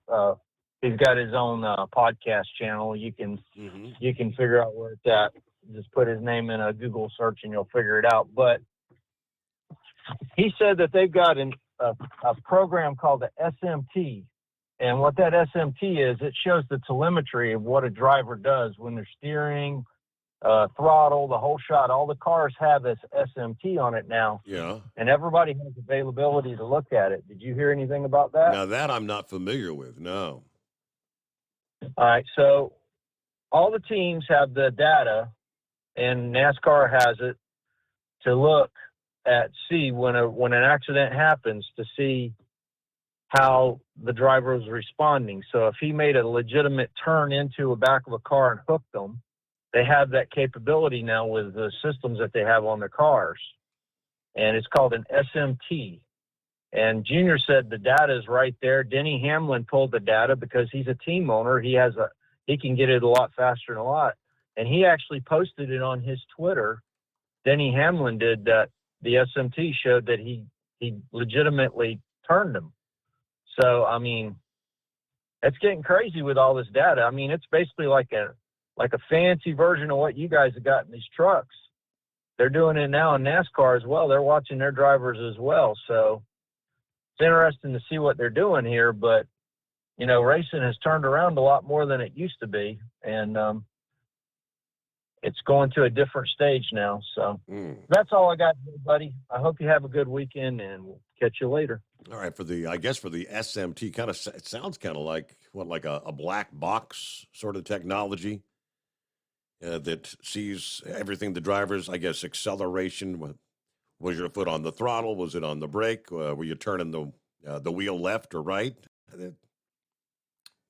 He's got his own podcast channel. You can figure out where it's at. Just put his name in a Google search and you'll figure it out. But he said that they've got a program called the SMT. And what that SMT is, it shows the telemetry of what a driver does when they're steering, throttle, the whole shot. All the cars have this SMT on it now. Yeah. And everybody has availability to look at it. Did you hear anything about that? Now, that I'm not familiar with, no. All right, so all the teams have the data, and NASCAR has it to look at, see when an accident happens, to see how the driver was responding. So if he made a legitimate turn into a back of a car and hooked them, they have that capability now with the systems that they have on their cars, and it's called an SMT. And Junior said the data is right there. Denny Hamlin pulled the data because he's a team owner. He can get it a lot faster than a lot. And he actually posted it on his Twitter. Denny Hamlin did that. The SMT showed that he legitimately turned him. So, I mean, it's getting crazy with all this data. I mean, it's basically like a fancy version of what you guys have got in these trucks. They're doing it now in NASCAR as well. They're watching their drivers as well. So it's interesting to see what they're doing here, but you know, racing has turned around a lot more than it used to be, and it's going to a different stage now. So that's all I got, buddy. I hope you have a good weekend, and we'll catch you later. All right, for the SMT, it sounds kind of like a black box sort of technology that sees everything. The driver's, I guess, acceleration. Was your foot on the throttle? Was it on the brake? Were you turning the wheel left or right?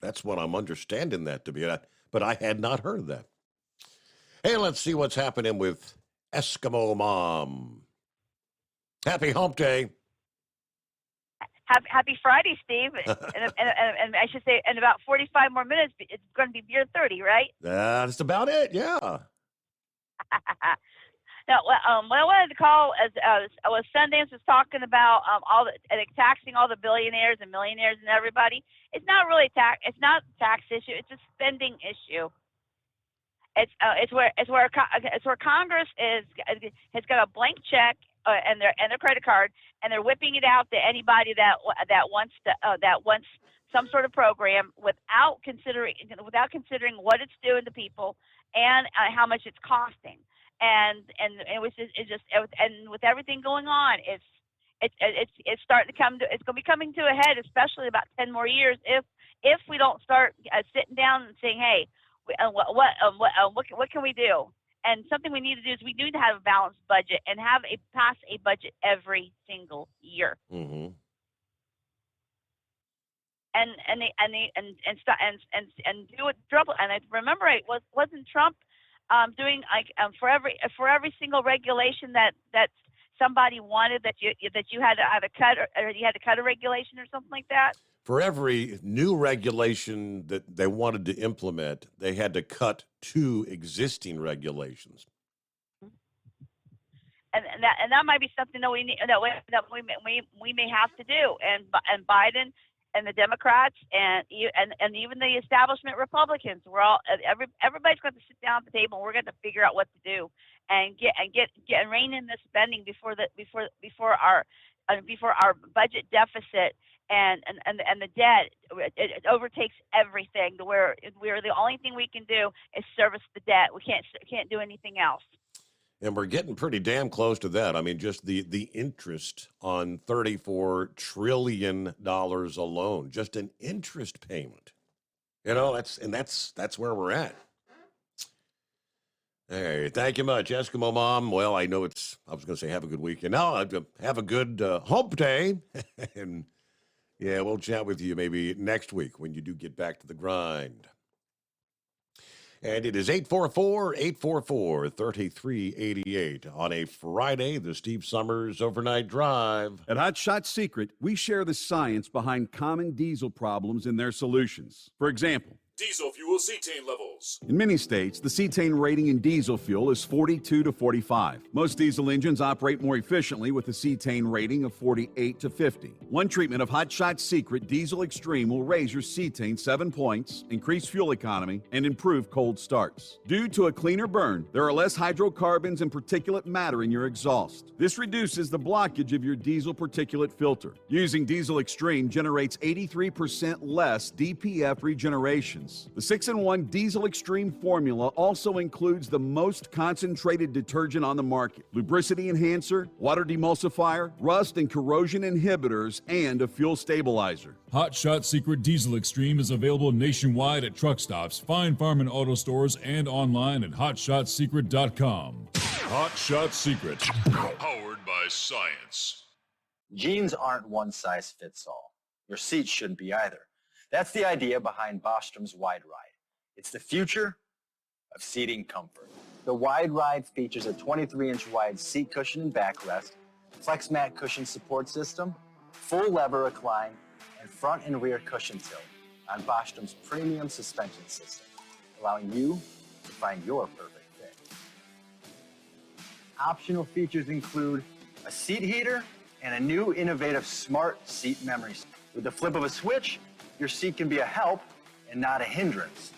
That's what I'm understanding that to be. But I had not heard of that. Hey, let's see what's happening with Eskimo Mom. Happy Hump Day. Happy Friday, Steve. and I should say, in about 45 more minutes, it's going to be beer 30, right? That's about it, yeah. Now, what I wanted to call was Sundance was talking about taxing all the billionaires and millionaires and everybody. It's not really It's not a tax issue. It's a spending issue. It's where Congress has got a blank check and their credit card, and they're whipping it out to anybody that wants some sort of program without considering what it's doing to people and how much it's costing. And it was just with everything going on, it's starting to it's going to be coming to a head, especially about 10 more years if we don't start sitting down and saying, hey, what can we do? And something we need to do is we need to have a balanced budget and pass a budget every single year. Mm-hmm. And do it double. And I remember wasn't Trump doing for every single regulation that somebody wanted that you had to either cut or you had to cut a regulation or something like that? For every new regulation that they wanted to implement, they had to cut 2 existing regulations. And that might be something that we may have to do. And Biden and the Democrats and even the establishment Republicans, everybody's going to sit down at the table and we're going to figure out what to do and rein in the spending before our budget deficit and the debt it overtakes everything to where the only thing we can do is service the debt. We can't do anything else. And we're getting pretty damn close to that. I mean, just the interest on $34 trillion alone, just an interest payment. You know, that's where we're at. Hey, thank you much, Eskimo Mom. Well, I know I was going to say have a good weekend. Now, have a good hump day. And yeah, we'll chat with you maybe next week when you do get back to the grind. And it is 844-3388 on a Friday, the Steve Summers Overnight Drive. At Hot Shot Secret, we share the science behind common diesel problems and their solutions. For example, diesel fuel cetane levels. In many states, the cetane rating in diesel fuel is 42 to 45. Most diesel engines operate more efficiently with a cetane rating of 48 to 50. One treatment of Hot Shot Secret Diesel Extreme will raise your cetane 7 points, increase fuel economy, and improve cold starts. Due to a cleaner burn, there are less hydrocarbons and particulate matter in your exhaust. This reduces the blockage of your diesel particulate filter. Using Diesel Extreme generates 83% less DPF regenerations. The 6-in-1 Diesel Extreme formula also includes the most concentrated detergent on the market, lubricity enhancer, water demulsifier, rust and corrosion inhibitors, and a fuel stabilizer. Hot Shot Secret Diesel Extreme is available nationwide at truck stops, Fine Farm and auto stores, and online at hotshotsecret.com. Hot Shot Secret, powered by science. Jeans aren't one size fits all. Your seats shouldn't be either. That's the idea behind Bostrom's Wide Ride. It's the future of seating comfort. The Wide Ride features a 23-inch wide seat cushion and backrest, flex mat cushion support system, full lever recline, and front and rear cushion tilt on Bostrom's premium suspension system, allowing you to find your perfect fit. Optional features include a seat heater and a new innovative smart seat memory. With the flip of a switch, your seat can be a help and not a hindrance,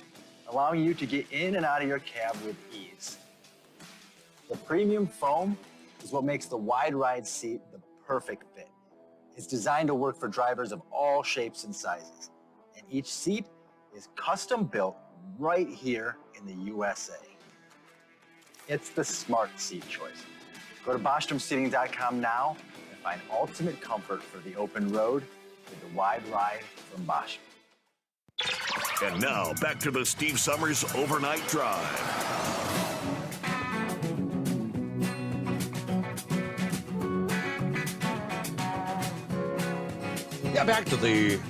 allowing you to get in and out of your cab with ease. The premium foam is what makes the Wide Ride seat the perfect fit. It's designed to work for drivers of all shapes and sizes, and each seat is custom built right here in the USA. It's the smart seat choice. Go to BostromSeating.com now and find ultimate comfort for the open road with the Wide Ride from Bostrom. And now, back to the Steve Summers Overnight Drive. Yeah, back to the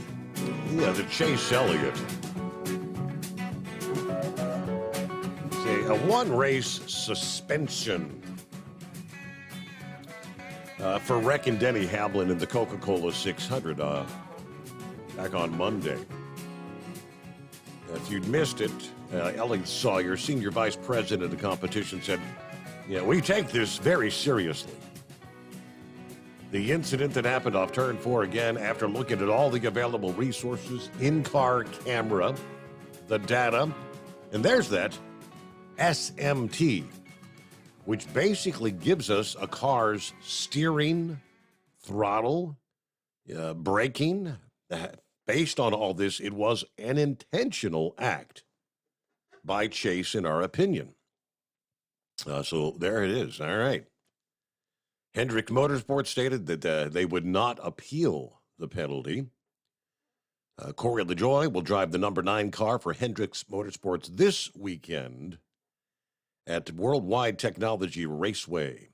Chase Elliott. It's a one-race suspension for Rick and Denny Hamlin in the Coca-Cola 600 back on Monday. If you'd missed it, Elliott Sawyer, Senior Vice President of the competition, said, we take this very seriously. The incident that happened off turn 4 again, after looking at all the available resources, in-car camera, the data, and there's that SMT, which basically gives us a car's steering, throttle, braking. Based on all this, it was an intentional act by Chase, in our opinion. So there it is. All right. Hendrick Motorsports stated that they would not appeal the penalty. Corey LaJoie will drive the number 9 car for Hendricks Motorsports this weekend at Worldwide Technology Raceway.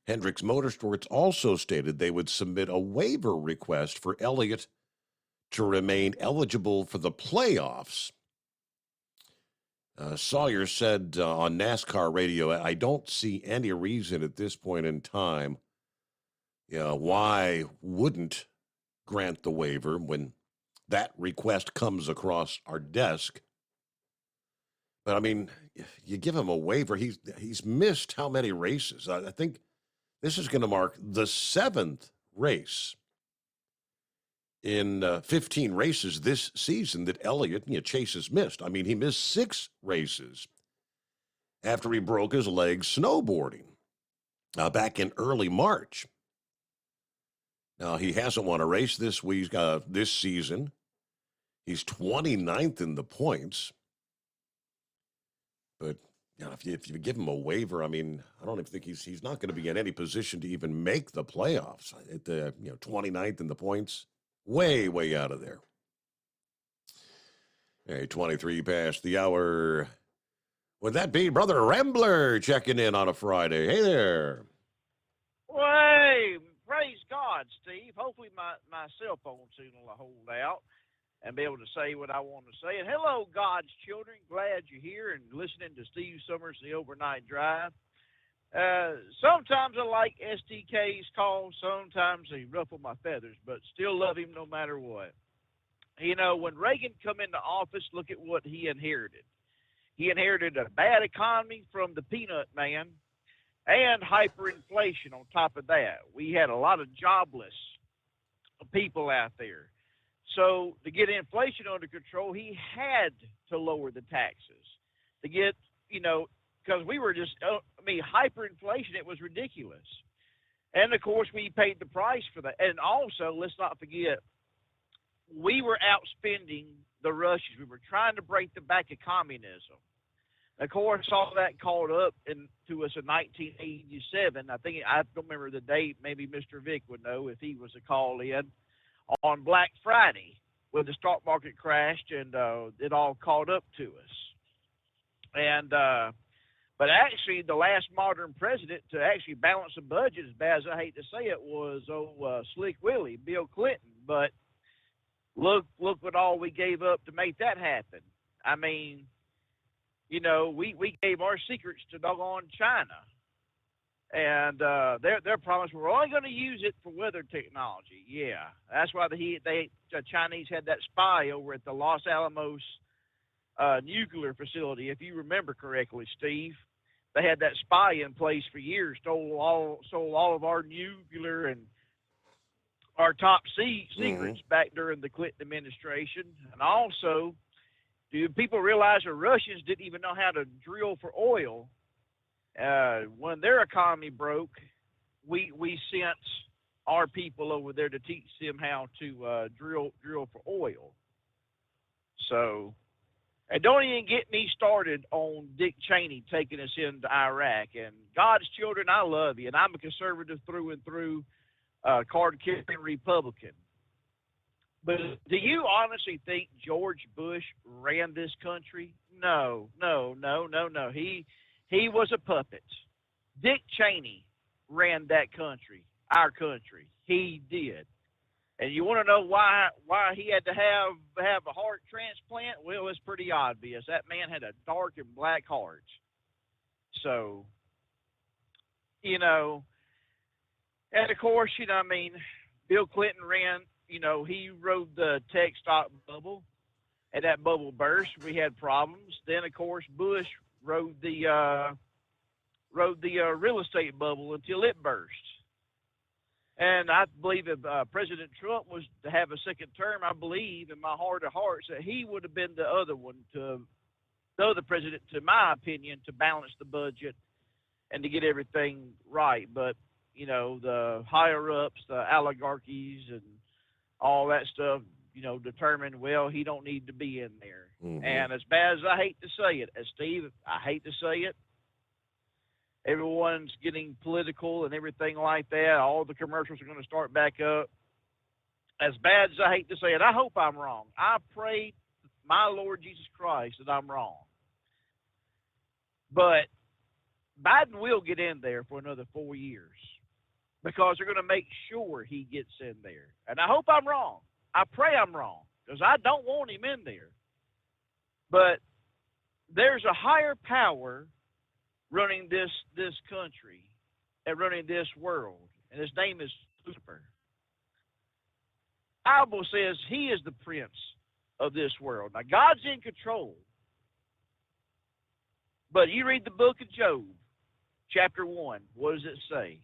Hendricks Motorsports also stated they would submit a waiver request for Elliott to remain eligible for the playoffs. Sawyer said on NASCAR radio, I don't see any reason at this point in time why wouldn't grant the waiver when that request comes across our desk. But, I mean, you give him a waiver. He's missed how many races? I think this is going to mark the 7th race in 15 races this season that Elliott, Chase has missed. I mean, he missed 6 races after he broke his leg snowboarding back in early March. Now, he hasn't won a race this season. He's 29th in the points. But if you give him a waiver, I mean, I don't even think he's not going to be in any position to even make the playoffs. At the 29th in the points. Way, way out of there. Hey, 23 past the hour. Would that be Brother Rambler checking in on a Friday? Hey there. Well, hey, praise God, Steve. Hopefully my cell phone signal will hold out and be able to say what I want to say. And hello, God's children. Glad you're here and listening to Steve Summers, The Overnight Drive. Sometimes I like STK's calls. Sometimes they ruffle my feathers, but still love him no matter what. You know, when Reagan come into office, look at what he inherited. He inherited a bad economy from the peanut man and hyperinflation on top of that. We had a lot of jobless people out there. So to get inflation under control, he had to lower the taxes to get, you know, because we were just, hyperinflation, it was ridiculous. And, of course, we paid the price for that. And also, let's not forget, we were outspending the Russians. We were trying to break the back of communism. Of course, all that caught up to us in 1987. I don't remember the date. Maybe Mr. Vick would know if he was a call-in on Black Friday when the stock market crashed and it all caught up to us. And but actually, the last modern president to actually balance a budget, as bad as I hate to say it, was Slick Willie, Bill Clinton. But look what all we gave up to make that happen. I mean, you know, we gave our secrets to doggone China. And their promise, we're only going to use it for weather technology. Yeah, that's why the Chinese had that spy over at the Los Alamos nuclear facility, if you remember correctly, Steve. They had that spy in place for years, stole all of our nuclear and our top secrets back during the Clinton administration. And also, do people realize the Russians didn't even know how to drill for oil? When their economy broke, we sent our people over there to teach them how to drill for oil. So, and don't even get me started on Dick Cheney taking us into Iraq. And God's children, I love you, and I'm a conservative through and through, card-carrying Republican. But do you honestly think George Bush ran this country? No. He was a puppet. Dick Cheney ran that country, our country. He did. And you want to know why he had to have a heart transplant? Well, it's pretty obvious. That man had a dark and black heart. So, you know, and of course, you know, I mean, Bill Clinton ran, you know, he rode the tech stock bubble, and that bubble burst. We had problems. Then, of course, Bush rode the real estate bubble until it burst. And I believe if President Trump was to have a second term, I believe in my heart of hearts that he would have been the other president, to my opinion, to balance the budget and to get everything right. But, you know, the higher-ups, the oligarchies and all that stuff, you know, determined, well, he don't need to be in there. Mm-hmm. And as bad as I hate to say it, as Steve, I hate to say it, everyone's getting political and everything like that. All the commercials are going to start back up. As bad as I hate to say it, I hope I'm wrong. I pray, my Lord Jesus Christ, that I'm wrong. But Biden will get in there for another 4 years because they're going to make sure he gets in there. And I hope I'm wrong. I pray I'm wrong because I don't want him in there. But there's a higher power running this country and running this world, and his name is Lucifer. The Bible says he is the prince of this world. Now, God's in control, but you read the book of Job, chapter 1, what does it say?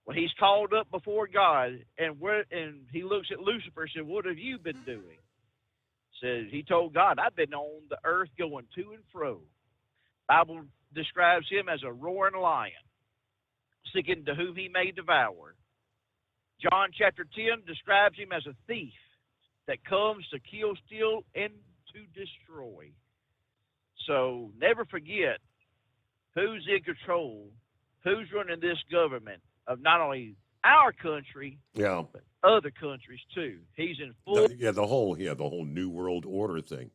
When he's called up before God, and he looks at Lucifer and said, what have you been doing? Says he told God, I've been on the earth going to and fro. Bible describes him as a roaring lion, seeking to whom he may devour. John chapter 10 describes him as a thief that comes to kill, steal, and to destroy. So never forget who's in control, who's running this government of not only our country, but other countries too. He's in full. The whole New World Order thing.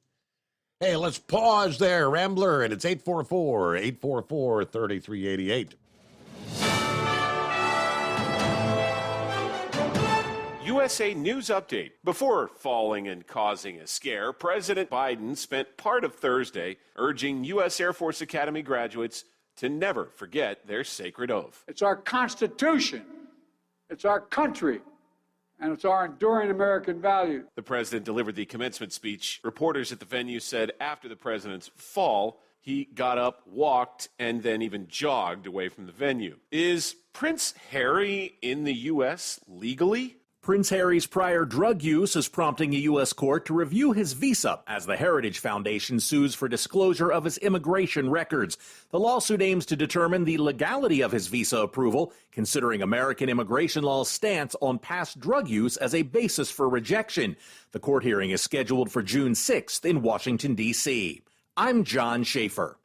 Hey, let's pause there, Rambler, and it's 844-844-3388. USA News Update. Before falling and causing a scare, President Biden spent part of Thursday urging U.S. Air Force Academy graduates to never forget their sacred oath. It's our Constitution. It's our country. and it's our enduring American value. The president delivered the commencement speech. Reporters at the venue said after the president's fall, he got up, walked, and then even jogged away from the venue. Is Prince Harry in the U.S. legally? Prince Harry's prior drug use is prompting a U.S. court to review his visa as the Heritage Foundation sues for disclosure of his immigration records. The lawsuit aims to determine the legality of his visa approval, considering American immigration law's stance on past drug use as a basis for rejection. The court hearing is scheduled for June 6th in Washington, D.C. I'm John Schaefer.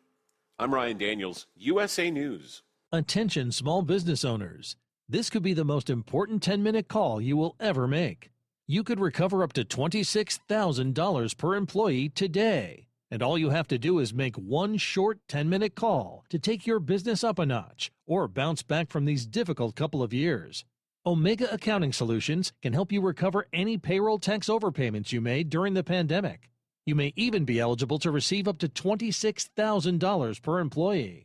I'm Ryan Daniels, USA News. Attention small business owners. This could be the most important 10-minute call you will ever make. You could recover up to $26,000 per employee today. And all you have to do is make one short 10-minute call to take your business up a notch or bounce back from these difficult couple of years. Omega Accounting Solutions can help you recover any payroll tax overpayments you made during the pandemic. You may even be eligible to receive up to $26,000 per employee.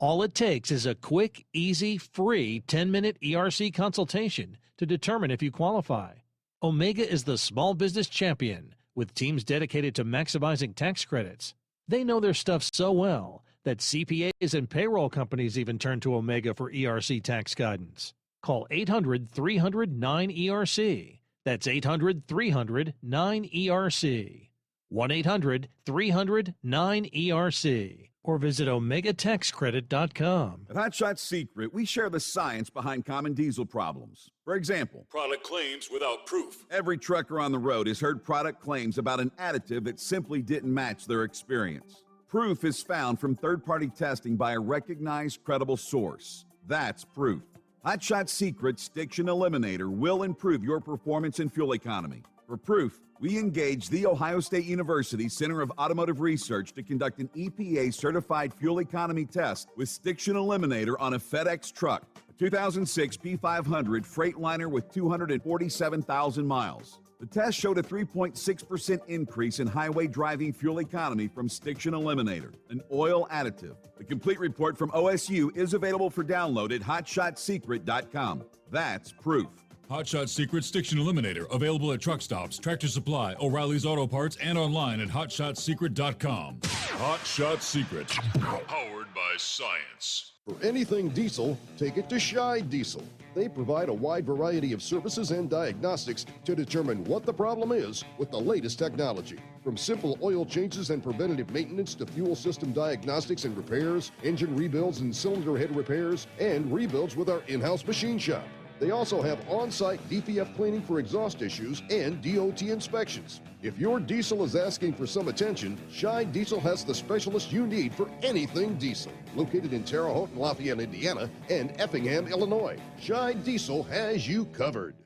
All it takes is a quick, easy, free 10-minute ERC consultation to determine if you qualify. Omega is the small business champion with teams dedicated to maximizing tax credits. They know their stuff so well that CPAs and payroll companies even turn to Omega for ERC tax guidance. Call 800-300-9ERC. That's 800-300-9ERC. 1-800-300-9ERC. Or visit OmegaTaxCredit.com. At Hot Shot Secret, we share the science behind common diesel problems. For example, Product claims without proof. every trucker on the road has heard product claims about an additive that simply didn't match their experience. Proof is found from third-party testing by a recognized, credible source. That's proof. Hot Shot Secret's Stiction Eliminator will improve your performance and fuel economy. For proof, we engaged the Ohio State University Center of Automotive Research to conduct an EPA-certified fuel economy test with Stiction Eliminator on a FedEx truck, a 2006 P500 Freightliner with 247,000 miles. The test showed a 3.6% increase in highway driving fuel economy from Stiction Eliminator, an oil additive. The complete report from OSU is available for download at hotshotsecret.com. That's proof. Hot Shot Secret Stiction Eliminator, available at truck stops, Tractor Supply, O'Reilly's Auto Parts, and online at hotshotsecret.com. Hot Shot Secret, powered by science. For anything diesel, take it to Scheid Diesel. They provide a wide variety of services and diagnostics to determine what the problem is with the latest technology. From simple oil changes and preventative maintenance to fuel system diagnostics and repairs, engine rebuilds and cylinder head repairs, and rebuilds with our in-house machine shop. They also have on-site DPF cleaning for exhaust issues and DOT inspections. If your diesel is asking for some attention, Scheid Diesel has the specialist you need for anything diesel. Located in Terre Haute and Lafayette, Indiana, and Effingham, Illinois, Scheid Diesel has you covered.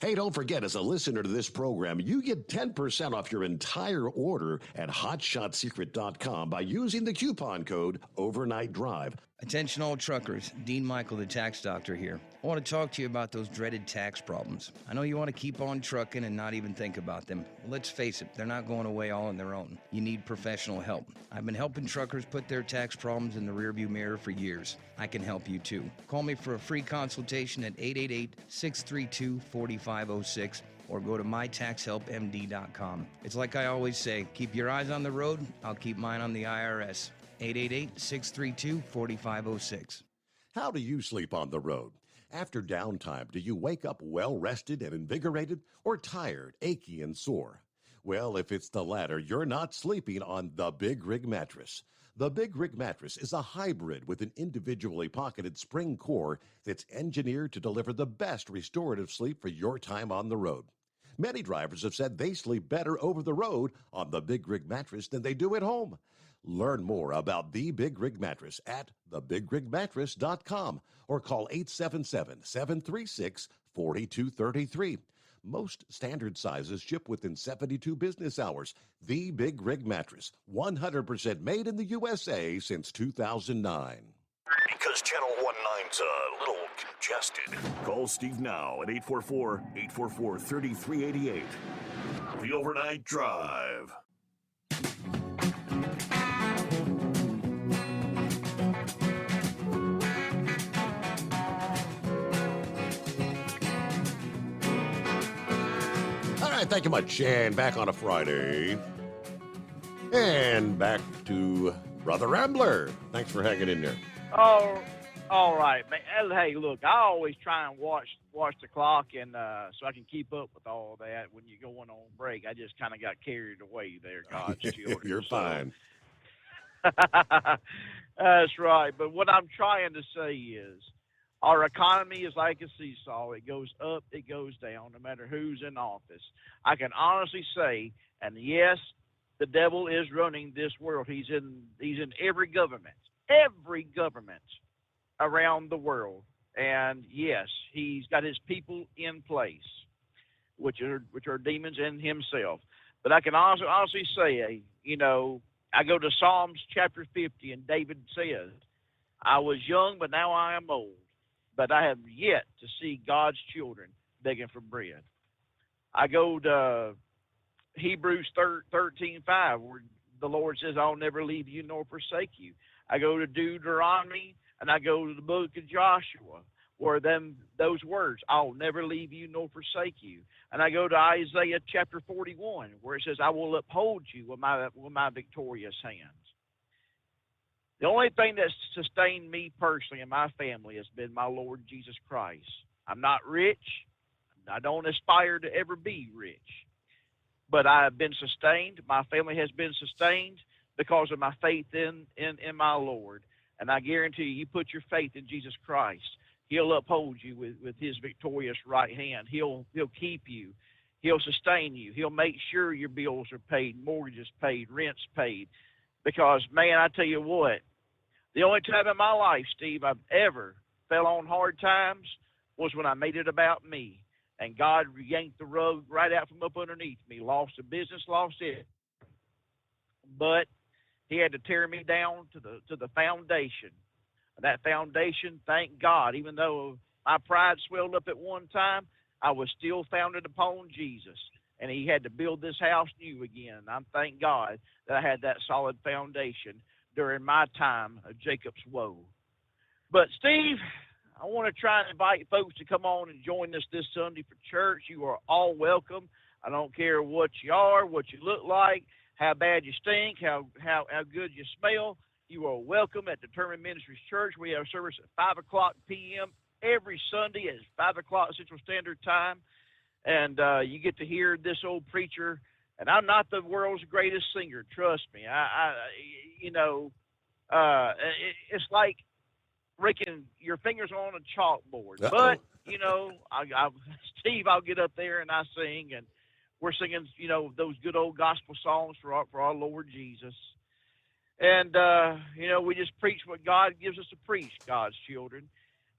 Hey, don't forget, as a listener to this program, you get 10% off your entire order at hotshotsecret.com by using the coupon code Overnight Drive. Attention all truckers, Dean Michael, the tax doctor here. I want to talk to you about those dreaded tax problems. I know you want to keep on trucking and not even think about them. Well, let's face it, they're not going away all on their own. You need professional help. I've been helping truckers put their tax problems in the rearview mirror for years. I can help you too. Call me for a free consultation at 888-632-4506 or go to mytaxhelpmd.com. It's like I always say, keep your eyes on the road, I'll keep mine on the IRS. 888-632-4506. How do you sleep on the road? After downtime, do you wake up well-rested and invigorated or tired, achy, and sore? Well, if it's the latter, you're not sleeping on the Big Rig Mattress. The Big Rig Mattress is a hybrid with an individually pocketed spring core that's engineered to deliver the best restorative sleep for your time on the road. Many drivers have said they sleep better over the road on the Big Rig Mattress than they do at home. Learn more about the Big Rig Mattress at thebigrigmattress.com or call 877-736-4233. Most standard sizes ship within 72 business hours. The Big Rig Mattress, 100% made in the USA since 2009. Because Channel 19's a little congested. Call Steve now at 844-844-3388. The Overnight Drive. right, thank you much. And back on a Friday. And back to Brother Rambler. Thanks for hanging in there. Oh, all right, man. Hey, look, I always try and watch the clock, and so I can keep up with all that. When you're going on break, I just kind of got carried away there, God's children. You're fine. That's right. But what I'm trying to say is, our economy is like a seesaw. It goes up, it goes down, no matter who's in office. I can honestly say, and yes, the devil is running this world. He's in every government around the world. And yes, he's got his people in place, which are demons in himself. But I can honestly say, I go to Psalms chapter 50, and David says, I was young, but now I am old. But I have yet to see God's children begging for bread. I go to Hebrews 13:5, where the Lord says, I'll never leave you nor forsake you. I go to Deuteronomy, and I go to the book of Joshua, where those words, I'll never leave you nor forsake you. And I go to Isaiah chapter 41, where it says, I will uphold you with my victorious hands. The only thing that's sustained me personally and my family has been my Lord Jesus Christ. I'm not rich. I don't aspire to ever be rich. But I have been sustained. My family has been sustained because of my faith in my Lord. And I guarantee you put your faith in Jesus Christ, He'll uphold you with His victorious right hand. He'll keep you. He'll sustain you. He'll make sure your bills are paid, mortgages paid, rents paid. Because, man, I tell you what, the only time in my life, Steve, I've ever fell on hard times was when I made it about me. And God yanked the rug right out from up underneath me. Lost the business, lost it. But He had to tear me down to the foundation. That foundation, thank God, even though my pride swelled up at one time, I was still founded upon Jesus. And He had to build this house new again. I'm thank God that I had that solid foundation during my time of Jacob's woe. But Steve, I want to try and invite folks to come on and join us this Sunday for church. You are all welcome. I don't care what you are, what you look like, how bad you stink, how good you smell. You are welcome at Determined Ministries Church. We have service at 5 o'clock p.m. every Sunday at 5 o'clock Central Standard Time. And you get to hear this old preacher. And I'm not the world's greatest singer, trust me. It's like raking your fingers on a chalkboard. Uh-oh. But, Steve, I'll get up there and I sing. And we're singing, those good old gospel songs for our Lord Jesus. And, we just preach what God gives us to preach, God's children.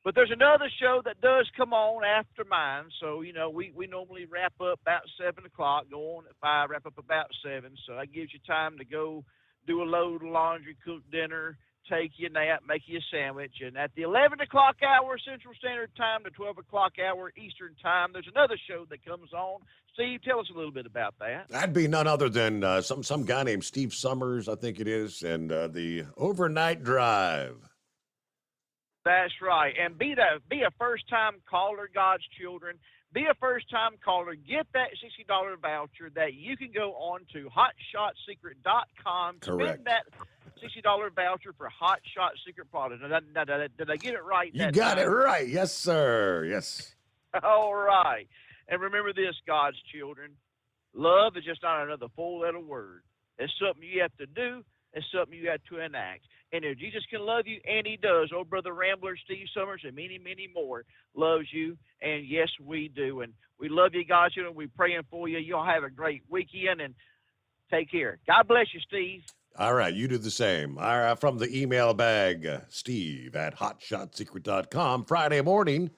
But there's another show that does come on after mine. So, we normally wrap up about 7 o'clock, go on at 5, wrap up about 7. So that gives you time to go do a load of laundry, cook dinner, take you a nap, make you a sandwich. And at the 11 o'clock hour Central Standard Time, the 12 o'clock hour Eastern Time, there's another show that comes on. Steve, tell us a little bit about that. That'd be none other than some guy named Steve Summers, I think it is, and the Overnight Drive. That's right. And be a first-time caller, God's children. Be a first-time caller. Get that $60 voucher that you can go on to HotShotSecret.com. Correct. Spend that $60 voucher for Hot Shot Secret product. Did I get it right? You got it right. Yes, sir. Yes. All right. And remember this, God's children. Love is just not another four-letter word. It's something you have to do. It's something you have to enact. And if Jesus can love you, and He does, old Brother Rambler, Steve Summers, and many, many more loves you. And yes, we do. And we love you, God's children. We're praying for you. You'll have a great weekend, and take care. God bless you, Steve. All right, you do the same. From the email bag, Steve at hotshotsecret.com. Friday morning,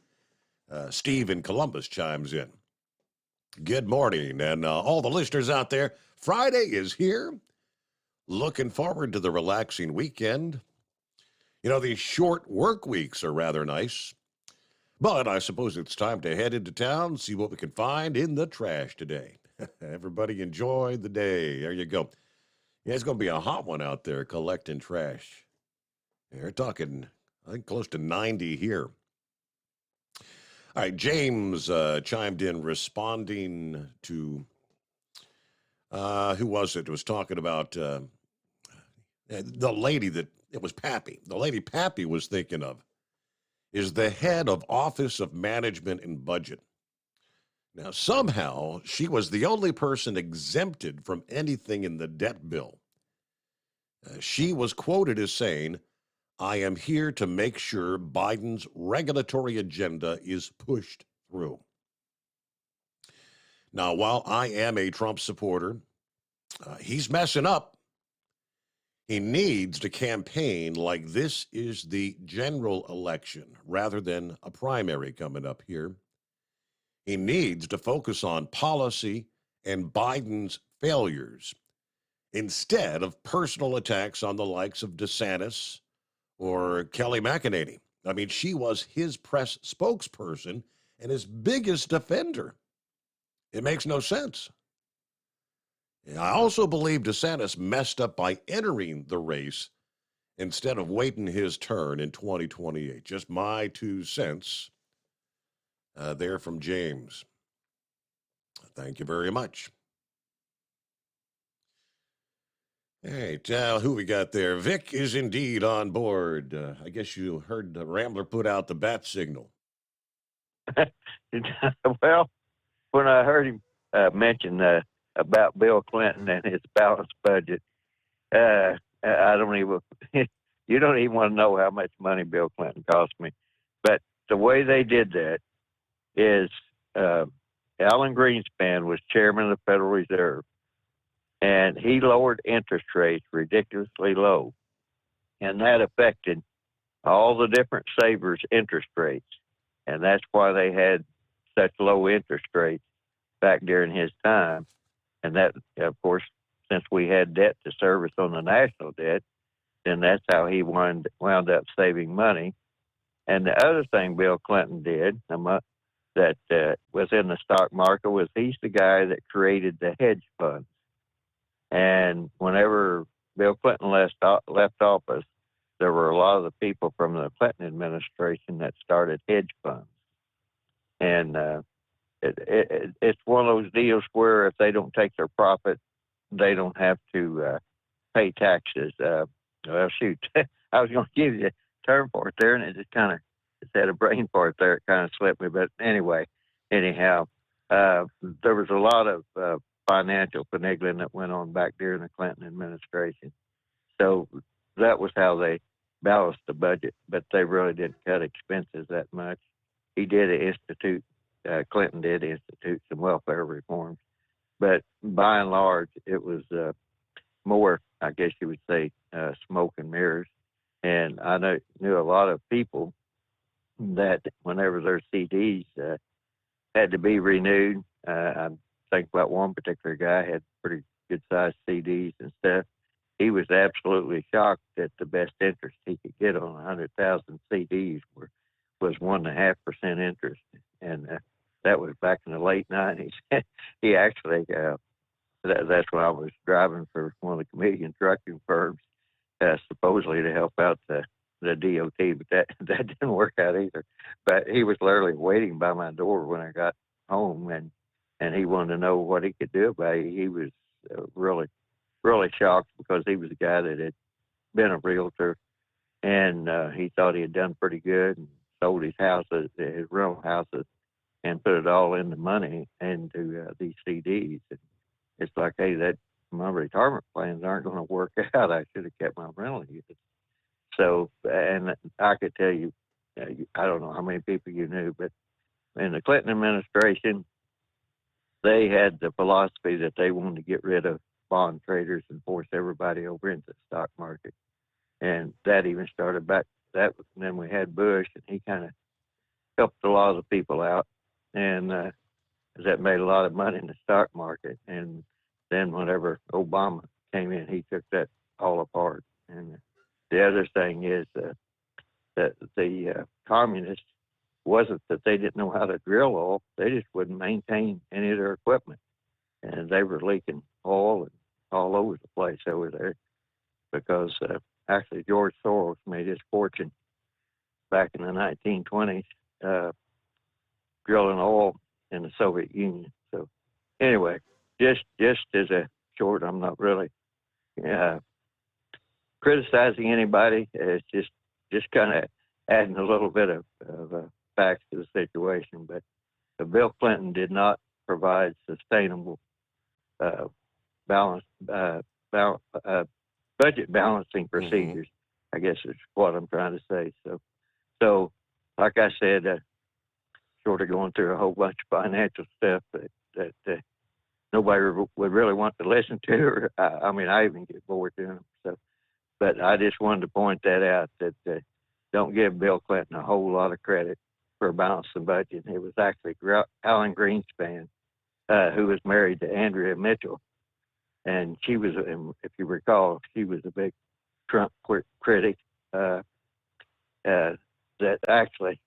Steve in Columbus chimes in. Good morning, and all the listeners out there. Friday is here. Looking forward to the relaxing weekend. These short work weeks are rather nice. But I suppose it's time to head into town, see what we can find in the trash today. Everybody enjoy the day. There you go. Yeah, it's going to be a hot one out there collecting trash. They're talking, I think, close to 90 here. All right, James chimed in responding to, who was it? It was talking about the lady that, it was Pappy. The lady Pappy was thinking of is the head of Office of Management and Budget. Now, somehow, she was the only person exempted from anything in the debt bill. She was quoted as saying, "I am here to make sure Biden's regulatory agenda is pushed through." Now, while I am a Trump supporter, he's messing up. He needs to campaign like this is the general election rather than a primary coming up here. He needs to focus on policy and Biden's failures instead of personal attacks on the likes of DeSantis or Kelly McEnany. I mean, she was his press spokesperson and his biggest defender. It makes no sense. I also believe DeSantis messed up by entering the race instead of waiting his turn in 2028. Just my 2 cents there from James. Thank you very much. All right, who we got there? Vic is indeed on board. I guess you heard the Rambler put out the bat signal. Well, when I heard him mention about Bill Clinton and his balanced budget, I don't even, you don't even want to know how much money Bill Clinton cost me. But the way they did that is Alan Greenspan was chairman of the Federal Reserve, and he lowered interest rates ridiculously low. And that affected all the different savers' interest rates. And that's why they had such low interest rates back during his time. And that, of course, since we had debt to service on the national debt, then that's how he wound up saving money. And the other thing Bill Clinton did that was in the stock market was he's the guy that created the hedge funds. And whenever Bill Clinton left office, there were a lot of the people from the Clinton administration that started hedge funds. And it's one of those deals where if they don't take their profit, they don't have to pay taxes. Well, shoot, I was going to give you a term for it there, and it just kind of, it had a brain part there. It kind of slipped me. But anyway, anyhow, there was a lot of financial finagling that went on back during the Clinton administration. So that was how they balanced the budget, but they really didn't cut expenses that much. He did institute, Clinton did institute some welfare reforms, but by and large, it was more, I guess you would say, smoke and mirrors. And I knew a lot of people that whenever their CDs had to be renewed, I think about one particular guy had pretty good-sized CDs and stuff. He was absolutely shocked that the best interest he could get on 100,000 CDs was 1.5% interest, and that was back in the late 90s. He actually, that's when I was driving for one of the Canadian trucking firms, supposedly to help out the DOT, but that didn't work out either. But he was literally waiting by my door when I got home, and he wanted to know what he could do about it. He was really shocked because he was a guy that had been a realtor, and he thought he had done pretty good and sold his houses, his rental houses, and put it all into money into these CDs. And it's like, hey, my retirement plans aren't going to work out. I should have kept my rental units. So, and I could tell you, I don't know how many people you knew, but in the Clinton administration, they had the philosophy that they wanted to get rid of bond traders and force everybody over into the stock market. And that even started back that. And then we had Bush, and he kind of helped a lot of the people out, and that made a lot of money in the stock market. And then whenever Obama came in, he took that all apart. And the other thing is that the communists wasn't that they didn't know how to drill oil; they just wouldn't maintain any of their equipment, and they were leaking oil and all over the place over there. Because actually, George Soros made his fortune back in the 1920s drilling oil in the Soviet Union. So anyway, just as a short, I'm not really criticizing anybody. It's just kind of adding a little bit of facts to the situation. But Bill Clinton did not provide sustainable budget balancing procedures. I guess is what I'm trying to say. So like I said, sort of going through a whole bunch of financial stuff that nobody would really want to listen to. Or, I mean, I even get bored doing them. So, but I just wanted to point that out, that don't give Bill Clinton a whole lot of credit for balancing the budget. It was actually Alan Greenspan, who was married to Andrea Mitchell. And she was, if you recall, she was a big Trump critic that actually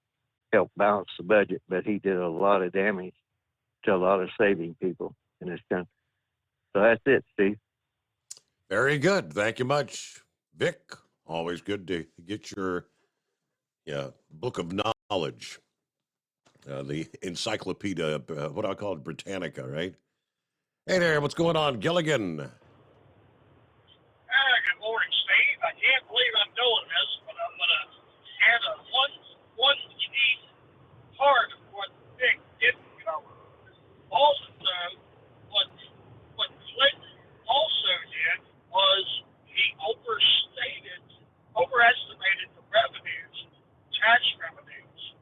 helped balance the budget, but he did a lot of damage to a lot of saving people in this country. So that's it, Steve. Very good. Thank you much, Vic. Always good to get your book of knowledge. The encyclopedia, what I call it, Britannica, right? Hey there, what's going on, Gilligan? Good morning, Steve. I can't believe I'm doing this, but I'm going to add one key part of what Vic didn't cover. Also, what Clinton also did was he overestimated the revenues, tax revenues.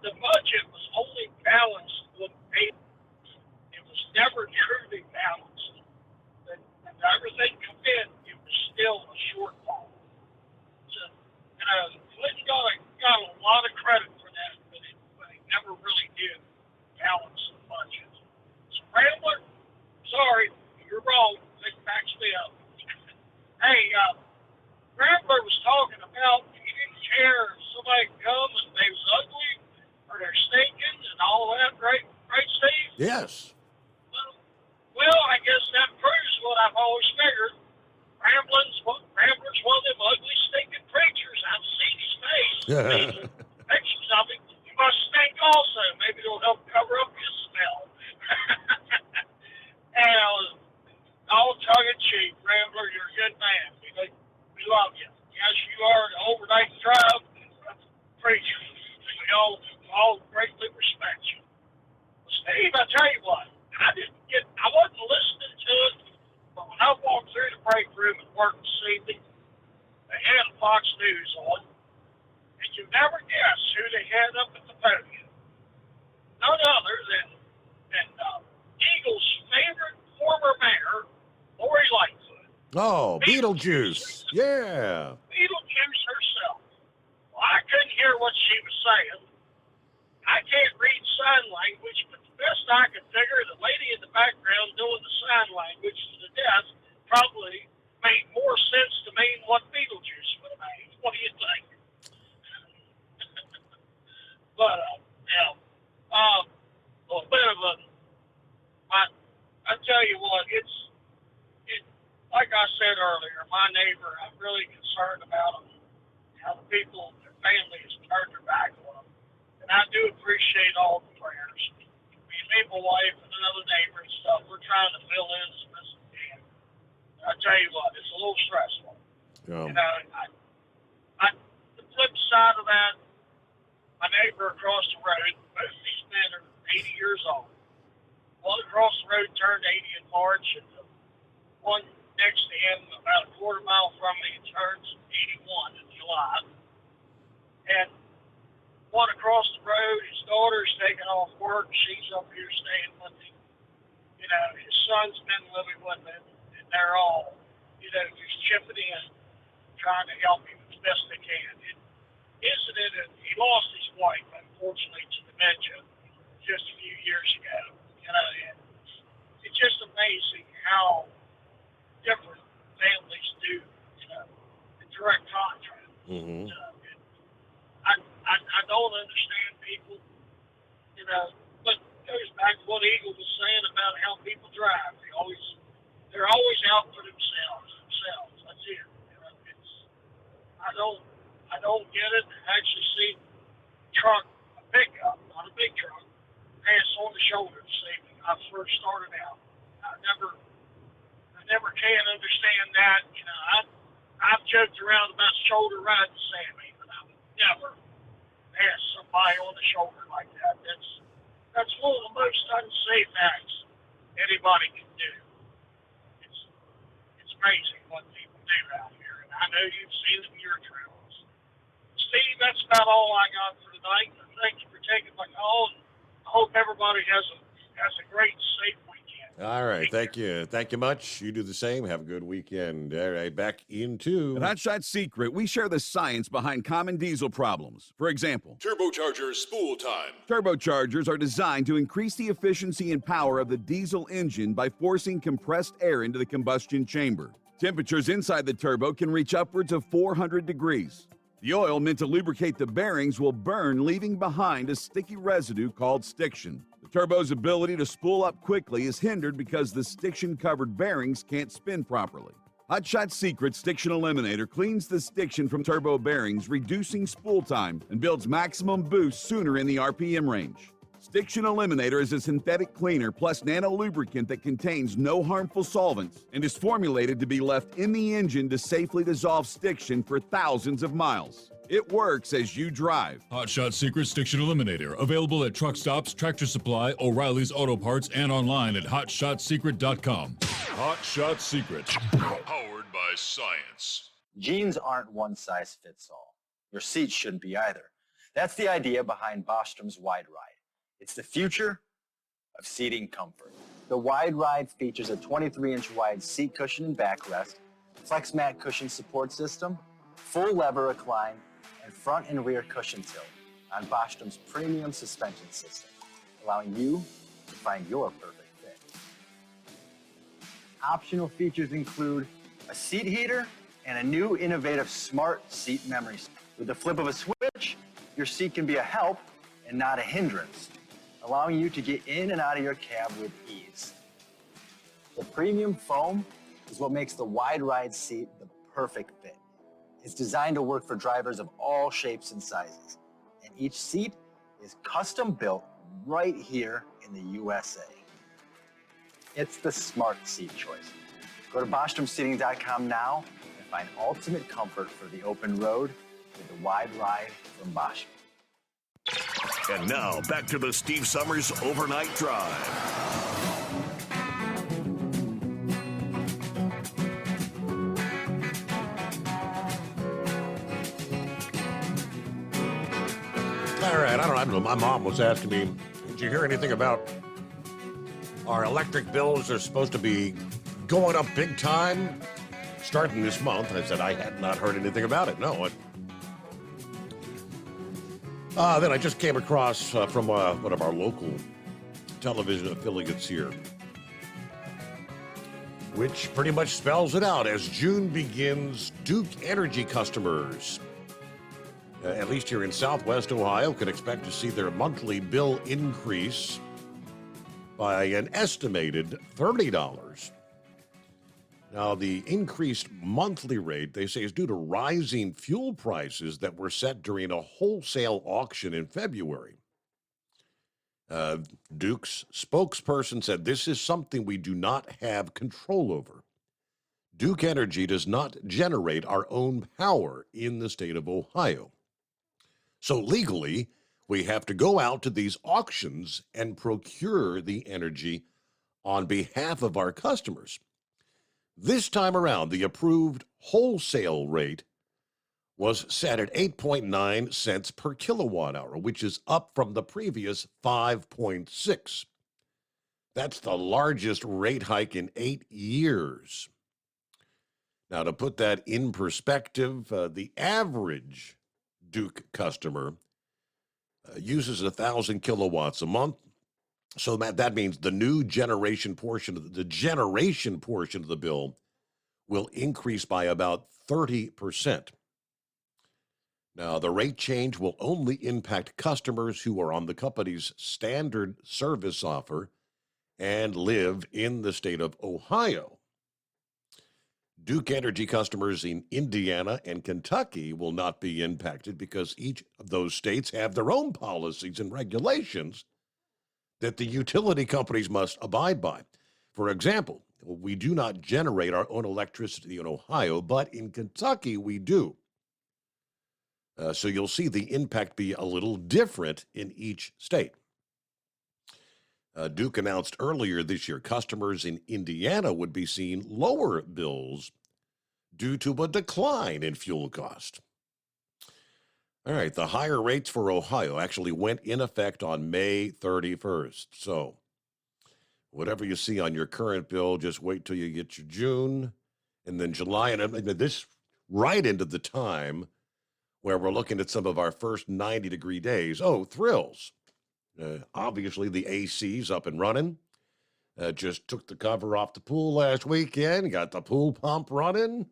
The budget was only balanced with paper. It was never truly balanced. And everything come in, it was still a shortfall. So, Clinton got a lot of credit for that, but he never really did balance the budget. So, Rambler, sorry, you're wrong. It backs me up. Hey, Rambler was talking about he didn't care if somebody come and they was ugly or they're stinking and all that, right, Steve? Yes. Well, I guess that proves what I've always figured. Rambler's one of them ugly, stinking preachers. I've seen his face. Pictures of him. He must stink also. Maybe it'll help cover up his smell. And all tongue-in-cheek, Rambler, you're a good man. We love you. Yes, you are an overnight drive preacher. We all greatly respect you. Well, Steve, I tell you what, I wasn't listening to it, but when I walked through the break room at work this evening, they had Fox News on, and you never guess who they had up at the podium. None other than Eagle's favorite former mayor, Lori Lightfoot. Oh, Beetlejuice. Yeah. Beetlejuice herself. Well, I couldn't hear what she was saying. I can't read sign language, but the best I could figure, the lady in the background doing the sign language to the desk probably made more sense to me than what Beetlejuice would have made. What do you think? But, a little bit of I tell you what, it's like I said earlier, my neighbor, I'm really concerned about him, how the people, their families turned their back on him. And I do appreciate all the prayers. Me and my wife and another neighbor and stuff, we're trying to fill in as best we can. I tell you what, it's a little stressful. Yeah. The flip side of that, my neighbor across the road, both these men are 80 years old. One across the road turned 80 in March, and the one next to him, about a quarter mile from me, turns 81 in July. And one across the road, his daughter's taking off work. She's up here staying with him. His son's been living with him, and they're all, just chipping in, trying to help him as best they can. He lost his wife, unfortunately, to dementia just a few years ago. And it's just amazing how different families do, in direct contrast. Mm-hmm. I don't understand people, but it goes back to what Eagle was saying about how people drive. They're always out for themselves. That's it. I don't get it. I actually see a pickup, not a big truck, shoulder to save me. I first started out. I never can understand that. You know, I've joked around about shoulder riding Sammy, but I've never asked somebody on the shoulder like that. That's one of the most unsafe acts anybody can do. It's amazing what people do out here, and I know you've seen it in your travels. Steve, that's about all I got for tonight. Thank you for taking my call, and I hope everybody has a great, safe weekend. All right. Thank you. Thank you much. You do the same. Have a good weekend. All right. Back into At Hot Shot Secret, we share the science behind common diesel problems. For example, Turbocharger spool time. turbochargers are designed to increase the efficiency and power of the diesel engine by forcing compressed air into the combustion chamber. Temperatures inside the turbo can reach upwards of 400 degrees. The oil meant to lubricate the bearings will burn, leaving behind a sticky residue called stiction. The turbo's ability to spool up quickly is hindered because the stiction-covered bearings can't spin properly. Hot Shot Secret Stiction Eliminator cleans the stiction from turbo bearings, reducing spool time, and builds maximum boost sooner in the RPM range. Stiction Eliminator is a synthetic cleaner plus nano-lubricant that contains no harmful solvents and is formulated to be left in the engine to safely dissolve stiction for thousands of miles. It works as you drive. Hot Shot Secret Stiction Eliminator. Available at truck stops, Tractor Supply, O'Reilly's Auto Parts, and online at hotshotsecret.com. Hot Shot Secret. Powered by science. Jeans aren't one size fits all. Your seat shouldn't be either. That's the idea behind Bostrom's Wide Ride. It's the future of seating comfort. The Wide Ride features a 23-inch wide seat cushion and backrest, flex mat cushion support system, full lever recline, and front and rear cushion tilt on Bostrom's premium suspension system, allowing you to find your perfect fit. Optional features include a seat heater and a new innovative smart seat memory. With the flip of a switch, your seat can be a help and not a hindrance, allowing you to get in and out of your cab with ease. The premium foam is what makes the Wide Ride seat the perfect fit. It's designed to work for drivers of all shapes and sizes, and each seat is custom built right here in the USA. It's the smart seat choice. Go to BostromSeating.com now and find ultimate comfort for the open road with the Wide Ride from Bostrom. And now, back to the Steve Summers Overnight Drive. All right, I don't know. My mom was asking me, did you hear anything about our electric bills are supposed to be going up big time starting this month? I said I had not heard anything about it. No. Then I just came across from one of our local television affiliates here, which pretty much spells it out. As June begins, Duke Energy customers, at least here in Southwest Ohio, can expect to see their monthly bill increase by an estimated $30. Now, the increased monthly rate, they say, is due to rising fuel prices that were set during a wholesale auction in February. Duke's spokesperson said, "This is something we do not have control over. Duke Energy does not generate our own power in the state of Ohio. So legally, we have to go out to these auctions and procure the energy on behalf of our customers. This time around, the approved wholesale rate was set at 8.9 cents per kilowatt hour, which is up from the previous 5.6. That's the largest rate hike in 8 years. Now, to put that in perspective, the average Duke customer uses 1,000 kilowatts a month. So that means the new generation portion of the bill will increase by about 30%. Now, the rate change will only impact customers who are on the company's standard service offer and live in the state of Ohio. Duke Energy customers in Indiana and Kentucky will not be impacted because each of those states have their own policies and regulations that the utility companies must abide by. For example, we do not generate our own electricity in Ohio, but in Kentucky we do. So you'll see the impact be a little different in each state. Duke announced earlier this year customers in Indiana would be seeing lower bills due to a decline in fuel cost. All right, the higher rates for Ohio actually went in effect on May 31st. So whatever you see on your current bill, just wait till you get your June and then July. And this right into the time where we're looking at some of our first 90-degree days. Oh, thrills. Obviously, the AC's up and running. Just took the cover off the pool last weekend. Got the pool pump running.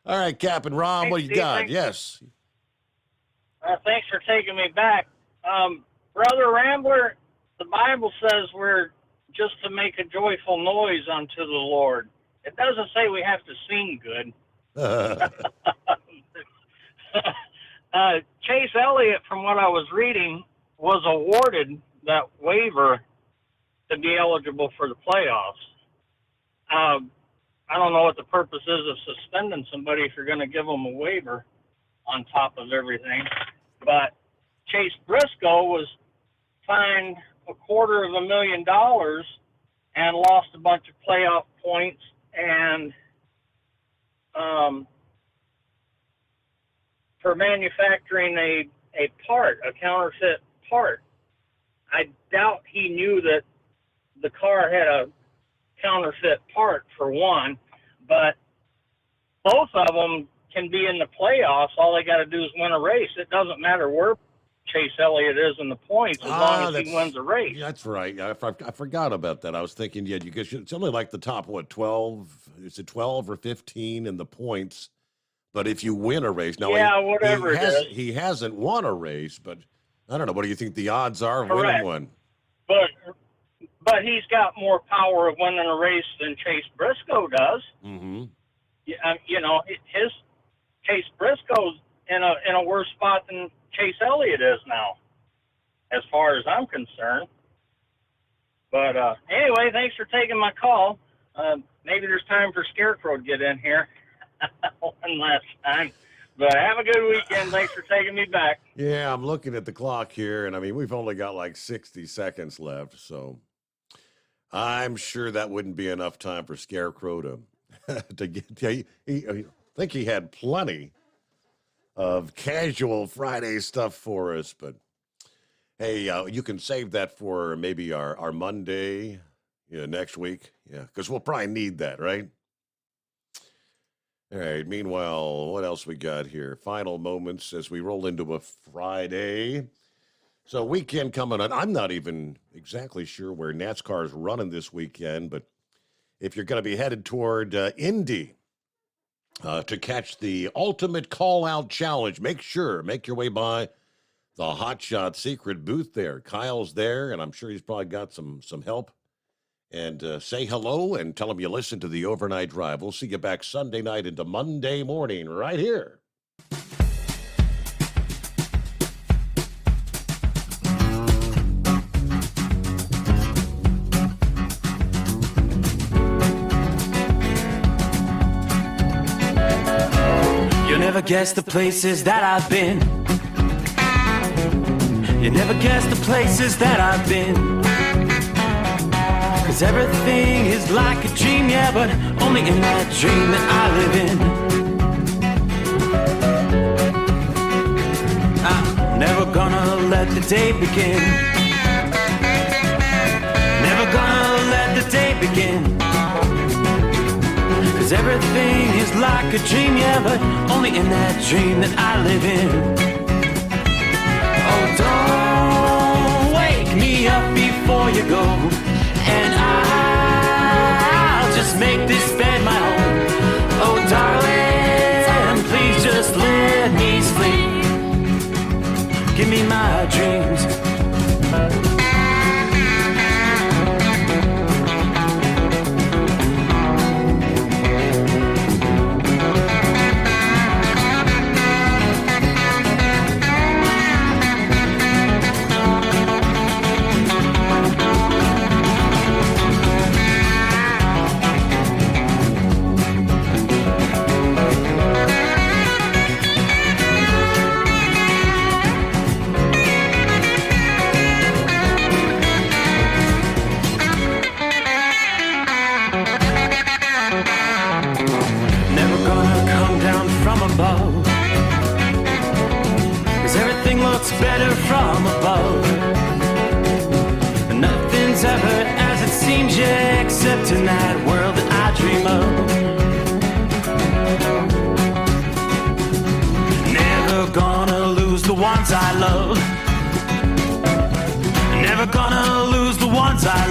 All right, Cap and Ron, what do you got? Yes. Thanks for taking me back. Brother Rambler, the Bible says we're just to make a joyful noise unto the Lord. It doesn't say we have to sing good. Chase Elliott, from what I was reading, was awarded that waiver to be eligible for the playoffs. I don't know what the purpose is of suspending somebody if you're going to give them a waiver on top of everything. But Chase Briscoe was fined $250,000 and lost a bunch of playoff points and for manufacturing a part, a counterfeit part. I doubt he knew that the car had a counterfeit part, for one, but both of them can be in the playoffs. All they got to do is win a race. It doesn't matter where Chase Elliott is in the points as long as he wins a race. That's right. I forgot about that. I was thinking, it's only like the top, 12? Is it 12 or 15 in the points? But if you win a race, now he hasn't won a race, but I don't know. What do you think the odds are of winning one? But he's got more power of winning a race than Chase Briscoe does. Mm-hmm. Chase Briscoe's in a worse spot than Chase Elliott is now, as far as I'm concerned. But anyway, thanks for taking my call. Maybe there's time for Scarecrow to get in here one last time. But have a good weekend. Thanks for taking me back. Yeah, I'm looking at the clock here, and we've only got like 60 seconds left, so I'm sure that wouldn't be enough time for Scarecrow to get. I think he had plenty of casual Friday stuff for us, but hey, you can save that for maybe our Monday next week. Yeah, because we'll probably need that, right? All right, meanwhile, what else we got here? Final moments as we roll into a Friday. So weekend coming on. I'm not even exactly sure where NASCAR is running this weekend, but if you're going to be headed toward Indy to catch the Ultimate Call-Out Challenge, make your way by the Hot Shot Secret booth there. Kyle's there, and I'm sure he's probably got some help. And say hello and tell him you listen to the Overnight Drive. We'll see you back Sunday night into Monday morning right here. You'll never guess the places that I've been. You never guess the places that I've been. 'Cause everything is like a dream, yeah, but only in that dream that I live in. I'm never gonna let the day begin. Never gonna let the day begin. 'Cause everything is like a dream, yeah, but only in that dream that I live in. Oh, don't wake me up before you go, and I'll just make this bed my home. Oh, darling, please just let me sleep. Give me my dreams. seems yeah, except in that world that I dream of. Never gonna lose the ones I love. Never gonna lose the ones I